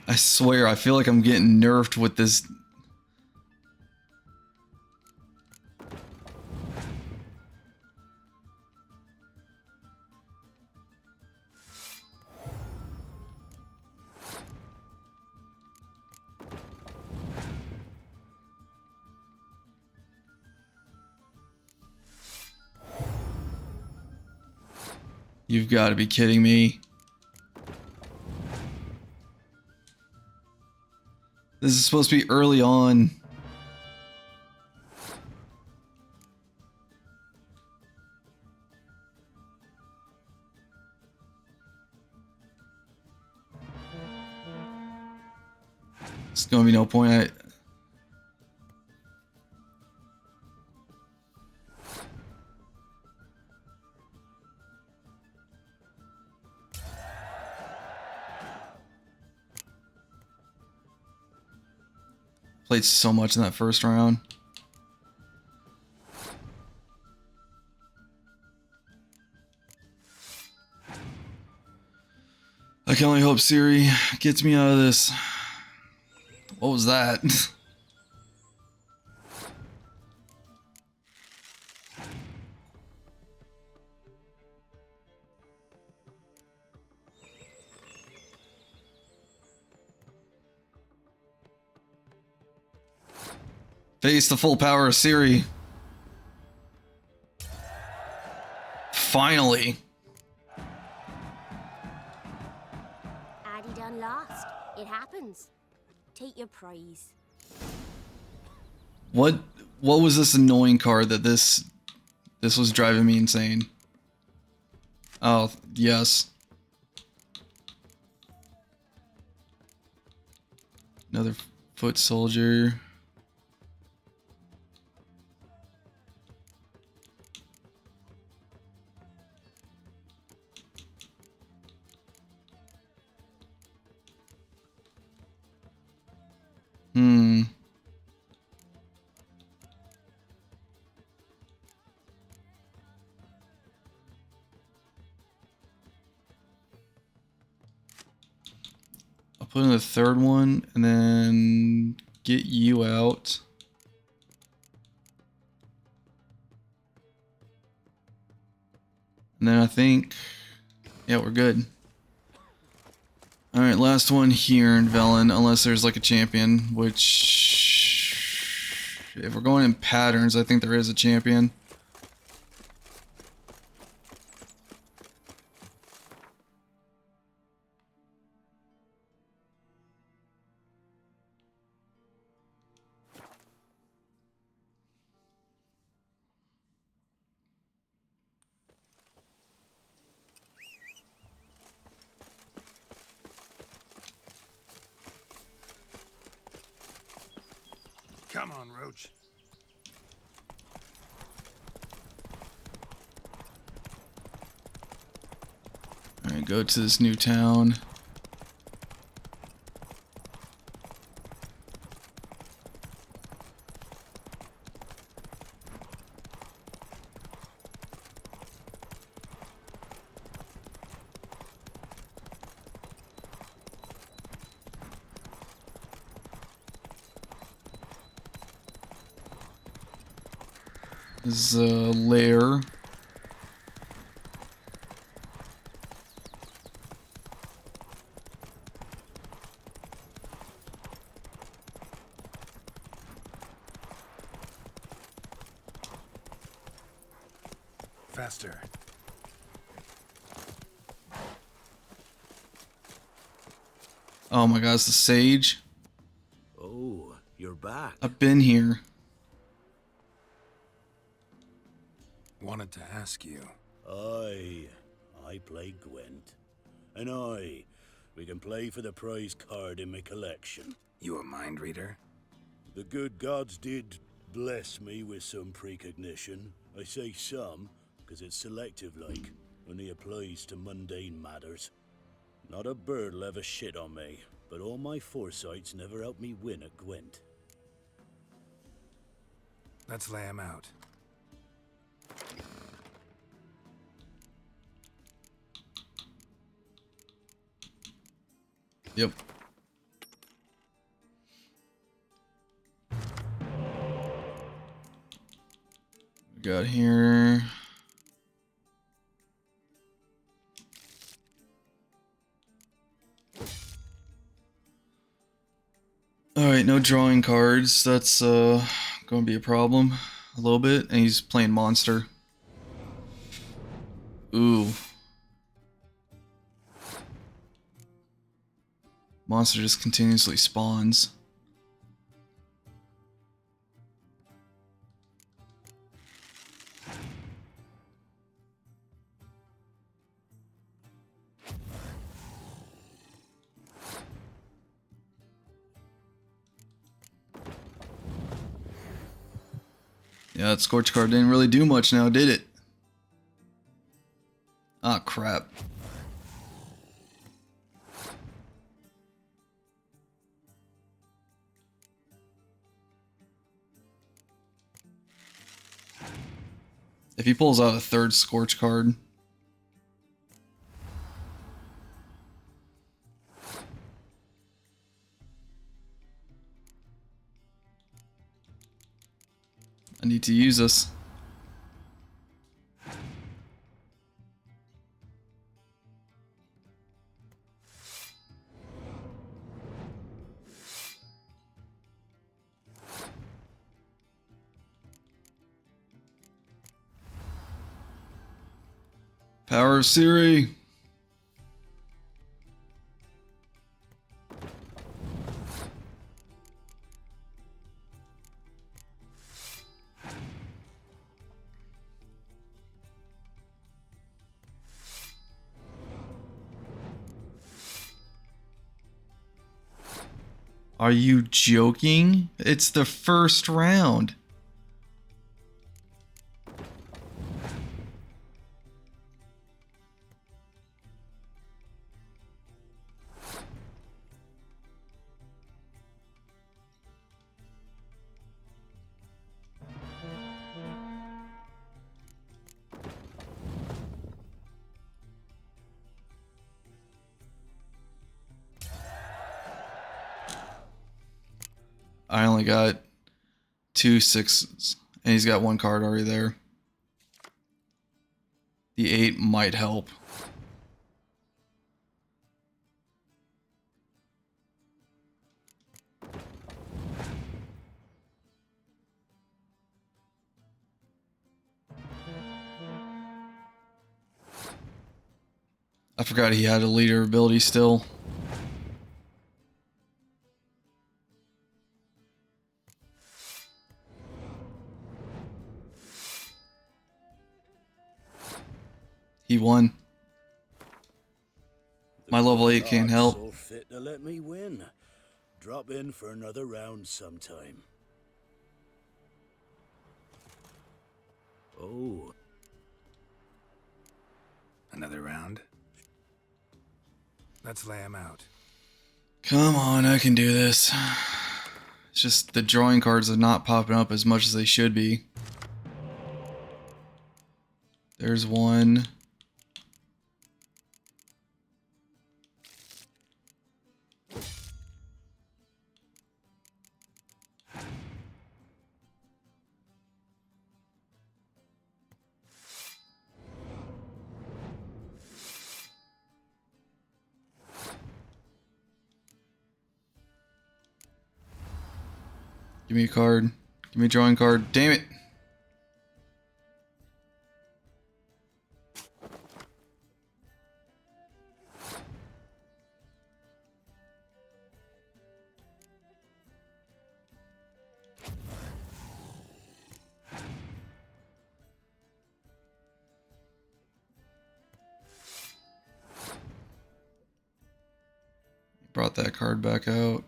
I swear, I feel like I'm getting nerfed with this. You've got to be kidding me. This is supposed to be early on. It's gonna be no point. Played so much in that first round. I can only hope Siri gets me out of this. What was that? Face the full power of Siri. Finally. Addy done lost. It happens. Take your praise. What was this annoying card that this was driving me insane? Oh, yes. Another foot soldier. I'll put in the third one and then get you out. And then I think, yeah, we're good. All right, last one here in Velen, unless there's like a champion, which if we're going in patterns, I think there is a champion. Come on, Roach. All right, go to this new town. This is a lair. Faster. Oh my gosh, the sage. Oh, you're back. I've been here. Wanted to ask you. I play Gwent. And we can play for the prize card in my collection. You a mind reader? The good gods did bless me with some precognition. I say some, because it's selective like, only applies to mundane matters. Not a bird'll ever shit on me, but all my foresight's never helped me win at Gwent. Let's lay him out. Yep. We got here. Alright, no drawing cards. That's going to be a problem a little bit. And he's playing monster. Ooh. Monster just continuously spawns. Yeah, that Scorch card didn't really do much now, did it? Ah, crap. If he pulls out a third Scorch card... I need to use this. Power of Siri. Are you joking? It's the first round. I only got 2 6s, and he's got 1 card already there. The 8 might help. I forgot he had a leader ability still. He won. My level 8 can't help. So fit to let me win. Drop in for another round sometime. Oh. Another round? Let's lay him out. Come on, I can do this. It's just the drawing cards are not popping up as much as they should be. There's one. Give me a card. Give me a drawing card. Damn it. Brought that card back out.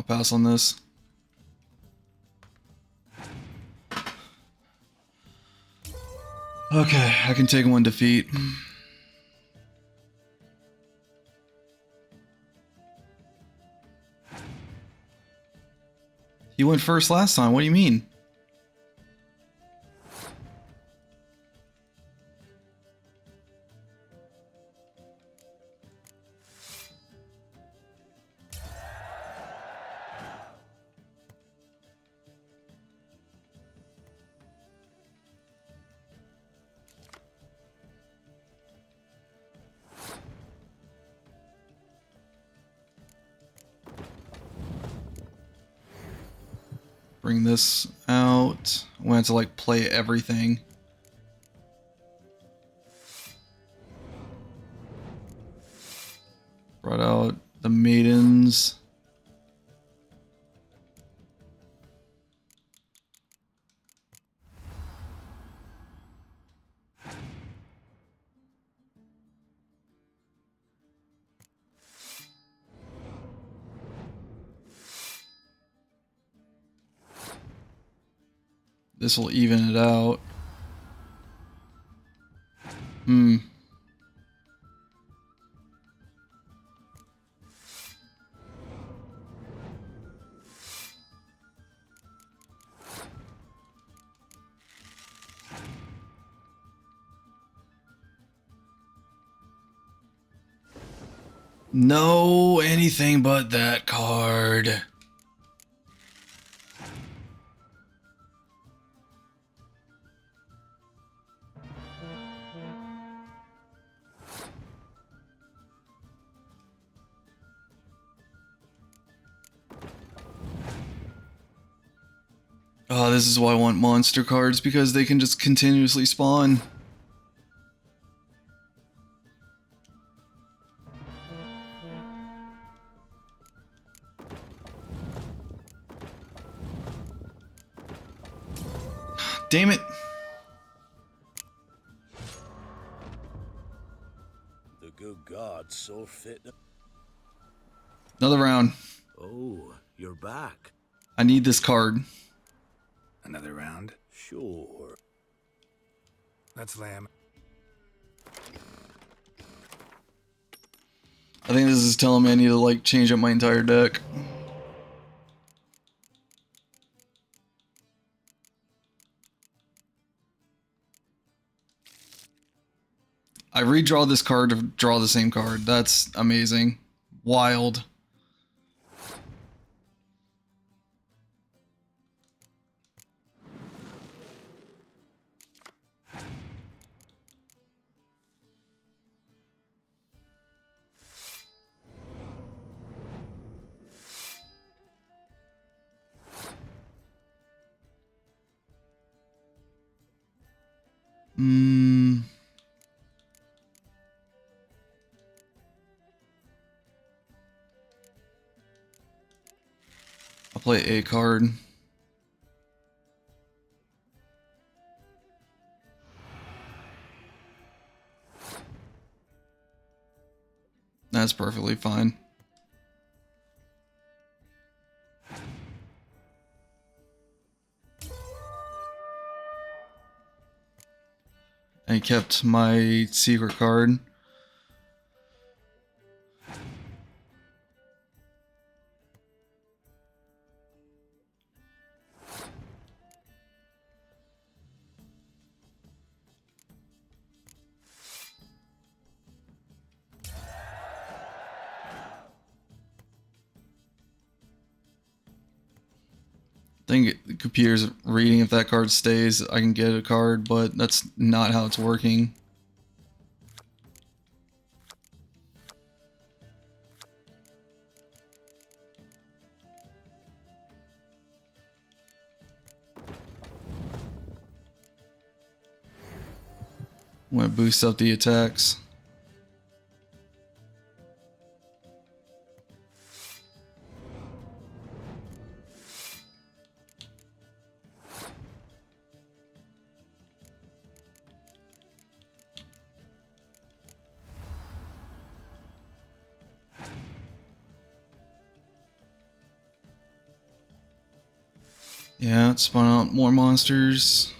I'll pass on this. Okay, I can take one defeat. You went first last time, what do you mean? Bring this out. I'm gonna have to like play everything. Brought out the maidens. This will even it out. No, anything but that card. Oh, this is why I want monster cards, because they can just continuously spawn. Damn it. The good gods saw fit. Another round. Oh, you're back. I need this card. Another round? Sure. Let's lamb. I think this is telling me I need to like change up my entire deck. I redraw this card to draw the same card. That's amazing. Wild. I'll play a card. That's perfectly fine. I kept my secret card. I think the computer's reading if that card stays, I can get a card, but that's not how it's working. I'm gonna boost up the attacks. Yeah, it's spawn out more monsters.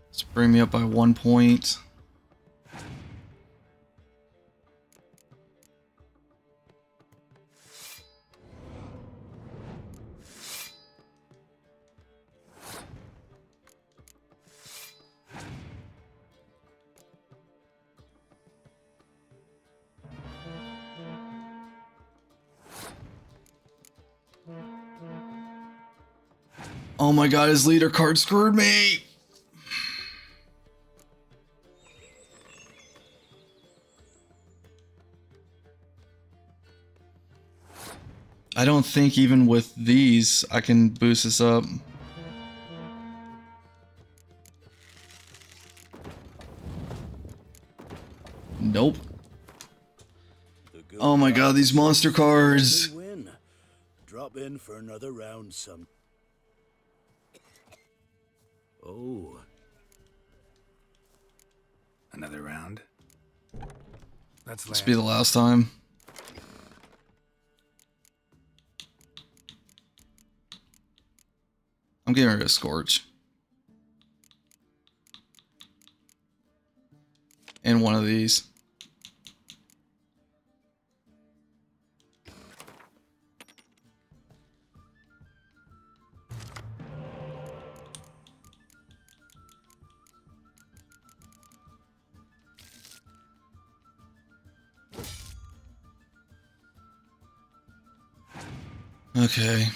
Let's bring me up by 1 point. Oh my god, his leader card screwed me! I don't think even with these I can boost this up. Nope. Oh my god, these monster cards! Win. Drop in for another round some. Oh. Another round? This be the last time. I'm getting rid of Scorch. And one of these. Okay.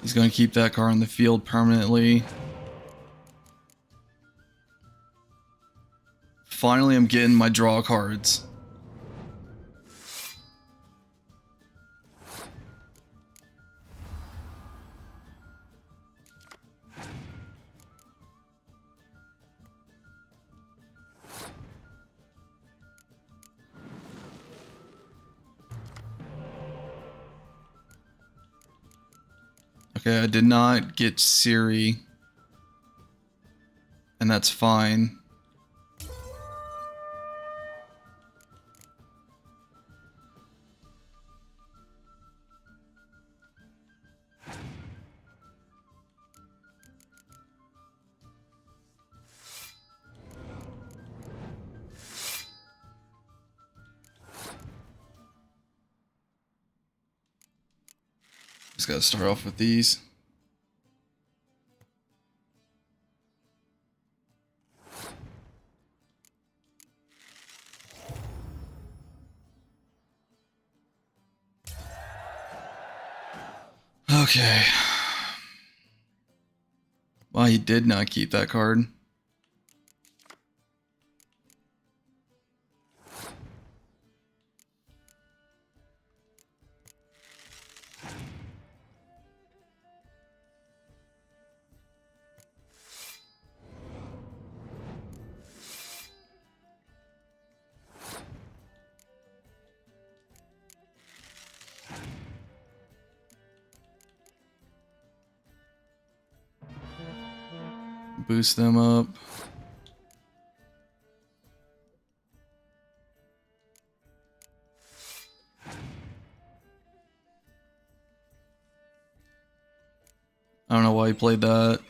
He's going to keep that car in the field permanently. Finally, I'm getting my draw cards. Okay, I did not get Siri. And that's fine. Just gotta start off with these. Okay. Well, he did not keep that card. Boost them up. I don't know why he played that.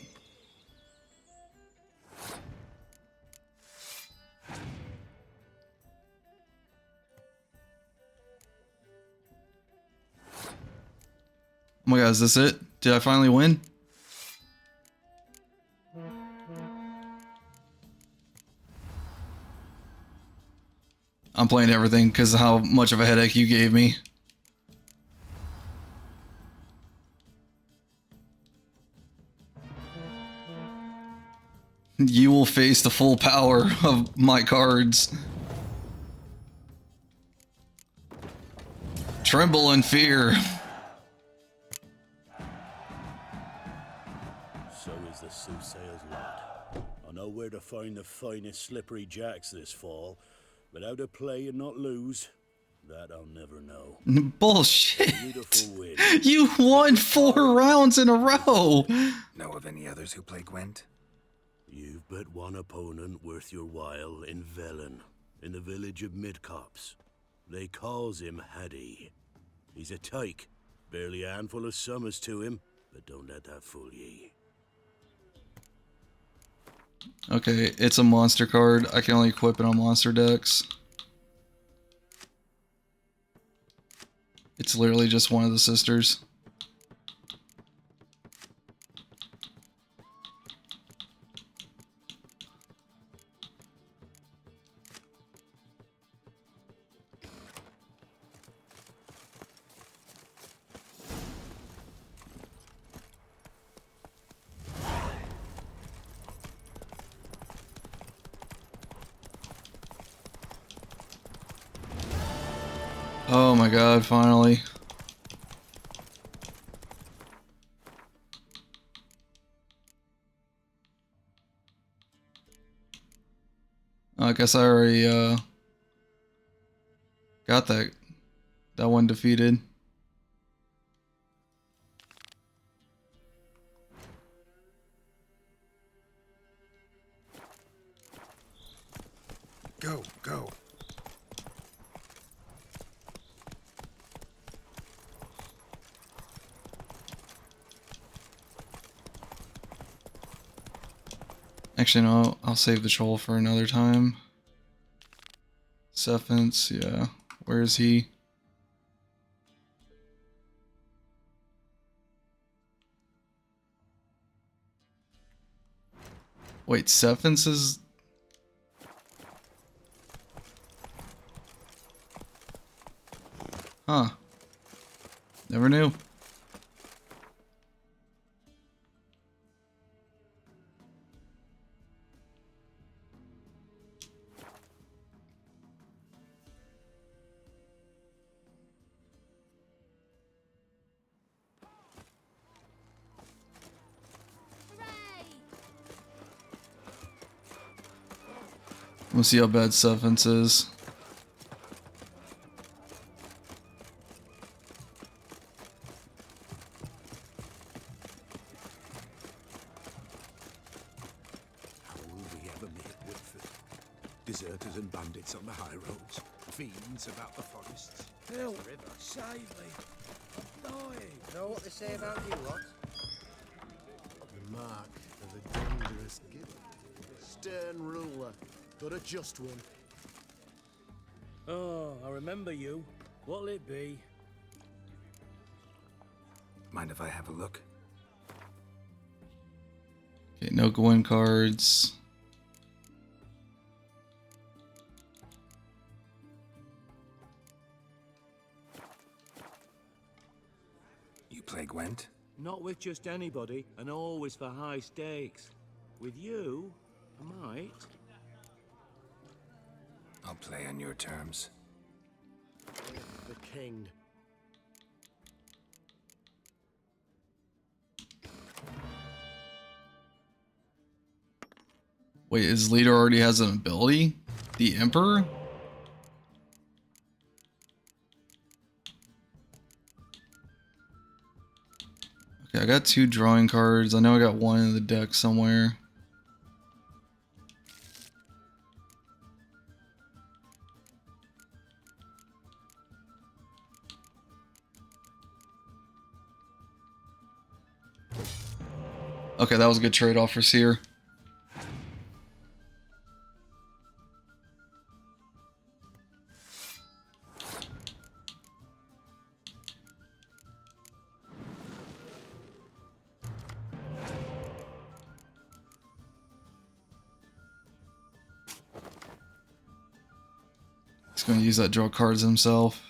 Oh my god, is this it? Did I finally win? I'm playing everything because of how much of a headache you gave me. You will face the full power of my cards. Tremble in fear. So is the soothsayer's lot. I know where to find the finest slippery jacks this fall, but how to play and not lose, that I'll never know. Bullshit. Beautiful win. You won 4 rounds in a row. Know of any others who play Gwent? You've but one opponent worth your while in Velen, in the village of Midcopse. They calls him Haddy. He's a tyke, barely a handful of summers to him, but don't let that fool ye. Okay, it's a monster card. I can only equip it on monster decks. It's literally just one of the sisters. Oh my god, finally. I guess I already got that one defeated. Go, go. Actually, no, I'll save the troll for another time. Sephence, yeah. Where is he? Wait, Sephence is... Huh. Never knew. We'll see how bad Sephence is. How will we ever make Woodford? Deserters and bandits on the high roads, fiends about the forests. Help! Save me! I'm dying! Know what they say about you, what? The mark of a dangerous gift. Stern ruler. Got a just one. Oh, I remember you. What'll it be? Mind if I have a look? Okay, no Gwyn cards. You play Gwent? Not with just anybody, and always for high stakes. With you, I might. I'll play on your terms. The king. Wait, his leader already has an ability? The Emperor? Okay, I got 2 drawing cards. I know I got one in the deck somewhere. Okay, that was a good trade-off for Seer. He's going to use that draw cards himself.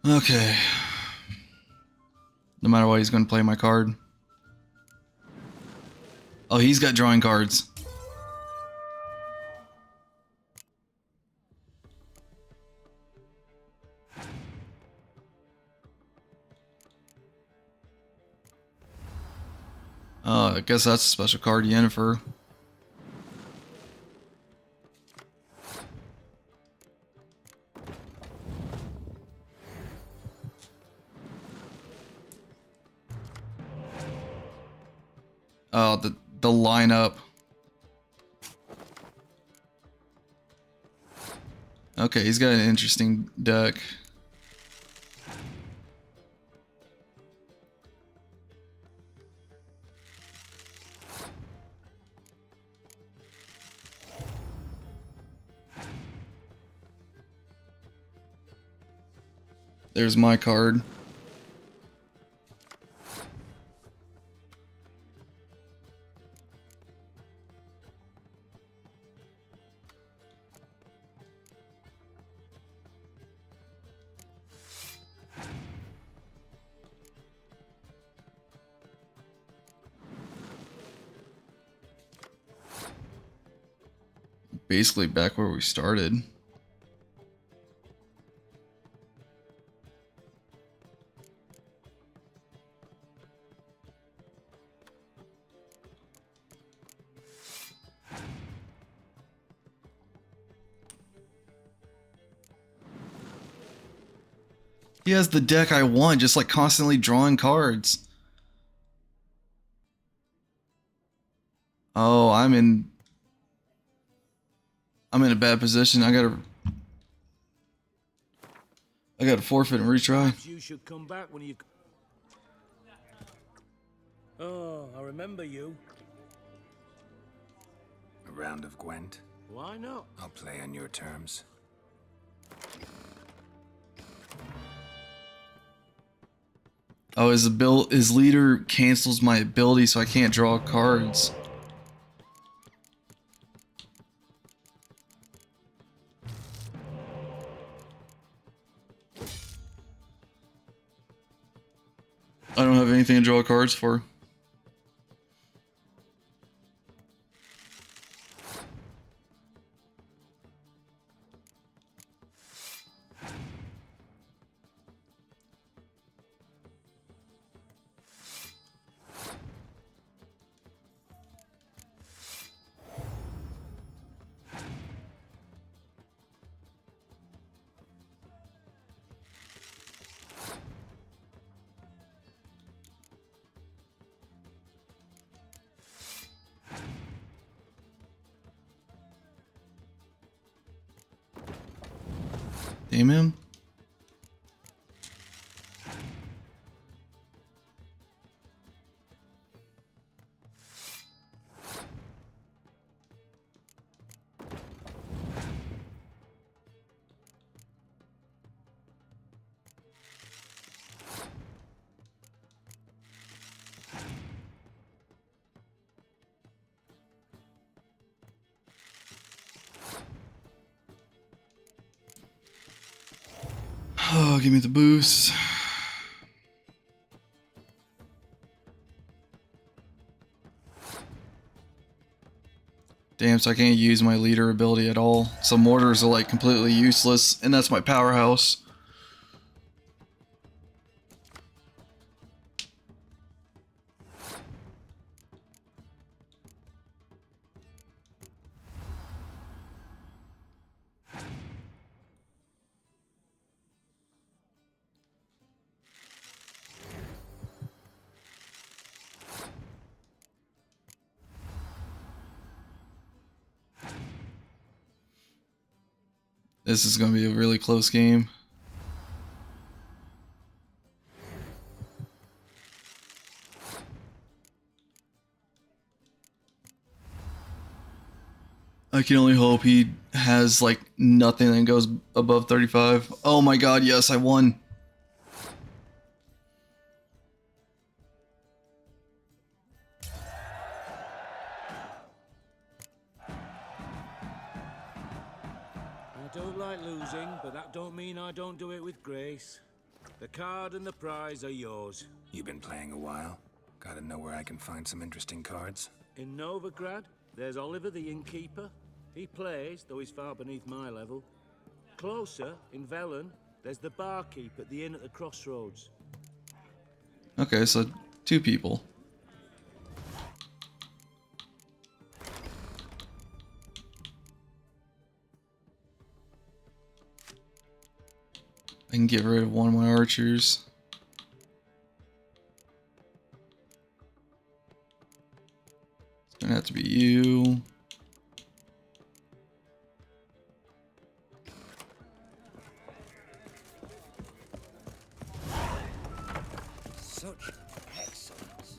Okay. No matter what, he's going to play my card. Oh, he's got drawing cards. I guess that's a special card, Yennefer. Oh, the lineup. Okay, he's got an interesting deck. There's my card. Basically back where we started. He has the deck I want, just like constantly drawing cards. Oh, I'm in a bad position. I gotta forfeit and retry. Perhaps you should come back when you've... Oh, I remember you. A round of Gwent? Why not? I'll play on your terms. Oh, his leader cancels my ability, so I can't draw cards. I don't have anything to draw cards for. Damn. Oh, give me the boost. Damn, so I can't use my leader ability at all. So mortars are like completely useless, and that's my powerhouse. This is going to be a really close game. I can only hope he has like nothing that goes above 35. Oh my god, yes, I won. I don't like losing, but that don't mean I don't do it with grace. The card and the prize are yours. You've been playing a while? Gotta know where I can find some interesting cards? In Novigrad, there's Oliver the innkeeper. He plays, though he's far beneath my level. Closer, in Velen, there's the barkeep at the inn at the crossroads. Okay, so 2 people. I can get rid of one of my archers. It's gonna have to be you. Such excellence.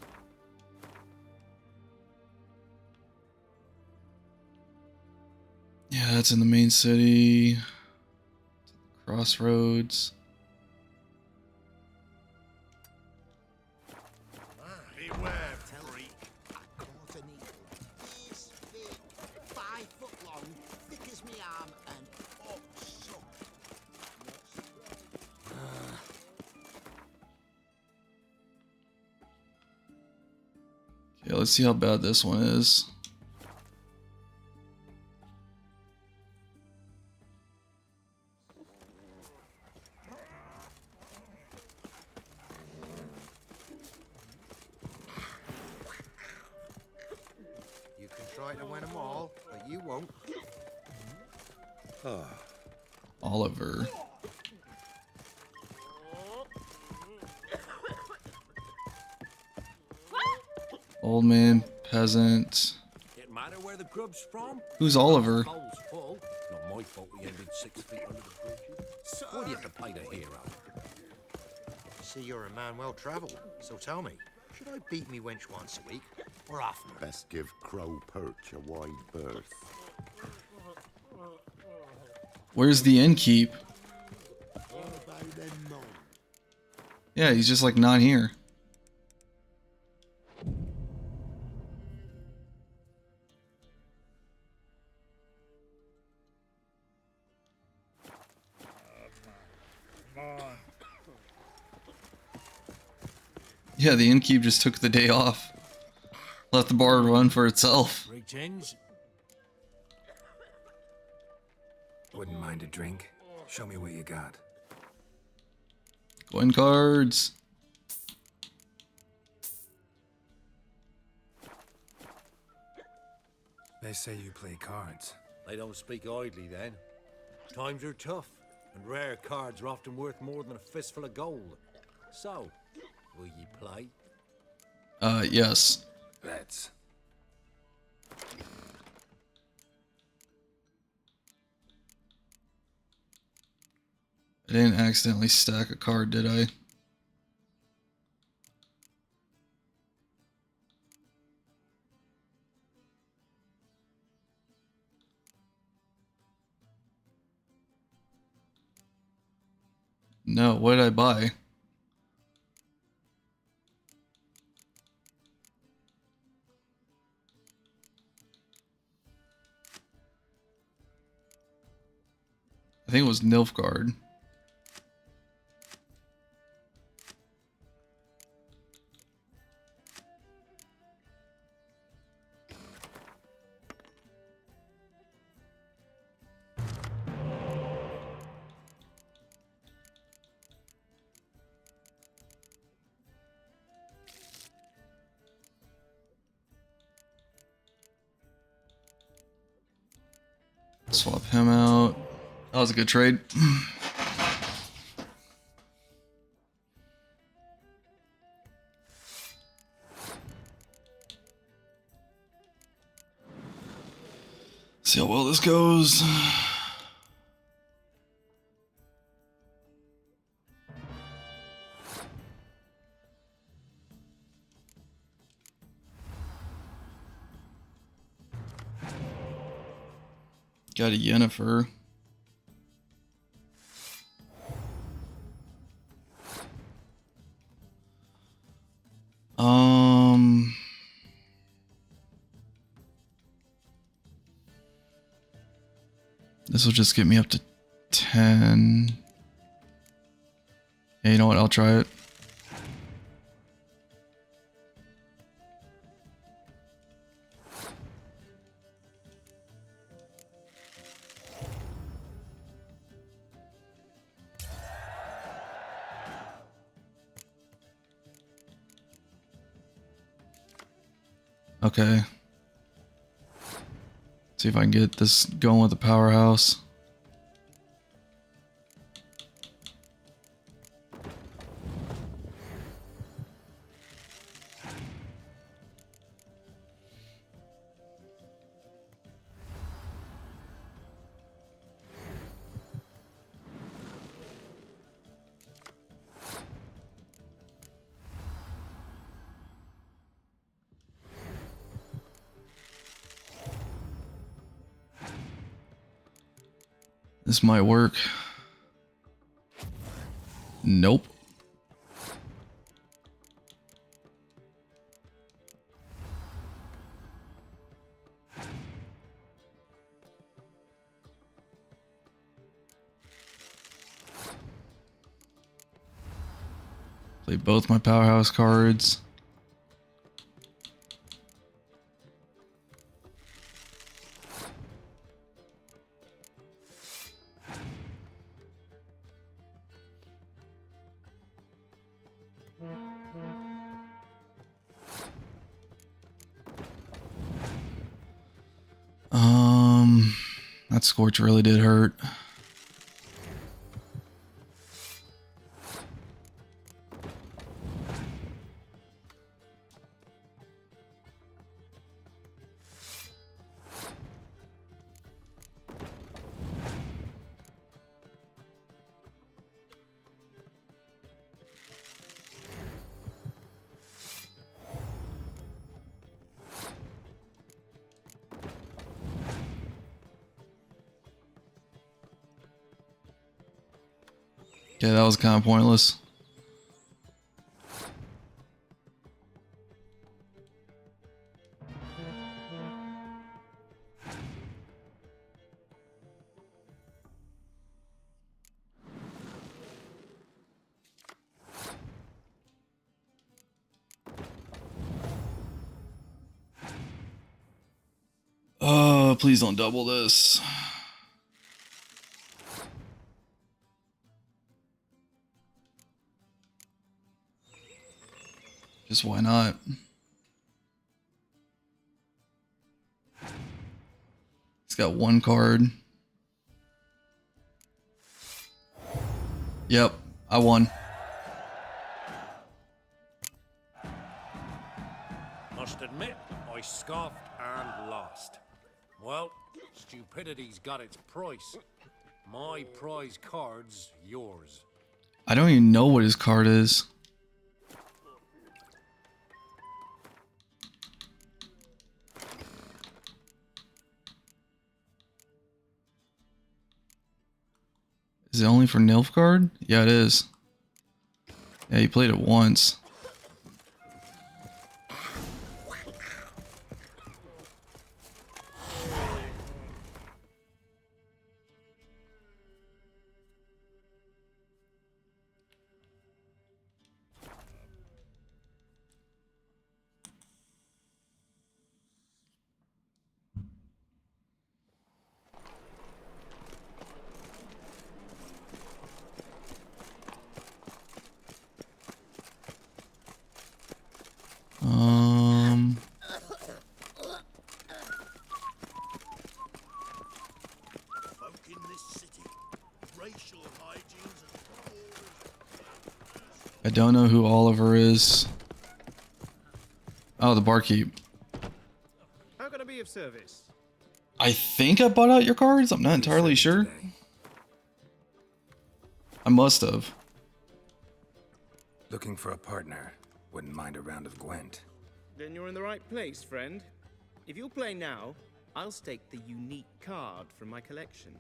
Yeah, that's in the main city. Crossroads. Beware, freak. I caught a needle. This thick, 5 foot long, thick as me arm, and oh, suck. Okay, let's see how bad this one is. You can try to win them all, but you won't. Oliver. Old man, peasant. It matter where the grub's from? Who's Oliver? Bowl's full. Not my fault we ended 6 feet under the bridge. Why do you have to play the hero? See, you're a man well travelled, so tell me, should I beat me wench once a week, or often? Best give Crow Perch a wide berth. Where's the innkeep? Yeah, he's just like not here. Yeah, the innkeep just took the day off. Let the bar run for itself. Greetings. Wouldn't mind a drink. Show me what you got. Coin cards. They say you play cards. They don't speak idly then. Times are tough, and rare cards are often worth more than a fistful of gold. So, will ye play? Yes. Bets. I didn't accidentally stack a card, did I? No, what did I buy? I think it was Nilfgaard. Swap him out. That was a good trade. See how well this goes. Got a Yennefer. This will just get me up to 10. Yeah, you know what? I'll try it. Okay. See if I can get this going with the powerhouse. This might work. Nope. Play both my powerhouse cards. That Scorch really did hurt. Yeah, that was kind of pointless. Oh, please don't double this. Just why not? He's got one card. Yep, I won. Must admit, I scoffed and lost. Well, stupidity's got its price. My prize card's yours. I don't even know what his card is. Is it only for Nilfgaard? Yeah, it is. Yeah, he played it once. I don't know who Oliver is. Oh, the barkeep. How can I be of service? I think I bought out your cards. I'm not entirely sure. I must have. Looking for a partner. Wouldn't mind a round of Gwent. Then you're in the right place, friend. If you'll play now, I'll stake the unique card from my collection.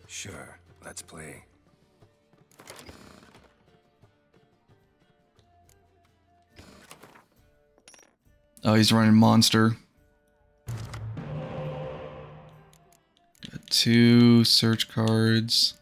Sure, let's play. Oh, he's running Monster. Got 2 search cards.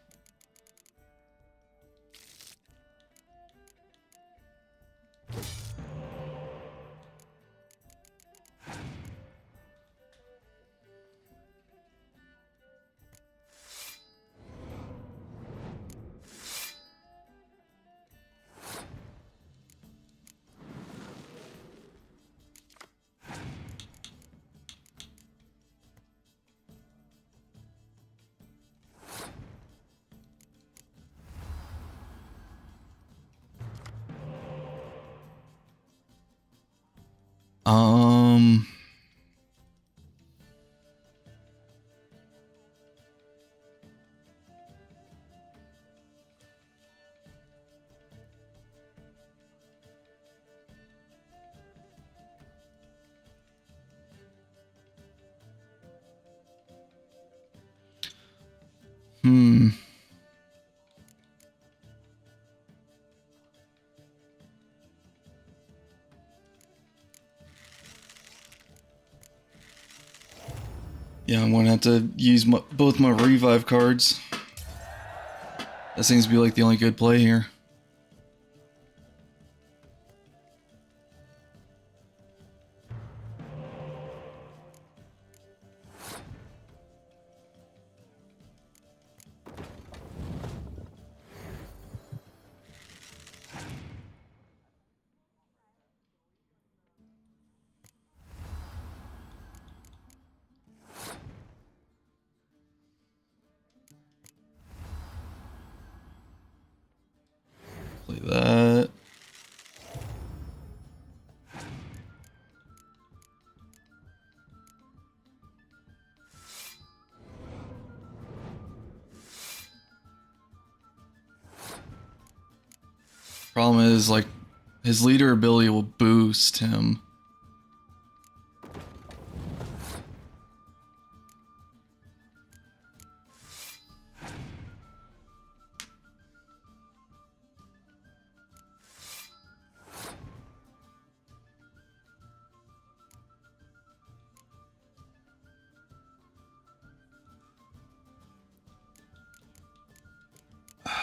Um. Hmm. Yeah, I'm gonna have to use both my revive cards. That seems to be like the only good play here. Play that. Problem is, like, his leader ability will boost him.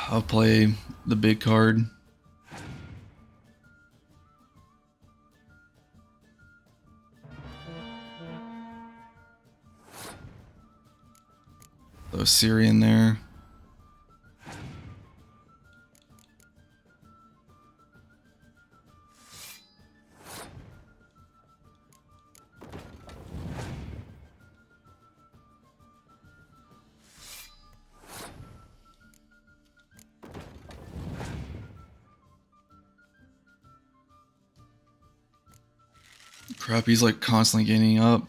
I'll play the big card. Throw Siri in there. Crap, he's like constantly gaining up.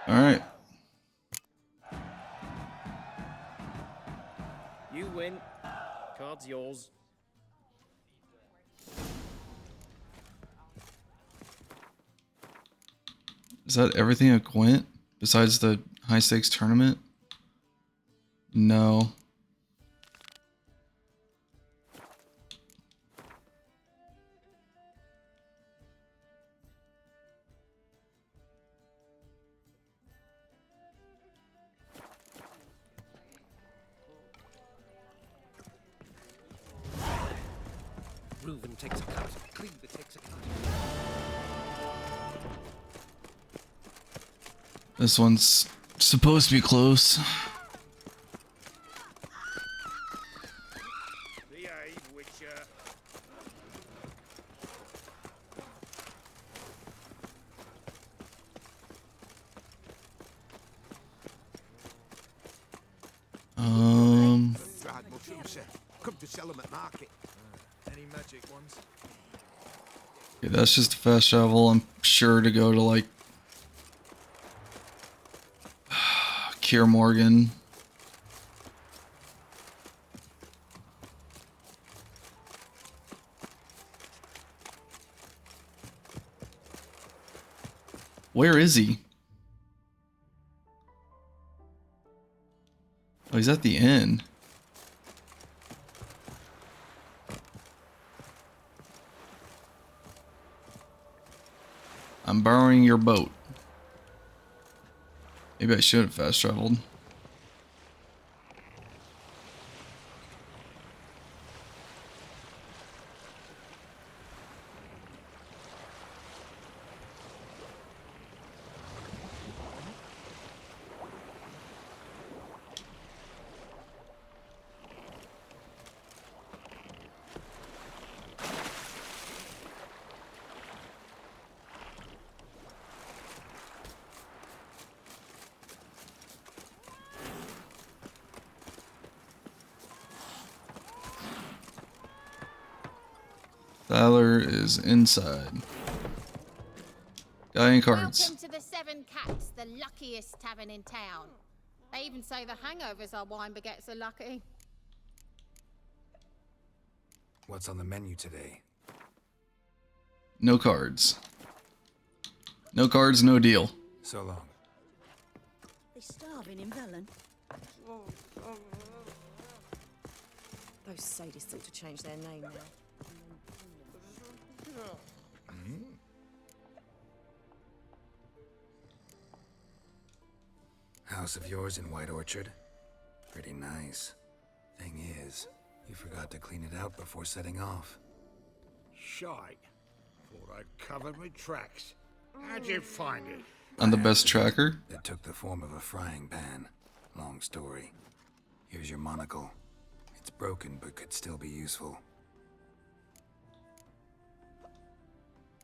Alright. You win. Card's yours. Is that everything at Gwent? Besides the high stakes tournament? No. Reuven takes a cut. Cleaver takes a cut. This one's supposed to be close. Behave, Witcher. Dried mushrooms, sir. Come to sell them at market. Any magic ones? Okay, that's just a fast travel. I'm sure to go to like Kier Morgan. Where is he? Oh, he's at the end. I'm borrowing your boat. Maybe I should have fast traveled. Tyler is inside. Got any cards? Welcome to the Seven Cats, the luckiest tavern in town. They even say the hangovers our wine baguettes are lucky. What's on the menu today? No cards. No cards, no deal. So long. They're starving in Velen. Those sadists ought to change their name now. House of yours in White Orchard? Pretty nice. Thing is, you forgot to clean it out before setting off. Shite. Thought I'd covered my tracks. How'd you find it? On the best tracker? That took the form of a frying pan. Long story. Here's your monocle. It's broken, but could still be useful.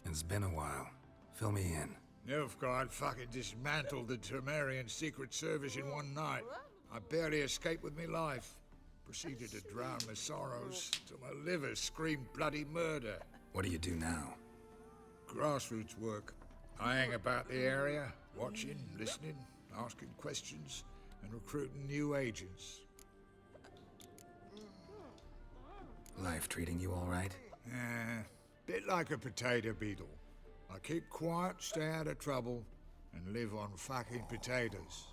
It's been a while. Fill me in. Nilfgaard fucking dismantled the Temerian Secret Service in one night. I barely escaped with my life. Proceeded to drown my sorrows till my liver screamed bloody murder. What do you do now? Grassroots work. I hang about the area, watching, listening, asking questions, and recruiting new agents. Life treating you all right? Bit like a potato beetle. I keep quiet, stay out of trouble, and live on fucking potatoes.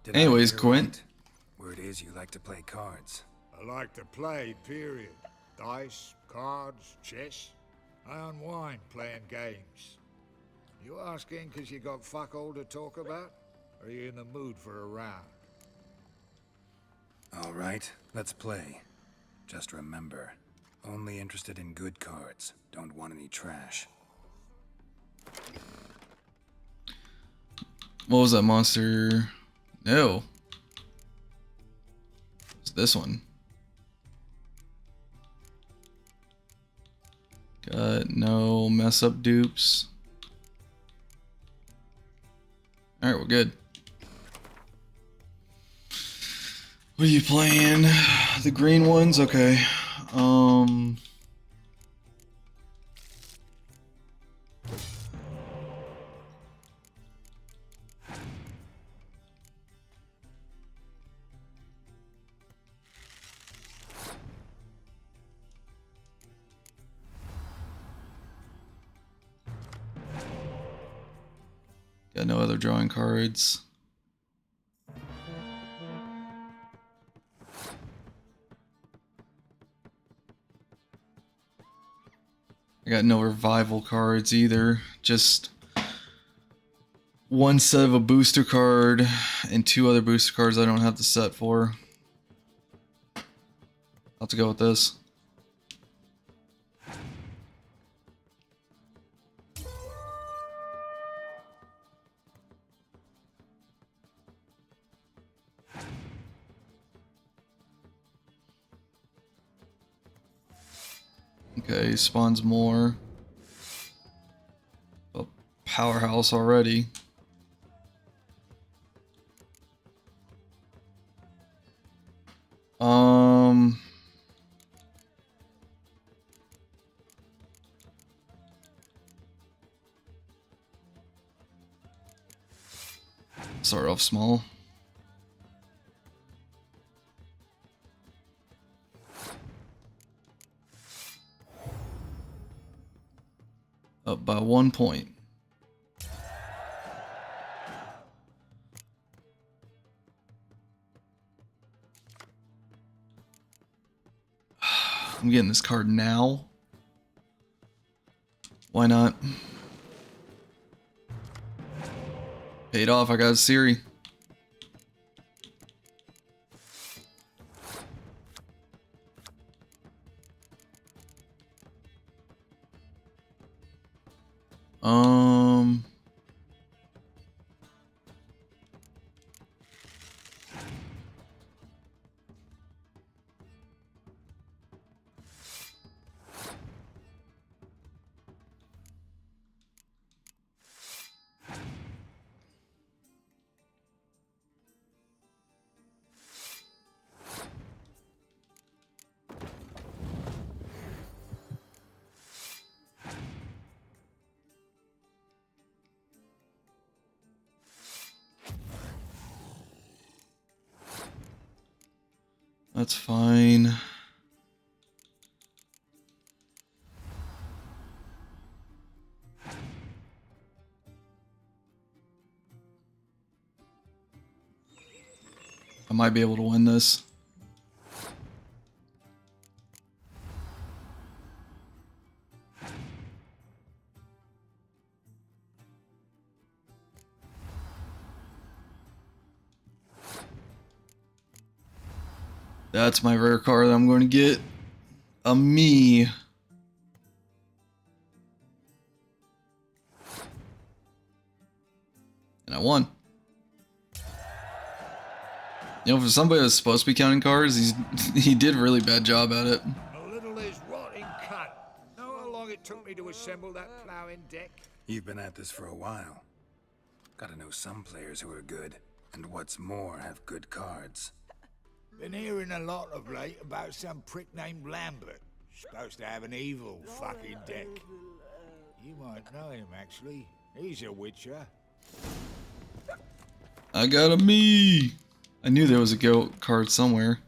Did Anyways, I hear Quint. right? Word is you like to play cards. I like to play, period. Dice, cards, chess. I unwind playing games. You asking because you got fuck all to talk about? Or are you in the mood for a round? All right, let's play. Just remember, only interested in good cards. Don't want any trash. What was that monster? No. It's this one. Got no mess up dupes. Alright, we're good. What are you playing? The green ones? Okay. Got no other drawing cards. I got no revival cards either. Just one set of a booster card and two other booster cards I don't have the set for. I'll have to go with this. Okay, spawns more. A powerhouse already. Start off small. Up by 1 point. I'm getting this card now. Why not? Paid off, I got a Siri. That's fine. I might be able to win this. That's my rare card that I'm going to get. A me. And I won. You know, for somebody that's supposed to be counting cards, he did a really bad job at it. A little is rotting cut. Know how long it took me to assemble that ploughing deck? You've been at this for a while. Gotta know some players who are good, and what's more, have good cards. Been hearing a lot of late about some prick named Lambert. Supposed to have an evil fucking deck. You might know him, actually. He's a witcher. I got a me. I knew there was a goat card somewhere.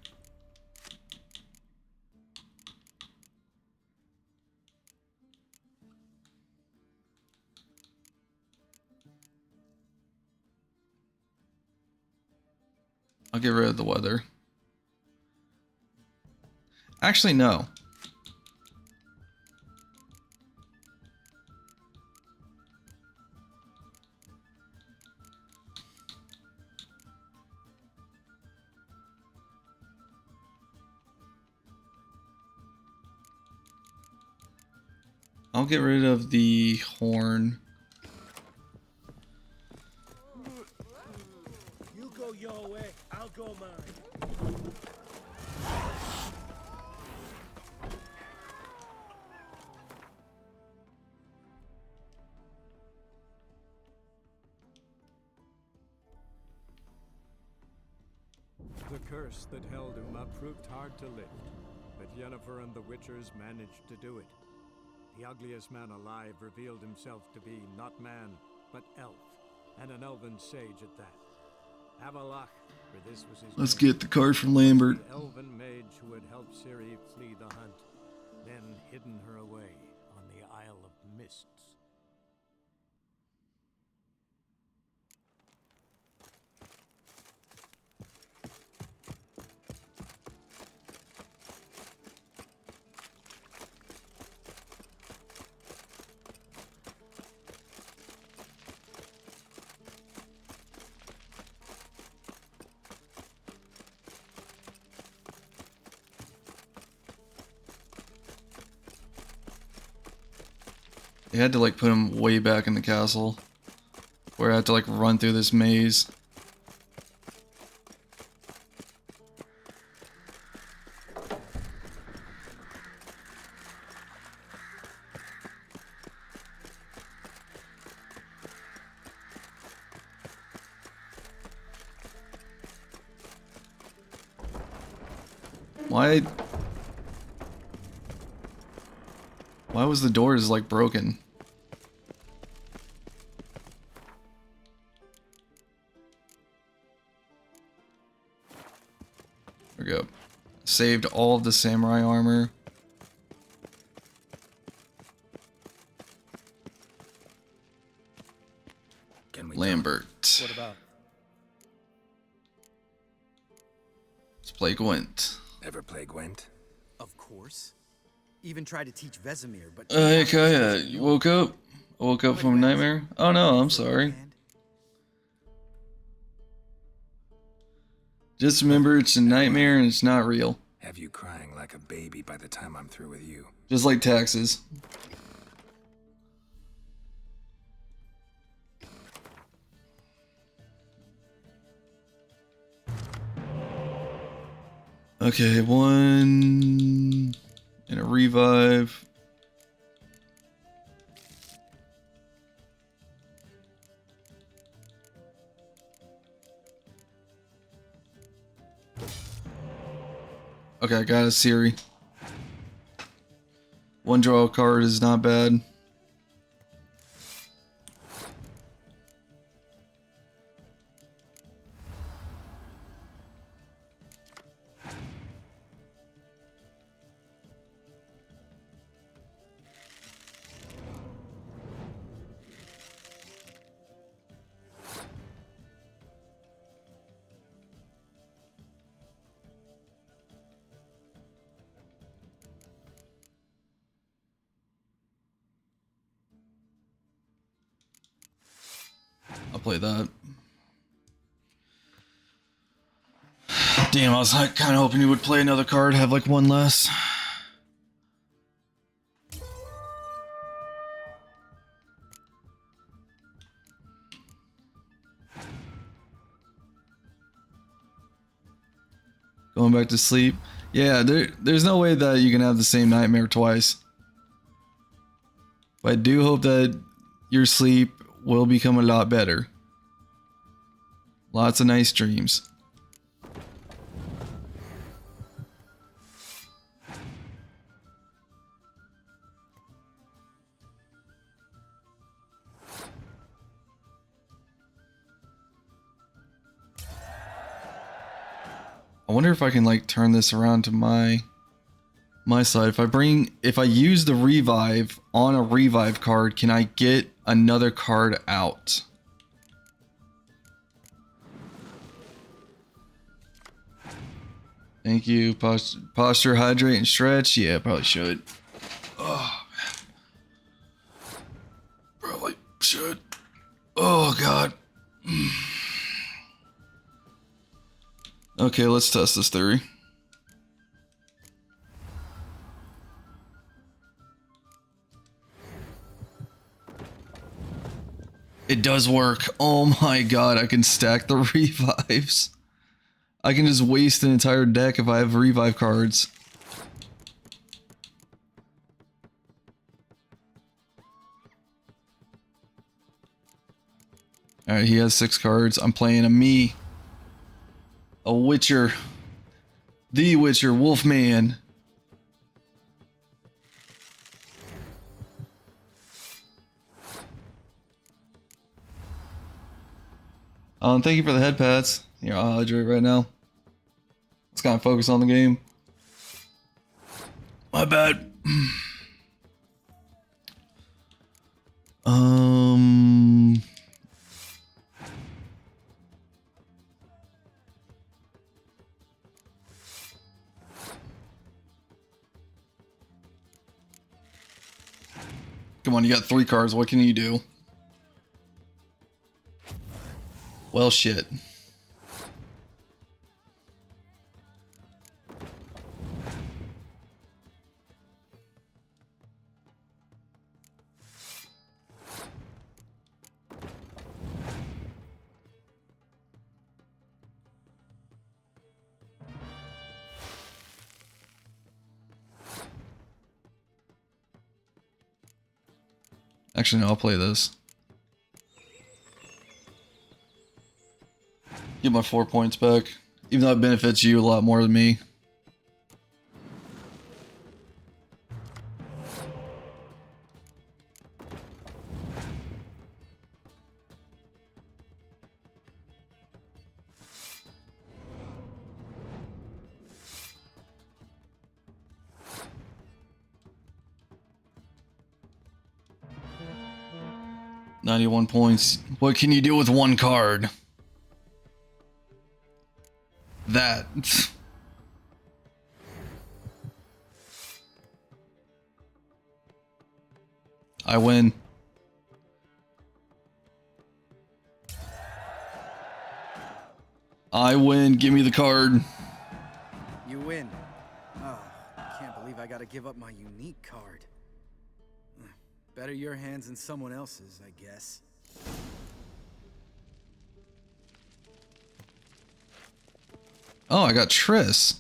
I'll get rid of the weather. Actually, no. I'll get rid of the horn. You go your way, I'll go mine. The curse that held Uma proved hard to lift, but Yennefer and the Witchers managed to do it. The ugliest man alive revealed himself to be not man, but elf, and an elven sage at that. Avalach, for this was his Let's name, get the card from Lambert. the elven mage who had helped Ciri flee the hunt, then hidden her away on the Isle of Mists. They had to like put him way back in the castle, where I had to like run through this maze. Why was the doors like broken? There we go. Saved all of the samurai armor. Lambert. What about? Let's play Gwent. Ever play Gwent? Of course. Even tried to teach Vesemir, but... Hey Kaya, you woke up? I woke up from a nightmare? Oh no, I'm sorry. Just remember it's a nightmare and it's not real. Have you crying like a baby by the time I'm through with you. Just like taxes. Okay, one and a revive. Okay, I got a Ciri. One draw card is not bad. play that. Damn, I was like, kind of hoping you would play another card, have like one less. Going back to sleep. Yeah, there's no way that you can have the same nightmare twice. But I do hope that your sleep will become a lot better. Lots of nice dreams. I wonder if I can like turn this around to my side. If I use the revive on a revive card, can I get another card out? Thank you. Posture, hydrate, and stretch. Yeah, probably should. Oh, man. Probably should. Oh, God. Okay, let's test this theory. It does work. Oh my god, I can stack the revives. I can just waste an entire deck if I have revive cards. Alright, he has 6 cards. I'm playing a me. A Witcher. The Witcher, Wolfman. Thank you for the head pats. Here, I'll hydrate right now. Let's kind of focus on the game. My bad. Come on, you got 3 cards. What can you do? Well, shit. Actually, no, I'll play this. Get my 4 points back. Even though it benefits you a lot more than me. $91 points. What can you do with 1 card? That. I win. I win. Give me the card. You win. Oh, I can't believe I gotta give up my unique card. Better your hands than someone else's, I guess. Oh, I got Triss.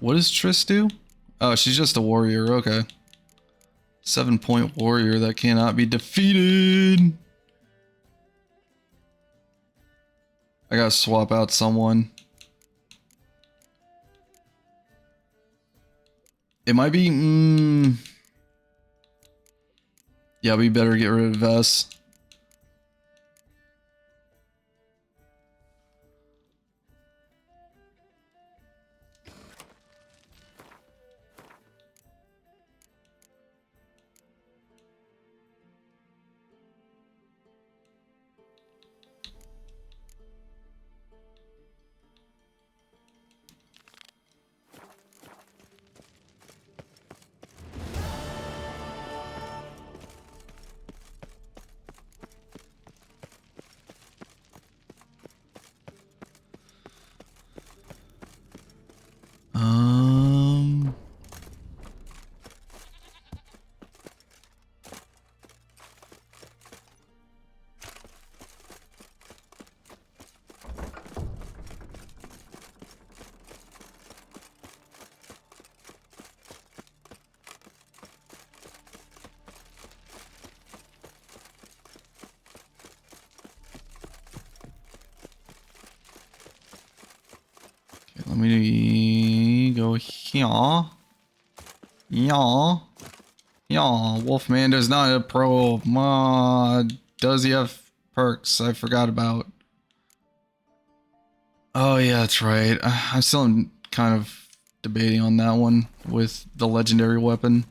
What does Triss do? Oh, she's just a warrior. Okay. 7-point warrior that cannot be defeated. I gotta swap out someone. It might be... Yeah, we better get rid of Vess. let me go here. Yeah. Yeah, Wolfman is not a pro. Does he have perks I forgot about? Oh yeah, that's right. I'm still kind of debating on that one with the legendary weapon.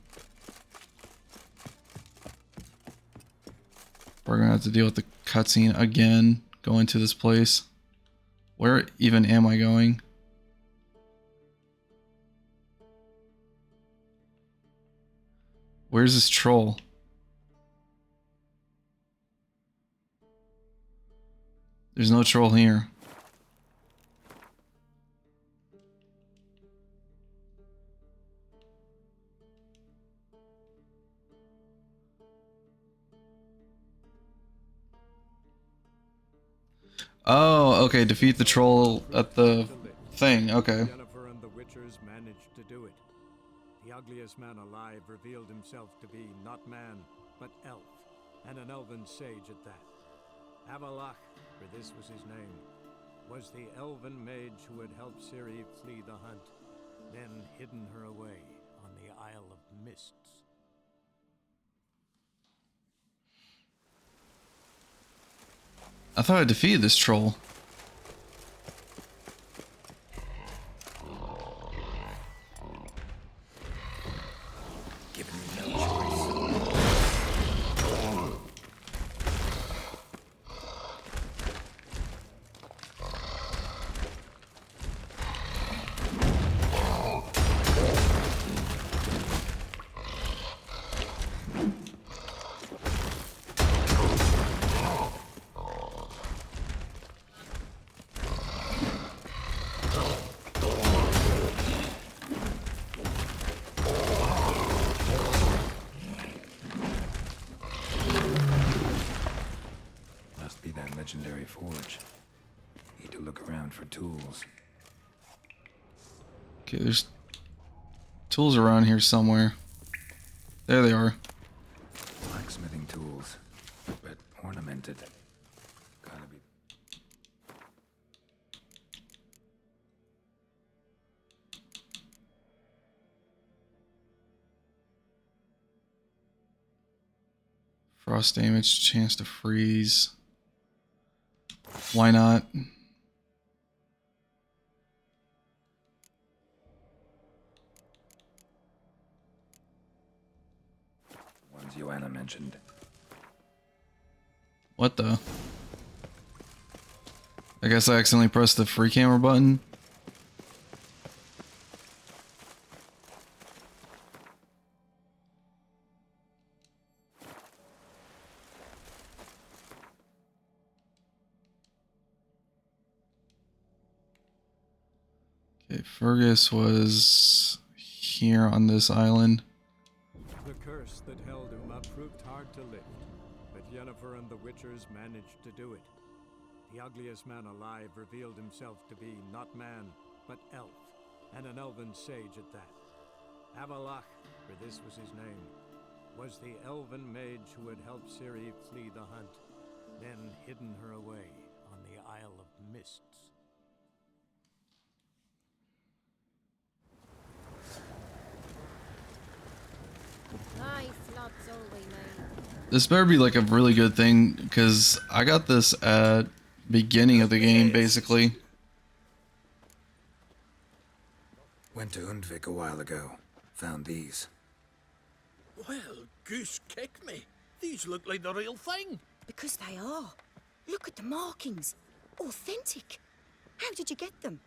We're gonna have to deal with the cutscene again, going to this place. Where even am I going? Where's this troll? There's no troll here. Oh, okay. Defeat the troll at the thing. Okay. Yennefer and the Witchers managed to do it. The ugliest man alive revealed himself to be not man, but elf, and an elven sage at that. Avalach, for this was his name, was the elven mage who had helped Ciri flee the hunt, then hidden her away on the Isle of Mists. I thought I defeated this troll. Legendary forge. Need to look around for tools. Okay, there's tools around here somewhere. There they are. Blacksmithing tools, but ornamented. Gotta be. Frost damage, chance to freeze. Why not? Ones Joanna mentioned. What the? I guess I accidentally pressed the free camera button. Okay, Fergus was here on this island. The curse that held Uma proved hard to lift, but Yennefer and the Witchers managed to do it. The ugliest man alive revealed himself to be not man, but elf, and an elven sage at that. Avalach, for this was his name, was the elven mage who had helped Ciri flee the hunt, then hidden her away on the Isle of Mists. Nice lots all we made. This better be like a really good thing, because I got this at beginning of the game, basically. Went to Undvik a while ago. Found these. Well, goose kick me. These look like the real thing. Because they are. Look at the markings. Authentic. How did you get them?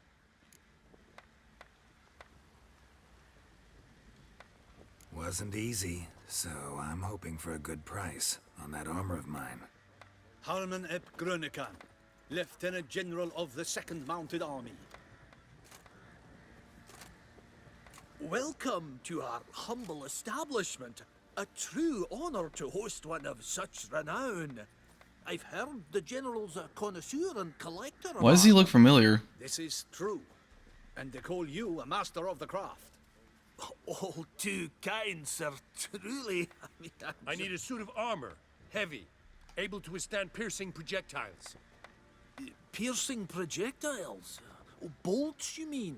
Wasn't easy, so I'm hoping for a good price on that armor of mine. Harman ep Grönekan, Lieutenant General of the 2nd Mounted Army. Welcome to our humble establishment. A true honor to host one of such renown. I've heard the General's a connoisseur and collector of Why does he look armor. familiar? This is true. And they call you a master of the craft. All too kind, sir. Truly. I need a suit of armor. Heavy. Able to withstand piercing projectiles. Piercing projectiles? Oh, bolts, you mean?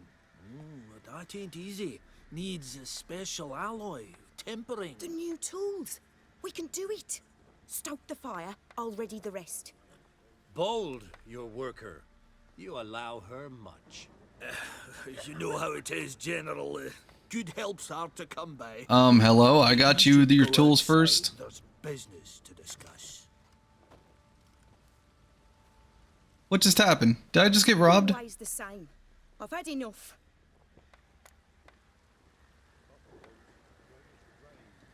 That ain't easy. Needs a special alloy, tempering. The new tools. We can do it. Stoke the fire, I'll ready the rest. Bold, your worker. You allow her much. You know how it is, General. Good help's hard to come by. Hello, I got you your tools first. There's business to discuss. What just happened? Did I just get robbed? Always the same. I've had enough.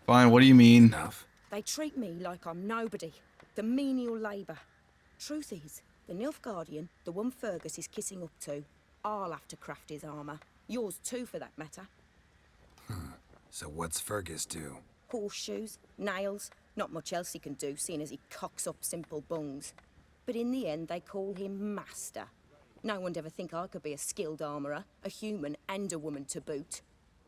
Fine, what do you mean? They treat me like I'm nobody. The menial labour. Truth is, the Nilfgaardian, the one Fergus is kissing up to, I'll have to craft his armour. Yours too, for that matter. So what's Fergus do? Horseshoes, nails, not much else he can do, seeing as he cocks up simple bungs. But in the end, they call him Master. No one'd ever think I could be a skilled armourer, a human and a woman to boot.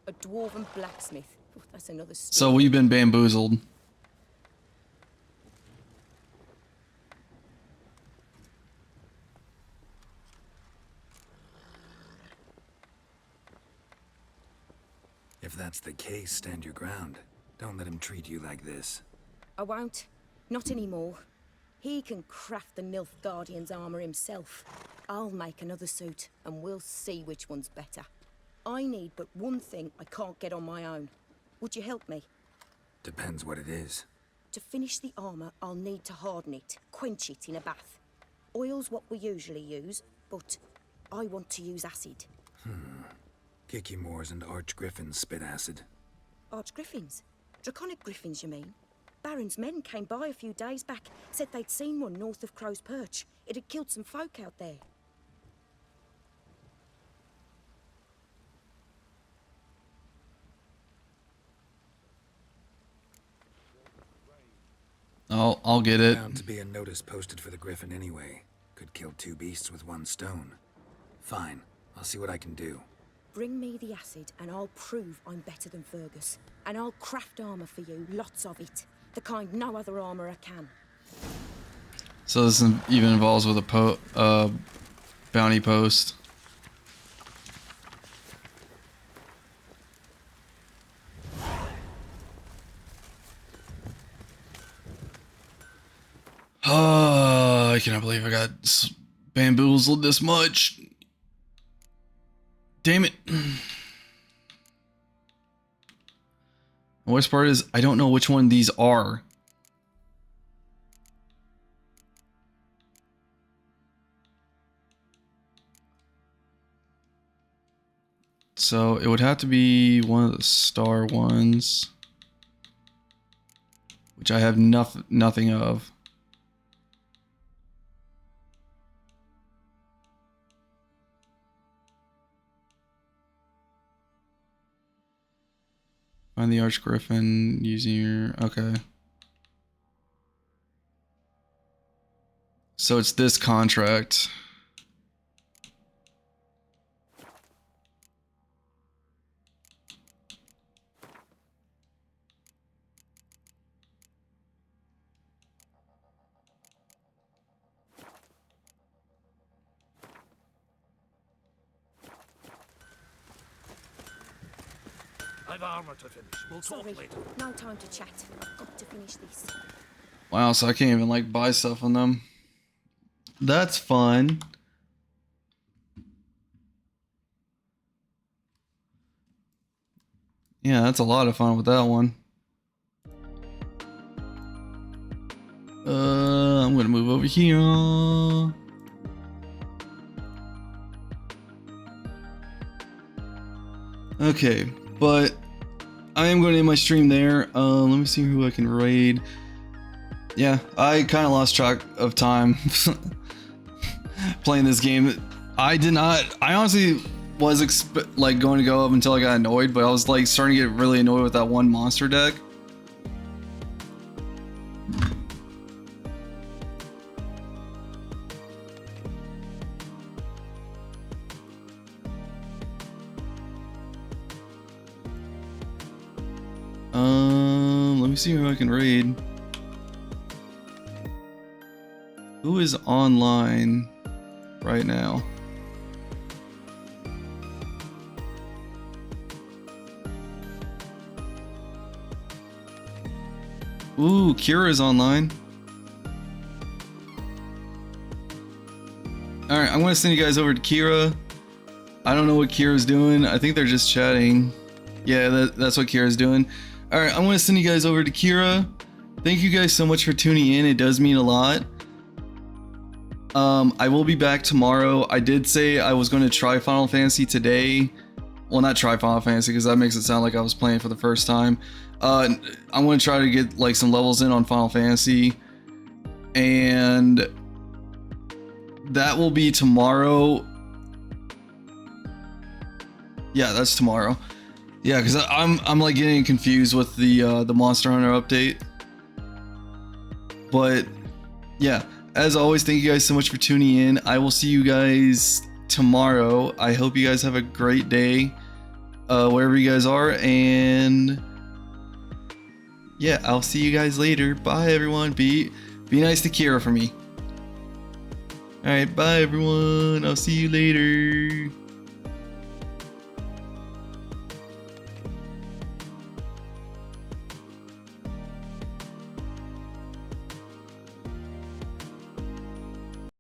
A dwarven blacksmith. Oh, that's another story. So we've been bamboozled. If that's the case, stand your ground. Don't let him treat you like this. I won't. Not anymore. He can craft the Nilfgaardian's armour himself. I'll make another suit, and we'll see which one's better. I need but one thing I can't get on my own. Would you help me? Depends what it is. To finish the armour, I'll need to harden it, quench it in a bath. Oil's what we usually use, but I want to use acid. Kicky-Moors and Arch-Griffins spit acid. Arch-Griffins? Draconic griffins, you mean? Baron's men came by a few days back, said they'd seen one north of Crow's Perch. It had killed some folk out there. I'll get it. Bound to be a notice posted for the Griffin anyway. Could kill two beasts with one stone. Fine, I'll see what I can do. Bring me the acid and I'll prove I'm better than Fergus. And I'll craft armour for you, lots of it. The kind no other armourer can. So this even involves with a bounty post. I cannot believe I got bamboozled this much. Damn it. The worst part is I don't know which one these are. So it would have to be one of the star ones, which I have nothing of. Find the Arch-Griffin using your... Okay. So it's this contract. I've armor to finish. We'll talk Sorry, later. no time to chat. I've got to finish this. Wow, so I can't even like buy stuff on them. That's fun. Yeah, that's a lot of fun with that one. I'm gonna move over here. Okay, but I am going to end my stream there. Let me see who I can raid. Yeah, I kind of lost track of time playing this game. I honestly was like going to go up until I got annoyed, but I was like starting to get really annoyed with that one monster deck. Let me see who I can raid. Who is online right now? Ooh, Kira's online. Alright, I'm gonna send you guys over to Kira. I don't know what Kira's doing. I think they're just chatting. Yeah, that's what Kira's doing. Alright, I'm gonna send you guys over to Kira. Thank you guys so much for tuning in. It does mean a lot. I will be back tomorrow. I did say I was going to try Final Fantasy today. Well, not try Final Fantasy because that makes it sound like I was playing for the first time. I'm going to try to get like some levels in on Final Fantasy. And that will be tomorrow. Yeah, that's tomorrow. Yeah, because I'm like getting confused with the Monster Hunter update. But yeah, as always, thank you guys so much for tuning in. I will see you guys tomorrow. I hope you guys have a great day, wherever you guys are, and yeah, I'll see you guys later. Bye, everyone. Be nice to Kira for me. All right, bye, everyone. I'll see you later.